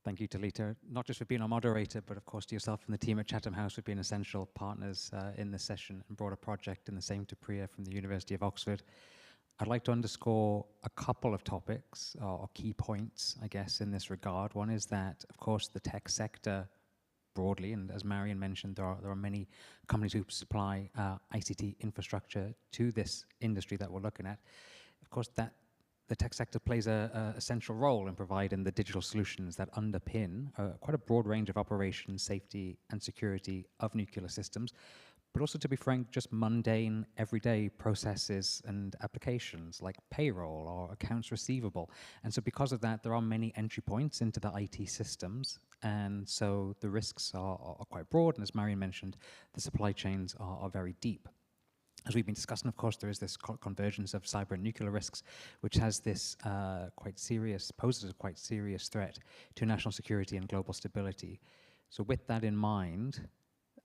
[SPEAKER 5] Thank you, Talita, not just for being our moderator, but of course to yourself and the team at Chatham House for being essential partners in this session and brought a project in the same to Priya from the University of Oxford. I'd like to underscore a couple of topics or key points, I guess, in this regard. One is that, of course, the tech sector broadly, and as Marion mentioned, there are many companies who supply ICT infrastructure to this industry that we're looking at. Of course, that the tech sector plays a central role in providing the digital solutions that underpin quite a broad range of operations, safety, and security of nuclear systems, but also, to be frank, just mundane, everyday processes and applications like payroll or accounts receivable. And so because of that, there are many entry points into the IT systems. And so the risks are quite broad. And as Marion mentioned, the supply chains are very deep. As we've been discussing, of course, there is this convergence of cyber and nuclear risks, which has this poses a quite serious threat to national security and global stability. So with that in mind,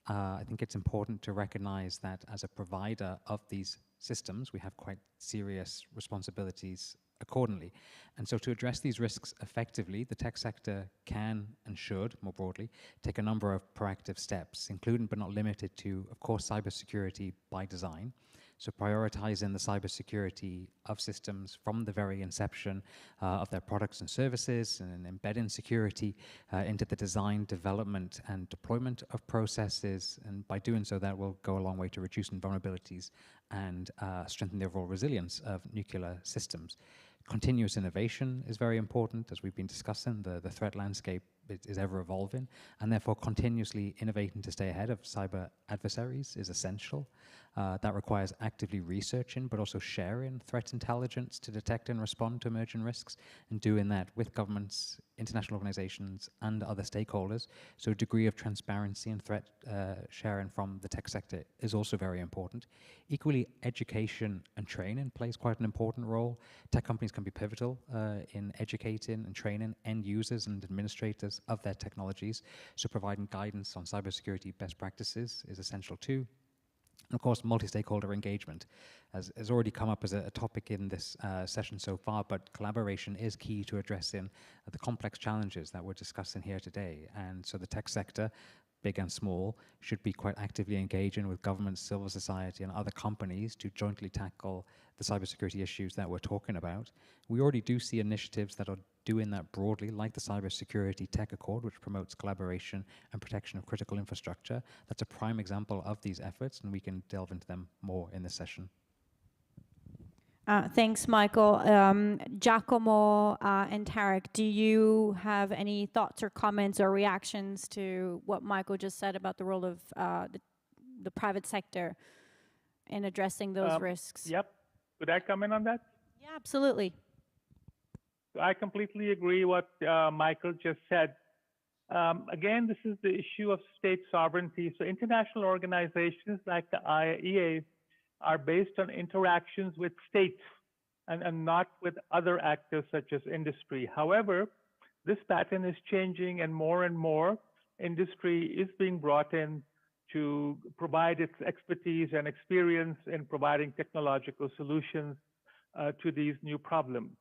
[SPEAKER 5] I think it's important to recognize that as a provider of these systems, we have quite serious responsibilities accordingly. And so to address these risks effectively, the tech sector can and should, more broadly, take a number of proactive steps, including but not limited to, of course, cybersecurity by design. So prioritizing the cybersecurity of systems from the very inception of their products and services, and embedding security into the design, development, and deployment of processes. And by doing so, that will go a long way to reducing vulnerabilities and strengthen the overall resilience of nuclear systems. Continuous innovation is very important, as we've been discussing. The threat landscape it is ever evolving, and therefore continuously innovating to stay ahead of cyber adversaries is essential. That requires actively researching, but also sharing threat intelligence to detect and respond to emerging risks, and doing that with governments, international organizations, and other stakeholders. So a degree of transparency and threat sharing from the tech sector is also very important. Equally, education and training plays quite an important role. Tech companies can be pivotal in educating and training end users and administrators of their technologies. So providing guidance on cybersecurity best practices is essential too. And of course, multi-stakeholder engagement has already come up as a topic in this session so far, but collaboration is key to addressing the complex challenges that we're discussing here today. And so the tech sector, big and small, should be quite actively engaging with governments, civil society, and other companies to jointly tackle the cybersecurity issues that we're talking about. We already do see initiatives that are doing that broadly, like the Cybersecurity Tech Accord, which promotes collaboration and protection of critical infrastructure. That's a prime example of these efforts, and we can delve into them more in this session.
[SPEAKER 18] Thanks, Michael. Giacomo and Tarek, do you have any thoughts or comments or reactions to what Michael just said about the role of the private sector in addressing those risks?
[SPEAKER 9] Yep. Could I comment on that?
[SPEAKER 18] Yeah, absolutely.
[SPEAKER 9] So I completely agree what Michael just said. Again, this is the issue of state sovereignty. So international organizations like the IAEA are based on interactions with states and not with other actors such as industry. However, this pattern is changing, and more industry is being brought in to provide its expertise and experience in providing technological solutions to these new problems.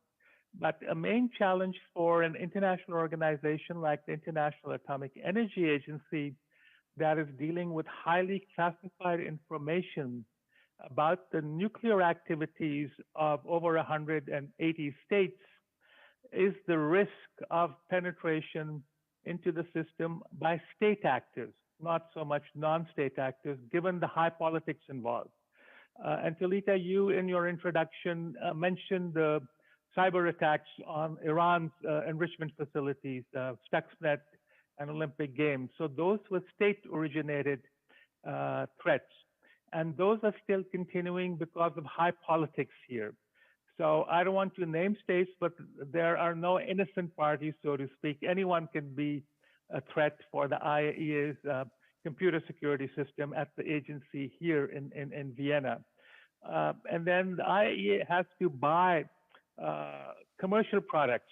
[SPEAKER 9] But a main challenge for an international organization like the International Atomic Energy Agency that is dealing with highly classified information about the nuclear activities of over 180 states is the risk of penetration into the system by state actors, not so much non-state actors, given the high politics involved. And Talita, you in your introduction mentioned the cyber attacks on Iran's enrichment facilities, Stuxnet and Olympic Games. So those were state-originated threats. And those are still continuing because of high politics here. So I don't want to name states, but there are no innocent parties, so to speak. Anyone can be a threat for the IAEA's computer security system at the agency here in Vienna. And then the IAEA has to buy commercial products.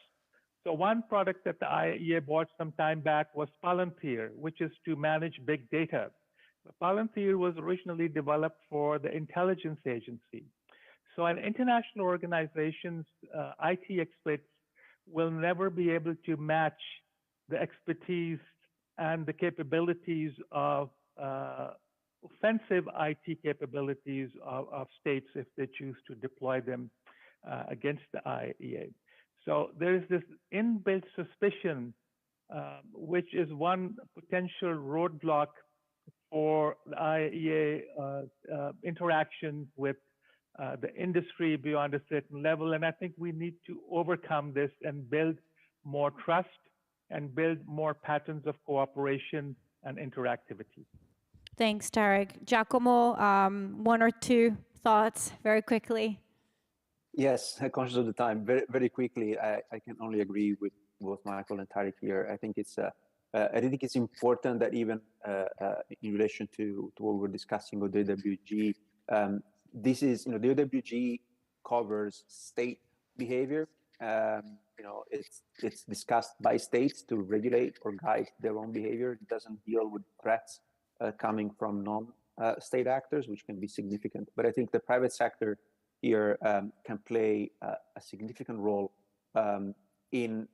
[SPEAKER 9] So one product that the IAEA bought some time back was Palantir, which is to manage big data. Palantir was originally developed for the intelligence agency. So an international organization's IT experts will never be able to match the expertise and the capabilities of offensive IT capabilities of states if they choose to deploy them against the IAEA. So there is this inbuilt suspicion, which is one potential roadblock for the IAEA interaction with the industry beyond a certain level. And I think we need to overcome this and build more trust and build more patterns of cooperation and interactivity.
[SPEAKER 18] Thanks, Tarek. Giacomo, one or two thoughts very quickly.
[SPEAKER 10] Yes, conscious of the time, very quickly, I can only agree with both Michael and Tarek here. I think it's important that even in relation to what we're discussing with the AWG, this is, the AWG covers state behavior. It's discussed by states to regulate or guide their own behavior. It doesn't deal with threats coming from non-state actors, which can be significant. But I think the private sector here can play a significant role in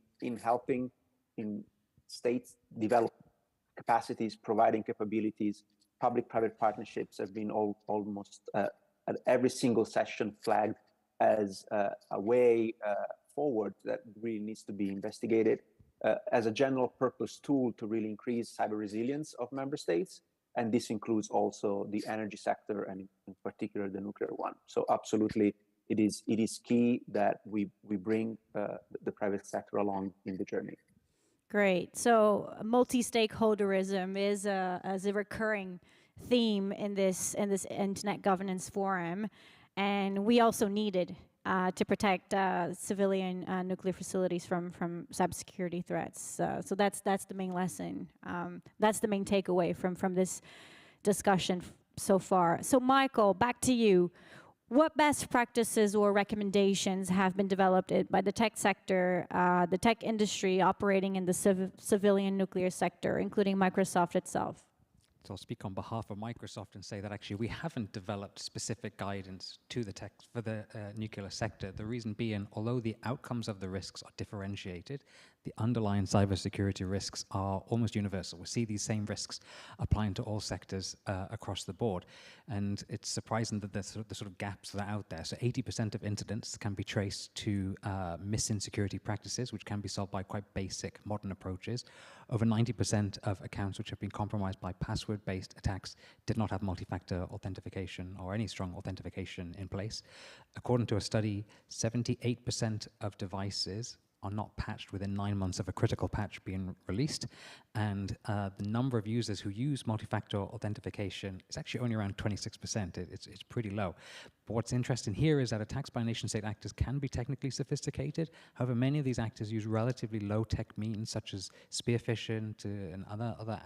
[SPEAKER 10] helping in states develop capacities, providing capabilities. Public-private partnerships have been almost at every single session flagged as a way forward that really needs to be investigated as a general purpose tool to really increase cyber resilience of member states. And this includes also the energy sector and in particular the nuclear one. So absolutely, it is key that we bring the private sector along in the journey.
[SPEAKER 18] Great. So multi-stakeholderism is a recurring theme in this Internet Governance Forum, and we also needed to protect civilian nuclear facilities from cybersecurity threats. So that's the main lesson. That's the main takeaway from this discussion so far. So Michael, back to you. What best practices or recommendations have been developed by the tech sector, the tech industry operating in the civilian nuclear sector, including Microsoft itself?
[SPEAKER 5] So I'll speak on behalf of Microsoft and say that actually we haven't developed specific guidance to the tech for the nuclear sector. The reason being, although the outcomes of the risks are differentiated, the underlying cybersecurity risks are almost universal. We see these same risks applying to all sectors across the board. And it's surprising that the sort of gaps that are out there. So 80% of incidents can be traced to missing security practices, which can be solved by quite basic modern approaches. Over 90% of accounts which have been compromised by password-based attacks did not have multi-factor authentication or any strong authentication in place. According to a study, 78% of devices are not patched within 9 months of a critical patch being released, and the number of users who use multi-factor authentication is actually only around 26%. It's pretty low. But what's interesting here is that attacks by nation-state actors can be technically sophisticated. However, many of these actors use relatively low-tech means, such as spear phishing and other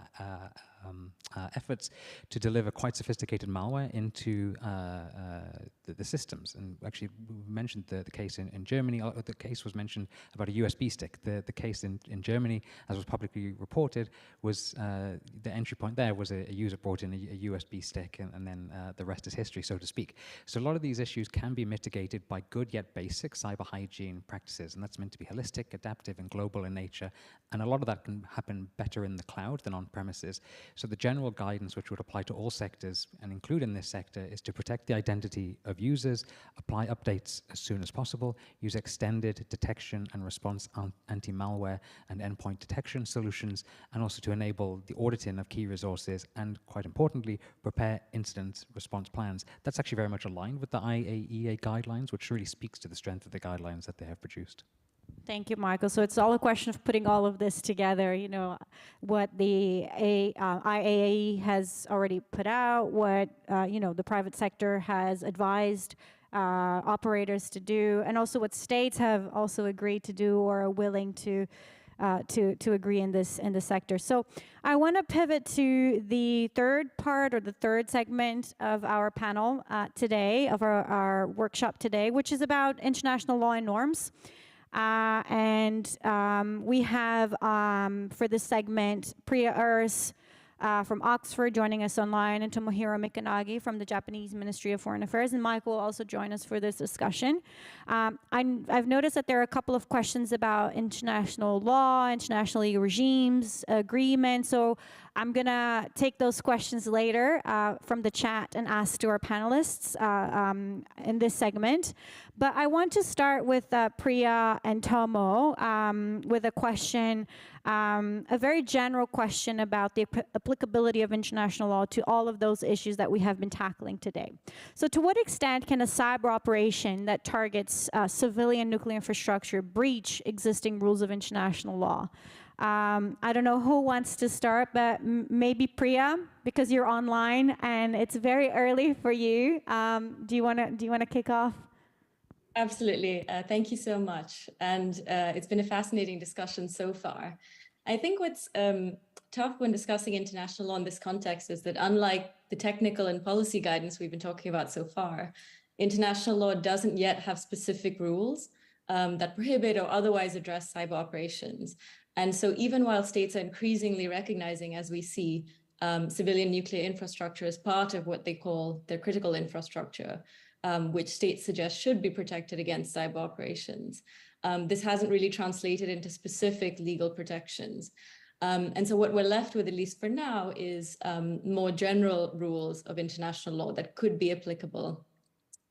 [SPEAKER 5] efforts to deliver quite sophisticated malware into the systems. And actually, we mentioned the case in Germany. The case was mentioned about a USB stick. The case in Germany, as was publicly reported, was the entry point there was a user brought in a USB stick, and then the rest is history, so to speak. So a lot of these issues can be mitigated by good yet basic cyber hygiene practices, and that's meant to be holistic, adaptive, and global in nature. And a lot of that can happen better in the cloud than on premises. So the general guidance which would apply to all sectors, and include in this sector, is to protect the identity of users, apply updates as soon as possible, use extended detection and response anti-malware and endpoint detection solutions, and also to enable the auditing of key resources, and quite importantly, prepare incident response plans. That's actually very much aligned with the IAEA guidelines, which really speaks to the strength of the guidelines that they have produced.
[SPEAKER 18] Thank you, Michael. So it's all a question of putting all of this together, you know, what the IAEA has already put out, what, you know, the private sector has advised operators to do, and also what states have also agreed to do or are willing to agree in this sector. So I want to pivot to the third part, or the third segment of our panel today, of our workshop today, which is about international law and norms. We have, for this segment, Priya Urs from Oxford joining us online, and Tomohiro Mikanagi from the Japanese Ministry of Foreign Affairs, and Michael will also join us for this discussion. I've noticed that there are a couple of questions about international law, international legal regimes, agreements, so I'm gonna take those questions later from the chat and ask to our panelists in this segment. But I want to start with Priya and Tomo with a question, a very general question about the applicability of international law to all of those issues that we have been tackling today. So to what extent can a cyber operation that targets civilian nuclear infrastructure breach existing rules of international law? I don't know who wants to start, but maybe Priya, because you're online and it's very early for you. Do you wanna kick off?
[SPEAKER 1] Absolutely. Thank you so much. And it's been a fascinating discussion so far. I think what's tough when discussing international law in this context is that, unlike the technical and policy guidance we've been talking about so far, international law doesn't yet have specific rules that prohibit or otherwise address cyber operations. And so even while states are increasingly recognizing, as we see, civilian nuclear infrastructure as part of what they call their critical infrastructure, which states suggest should be protected against cyber operations, this hasn't really translated into specific legal protections. And so what we're left with, at least for now, is more general rules of international law that could be applicable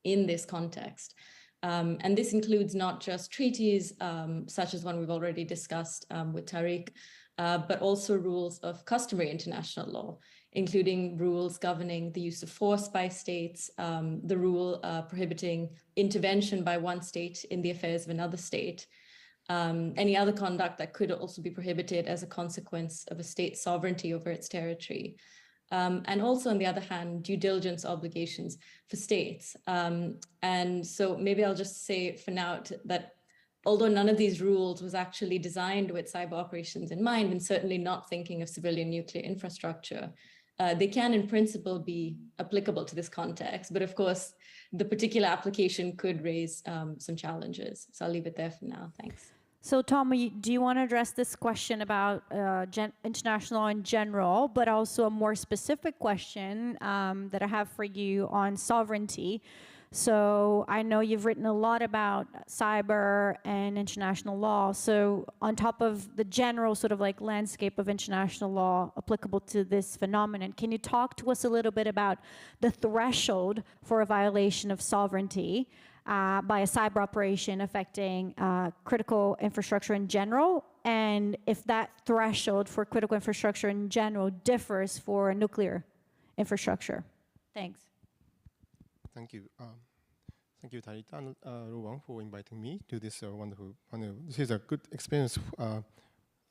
[SPEAKER 1] in this context. And this includes not just treaties, such as one we've already discussed with Tariq, but also rules of customary international law, including rules governing the use of force by states, the rule prohibiting intervention by one state in the affairs of another state, any other conduct that could also be prohibited as a consequence of a state's sovereignty over its territory. And also, on the other hand, due diligence obligations for states. And so maybe I'll just say for now that although none of these rules was actually designed with cyber operations in mind, and certainly not thinking of civilian nuclear infrastructure, they can in principle be applicable to this context. But of course, the particular application could raise some challenges. So I'll leave it there for now. Thanks.
[SPEAKER 18] So Tom, do you want to address this question about international law in general, but also a more specific question that I have for you on sovereignty? So I know you've written a lot about cyber and international law. So on top of the general sort of like landscape of international law applicable to this phenomenon, can you talk to us a little bit about the threshold for a violation of sovereignty by a cyber operation affecting critical infrastructure in general, and if that threshold for critical infrastructure in general differs for nuclear infrastructure? Thanks.
[SPEAKER 11] Thank you. Thank you, Tarita and Rowan, for inviting me to this wonderful panel. This is a good experience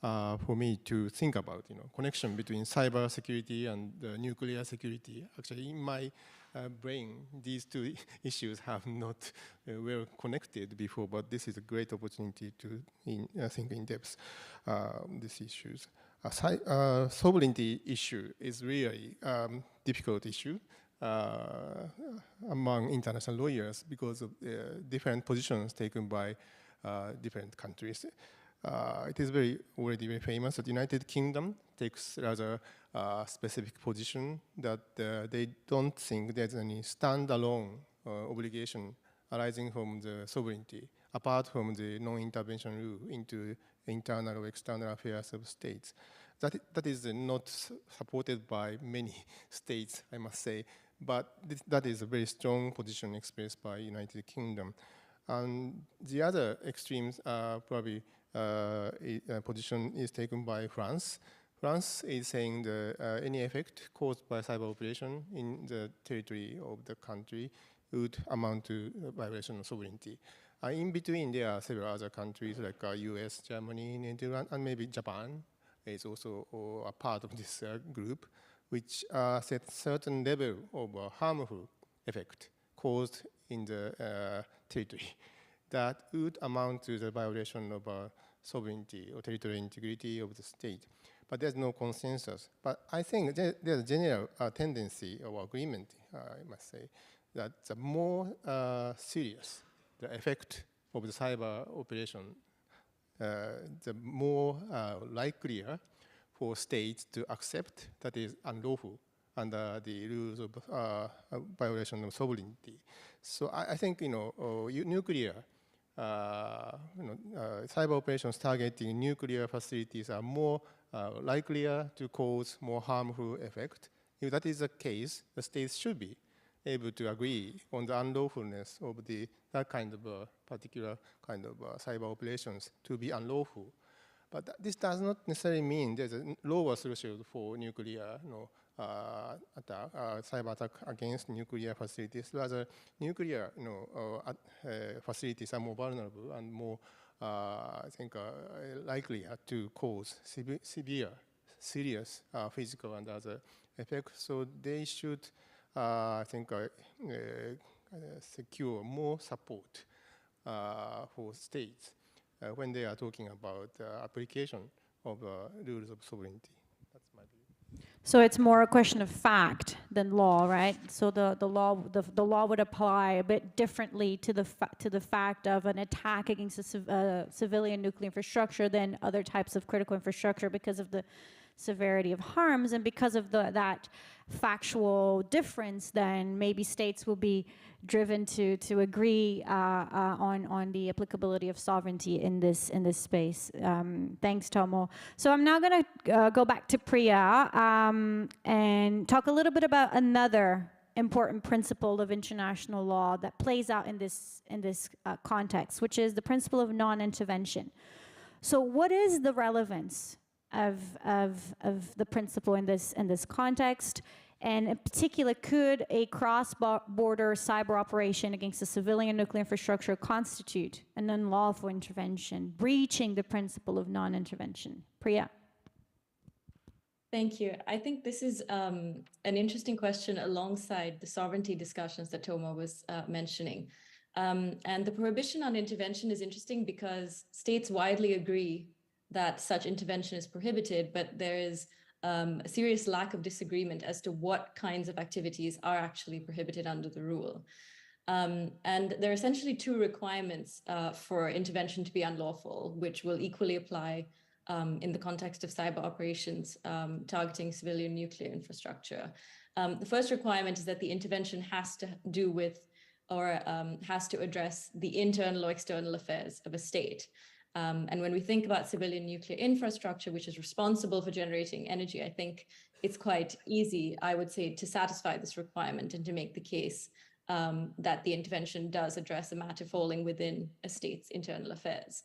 [SPEAKER 11] for me to think about, connection between cyber security and nuclear security. Actually, in my brain, these two issues have not well connected before, but this is a great opportunity to think in depth these issues. Sovereignty issue is really difficult issue among international lawyers because of different positions taken by different countries. It is already very famous that the United Kingdom takes rather specific position that they don't think there's any standalone obligation arising from the sovereignty, apart from the non-intervention rule into internal or external affairs of states. That is not supported by many states, I must say, but that is a very strong position expressed by United Kingdom. And the other extremes are probably position is taken by France. France is saying that any effect caused by cyber operation in the territory of the country would amount to a violation of sovereignty. In between, there are several other countries like US, Germany, Netherlands, and maybe Japan is also a part of this group, which set certain level of harmful effect caused in the territory that would amount to the violation of sovereignty or territorial integrity of the state. But there's no consensus. But I think there's a general tendency or agreement, I must say, that the more serious the effect of the cyber operation, the more likelier for states to accept that is unlawful under the rules of violation of sovereignty. So I think nuclear cyber operations targeting nuclear facilities are more likelier to cause more harmful effect. If that is the case, the states should be able to agree on the unlawfulness of that kind of particular kind of cyber operations to be unlawful. But this does not necessarily mean there's a lower threshold for nuclear attack, cyber attack against nuclear facilities. Rather, nuclear facilities are more vulnerable and more, I think, likely to cause severe, serious physical and other effects. So they should, I think, secure more support for states when they are talking about application of rules of sovereignty. That's my view.
[SPEAKER 18] So it's more a question of fact than law, right? So the law would apply a bit differently to the fact of an attack against a civilian nuclear infrastructure than other types of critical infrastructure because of the severity of harms, and because of that factual difference, then maybe states will be driven to agree on the applicability of sovereignty in this space. Thanks, Tomo. So I'm now going to go back to Priya and talk a little bit about another important principle of international law that plays out in this context, which is the principle of non-intervention. So what is the relevance of the principle in this context, And in particular, could a cross-border cyber operation against a civilian nuclear infrastructure constitute an unlawful intervention, breaching the principle of non-intervention? Priya.
[SPEAKER 1] Thank you. I think this is an interesting question alongside the sovereignty discussions that Toma was mentioning. And the prohibition on intervention is interesting because states widely agree that such intervention is prohibited, but there is a serious lack of disagreement as to what kinds of activities are actually prohibited under the rule. And there are essentially two requirements for intervention to be unlawful, which will equally apply in the context of cyber operations targeting civilian nuclear infrastructure. The first requirement is that the intervention has to do with or has to address the internal or external affairs of a state. And when we think about civilian nuclear infrastructure, which is responsible for generating energy, I think it's quite easy, I would say, to satisfy this requirement and to make the case that the intervention does address a matter falling within a state's internal affairs.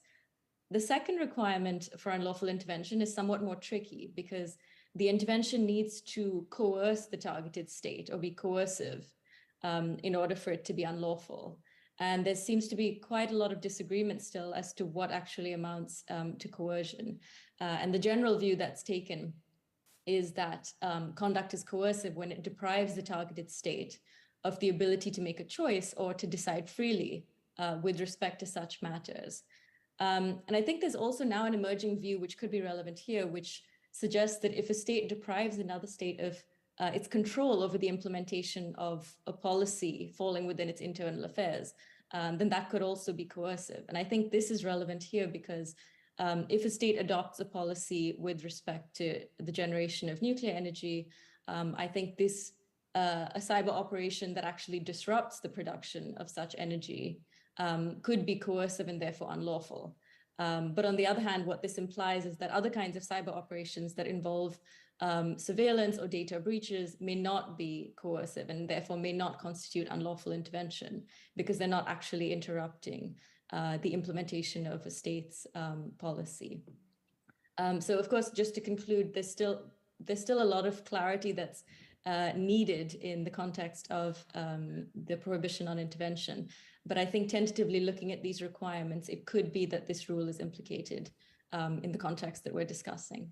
[SPEAKER 1] The second requirement for unlawful intervention is somewhat more tricky because the intervention needs to coerce the targeted state or be coercive in order for it to be unlawful. And there seems to be quite a lot of disagreement still as to what actually amounts to coercion. And the general view that's taken is that conduct is coercive when it deprives the targeted state of the ability to make a choice or to decide freely with respect to such matters. And I think there's also now an emerging view which could be relevant here, which suggests that if a state deprives another state of its control over the implementation of a policy falling within its internal affairs, then that could also be coercive. And I think this is relevant here because if a state adopts a policy with respect to the generation of nuclear energy, I think this a cyber operation that actually disrupts the production of such energy could be coercive and therefore unlawful. But on the other hand, what this implies is that other kinds of cyber operations that involve surveillance or data breaches may not be coercive and therefore may not constitute unlawful intervention because they're not actually interrupting the implementation of a state's policy. So of course, just to conclude, there's still a lot of clarity that's needed in the context of the prohibition on intervention. But I think tentatively looking at these requirements, it could be that this rule is implicated in the context that we're discussing.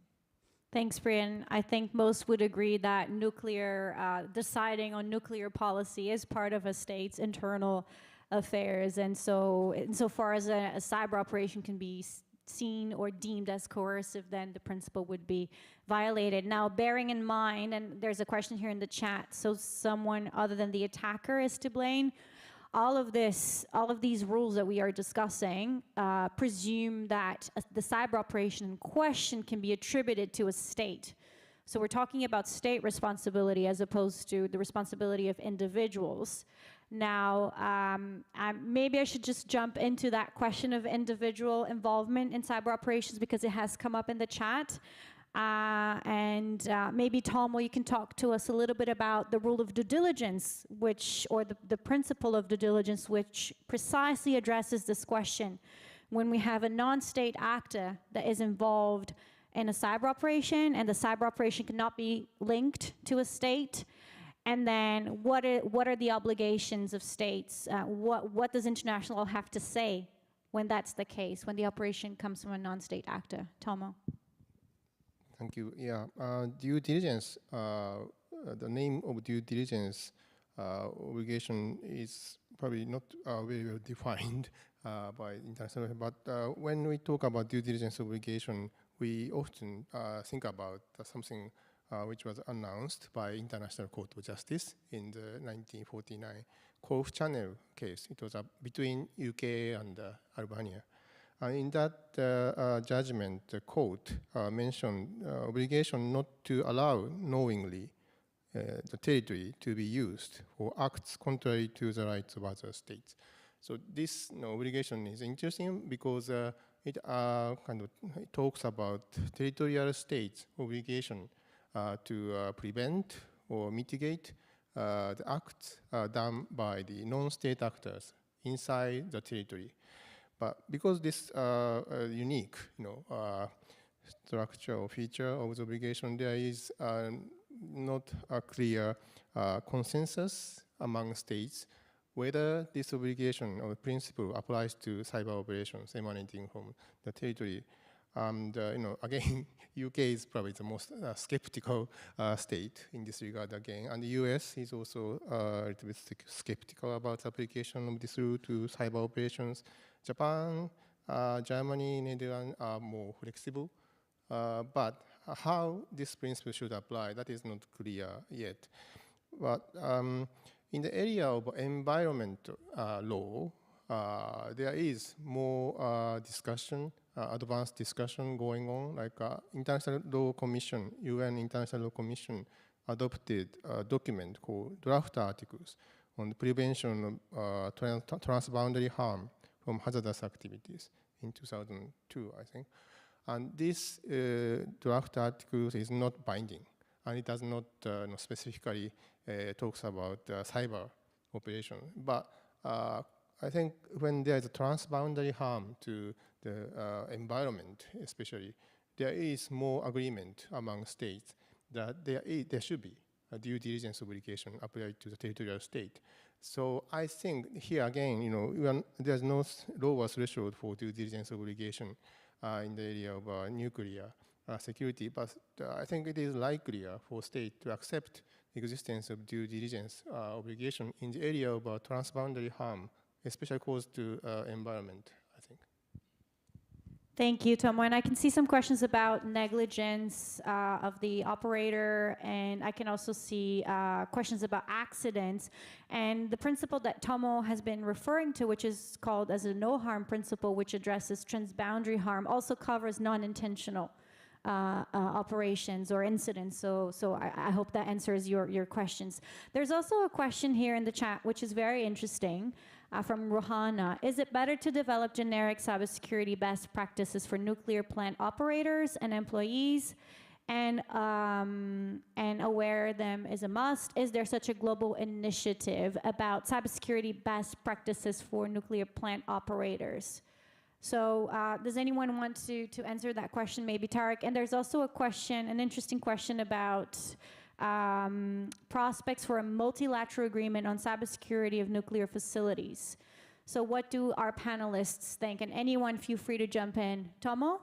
[SPEAKER 18] Thanks, Brian. I think most would agree that nuclear, deciding on nuclear policy is part of a state's internal affairs. And so insofar as a cyber operation can be seen or deemed as coercive, then the principle would be violated. Now, bearing in mind, and there's a question here in the chat, so someone other than the attacker is to blame. All of these rules that we are discussing presume that the cyber operation in question can be attributed to a state. So we're talking about state responsibility as opposed to the responsibility of individuals. Now, maybe I should just jump into that question of individual involvement in cyber operations because it has come up in the chat. Maybe Tom, you can talk to us a little bit about the rule of due diligence, or the principle of due diligence, which precisely addresses this question. When we have a non-state actor that is involved in a cyber operation, and the cyber operation cannot be linked to a state, and then what are the obligations of states? What does international law have to say when that's the case, when the operation comes from a non-state actor? Tomo.
[SPEAKER 11] Thank you. Yeah, due diligence, the name of due diligence obligation is probably not very well defined by international, but when we talk about due diligence obligation, we often think about something which was announced by International Court of Justice in the 1949 Corf Channel case. It was between UK and Albania. In that judgment, the court mentioned obligation not to allow knowingly the territory to be used for acts contrary to the rights of other states. So this obligation is interesting because it talks about territorial states' obligation to prevent or mitigate the acts done by the non-state actors inside the territory. But because this unique, structure or feature of the obligation, there is not a clear consensus among states whether this obligation or principle applies to cyber operations emanating from the territory. And again, UK is probably the most skeptical state in this regard again. And the US is also a little bit skeptical about the application of this rule to cyber operations. Japan, Germany, Netherlands are more flexible. But how this principle should apply, that is not clear yet. But in the area of environmental law, there is more discussion, advanced discussion going on, like International Law Commission, UN International Law Commission adopted a document called Draft Articles on the prevention of transboundary harm from hazardous activities in 2002, I think. And this draft articles is not binding, and it does not specifically talks about cyber operation. But I think when there is a transboundary harm to the environment, especially, there is more agreement among states that there should be a due diligence obligation applied to the territorial state. So I think here again, there's no lower threshold for due diligence obligation in the area of nuclear security, but I think it is likelier for state to accept the existence of due diligence obligation in the area of transboundary harm, especially caused to environment, I think.
[SPEAKER 18] Thank you, Tomo. And I can see some questions about negligence of the operator, and I can also see questions about accidents. And the principle that Tomo has been referring to, which is called as a no harm principle, which addresses transboundary harm, also covers non-intentional operations or incidents. So I hope that answers your questions. There's also a question here in the chat, which is very interesting. From Rohana, is it better to develop generic cybersecurity best practices for nuclear plant operators and employees, and aware them is a must? Is there such a global initiative about cybersecurity best practices for nuclear plant operators? So does anyone want to answer that question? Maybe Tarek. And there's also a question, an interesting question about prospects for a multilateral agreement on cybersecurity of nuclear facilities. So what do our panelists think? And anyone feel free to jump in. Tomo?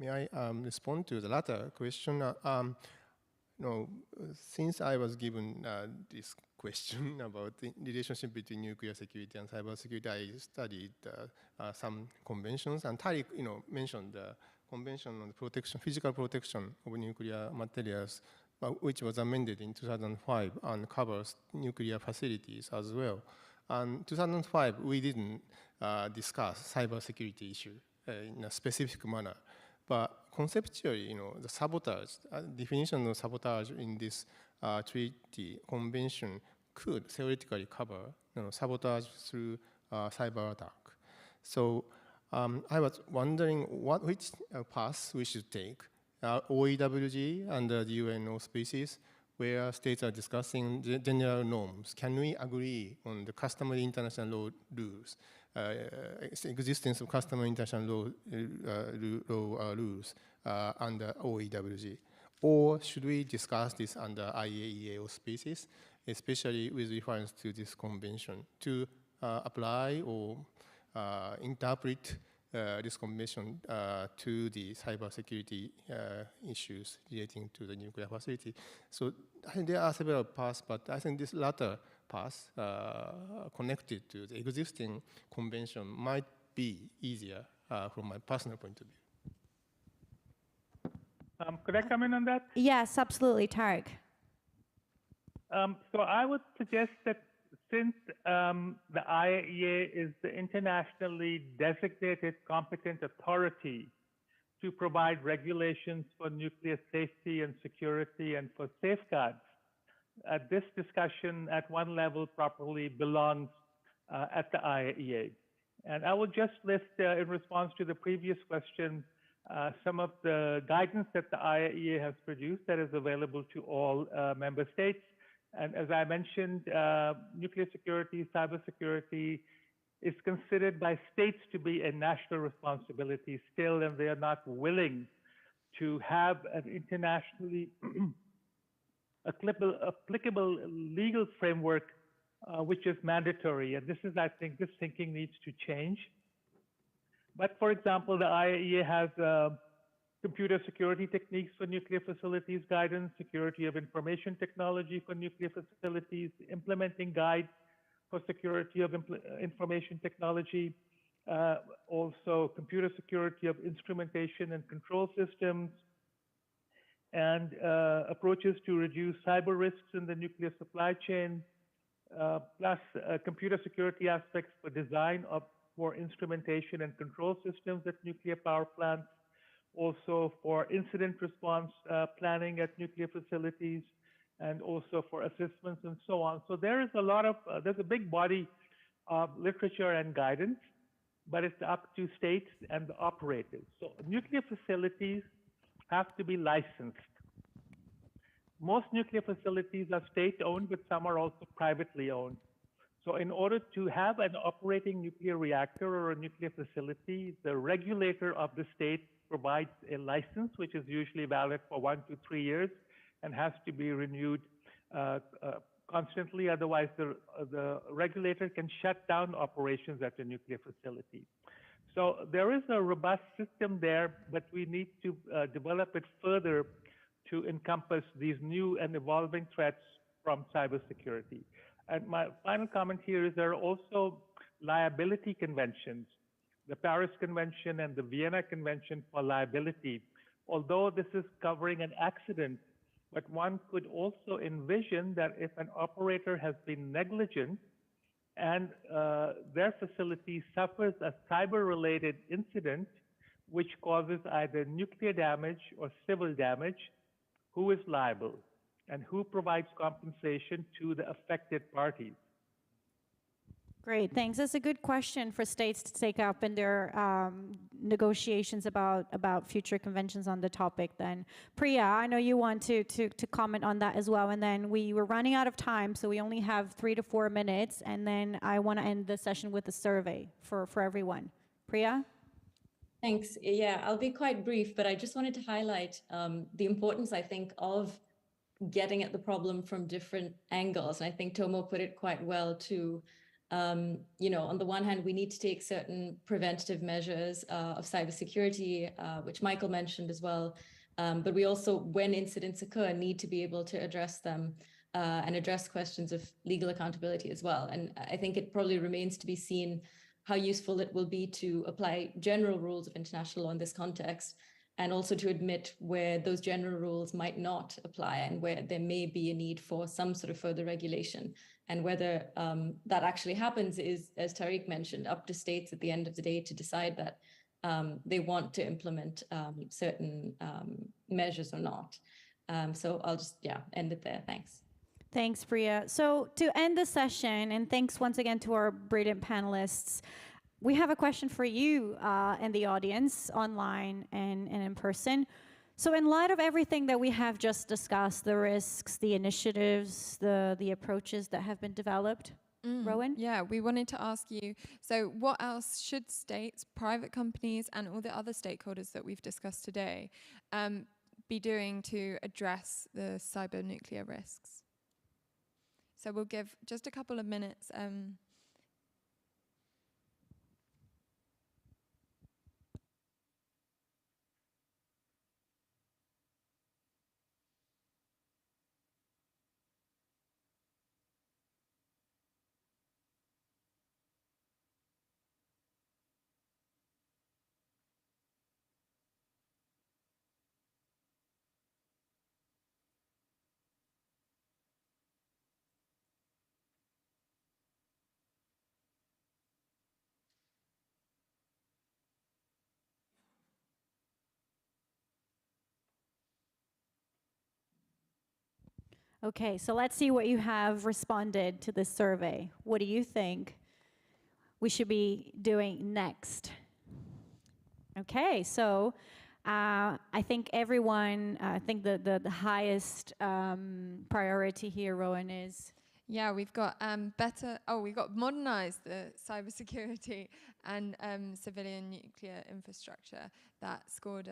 [SPEAKER 11] May I respond to the latter question? Since I was given this question about the relationship between nuclear security and cybersecurity, I studied some conventions, and Tariq, mentioned the Convention on the Protection, Physical Protection of Nuclear Materials, which was amended in 2005 and covers nuclear facilities as well. And 2005, we didn't discuss cybersecurity issue in a specific manner, but conceptually, the sabotage, definition of sabotage in this treaty convention could theoretically cover sabotage through cyber attack. So I was wondering which path we should take. OEWG under the UN auspices, where states are discussing the general norms. Can we agree on the customary international law rules, existence of customary international law rules under OEWG? Or should we discuss this under IAEA auspices, especially with reference to this convention, to apply or interpret this convention to the cybersecurity issues relating to the nuclear facility? So I think there are several paths, but I think this latter path connected to the existing convention might be easier from my personal point of view.
[SPEAKER 9] Could I come in on that?
[SPEAKER 18] Yes, absolutely, Tarek.
[SPEAKER 9] So I would suggest that since the IAEA is the internationally designated competent authority to provide regulations for nuclear safety and security and for safeguards, this discussion at one level properly belongs at the IAEA. And I will just list in response to the previous question some of the guidance that the IAEA has produced that is available to all member states. And as I mentioned, nuclear security, cybersecurity is considered by states to be a national responsibility still, and they are not willing to have an internationally applicable legal framework which is mandatory. And this is, I think, this thinking needs to change. But for example, the IAEA has computer security techniques for nuclear facilities guidance, security of information technology for nuclear facilities, implementing guide for security of information technology, also computer security of instrumentation and control systems, and approaches to reduce cyber risks in the nuclear supply chain, plus computer security aspects for design for instrumentation and control systems at nuclear power plants, also for incident response planning at nuclear facilities, and also for assessments and so on. So there is a lot of, there's a big body of literature and guidance, but it's up to states and the operators. So nuclear facilities have to be licensed. Most nuclear facilities are state-owned, but some are also privately owned. So in order to have an operating nuclear reactor or a nuclear facility, the regulator of the state provides a license, which is usually valid for 1 to 3 years and has to be renewed constantly. Otherwise, the regulator can shut down operations at a nuclear facility. So there is a robust system there, but we need to develop it further to encompass these new and evolving threats from cybersecurity. And my final comment here is there are also liability conventions, the Paris Convention and the Vienna Convention for liability. Although this is covering an accident, but one could also envision that if an operator has been negligent and their facility suffers a cyber-related incident which causes either nuclear damage or civil damage, who is liable and who provides compensation to the affected parties?
[SPEAKER 18] Great, thanks. That's a good question for states to take up in their negotiations about future conventions on the topic then. Priya, I know you want to comment on that as well, and then we were running out of time, so we only have 3 to 4 minutes, and then I want to end the session with a survey for everyone. Priya?
[SPEAKER 1] Thanks. Yeah, I'll be quite brief, but I just wanted to highlight the importance, I think, of getting at the problem from different angles. And I think Tomo put it quite well too. You know, on the one hand, we need to take certain preventative measures of cybersecurity, which Michael mentioned as well. But we also, when incidents occur, need to be able to address them and address questions of legal accountability as well. And I think it probably remains to be seen how useful it will be to apply general rules of international law in this context, and also to admit where those general rules might not apply and where there may be a need for some sort of further regulation. And whether that actually happens is, as Tariq mentioned, up to states at the end of the day to decide that they want to implement certain measures or not. So I'll just, end it there. Thanks.
[SPEAKER 18] Thanks, Priya. So to end the session, and thanks once again to our brilliant panelists, we have a question for you in the audience, online and in person. So in light of everything that we have just discussed, the risks, the initiatives, the approaches that have been developed, Rowan?
[SPEAKER 19] Yeah, we wanted to ask you, so what else should states, private companies, and all the other stakeholders that we've discussed today be doing to address the cyber nuclear risks? So we'll give just a couple of minutes.
[SPEAKER 18] Okay, so let's see what you have responded to this survey. What do you think we should be doing next? Okay, so I think everyone, I think the highest priority here, Rowan, is?
[SPEAKER 19] Yeah, we've got we've got modernized the cybersecurity and civilian nuclear infrastructure that scored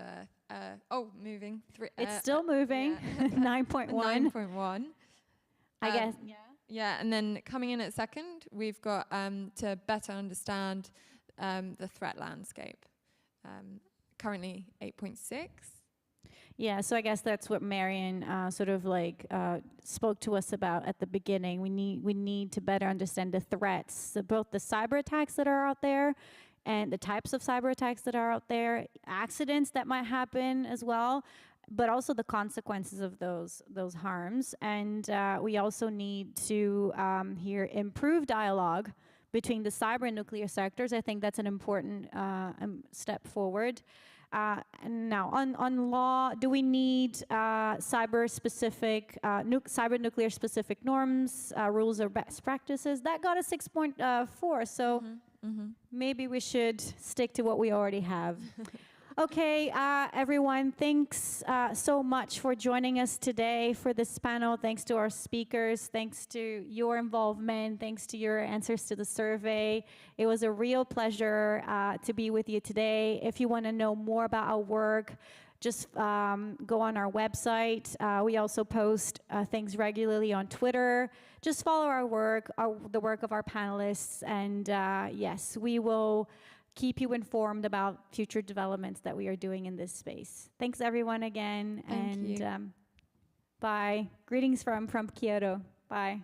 [SPEAKER 19] moving three.
[SPEAKER 18] It's still moving.
[SPEAKER 19] Yeah.
[SPEAKER 18] 9.1.
[SPEAKER 19] 9.1.
[SPEAKER 18] I guess. Yeah.
[SPEAKER 19] Yeah, and then coming in at second, we've got to better understand the threat landscape. Currently 8.6.
[SPEAKER 18] Yeah, so I guess that's what Marion spoke to us about at the beginning. We need to better understand the threats, so both the cyber attacks that are out there and the types of cyber attacks that are out there, accidents that might happen as well, but also the consequences of those harms. And we also need to hear improved dialogue between the cyber and nuclear sectors. I think that's an important step forward. And now on law, do we need cyber-specific, cyber-nuclear specific norms, rules, or best practices? That got a 6.4, so maybe we should stick to what we already have. Okay, everyone, thanks so much for joining us today for this panel. Thanks to our speakers, thanks to your involvement, thanks to your answers to the survey. It was a real pleasure to be with you today. If you want to know more about our work, just go on our website. We also post things regularly on Twitter. Just follow our work, the work of our panelists, and yes, we will keep you informed about future developments that we are doing in this space. Thanks everyone again.
[SPEAKER 19] Thank you.
[SPEAKER 18] Bye. Greetings from Kyoto. Bye.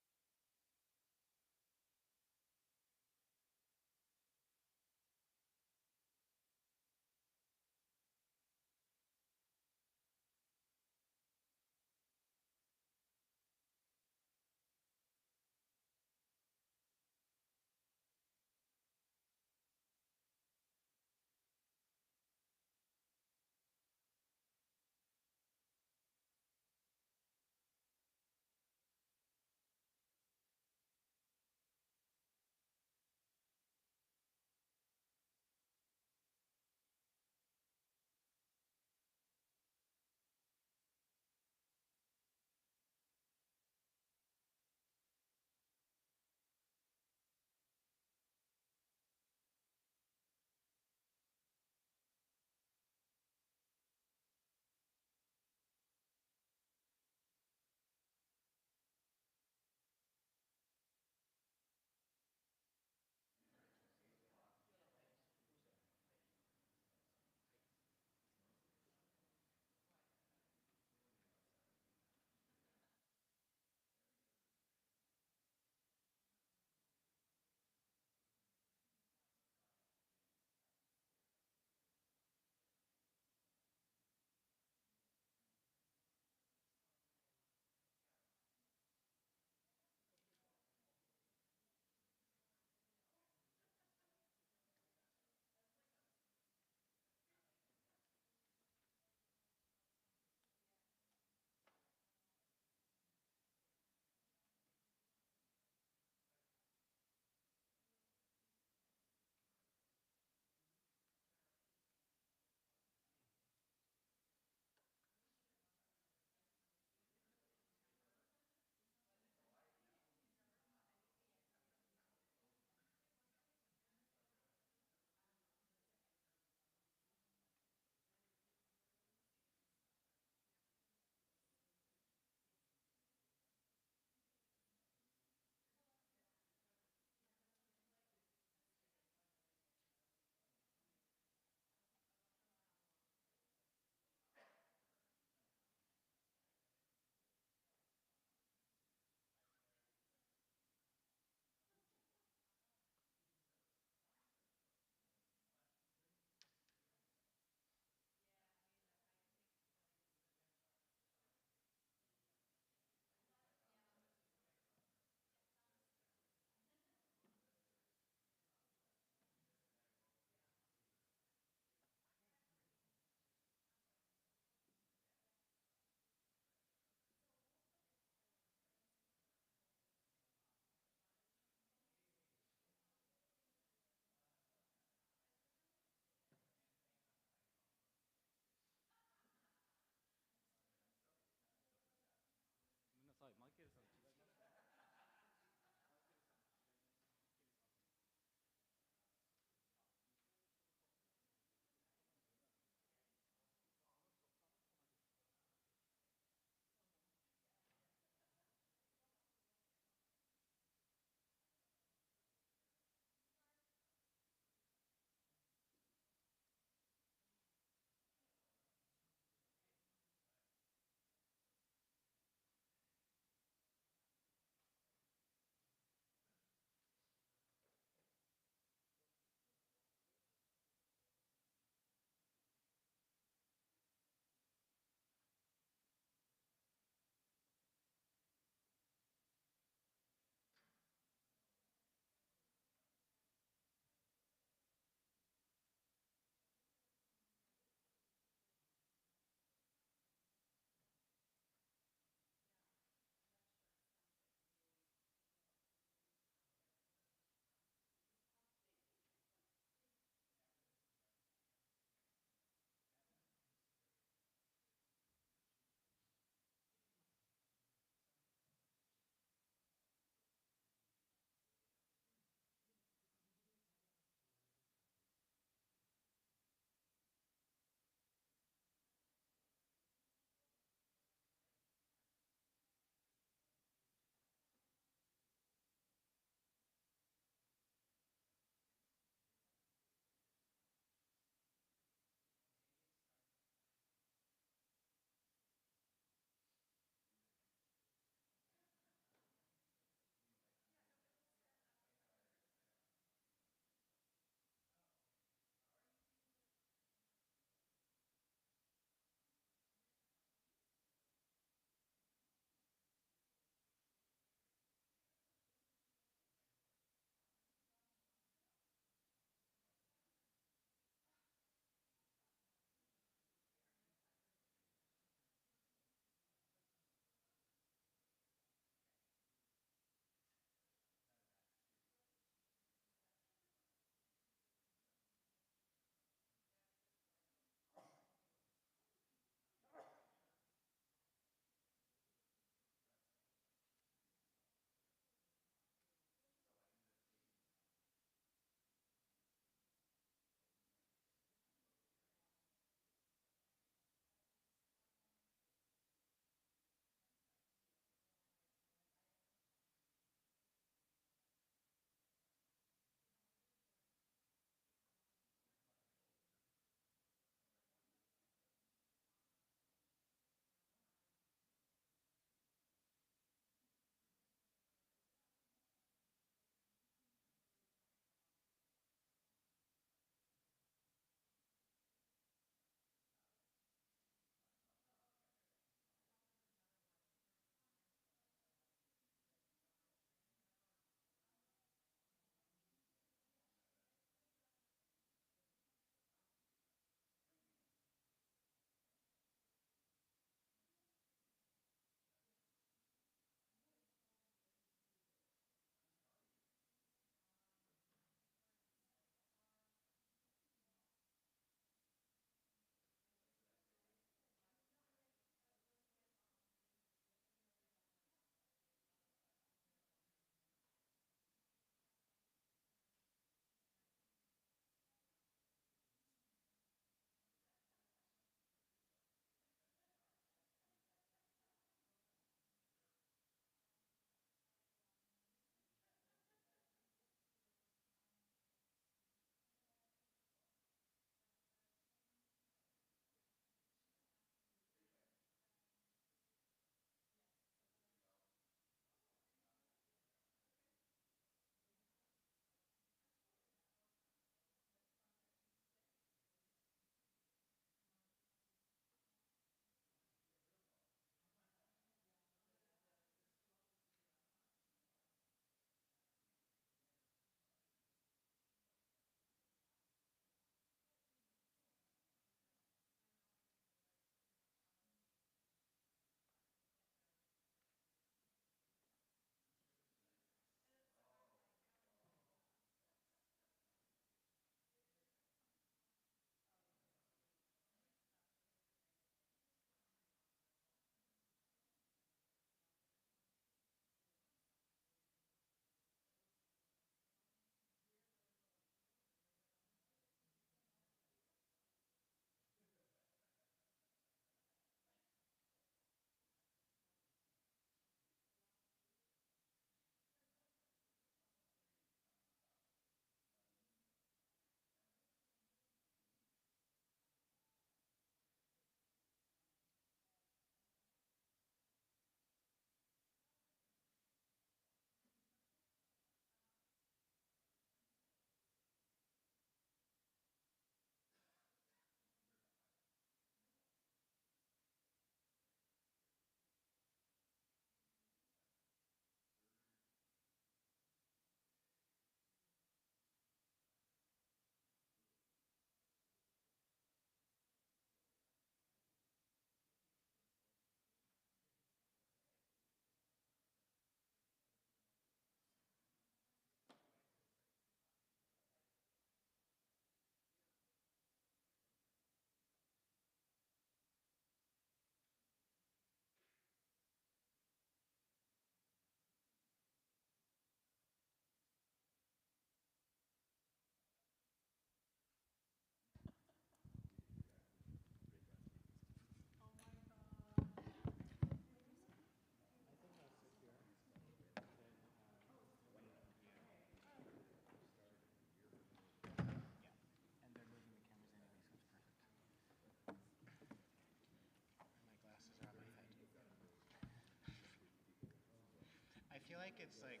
[SPEAKER 8] feel like it's like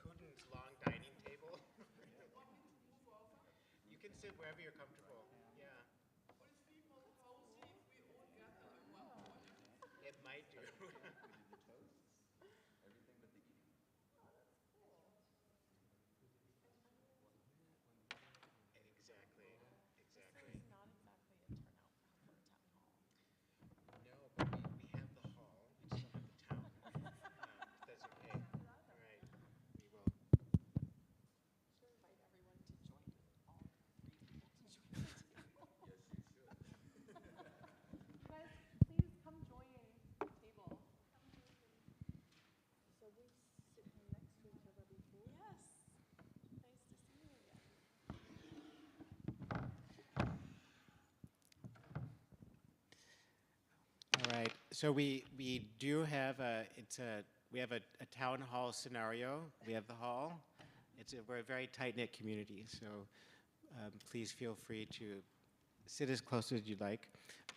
[SPEAKER 8] Putin's long dining table. You can sit wherever you're comfortable. Yeah. It might do. Exactly. Exactly.
[SPEAKER 22] This is not exactly a turnout for a town hall.
[SPEAKER 8] No, but we have the hall. We just don't have the town. That's okay. All right. We will.
[SPEAKER 22] Should invite everyone to join all 3 people to join the table.
[SPEAKER 8] Yes, you should.
[SPEAKER 22] You guys, please come join the table.
[SPEAKER 17] So we sit next to each other before?
[SPEAKER 22] Yes. Nice to see you again.
[SPEAKER 8] All right. So we do have we have a town hall scenario. We have the hall. We're a very tight-knit community, so please feel free to sit as close as you'd like.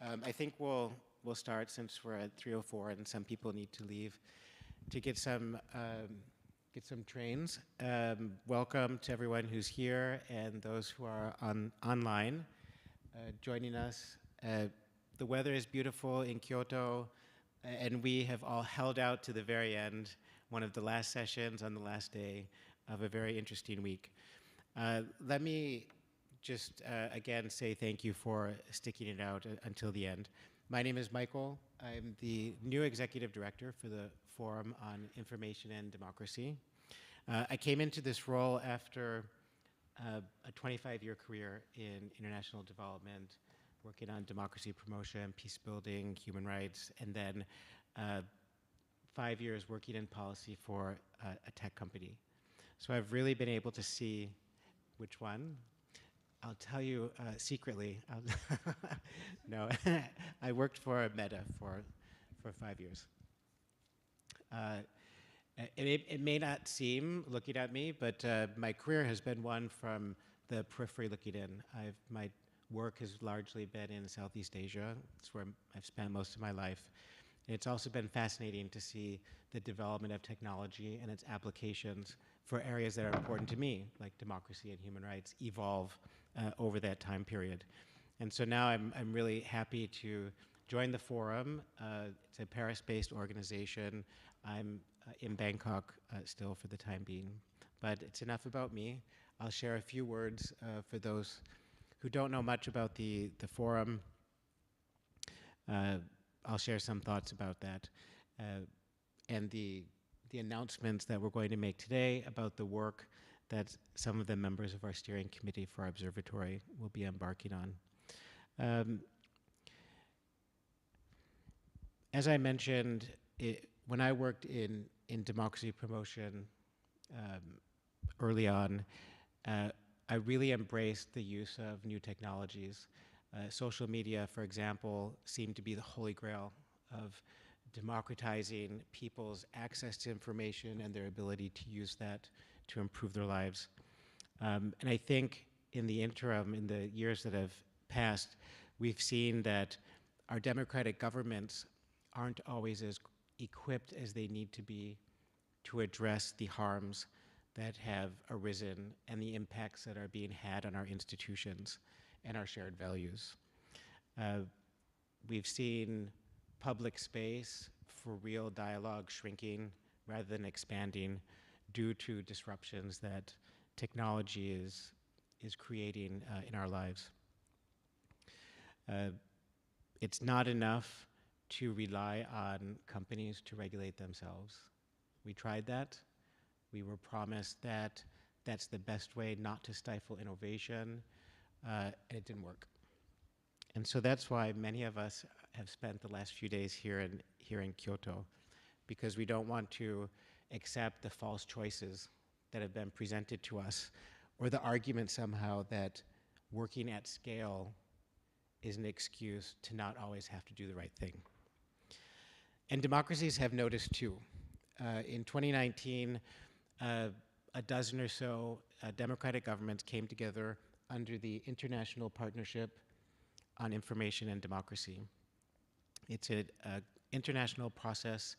[SPEAKER 8] I think we'll start since we're at 3:04 and some people need to leave to get some trains. Welcome to everyone who's here and those who are online joining us. The weather is beautiful in Kyoto, and we have all held out to the very end, one of the last sessions on the last day of a very interesting week. Let me just again say thank you for sticking it out until the end. My name is Michael. I'm the new executive director for the Forum on Information and Democracy. I came into this role after a 25-year career in international development, working on democracy promotion, peace building, human rights, and then 5 years working in policy for a tech company. So I've really been able to see which one. I'll tell you secretly. No, I worked for Meta for 5 years. It may not seem, looking at me, but my career has been one from the periphery looking in. My work has largely been in Southeast Asia. It's where I've spent most of my life. It's also been fascinating to see the development of technology and its applications for areas that are important to me, like democracy and human rights, evolve over that time period. And so now I'm really happy to join the Forum. It's a Paris-based organization. I'm in Bangkok still for the time being. But it's enough about me. I'll share a few words for those who don't know much about the Forum. I'll share some thoughts about that and the announcements that we're going to make today about the work that some of the members of our steering committee for our observatory will be embarking on. As I mentioned, when I worked in democracy promotion early on, I really embraced the use of new technologies. Social media, for example, seemed to be the holy grail of democratizing people's access to information and their ability to use that to improve their lives. And I think in the interim, in the years that have passed, we've seen that our democratic governments aren't always as equipped as they need to be to address the harms that have arisen and the impacts that are being had on our institutions and our shared values. We've seen public space for real dialogue shrinking rather than expanding due to disruptions that technology is creating in our lives. It's not enough to rely on companies to regulate themselves. We tried that. We were promised that that's the best way not to stifle innovation, and it didn't work. And so that's why many of us have spent the last few days here in Kyoto, because we don't want to accept the false choices that have been presented to us, or the argument somehow that working at scale is an excuse to not always have to do the right thing. And democracies have noticed too. In 2019, a dozen or so democratic governments came together under the International Partnership on Information and Democracy. It's an international process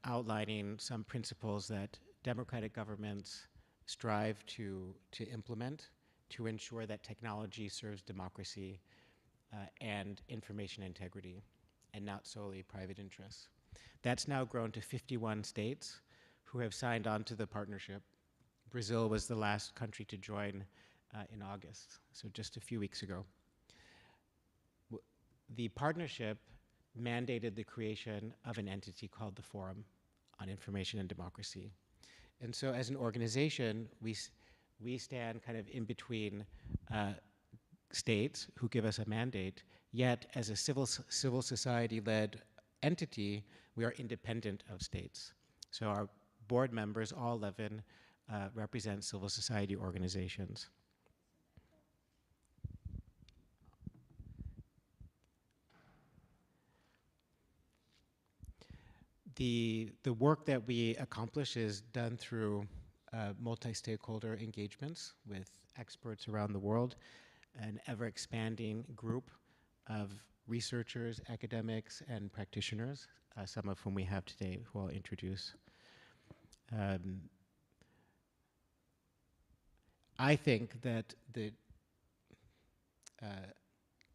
[SPEAKER 8] outlining some principles that democratic governments strive to implement to ensure that technology serves democracy and information integrity, and not solely private interests. That's now grown to 51 states who have signed on to the partnership. Brazil was the last country to join in August, so just a few weeks ago. The partnership mandated the creation of an entity called the Forum on Information and Democracy. And so as an organization, we stand kind of in between states who give us a mandate, yet as a civil society-led entity, we are independent of states. So our board members, all 11, represent civil society organizations. The work that we accomplish is done through multi-stakeholder engagements with experts around the world, an ever-expanding group of researchers, academics, and practitioners, some of whom we have today, who I'll introduce. I think that the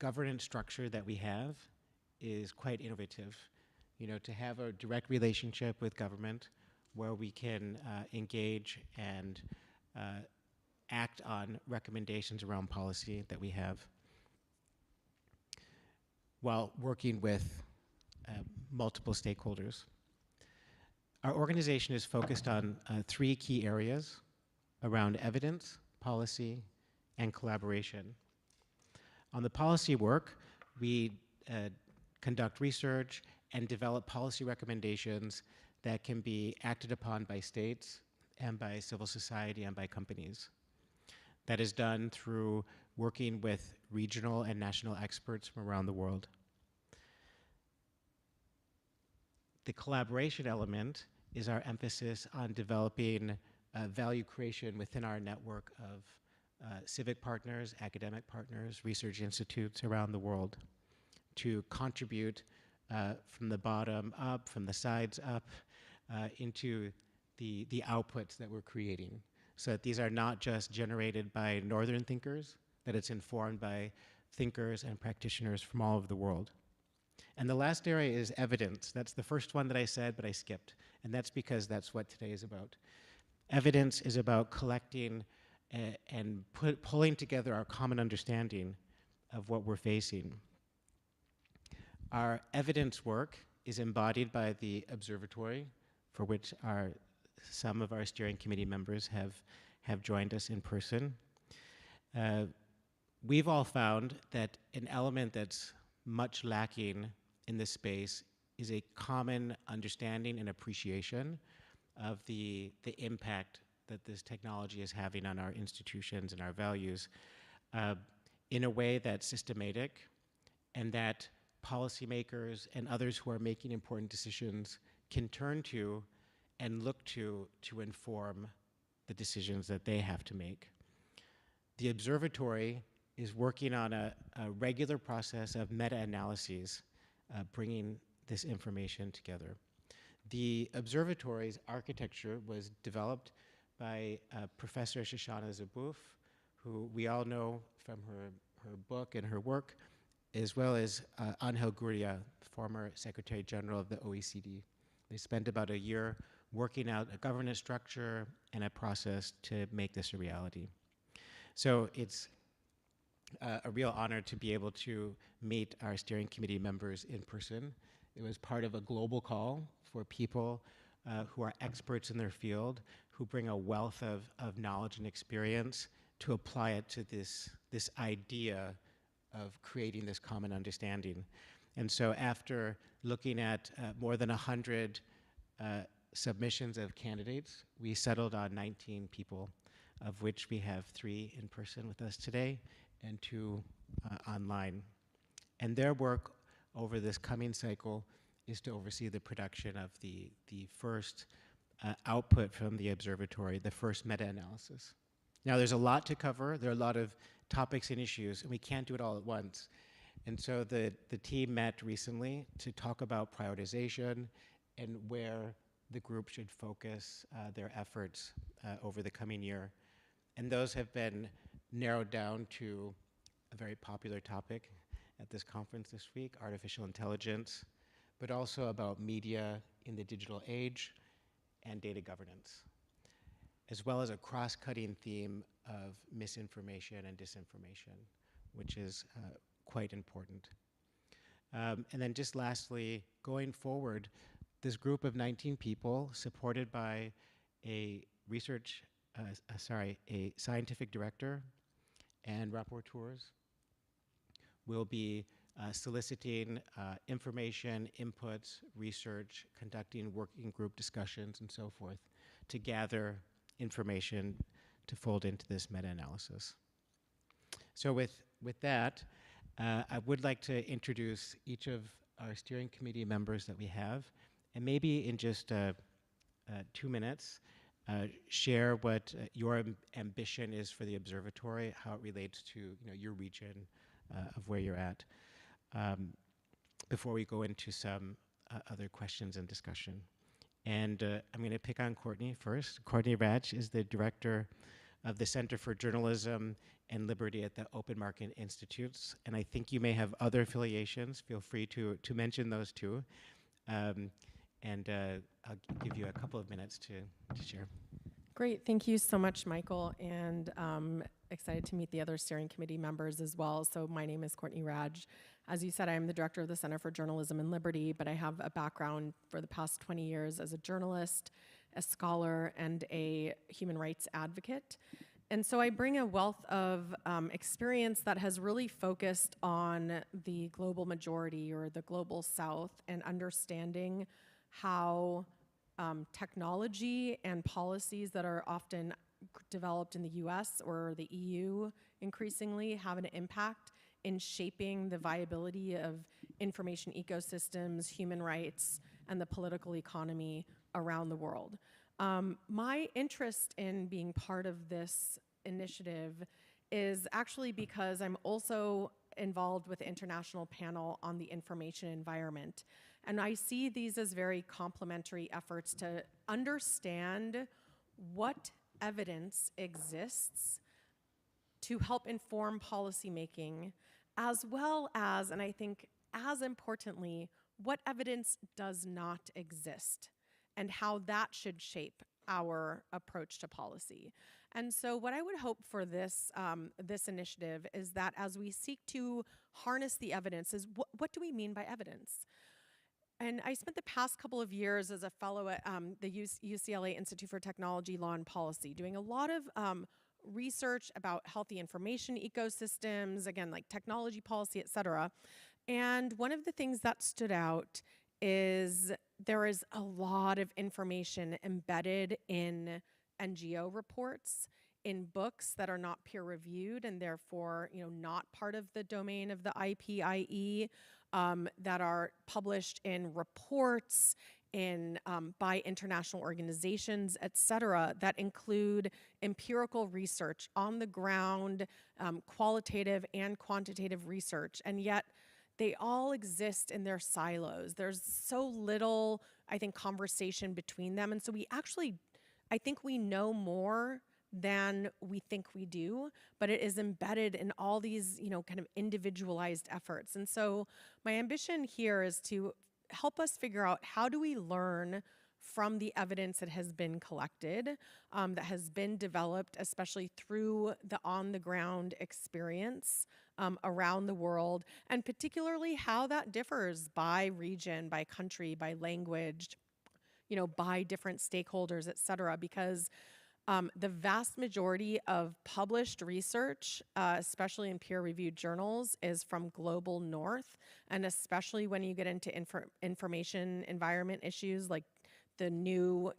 [SPEAKER 8] governance structure that we have is quite innovative. You know, to have a direct relationship with government where we can engage and act on recommendations around policy that we have while working with multiple stakeholders. Our organization is focused on 3 key areas around evidence, policy, and collaboration. On the policy work, we conduct research and develop policy recommendations that can be acted upon by states and by civil society and by companies. That is done through working with regional and national experts from around the world. The collaboration element is our emphasis on developing value creation within our network of civic partners, academic partners, research institutes around the world to contribute from the bottom up, from the sides up, into the outputs that we're creating. So that these are not just generated by Northern thinkers, that it's informed by thinkers and practitioners from all over the world. And the last area is evidence. That's the first one that I said, but I skipped. And that's because that's what today is about. Evidence is about collecting and pulling together our common understanding of what we're facing. Our evidence work is embodied by the observatory, for which some of our steering committee members have joined us in person. We've all found that an element that's much lacking in this space is a common understanding and appreciation of the impact that this technology is having on our institutions and our values in a way that's systematic, and that policymakers and others who are making important decisions can turn to and look to inform the decisions that they have to make. The observatory is working on a regular process of meta-analyses, bringing this information together. The observatory's architecture was developed by Professor Shoshana Zuboff, who we all know from her book and her work, as well as Angel Gurria, former Secretary General of the OECD. They spent about a year working out a governance structure and a process to make this a reality. So it's a real honor to be able to meet our steering committee members in person. It was part of a global call for people who are experts in their field, who bring a wealth of knowledge and experience to apply it to this idea of creating this common understanding. And so after looking at more than 100 submissions of candidates, we settled on 19 people, of which we have 3 in person with us today and 2 online. And their work over this coming cycle is to oversee the production of the first output from the observatory, the first meta-analysis. Now, there's a lot to cover. There are a lot of topics and issues, and we can't do it all at once. And so the team met recently to talk about prioritization and where the group should focus their efforts over the coming year. And those have been narrowed down to a very popular topic at this conference this week, artificial intelligence, but also about media in the digital age and data governance, as well as a cross-cutting theme of misinformation and disinformation, which is quite important. And then just lastly, going forward, this group of 19 people, supported by a scientific director and rapporteurs, will be soliciting information, inputs, research, conducting working group discussions, and so forth, to gather information to fold into this meta-analysis. So with that, I would like to introduce each of our steering committee members that we have, and maybe in just 2 minutes, share what your ambition is for the observatory, how it relates to your region of where you're at, before we go into some other questions and discussion. And I'm going to pick on Courtney first. Courtney Radsch is the director of the Center for Journalism and Liberty at the Open Market Institutes. And I think you may have other affiliations. Feel free to mention those too. And I'll give you a couple of minutes to share.
[SPEAKER 2] Great, thank you so much, Michael, and excited to meet the other steering committee members as well. So my name is Courtney Radsch. As you said, I am the director of the Center for Journalism and Liberty, but I have a background for the past 20 years as a journalist, a scholar, and a human rights advocate. And so I bring a wealth of experience that has really focused on the global majority or the global south and understanding how technology and policies that are often developed in the US or the EU increasingly have an impact in shaping the viability of information ecosystems, human rights, and the political economy around the world. My interest in being part of this initiative is actually because I'm also involved with the International Panel on the Information Environment. And I see these as very complementary efforts to understand what evidence exists to help inform policymaking, as well as, and I think as importantly, what evidence does not exist and how that should shape our approach to policy. And so what I would hope for this, this initiative is that as we seek to harness the evidence, is what do we mean by evidence? And I spent the past couple of years as a fellow at the UCLA Institute for Technology, Law, and Policy, doing a lot of research about healthy information ecosystems, again, like technology policy, et cetera. And one of the things that stood out is there is a lot of information embedded in NGO reports, in books that are not peer-reviewed and therefore, not part of the domain of the IPIE, that are published in reports, by international organizations, et cetera, that include empirical research on the ground, qualitative and quantitative research, and yet they all exist in their silos. There's so little, I think, conversation between them, and so I think we know more than we think we do, but it is embedded in all these, kind of individualized efforts. And so my ambition here is to help us figure out how do we learn from the evidence that has been collected, that has been developed, especially through the on-the-ground experience around the world, and particularly how that differs by region, by country, by language, by different stakeholders, et cetera, because the vast majority of published research, especially in peer-reviewed journals, is from global north, and especially when you get into information environment issues like the new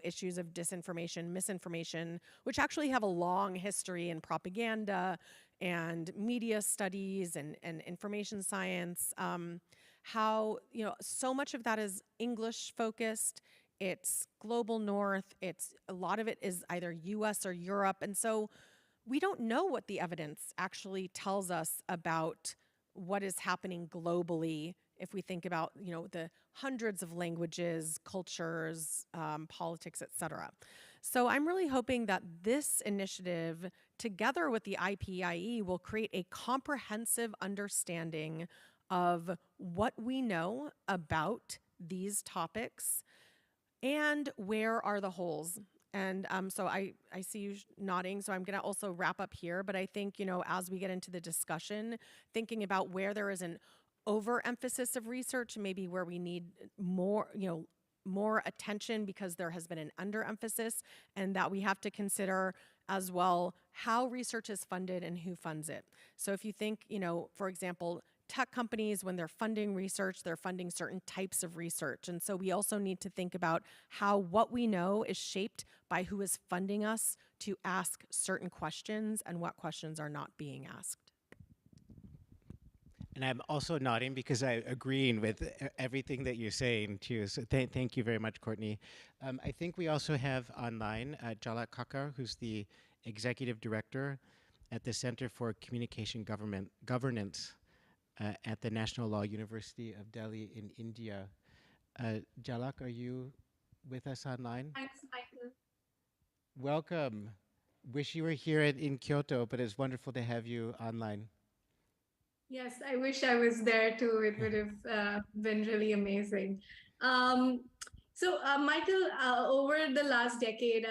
[SPEAKER 2] issues of disinformation, misinformation, which actually have a long history in propaganda and media studies and information science. How so much of that is English focused. It's global north, a lot of it is either US or Europe. And so we don't know what the evidence actually tells us about what is happening globally if we think about, the hundreds of languages, cultures, politics, etc. So I'm really hoping that this initiative, together with the IPIE, will create a comprehensive understanding of what we know about these topics and where are the holes. And so I see you nodding, so I'm going to also wrap up here. But I think, as we get into the discussion, thinking about where there is an overemphasis of research, maybe where we need more, more attention because there has been an underemphasis, and that we have to consider as well how research is funded and who funds it. So if you think, for example, tech companies, when they're funding research, they're funding certain types of research. And so we also need to think about how what we know is shaped by who is funding us to ask certain questions and what questions are not being asked.
[SPEAKER 8] And I'm also nodding because I'm agreeing with everything that you're saying too. So thank you very much, Courtney. I think we also have online Jalak Kakar, who's the Executive Director at the Center for Communication Governance at the National Law University of Delhi in India. Jalak, are you with us online?
[SPEAKER 6] Thanks, Michael.
[SPEAKER 8] Welcome. Wish you were here in Kyoto, but it's wonderful to have you online.
[SPEAKER 6] Yes, I wish I was there too. It would have been really amazing. Michael, over the last decade,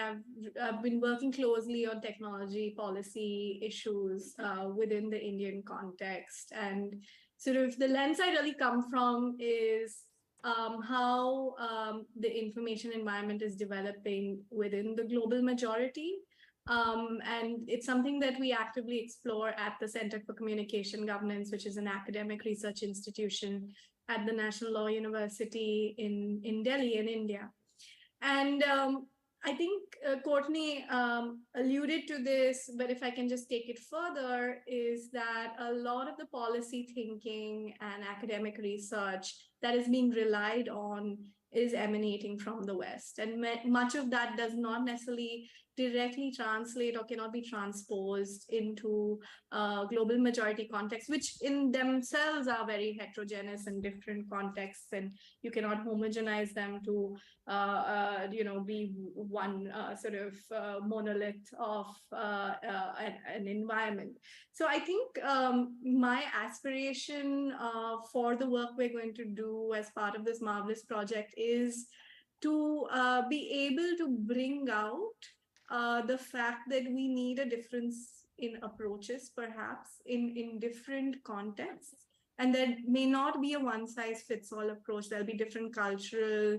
[SPEAKER 6] I've been working closely on technology policy issues within the Indian context. And sort of the lens I really come from is how the information environment is developing within the global majority. And it's something that we actively explore at the Center for Communication Governance, which is an academic research institution at the National Law University in Delhi, in India. And I think Courtney alluded to this, but if I can just take it further, is that a lot of the policy thinking and academic research that is being relied on is emanating from the West. And much of that does not necessarily directly translate or cannot be transposed into global majority contexts, which in themselves are very heterogeneous and different contexts, and you cannot homogenize them to be one sort of monolith of an environment. So I think my aspiration for the work we're going to do as part of this marvelous project is to be able to bring out the fact that we need a difference in approaches, perhaps in different contexts. And there may not be a one-size-fits-all approach. There'll be different cultural,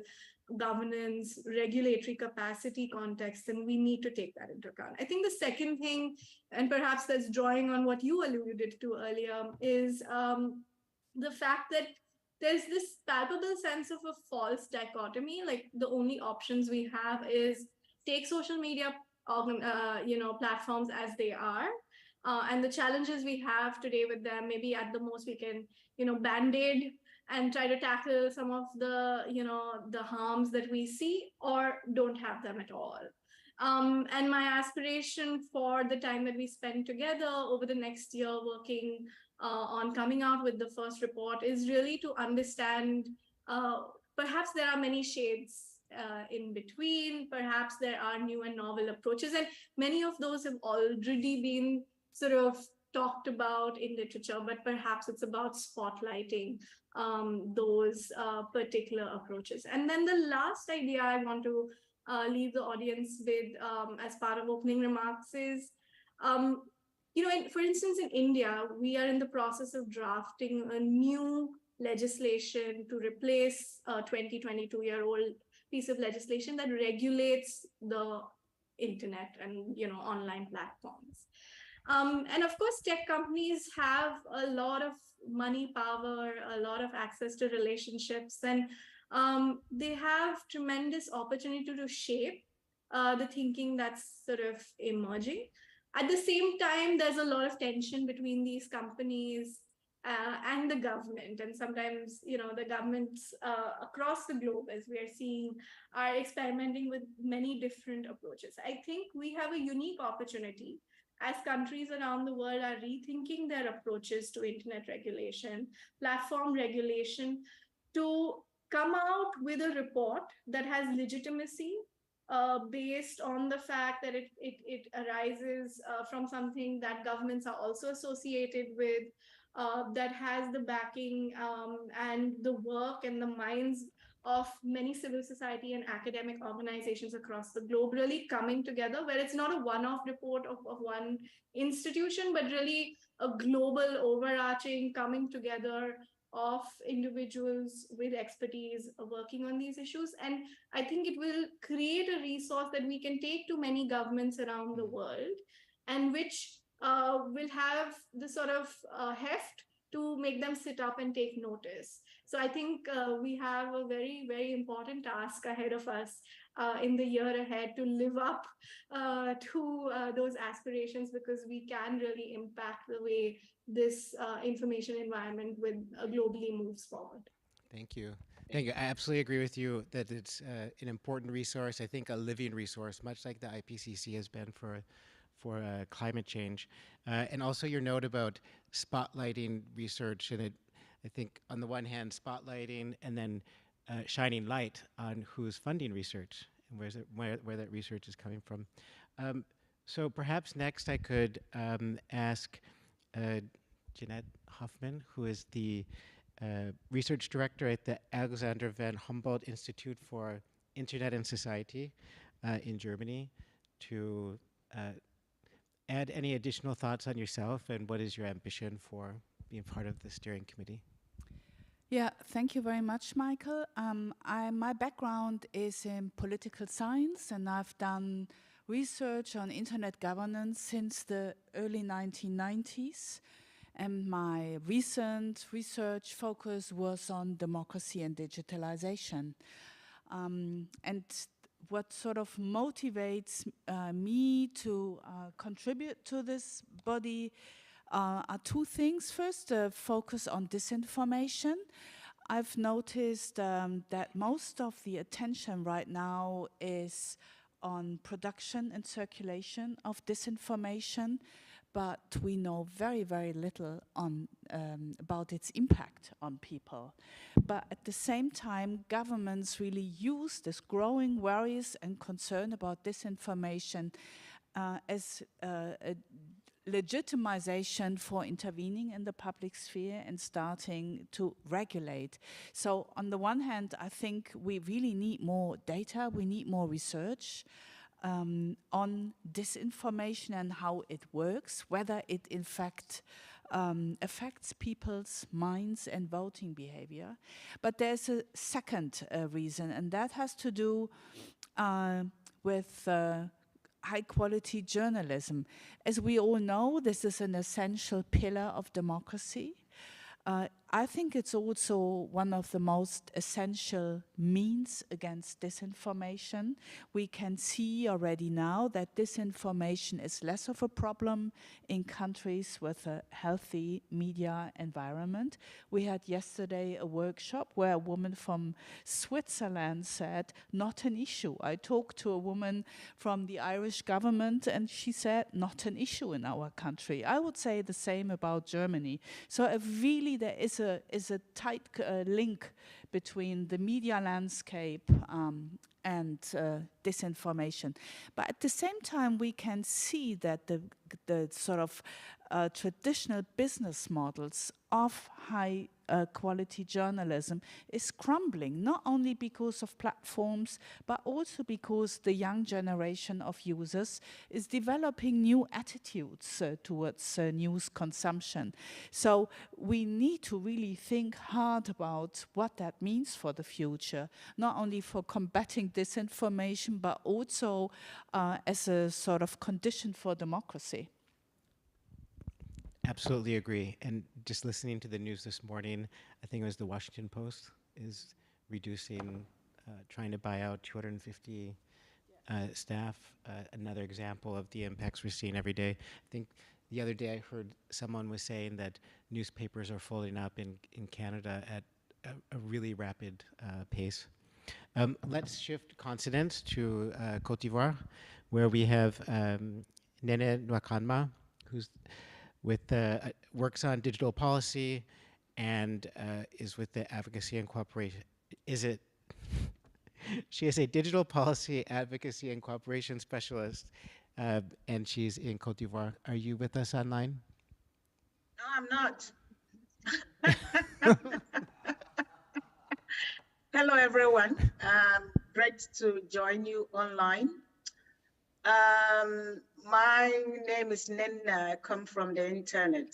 [SPEAKER 6] governance, regulatory capacity contexts, and we need to take that into account. I think the second thing, and perhaps that's drawing on what you alluded to earlier, is the fact that there's this palpable sense of a false dichotomy. Like the only options we have is take social media platforms as they are. And the challenges we have today with them, maybe at the most we can, band-aid and try to tackle some of the, the harms that we see, or don't have them at all. And my aspiration for the time that we spend together over the next year working on coming out with the first report is really to understand, perhaps there are many shades in between, perhaps there are new and novel approaches, and many of those have already been sort of talked about in literature, but perhaps it's about spotlighting those particular approaches. And then the last idea I want to leave the audience with as part of opening remarks is, for instance, in India, we are in the process of drafting a new legislation to replace a 22-year-old piece of legislation that regulates the internet and online platforms. And of course, tech companies have a lot of money, power, a lot of access to relationships, and they have tremendous opportunity to shape the thinking that's sort of emerging. At the same time, there's a lot of tension between these companies and the government. And sometimes, the governments across the globe, as we are seeing, are experimenting with many different approaches. I think we have a unique opportunity as countries around the world are rethinking their approaches to internet regulation, platform regulation, to come out with a report that has legitimacy based on the fact that it arises from something that governments are also associated with, that has the backing and the work and the minds of many civil society and academic organizations across the globe really coming together, where it's not a one-off report of one institution, but really a global overarching coming together of individuals with expertise working on these issues. And I think it will create a resource that we can take to many governments around the world, and which will have the sort of heft to make them sit up and take notice. So I think we have a very, very important task ahead of us in the year ahead to live up to those aspirations, because we can really impact the way this information environment with globally moves forward.
[SPEAKER 8] Thank you. Thank you. I absolutely agree with you that it's an important resource. I think a living resource, much like the IPCC has been for climate change. And also your note about spotlighting research, and I think on the one hand, spotlighting and then shining light on who's funding research and where that research is coming from. So perhaps next I could ask Jeanette Hoffman, who is the research director at the Alexander von Humboldt Institute for Internet and Society in Germany, to add any additional thoughts on yourself and what is your ambition for being part of the steering committee.
[SPEAKER 4] Yeah, thank you very much, Michael. My background is in political science, and I've done research on internet governance since the early 1990s. And my recent research focus was on democracy and digitalization. And what sort of motivates me to contribute to this body are two things. First, focus on disinformation. I've noticed that most of the attention right now is on production and circulation of disinformation, but we know very, very little on about its impact on people. But at the same time, governments really use this growing worries and concern about disinformation as a legitimization for intervening in the public sphere and starting to regulate. So on the one hand, I think we really need more data, we need more research on disinformation and how it works, whether it in fact affects people's minds and voting behavior. But there's a second reason, and that has to do with high-quality journalism. As we all know, this is an essential pillar of democracy. I think it's also one of the most essential means against disinformation. We can see already now that disinformation is less of a problem in countries with a healthy media environment. We had yesterday a workshop where a woman from Switzerland said, not an issue. I talked to a woman from the Irish government and she said, not an issue in our country. I would say the same about Germany. So really there is a tight link between the media landscape and disinformation. But at the same time, we can see that the sort of traditional business models of high quality journalism is crumbling, not only because of platforms, but also because the young generation of users is developing new attitudes towards news consumption. So we need to really think hard about what that means for the future, not only for combating disinformation, but also as a sort of condition for democracy.
[SPEAKER 8] Absolutely agree. And just listening to the news this morning, I think it was the Washington Post is reducing, trying to buy out 250 staff. Another example of the impacts we're seeing every day. I think the other day I heard someone was saying that newspapers are folding up in Canada at a really rapid pace. Let's shift continents to Côte d'Ivoire, where we have Nene Nwakanma, who's works on digital policy and is with the Advocacy and Cooperation is it? She is a digital policy advocacy and cooperation specialist, and she's in Cote d'Ivoire. Are you with us online?
[SPEAKER 3] No, I'm not. Hello, everyone. Great to join you online. My name is Nena. I come from the internet.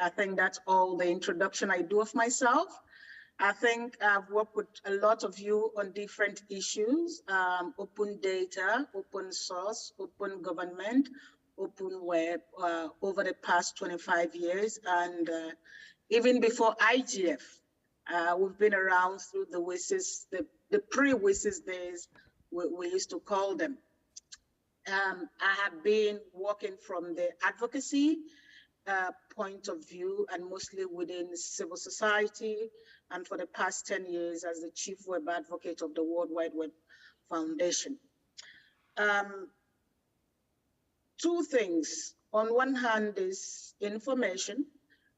[SPEAKER 3] I think that's all the introduction I do of myself. I think I've worked with a lot of you on different issues, open data, open source, open government, open web, over the past 25 years. And even before IGF, we've been around through the WSIS, the pre-WSIS days, we used to call them. I have been working from the advocacy point of view and mostly within civil society, and for the past 10 years as the chief web advocate of the World Wide Web Foundation. Two things. On one hand is information,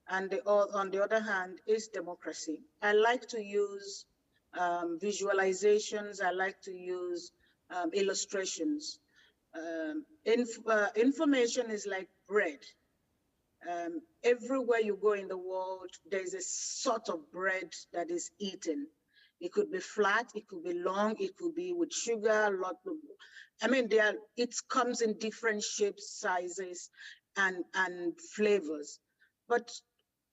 [SPEAKER 3] and on the other hand is democracy. I like to use visualizations. I like to use illustrations. Information is like bread. Everywhere you go in the world, there's a sort of bread that is eaten. It could be flat, it could be long, it could be with sugar, it comes in different shapes, sizes, and flavors. But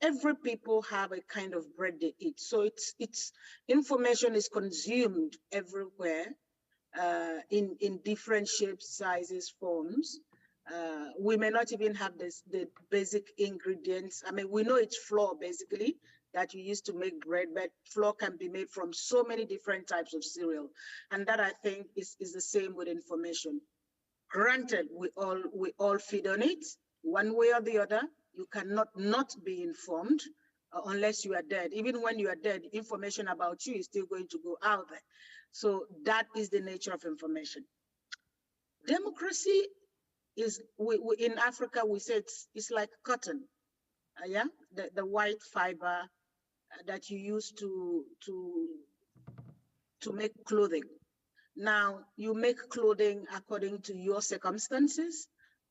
[SPEAKER 3] every people have a kind of bread they eat. So it's information is consumed everywhere in different shapes, sizes, forms. We may not even have the basic ingredients. We know it's flour basically that you use to make bread, but flour can be made from so many different types of cereal. And that I think is the same with information. Granted, we all feed on it one way or the other. You cannot not be informed unless you are dead. Even when you are dead, information about you is still going to go out there. So that is the nature of information. Democracy is, in Africa, we say it's like cotton, the white fiber that you use to make clothing. Now, you make clothing according to your circumstances,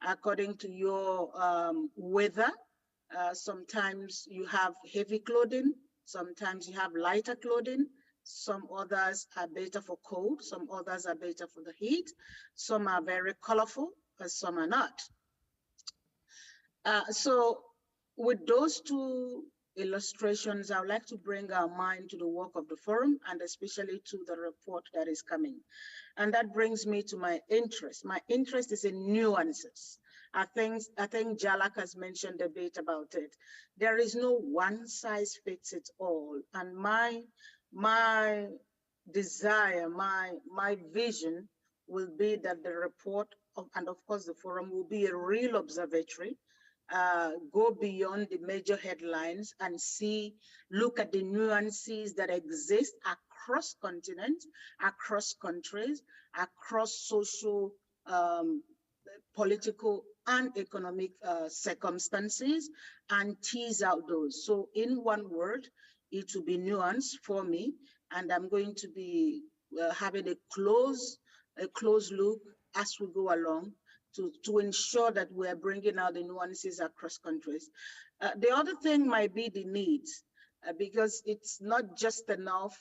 [SPEAKER 3] according to your weather. Sometimes you have heavy clothing, sometimes you have lighter clothing. Some others are better for cold, some others are better for the heat. Some are very colorful, some are not. So with those two illustrations, I would like to bring our mind to the work of the forum and especially to the report that is coming. And that brings me to my interest. My interest is in nuances. I think Jalak has mentioned a bit about it. There is no one size fits it all. And my desire, my vision will be that the report and of course the forum will be a real observatory, go beyond the major headlines and look at the nuances that exist across continents, across countries, across social, political and economic circumstances, and tease out those. So in one word, it will be nuance for me, and I'm going to be having a close look as we go along to ensure that we're bringing out the nuances across countries. The other thing might be the needs, because it's not just enough.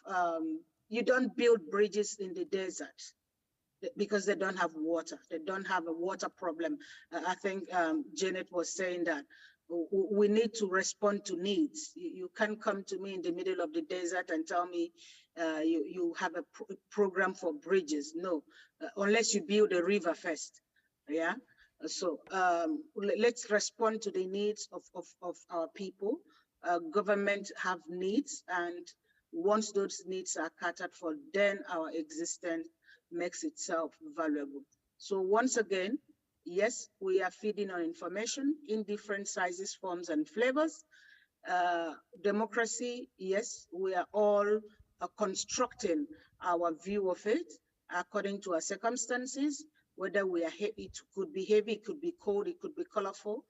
[SPEAKER 3] You don't build bridges in the desert because they don't have water. They don't have a water problem. I think Janet was saying that we need to respond to needs. You can't come to me in the middle of the desert and tell me you have a program for bridges. No, unless you build a river first. Yeah. So let's respond to the needs of our people. Government have needs, and once those needs are catered for, then our existence makes itself valuable. So once again, yes, we are feeding on information in different sizes, forms, and flavors. Democracy, yes, we are all constructing our view of it according to our circumstances, whether we are it could be heavy, it could be cold, it could be colorful.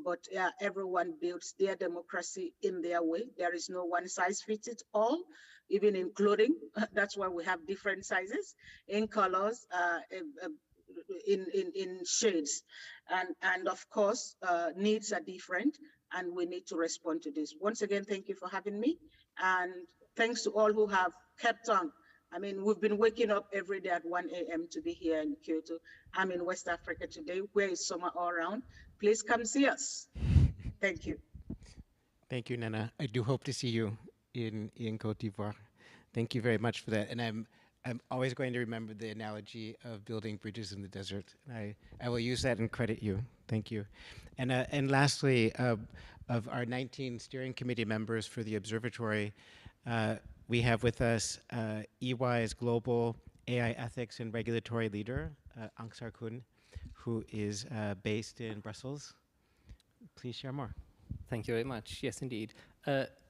[SPEAKER 3] but everyone builds their democracy in their way. There is no one size fits it all, even in clothing. That's why we have different sizes in colors, in shades. And of course, needs are different, and we need to respond to this. Once again, thank you for having me. And thanks to all who have kept on. I mean, we've been waking up every day at 1 a.m. to be here in Kyoto. I'm in West Africa today, where it's summer all around. Please come see us. Thank you.
[SPEAKER 8] Thank you, Nana. I do hope to see you in Côte d'Ivoire. Thank you very much for that. And I'm always going to remember the analogy of building bridges in the desert. And I will use that and credit you. Thank you. And lastly, of our 19 steering committee members for the observatory, we have with us EY's global AI ethics and regulatory leader, Angsar Kun, who is based in Brussels. Please share more.
[SPEAKER 7] Thank you very much. Yes, indeed.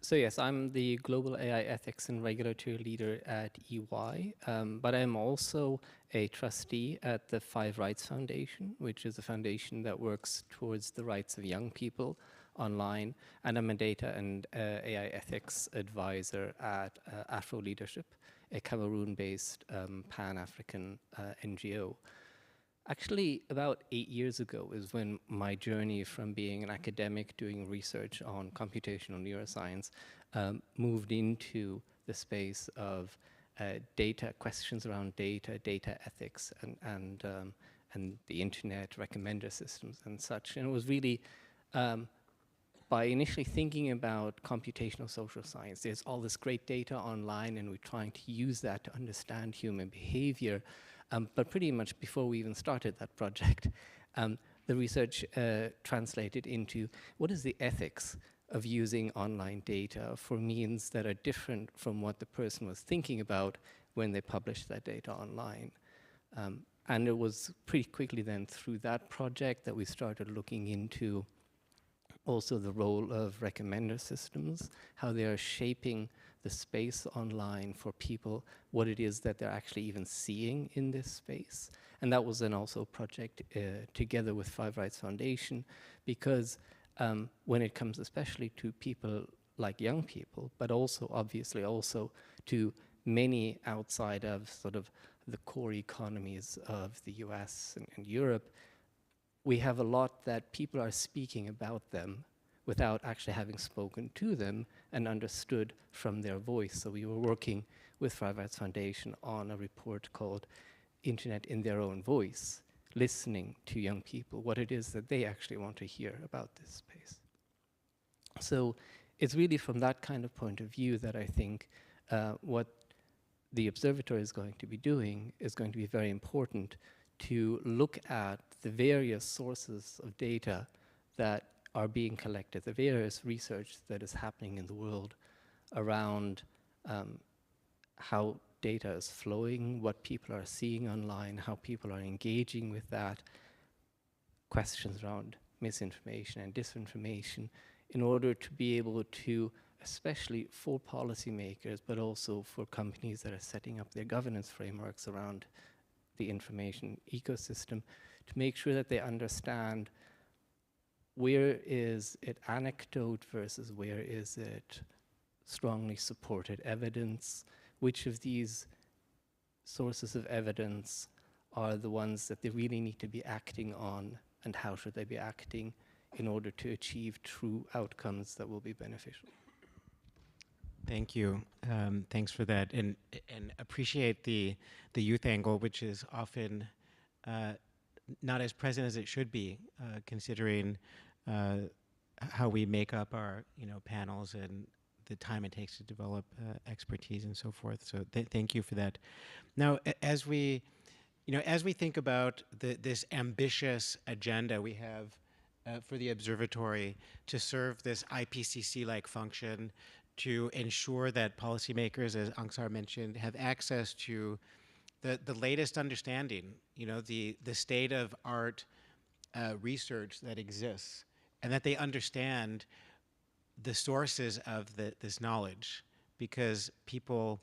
[SPEAKER 7] So yes, I'm the Global AI Ethics and Regulatory Leader at EY, but I'm also a trustee at the Five Rights Foundation, which is a foundation that works towards the rights of young people online, and I'm a data and AI ethics advisor at Afro Leadership, a Cameroon-based Pan-African NGO. Actually, about 8 years ago is when my journey from being an academic doing research on computational neuroscience moved into the space of data, questions around data, data ethics, and the internet, recommender systems and such. And it was really by initially thinking about computational social science, there's all this great data online and we're trying to use that to understand human behavior. But pretty much before we even started that project, the research translated into what is the ethics of using online data for means that are different from what the person was thinking about when they published that data online. And it was pretty quickly then through that project that we started looking into also the role of recommender systems, how they are shaping the space online for people, what it is that they're actually even seeing in this space. And that was then also a project together with Five Rights Foundation, because when it comes especially to people like young people, but also obviously also to many outside of sort of the core economies of the US and Europe, we have a lot that people are speaking about them without actually having spoken to them and understood from their voice. So we were working with Five Rights Foundation on a report called Internet in Their Own Voice, listening to young people, what it is that they actually want to hear about this space. So it's really from that kind of point of view that I think what the observatory is going to be doing is going to be very important to look at the various sources of data that are being collected, the various research that is happening in the world around how data is flowing, what people are seeing online, how people are engaging with that, questions around misinformation and disinformation, in order to be able to, especially for policymakers, but also for companies that are setting up their governance frameworks around the information ecosystem, to make sure that they understand where is it anecdote versus where is it strongly supported evidence, which of these sources of evidence are the ones that they really need to be acting on, and how should they be acting in order to achieve true outcomes that will be beneficial.
[SPEAKER 8] Thank you. Thanks for that, and appreciate the youth angle, which is often not as present as it should be, considering how we make up our panels and the time it takes to develop expertise and so forth. So thank you for that. Now, as we think about this ambitious agenda we have for the observatory to serve this IPCC-like function, to ensure that policymakers, as Angsar mentioned, have access to the latest understanding, the state of art research that exists, and that they understand the sources of this knowledge, because people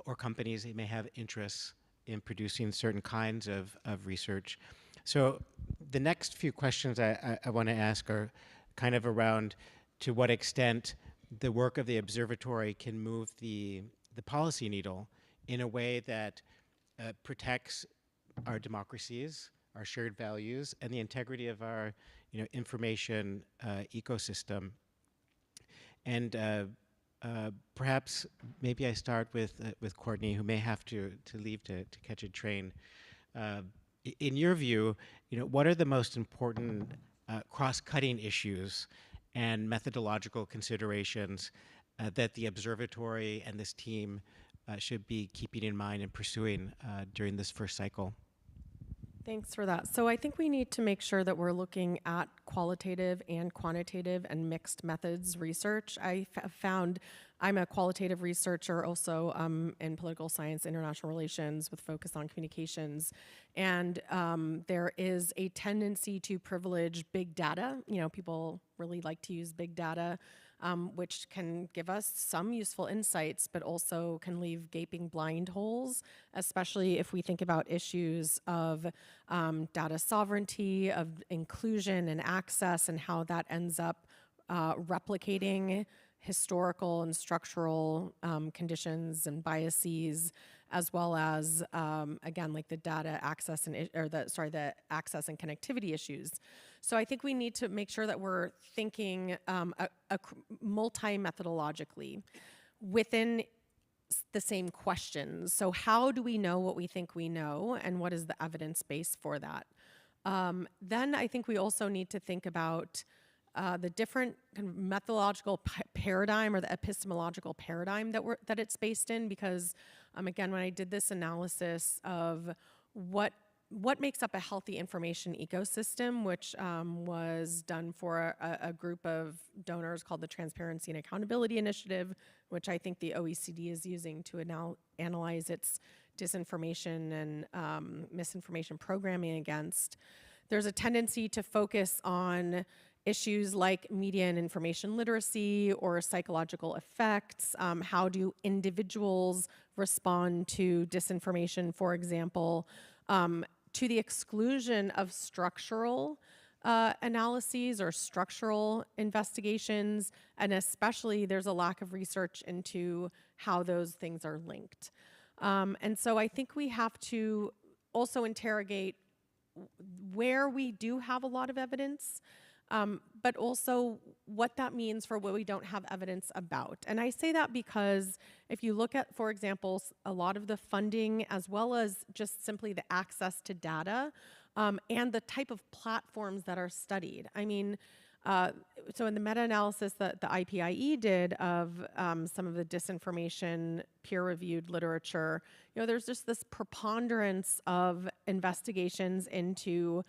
[SPEAKER 8] or companies, they may have interests in producing certain kinds of research. So the next few questions I want to ask are kind of around to what extent the work of the observatory can move the policy needle in a way that protects our democracies, our shared values, and the integrity of our information ecosystem. And perhaps maybe I start with Courtney, who may have to leave to catch a train. In your view, what are the most important cross-cutting issues and methodological considerations that the observatory and this team should be keeping in mind and pursuing during this first cycle?
[SPEAKER 2] Thanks for that. So I think we need to make sure that we're looking at qualitative and quantitative and mixed methods research. I found I'm a qualitative researcher also in political science, international relations with focus on communications. And there is a tendency to privilege big data. People really like to use big data, which can give us some useful insights, but also can leave gaping blind holes, especially if we think about issues of data sovereignty, of inclusion and access, and how that ends up replicating historical and structural conditions and biases, as well as again, like the data access and the access and connectivity issues. So I think we need to make sure that we're thinking multi-methodologically within the same questions. So how do we know what we think we know, and what is the evidence base for that? Then I think we also need to think about the different kind of methodological paradigm or the epistemological paradigm that it's based in, because again, when I did this analysis of what makes up a healthy information ecosystem, which was done for a group of donors called the Transparency and Accountability Initiative, which I think the OECD is using to analyze its disinformation and misinformation programming against. There's a tendency to focus on issues like media and information literacy or psychological effects. How do individuals respond to disinformation, for example, to the exclusion of structural analyses or structural investigations, and especially there's a lack of research into how those things are linked. And so I think we have to also interrogate where we do have a lot of evidence, but also what that means for what we don't have evidence about. And I say that because if you look at, for example, a lot of the funding as well as just simply the access to data and the type of platforms that are studied. I mean, so in the meta-analysis that the IPIE did of some of the disinformation peer-reviewed literature, there's just this preponderance of investigations into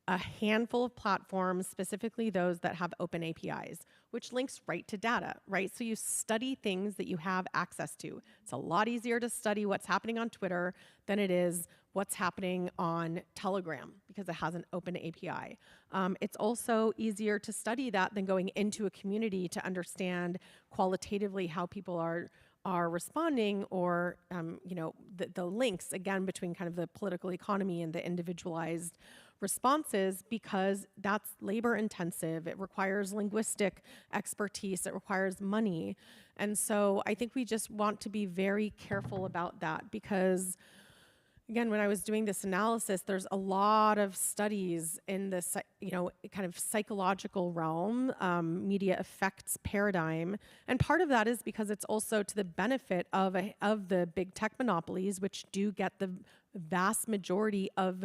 [SPEAKER 2] a handful of platforms, specifically those that have open APIs, which links right to data, right? So you study things that you have access to. It's a lot easier to study what's happening on Twitter than it is what's happening on Telegram because it has an open API. It's also easier to study that than going into a community to understand qualitatively how people are responding, or the links again between kind of the political economy and the individualized responses, because that's labor intensive. It requires linguistic expertise. It requires money. And so I think we just want to be very careful about that, because again, when I was doing this analysis, there's a lot of studies in this, kind of psychological realm, media effects paradigm. And part of that is because it's also to the benefit of the big tech monopolies, which do get the vast majority of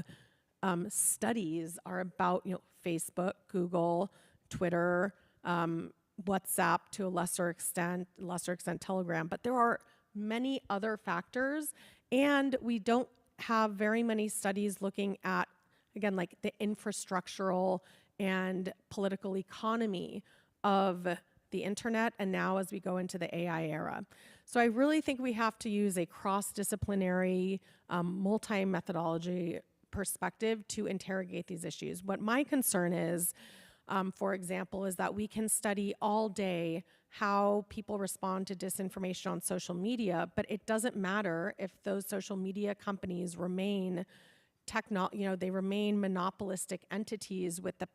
[SPEAKER 2] studies are about, Facebook, Google, Twitter, WhatsApp to a lesser extent Telegram. But there are many other factors, and we don't have very many studies looking at, again, like the infrastructural and political economy of the internet, and now as we go into the AI era. So I really think we have to use a cross-disciplinary, multi-methodology perspective to interrogate these issues. What my concern is, for example, is that we can study all day how people respond to disinformation on social media, but it doesn't matter if those social media companies remain they remain monopolistic entities with the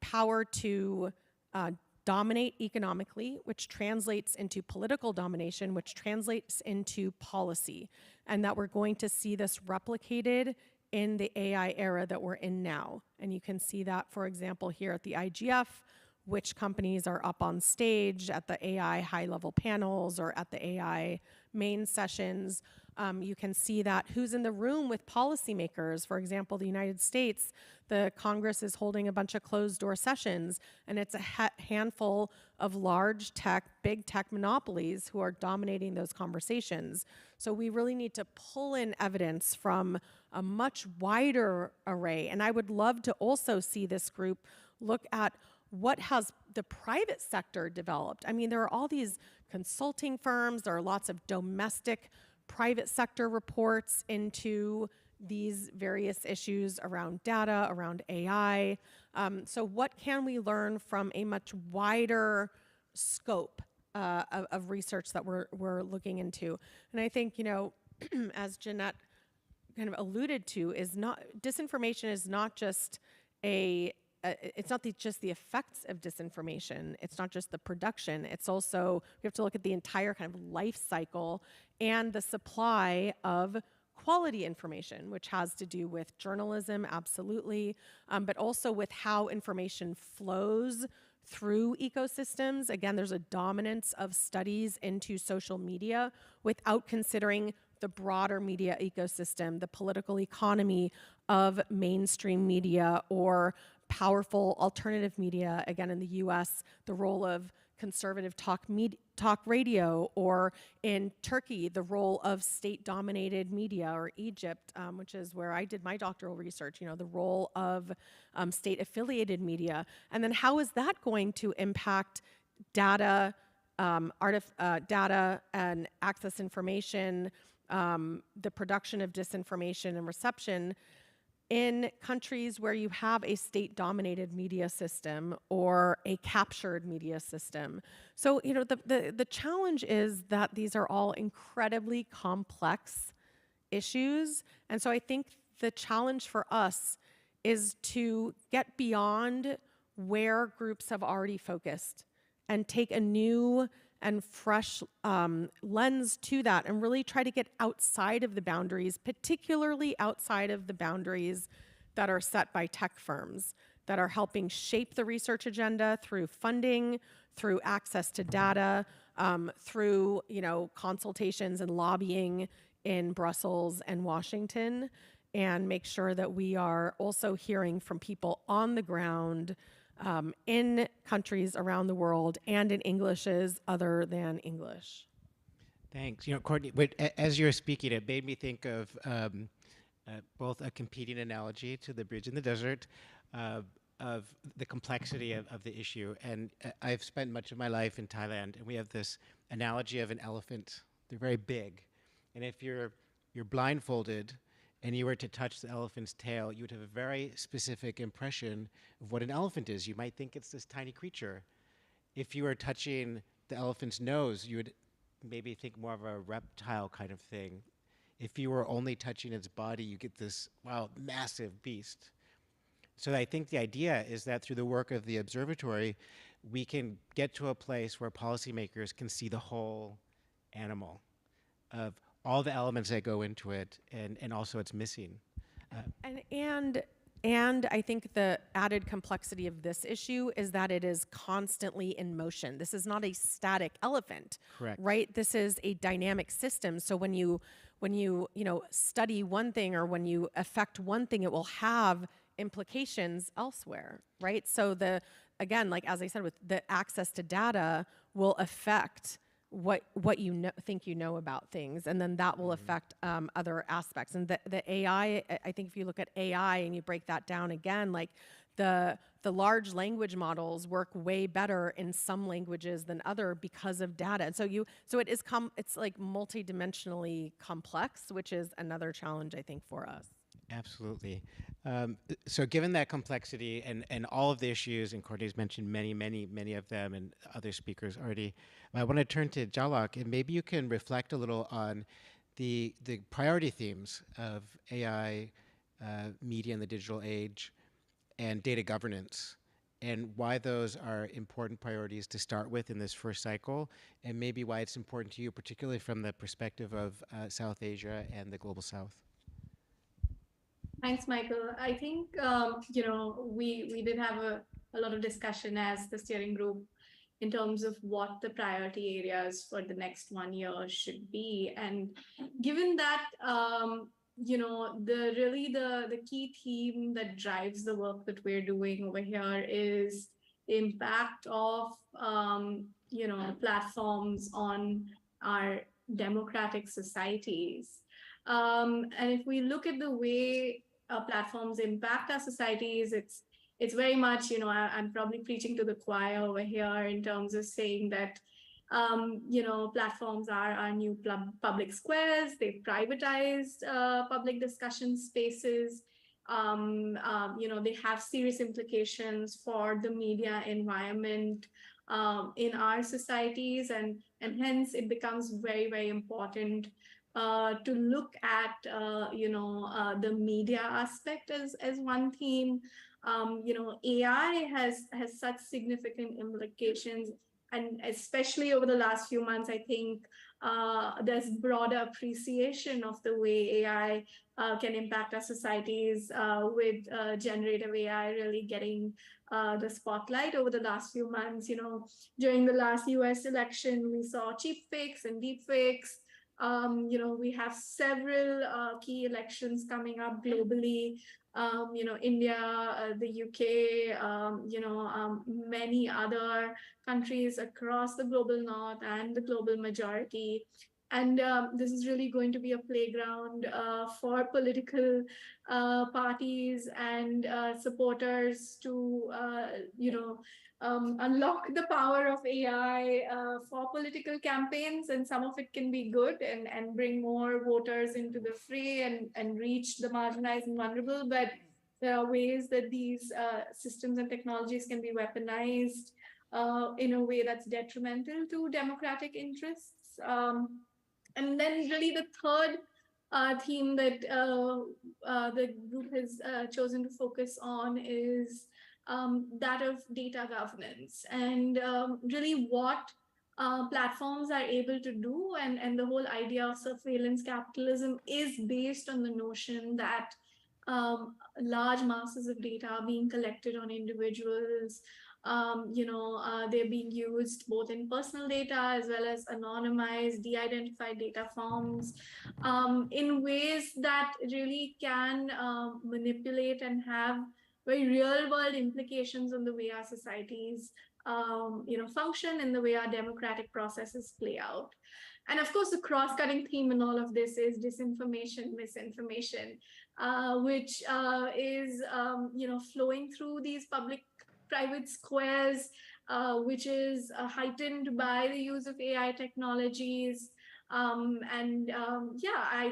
[SPEAKER 2] power to dominate economically, which translates into political domination, which translates into policy, and that we're going to see this replicated in the AI era that we're in now. And you can see that, for example, here at the IGF, which companies are up on stage at the AI high-level panels or at the AI main sessions. You can see that who's in the room with policymakers. For example, the United States, the Congress is holding a bunch of closed-door sessions, and it's a handful of large tech, big tech monopolies who are dominating those conversations. So we really need to pull in evidence from a much wider array. And I would love to also see this group look at what has the private sector developed. I mean, there are all these consulting firms, there are lots of domestic private sector reports into these various issues around data, around AI. So what can we learn from a much wider scope of research that we're looking into? And I think, you know, as Jeanette kind of alluded to, disinformation is not just it's not just the effects of disinformation. It's not just the production. It's also, we have to look at the entire kind of life cycle and the supply of quality information, which has to do with journalism, absolutely, but also with how information flows through ecosystems. Again, there's a dominance of studies into social media without considering the broader media ecosystem, the political economy of mainstream media or powerful alternative media. Again, in the US, the role of conservative talk radio, or in Turkey, the role of state-dominated media, or Egypt, which is where I did my doctoral research, you know, the role of state-affiliated media. And then how is that going to impact data, data and access information, the production of disinformation and reception in countries where you have a state-dominated media system or a captured media system. So, you know, the challenge is that these are all incredibly complex issues. And so I think the challenge for us is to get beyond where groups have already focused and take a new and fresh lens to that, and really try to get outside of the boundaries, particularly outside of the boundaries that are set by tech firms that are helping shape the research agenda through funding, through access to data, through, you know, consultations and lobbying in Brussels and Washington, and make sure that we are also hearing from people on the ground in countries around the world and in Englishes other than English.
[SPEAKER 8] Thanks. You know, Courtney, as you're speaking, it made me think of both a competing analogy to the bridge in the desert, of the complexity of the issue. And I've spent much of my life in Thailand, and we have this analogy of an elephant. They're very big. And if you're blindfolded and you were to touch the elephant's tail, you would have a very specific impression of what an elephant is. You might think it's this tiny creature. If you were touching the elephant's nose, you would maybe think more of a reptile kind of thing. If you were only touching its body, you get this, wow, massive beast. So I think the idea is that through the work of the observatory, we can get to a place where policymakers can see the whole animal of all the elements that go into it, and also it's missing.
[SPEAKER 2] And I think the added complexity of this issue is that it is constantly in motion. This is not a static elephant,
[SPEAKER 8] correct?
[SPEAKER 2] Right? This is a dynamic system. So when you study one thing, or when you affect one thing, it will have implications elsewhere, right? So again, like as I said, with the access to data will affect what you think you know about things, and then that will affect other aspects. And the AI, I think if you look at AI and you break that down again, like the large language models work way better in some languages than other because of data. And so it's like multidimensionally complex, which is another challenge I think for us.
[SPEAKER 8] Absolutely. So given that complexity and all of the issues, and Courtney's mentioned many of them, and other speakers already, I want to turn to Jalak, and maybe you can reflect a little on the priority themes of AI, media in the digital age, and data governance, and why those are important priorities to start with in this first cycle, and maybe why it's important to you, particularly from the perspective of South Asia and the Global South.
[SPEAKER 6] Thanks, Michael. I think, we did have a lot of discussion as the steering group in terms of what the priority areas for the next 1 year should be. And given that, the key theme that drives the work that we're doing over here is the impact of, platforms on our democratic societies. And if we look at the way platforms impact our societies, it's very much, I'm probably preaching to the choir over here in terms of saying that, platforms are our new public squares. They've privatized public discussion spaces. They have serious implications for the media environment in our societies, and hence it becomes very, very important to look at the media aspect as one theme. AI has such significant implications, and especially over the last few months, I think there's broader appreciation of the way AI can impact our societies, with generative AI really getting the spotlight over the last few months. During the last US election, we saw cheap fakes and deep fakes. We have several key elections coming up globally. India, the UK, many other countries across the global north and the global majority. And this is really going to be a playground for political parties and supporters to, unlock the power of AI for political campaigns. And some of it can be good and bring more voters into the fray and reach the marginalized and vulnerable. But there are ways that these systems and technologies can be weaponized in a way that's detrimental to democratic interests. And then really the third theme that the group has chosen to focus on is that of data governance, and really what platforms are able to do. And the whole idea of surveillance capitalism is based on the notion that large masses of data are being collected on individuals. They're being used both in personal data as well as anonymized, de-identified data forms in ways that really can manipulate and have very real world implications on the way our societies function and the way our democratic processes play out. And of course, the cross-cutting theme in all of this is disinformation, misinformation, which is flowing through these public-private squares, which is heightened by the use of AI technologies. I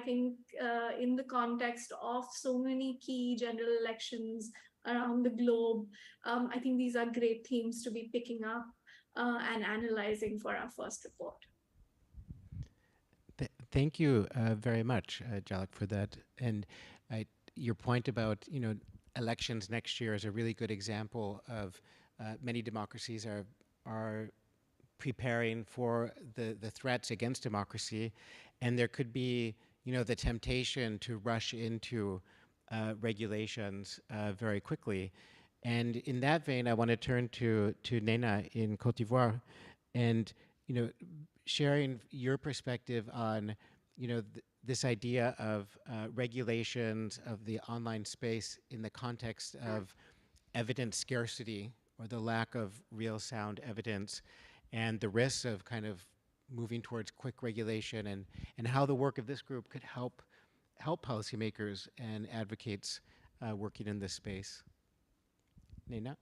[SPEAKER 6] think in the context of so many key general elections around the globe, I think these are great themes to be picking up and analyzing for our first report.
[SPEAKER 8] Thank you very much, Jalak, for that. And your point about elections next year is a really good example of many democracies are preparing for the threats against democracy, and there could be the temptation to rush into regulations very quickly. And in that vein, I want to turn to Nena in Cote d'Ivoire, and sharing your perspective on this idea of regulations of the online space in the context of evidence scarcity or the lack of real sound evidence, and the risks of kind of moving towards quick regulation, and how the work of this group could help policymakers and advocates working in this space. Nena?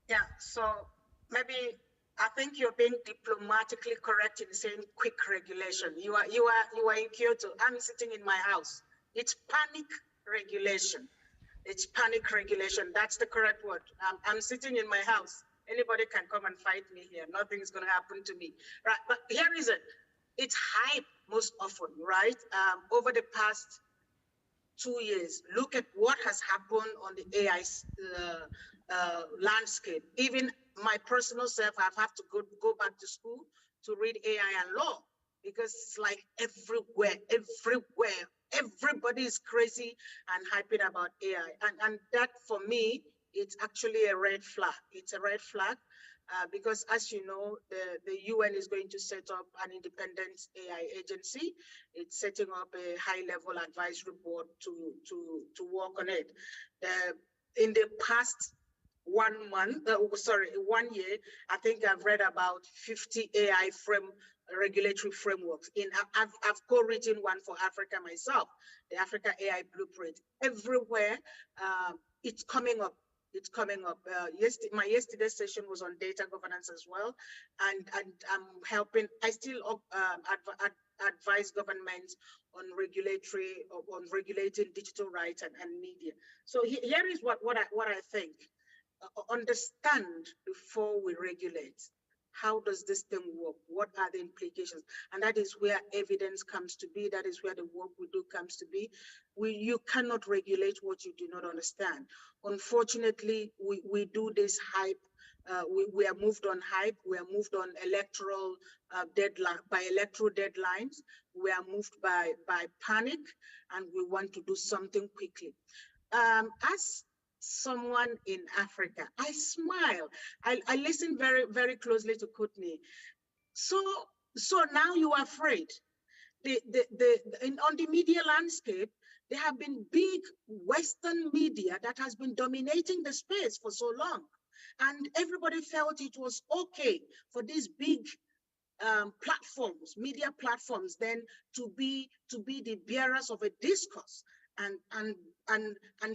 [SPEAKER 3] Yeah, so maybe I think you're being diplomatically correct in saying quick regulation. You are in Kyoto. I'm sitting in my house. It's panic regulation. It's panic regulation. That's the correct word. I'm sitting in my house. Anybody can come and fight me here. Nothing's going to happen to me, right? But here is it. It's hype most often, right? Over the past 2 years, look at what has happened on the AI landscape. Even my personal self, I've had to go back to school to read AI and law, because it's like everywhere. Everybody is crazy and hyping about AI. And that for me, it's actually a red flag. It's a red flag because, as you know, the UN is going to set up an independent AI agency. It's setting up a high-level advisory board to work on it. In the past 1 month, 1 year, I think I've read about 50 AI regulatory frameworks. I've co-written one for Africa myself, the Africa AI Blueprint. Everywhere, it's coming up. It's coming up. My yesterday's session was on data governance as well, and I'm helping. I still advise governments on regulating digital rights and media. So here is what I think. Understand before we regulate. How does this thing work? What are the implications? And that is where evidence comes to be. That is where the work we do comes to be. You cannot regulate what you do not understand. Unfortunately, we do this hype. We are moved on hype. We are moved on electoral electoral deadlines. We are moved by panic, and we want to do something quickly. As someone in Africa, I smile. I listen very, very closely to Courtney. So now you are afraid. On the media landscape, there have been big Western media that has been dominating the space for so long. And everybody felt it was okay for these big platforms, media platforms, then to be the bearers of a discourse and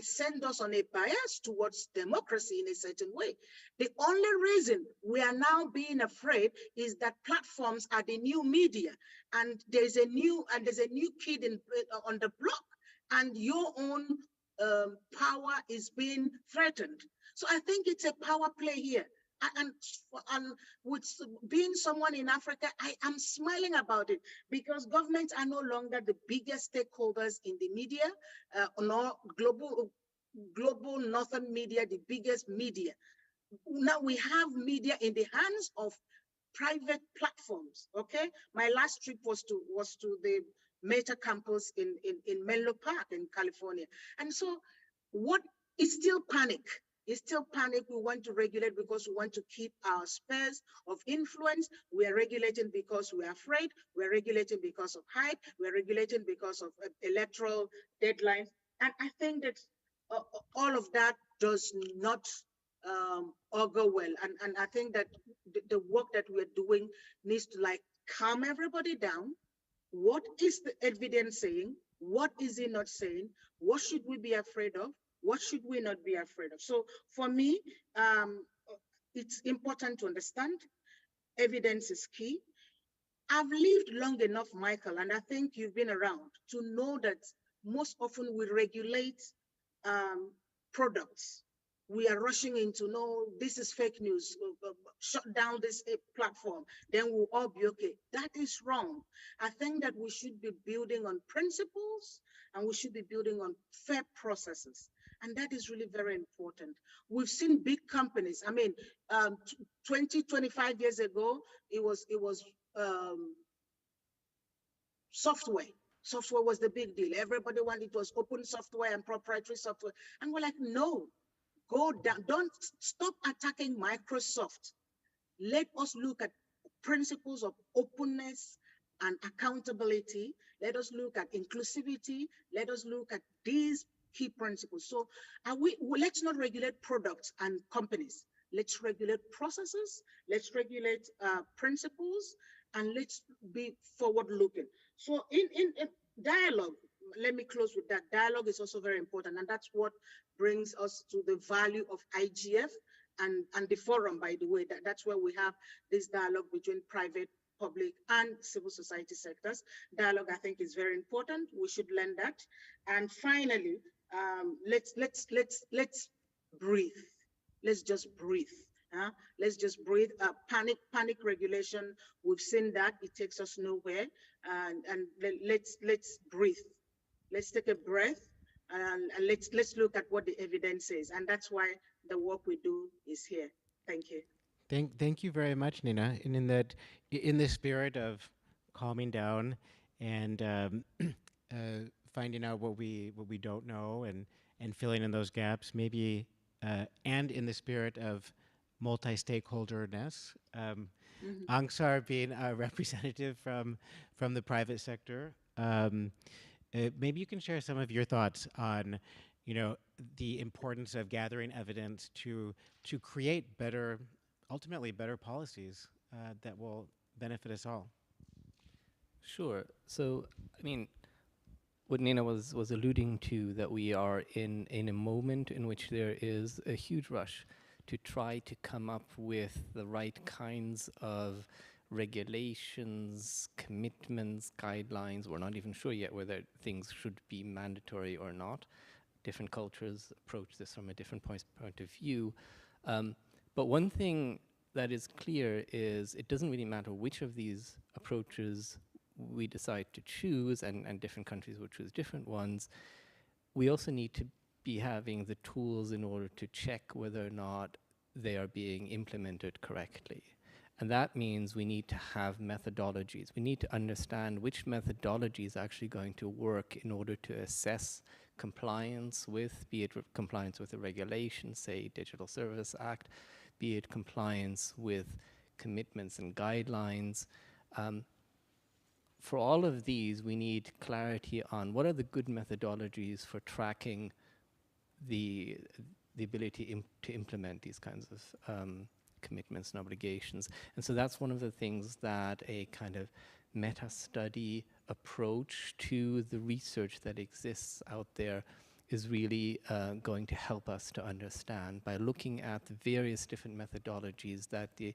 [SPEAKER 3] send us on a bias towards democracy in a certain way. The only reason we are now being afraid is that platforms are the new media, and there's a new kid on the block, and your own power is being threatened. So I think it's a power play here. And with being someone in Africa, I am smiling about it, because governments are no longer the biggest stakeholders in the media, nor global northern media, the biggest media. Now we have media in the hands of private platforms. Okay, my last trip was to the Meta campus in Menlo Park in California, and so what is still panic. It's still panic. We want to regulate because we want to keep our spheres of influence. We are regulating because we are afraid. We're regulating because of hype. We're regulating because of electoral deadlines. And I think that all of that does not augur well. And I think that the work that we're doing needs to calm everybody down. What is the evidence saying? What is it not saying? What should we be afraid of? What should we not be afraid of? So for me, it's important to understand evidence is key. I've lived long enough, Michael, and I think you've been around to know that most often we regulate products. We are rushing into, no, this is fake news, shut down this platform, then we'll all be okay. That is wrong. I think that we should be building on principles, and we should be building on fair processes. And that is really very important. We've seen big companies. I mean, 20, 25 years ago, it was software. Software was the big deal. Everybody wanted, it was open software and proprietary software. And we're like, no, go down. Don't stop attacking Microsoft. Let us look at principles of openness and accountability. Let us look at inclusivity. Let us look at these key principles. So let's not regulate products and companies. Let's regulate processes. Let's regulate principles, and let's be forward-looking. So in dialogue, let me close with that. Dialogue is also very important, and that's what brings us to the value of IGF and the forum, by the way. That's where we have this dialogue between private, public, and civil society sectors. Dialogue, I think, is very important. We should learn that. And finally, let's breathe. Let's just breathe. Let's just breathe. Panic regulation. We've seen that it takes us nowhere. And let's breathe. Let's take a breath, and let's look at what the evidence says. And that's why the work we do is here. Thank you.
[SPEAKER 8] Thank you very much, Nina. And in the spirit of calming down and finding out what we don't know and filling in those gaps, maybe and in the spirit of multi-stakeholderness, Angsar being a representative from the private sector. Maybe you can share some of your thoughts on, the importance of gathering evidence to create ultimately better policies that will benefit us all.
[SPEAKER 7] Sure. So, I mean, what Nina was alluding to, that we are in a moment in which there is a huge rush to try to come up with the right kinds of regulations, commitments, guidelines. We're not even sure yet whether things should be mandatory or not. Different cultures approach this from a different point of view. But one thing that is clear is it doesn't really matter which of these approaches we decide to choose, and different countries will choose different ones. We also need to be having the tools in order to check whether or not they are being implemented correctly. And that means we need to have methodologies. We need to understand which methodology is actually going to work in order to assess compliance with, be it compliance with the regulations, say Digital Service Act, be it compliance with commitments and guidelines. For all of these, we need clarity on what are the good methodologies for tracking the ability to implement these kinds of commitments and obligations. And so that's one of the things that a kind of meta-study approach to the research that exists out there is really going to help us to understand, by looking at the various different methodologies that the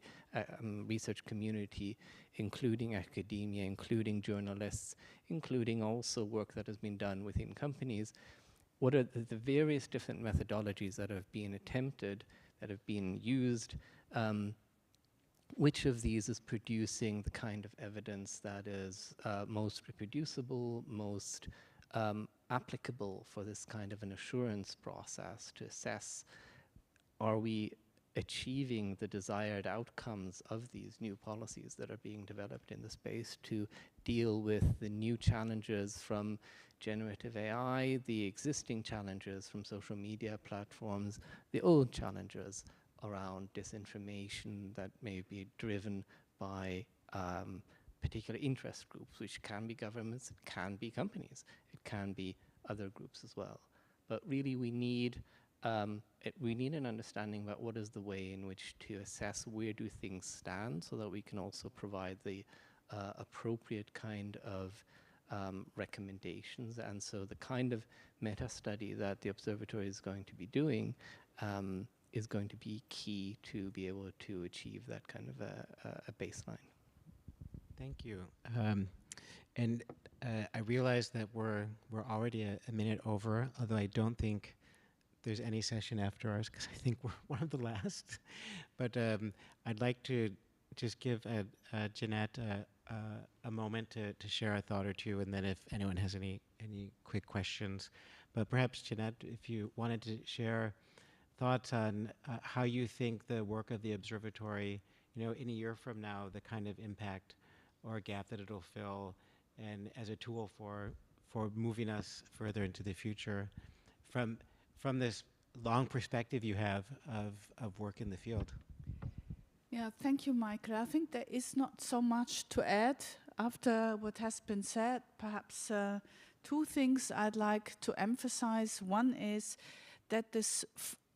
[SPEAKER 7] research community, including academia, including journalists, including also work that has been done within companies. What are the various different methodologies that have been attempted, that have been used? Which of these is producing the kind of evidence that is most reproducible, most applicable for this kind of an assurance process to assess, are we achieving the desired outcomes of these new policies that are being developed in the space to deal with the new challenges from generative AI, the existing challenges from social media platforms, the old challenges around disinformation that may be driven by particular interest groups, which can be governments, it can be companies, it can be other groups as well. But really we need an understanding about what is the way in which to assess where do things stand, so that we can also provide the appropriate kind of recommendations. And so the kind of meta-study that the observatory is going to be doing is going to be key to be able to achieve that kind of a baseline.
[SPEAKER 8] Thank you. And I realize that we're already a minute over, although I don't think there's any session after ours, because I think we're one of the last. But I'd like to just give Jeanette a moment to share a thought or two, and then if anyone has any quick questions. But perhaps, Jeanette, if you wanted to share thoughts on how you think the work of the observatory, in a year from now, the kind of impact or gap that it'll fill, and as a tool for moving us further into the future from this long perspective you have of work in the field.
[SPEAKER 4] Yeah, thank you, Michael. I think there is not so much to add after what has been said. Perhaps two things I'd like to emphasize. One is that this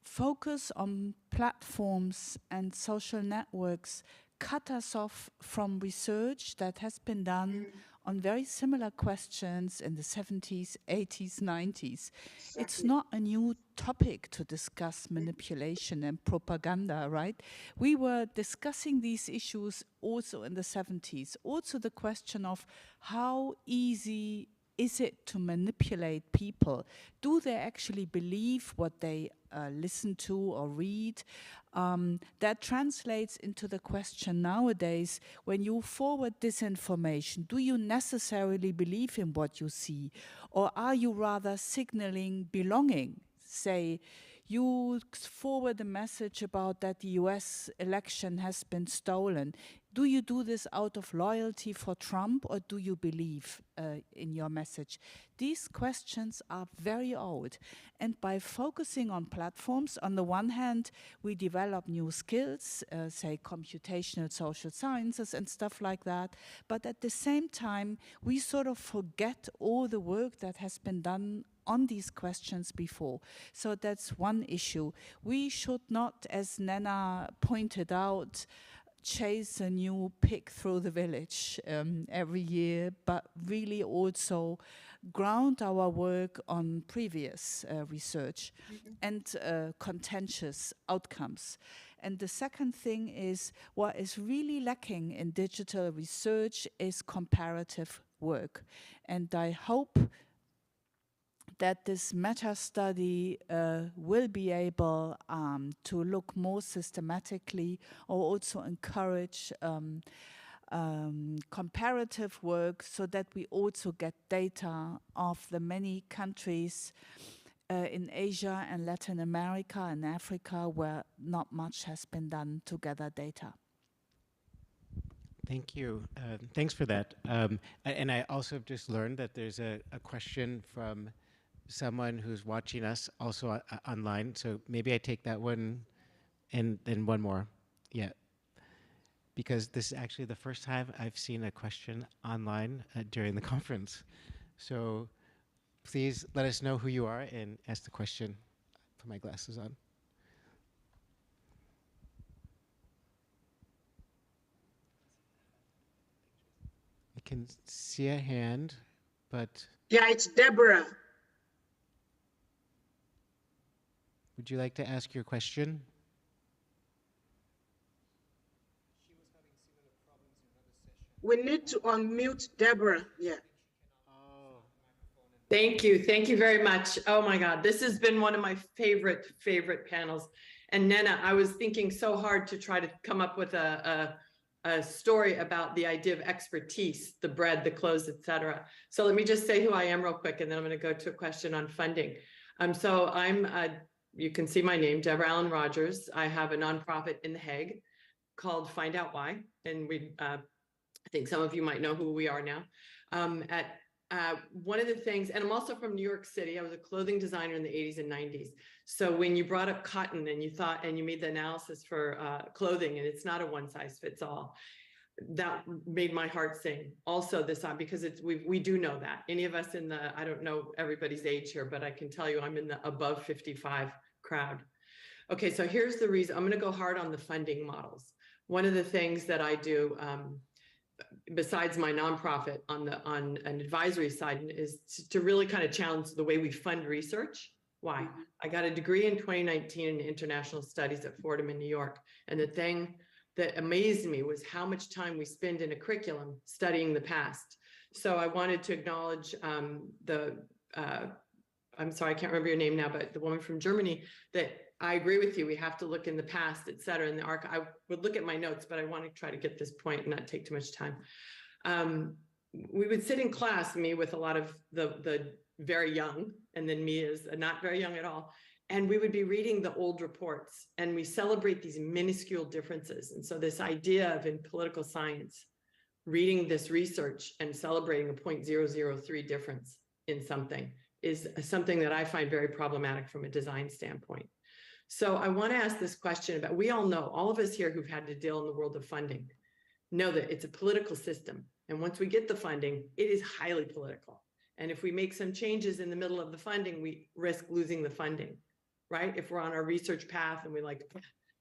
[SPEAKER 4] focus on platforms and social networks cut us off from research that has been done on very similar questions in the 70s, 80s, 90s. Exactly. It's not a new topic to discuss manipulation and propaganda, right? We were discussing these issues also in the 70s. Also the question of how easy is it to manipulate people? Do they actually believe what they listen to or read? That translates into the question nowadays, when you forward disinformation, do you necessarily believe in what you see? Or are you rather signaling belonging? Say, you forward a message about that the US election has been stolen. Do you do this out of loyalty for Trump, or do you believe in your message? These questions are very old. And by focusing on platforms, on the one hand, we develop new skills, say computational social sciences and stuff like that. But at the same time, we sort of forget all the work that has been done on these questions before. So that's one issue. We should not, as Nana pointed out, chase a new pig through the village every year, but really also ground our work on previous research and contentious outcomes. And the second thing is, what is really lacking in digital research is comparative work. And I hope that this meta-study will be able to look more systematically, or also encourage comparative work, so that we also get data of the many countries in Asia and Latin America and Africa where not much has been done to gather data.
[SPEAKER 8] Thank you. Thanks for that. And I also just learned that there's a question from someone who's watching us also online. So maybe I take that one and then one more. Yeah. Because this is actually the first time I've seen a question online during the conference. So please let us know who you are and ask the question. Put my glasses on. I can see a hand, but...
[SPEAKER 3] Yeah, it's Deborah.
[SPEAKER 8] Would you like to ask your question?
[SPEAKER 3] We need to unmute Deborah. Yeah.
[SPEAKER 12] Thank you. Thank you very much. Oh my God, this has been one of my favorite panels. And Nena, I was thinking so hard to try to come up with a story about the idea of expertise, the bread, the clothes, etc. So let me just say who I am real quick, and then I'm going to go to a question on funding. So I'm, you can see my name, Deborah Allen Rogers. I have a nonprofit in The Hague called Find Out Why. And we, I think some of you might know who we are now. One of the things, and I'm also from New York City. I was a clothing designer in the 80s and 90s. So when you brought up cotton and you thought, and you made the analysis for clothing, and it's not a one size fits all, that made my heart sing. Also this time, because it's, we do know that. Any of us in the, I don't know everybody's age here, but I can tell you I'm in the above 55 crowd. Okay, so here's the reason. I'm going to go hard on the funding models. One of the things that I do, besides my nonprofit on an advisory side, is to really kind of challenge the way we fund research. Why? I got a degree in 2019 in international studies at Fordham in New York. And the thing that amazed me was how much time we spend in a curriculum studying the past. So I wanted to acknowledge I'm sorry, I can't remember your name now, but the woman from Germany, that I agree with you. We have to look in the past, et cetera. In the archive, I would look at my notes, but I want to try to get this point and not take too much time. We would sit in class, me with a lot of the very young, and then me as not very young at all. And we would be reading the old reports, and we celebrate these minuscule differences. And so this idea of, in political science, reading this research and celebrating a 0.003 difference in something is something that I find very problematic from a design standpoint. So I want to ask this question about, we all know, all of us here who've had to deal in the world of funding know that it's a political system. And once we get the funding, it is highly political. And if we make some changes in the middle of the funding, we risk losing the funding, right? If we're on our research path and we're like,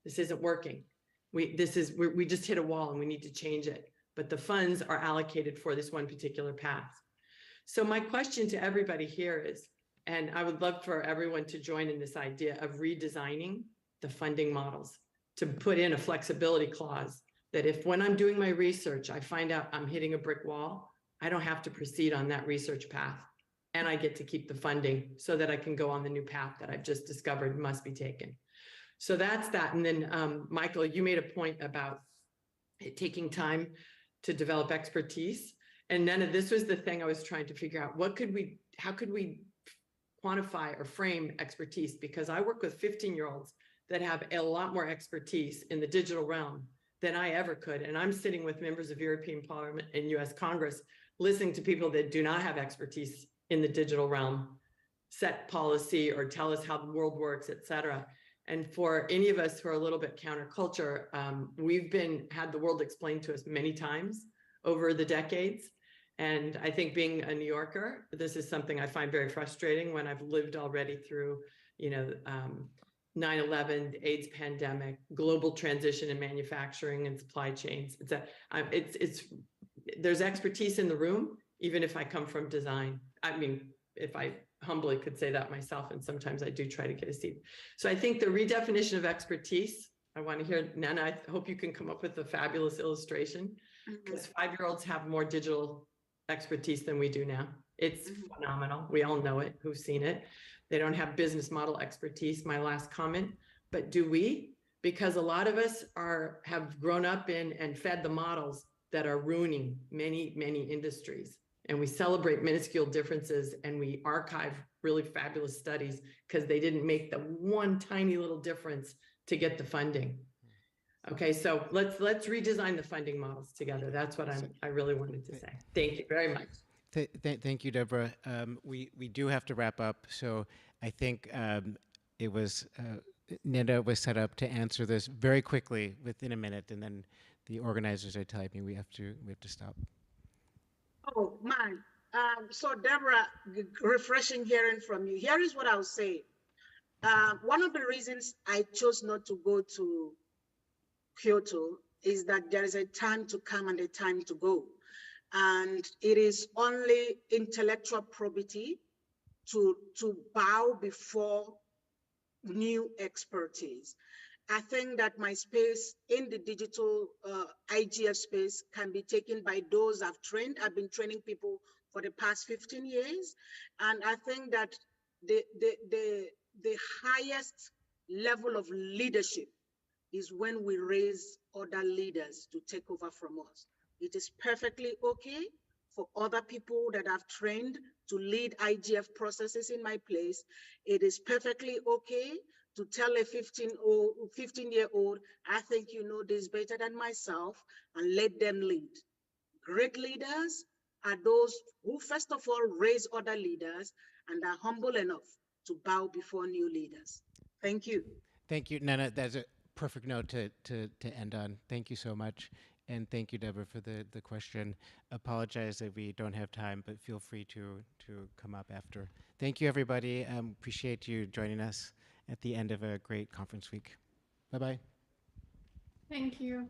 [SPEAKER 12] this isn't working. We just hit a wall and we need to change it. But the funds are allocated for this one particular path. So my question to everybody here is, and I would love for everyone to join in this idea of redesigning the funding models, to put in a flexibility clause that if when I'm doing my research, I find out I'm hitting a brick wall, I don't have to proceed on that research path. And I get to keep the funding so that I can go on the new path that I've just discovered must be taken. So that's that. And then Michael, you made a point about it taking time to develop expertise. And Nena, this was the thing I was trying to figure out. How could we quantify or frame expertise, because I work with 15-year-olds that have a lot more expertise in the digital realm than I ever could. And I'm sitting with members of European Parliament and US Congress, listening to people that do not have expertise in the digital realm, set policy or tell us how the world works, et cetera. And for any of us who are a little bit counterculture, we've had the world explained to us many times over the decades. And I think being a New Yorker, this is something I find very frustrating when I've lived already through, 9/11, the AIDS pandemic, global transition in manufacturing and supply chains. There's expertise in the room, even if I come from design. I mean, if I humbly could say that myself, and sometimes I do try to get a seat. So I think the redefinition of expertise, I want to hear, Nana, I hope you can come up with a fabulous illustration, because 5-year-olds have more digital expertise than we do now. It's phenomenal. We all know it, who've seen it. They don't have business model expertise, my last comment, but do we? Because a lot of us have grown up in and fed the models that are ruining many, many industries. And we celebrate minuscule differences and we archive really fabulous studies because they didn't make the one tiny little difference to get the funding. Okay, so let's redesign the funding models together. That's what I really wanted to say. Thank you very much.
[SPEAKER 8] Thank you, Deborah. We do have to wrap up, so I think it was Nina was set up to answer this very quickly within a minute, and then the organizers are typing. We have to stop.
[SPEAKER 3] Oh man! So Deborah, refreshing hearing from you. Here is what I'll say. One of the reasons I chose not to go to Kyoto is that there is a time to come and a time to go. And it is only intellectual probity to bow before new expertise. I think that my space in the digital IGF space can be taken by those I've trained. I've been training people for the past 15 years. And I think that the highest level of leadership is when we raise other leaders to take over from us. It is perfectly okay for other people that I've trained to lead IGF processes in my place. It is perfectly okay to tell a 15-year-old, I think you know this better than myself, and let them lead. Great leaders are those who, first of all, raise other leaders and are humble enough to bow before new leaders. Thank you.
[SPEAKER 8] Thank you, Nana. That's a perfect note to end on. Thank you so much. And thank you, Deborah, for the question. Apologize that we don't have time, but feel free to come up after. Thank you, everybody. Appreciate you joining us at the end of a great conference week. Bye-bye.
[SPEAKER 6] Thank you.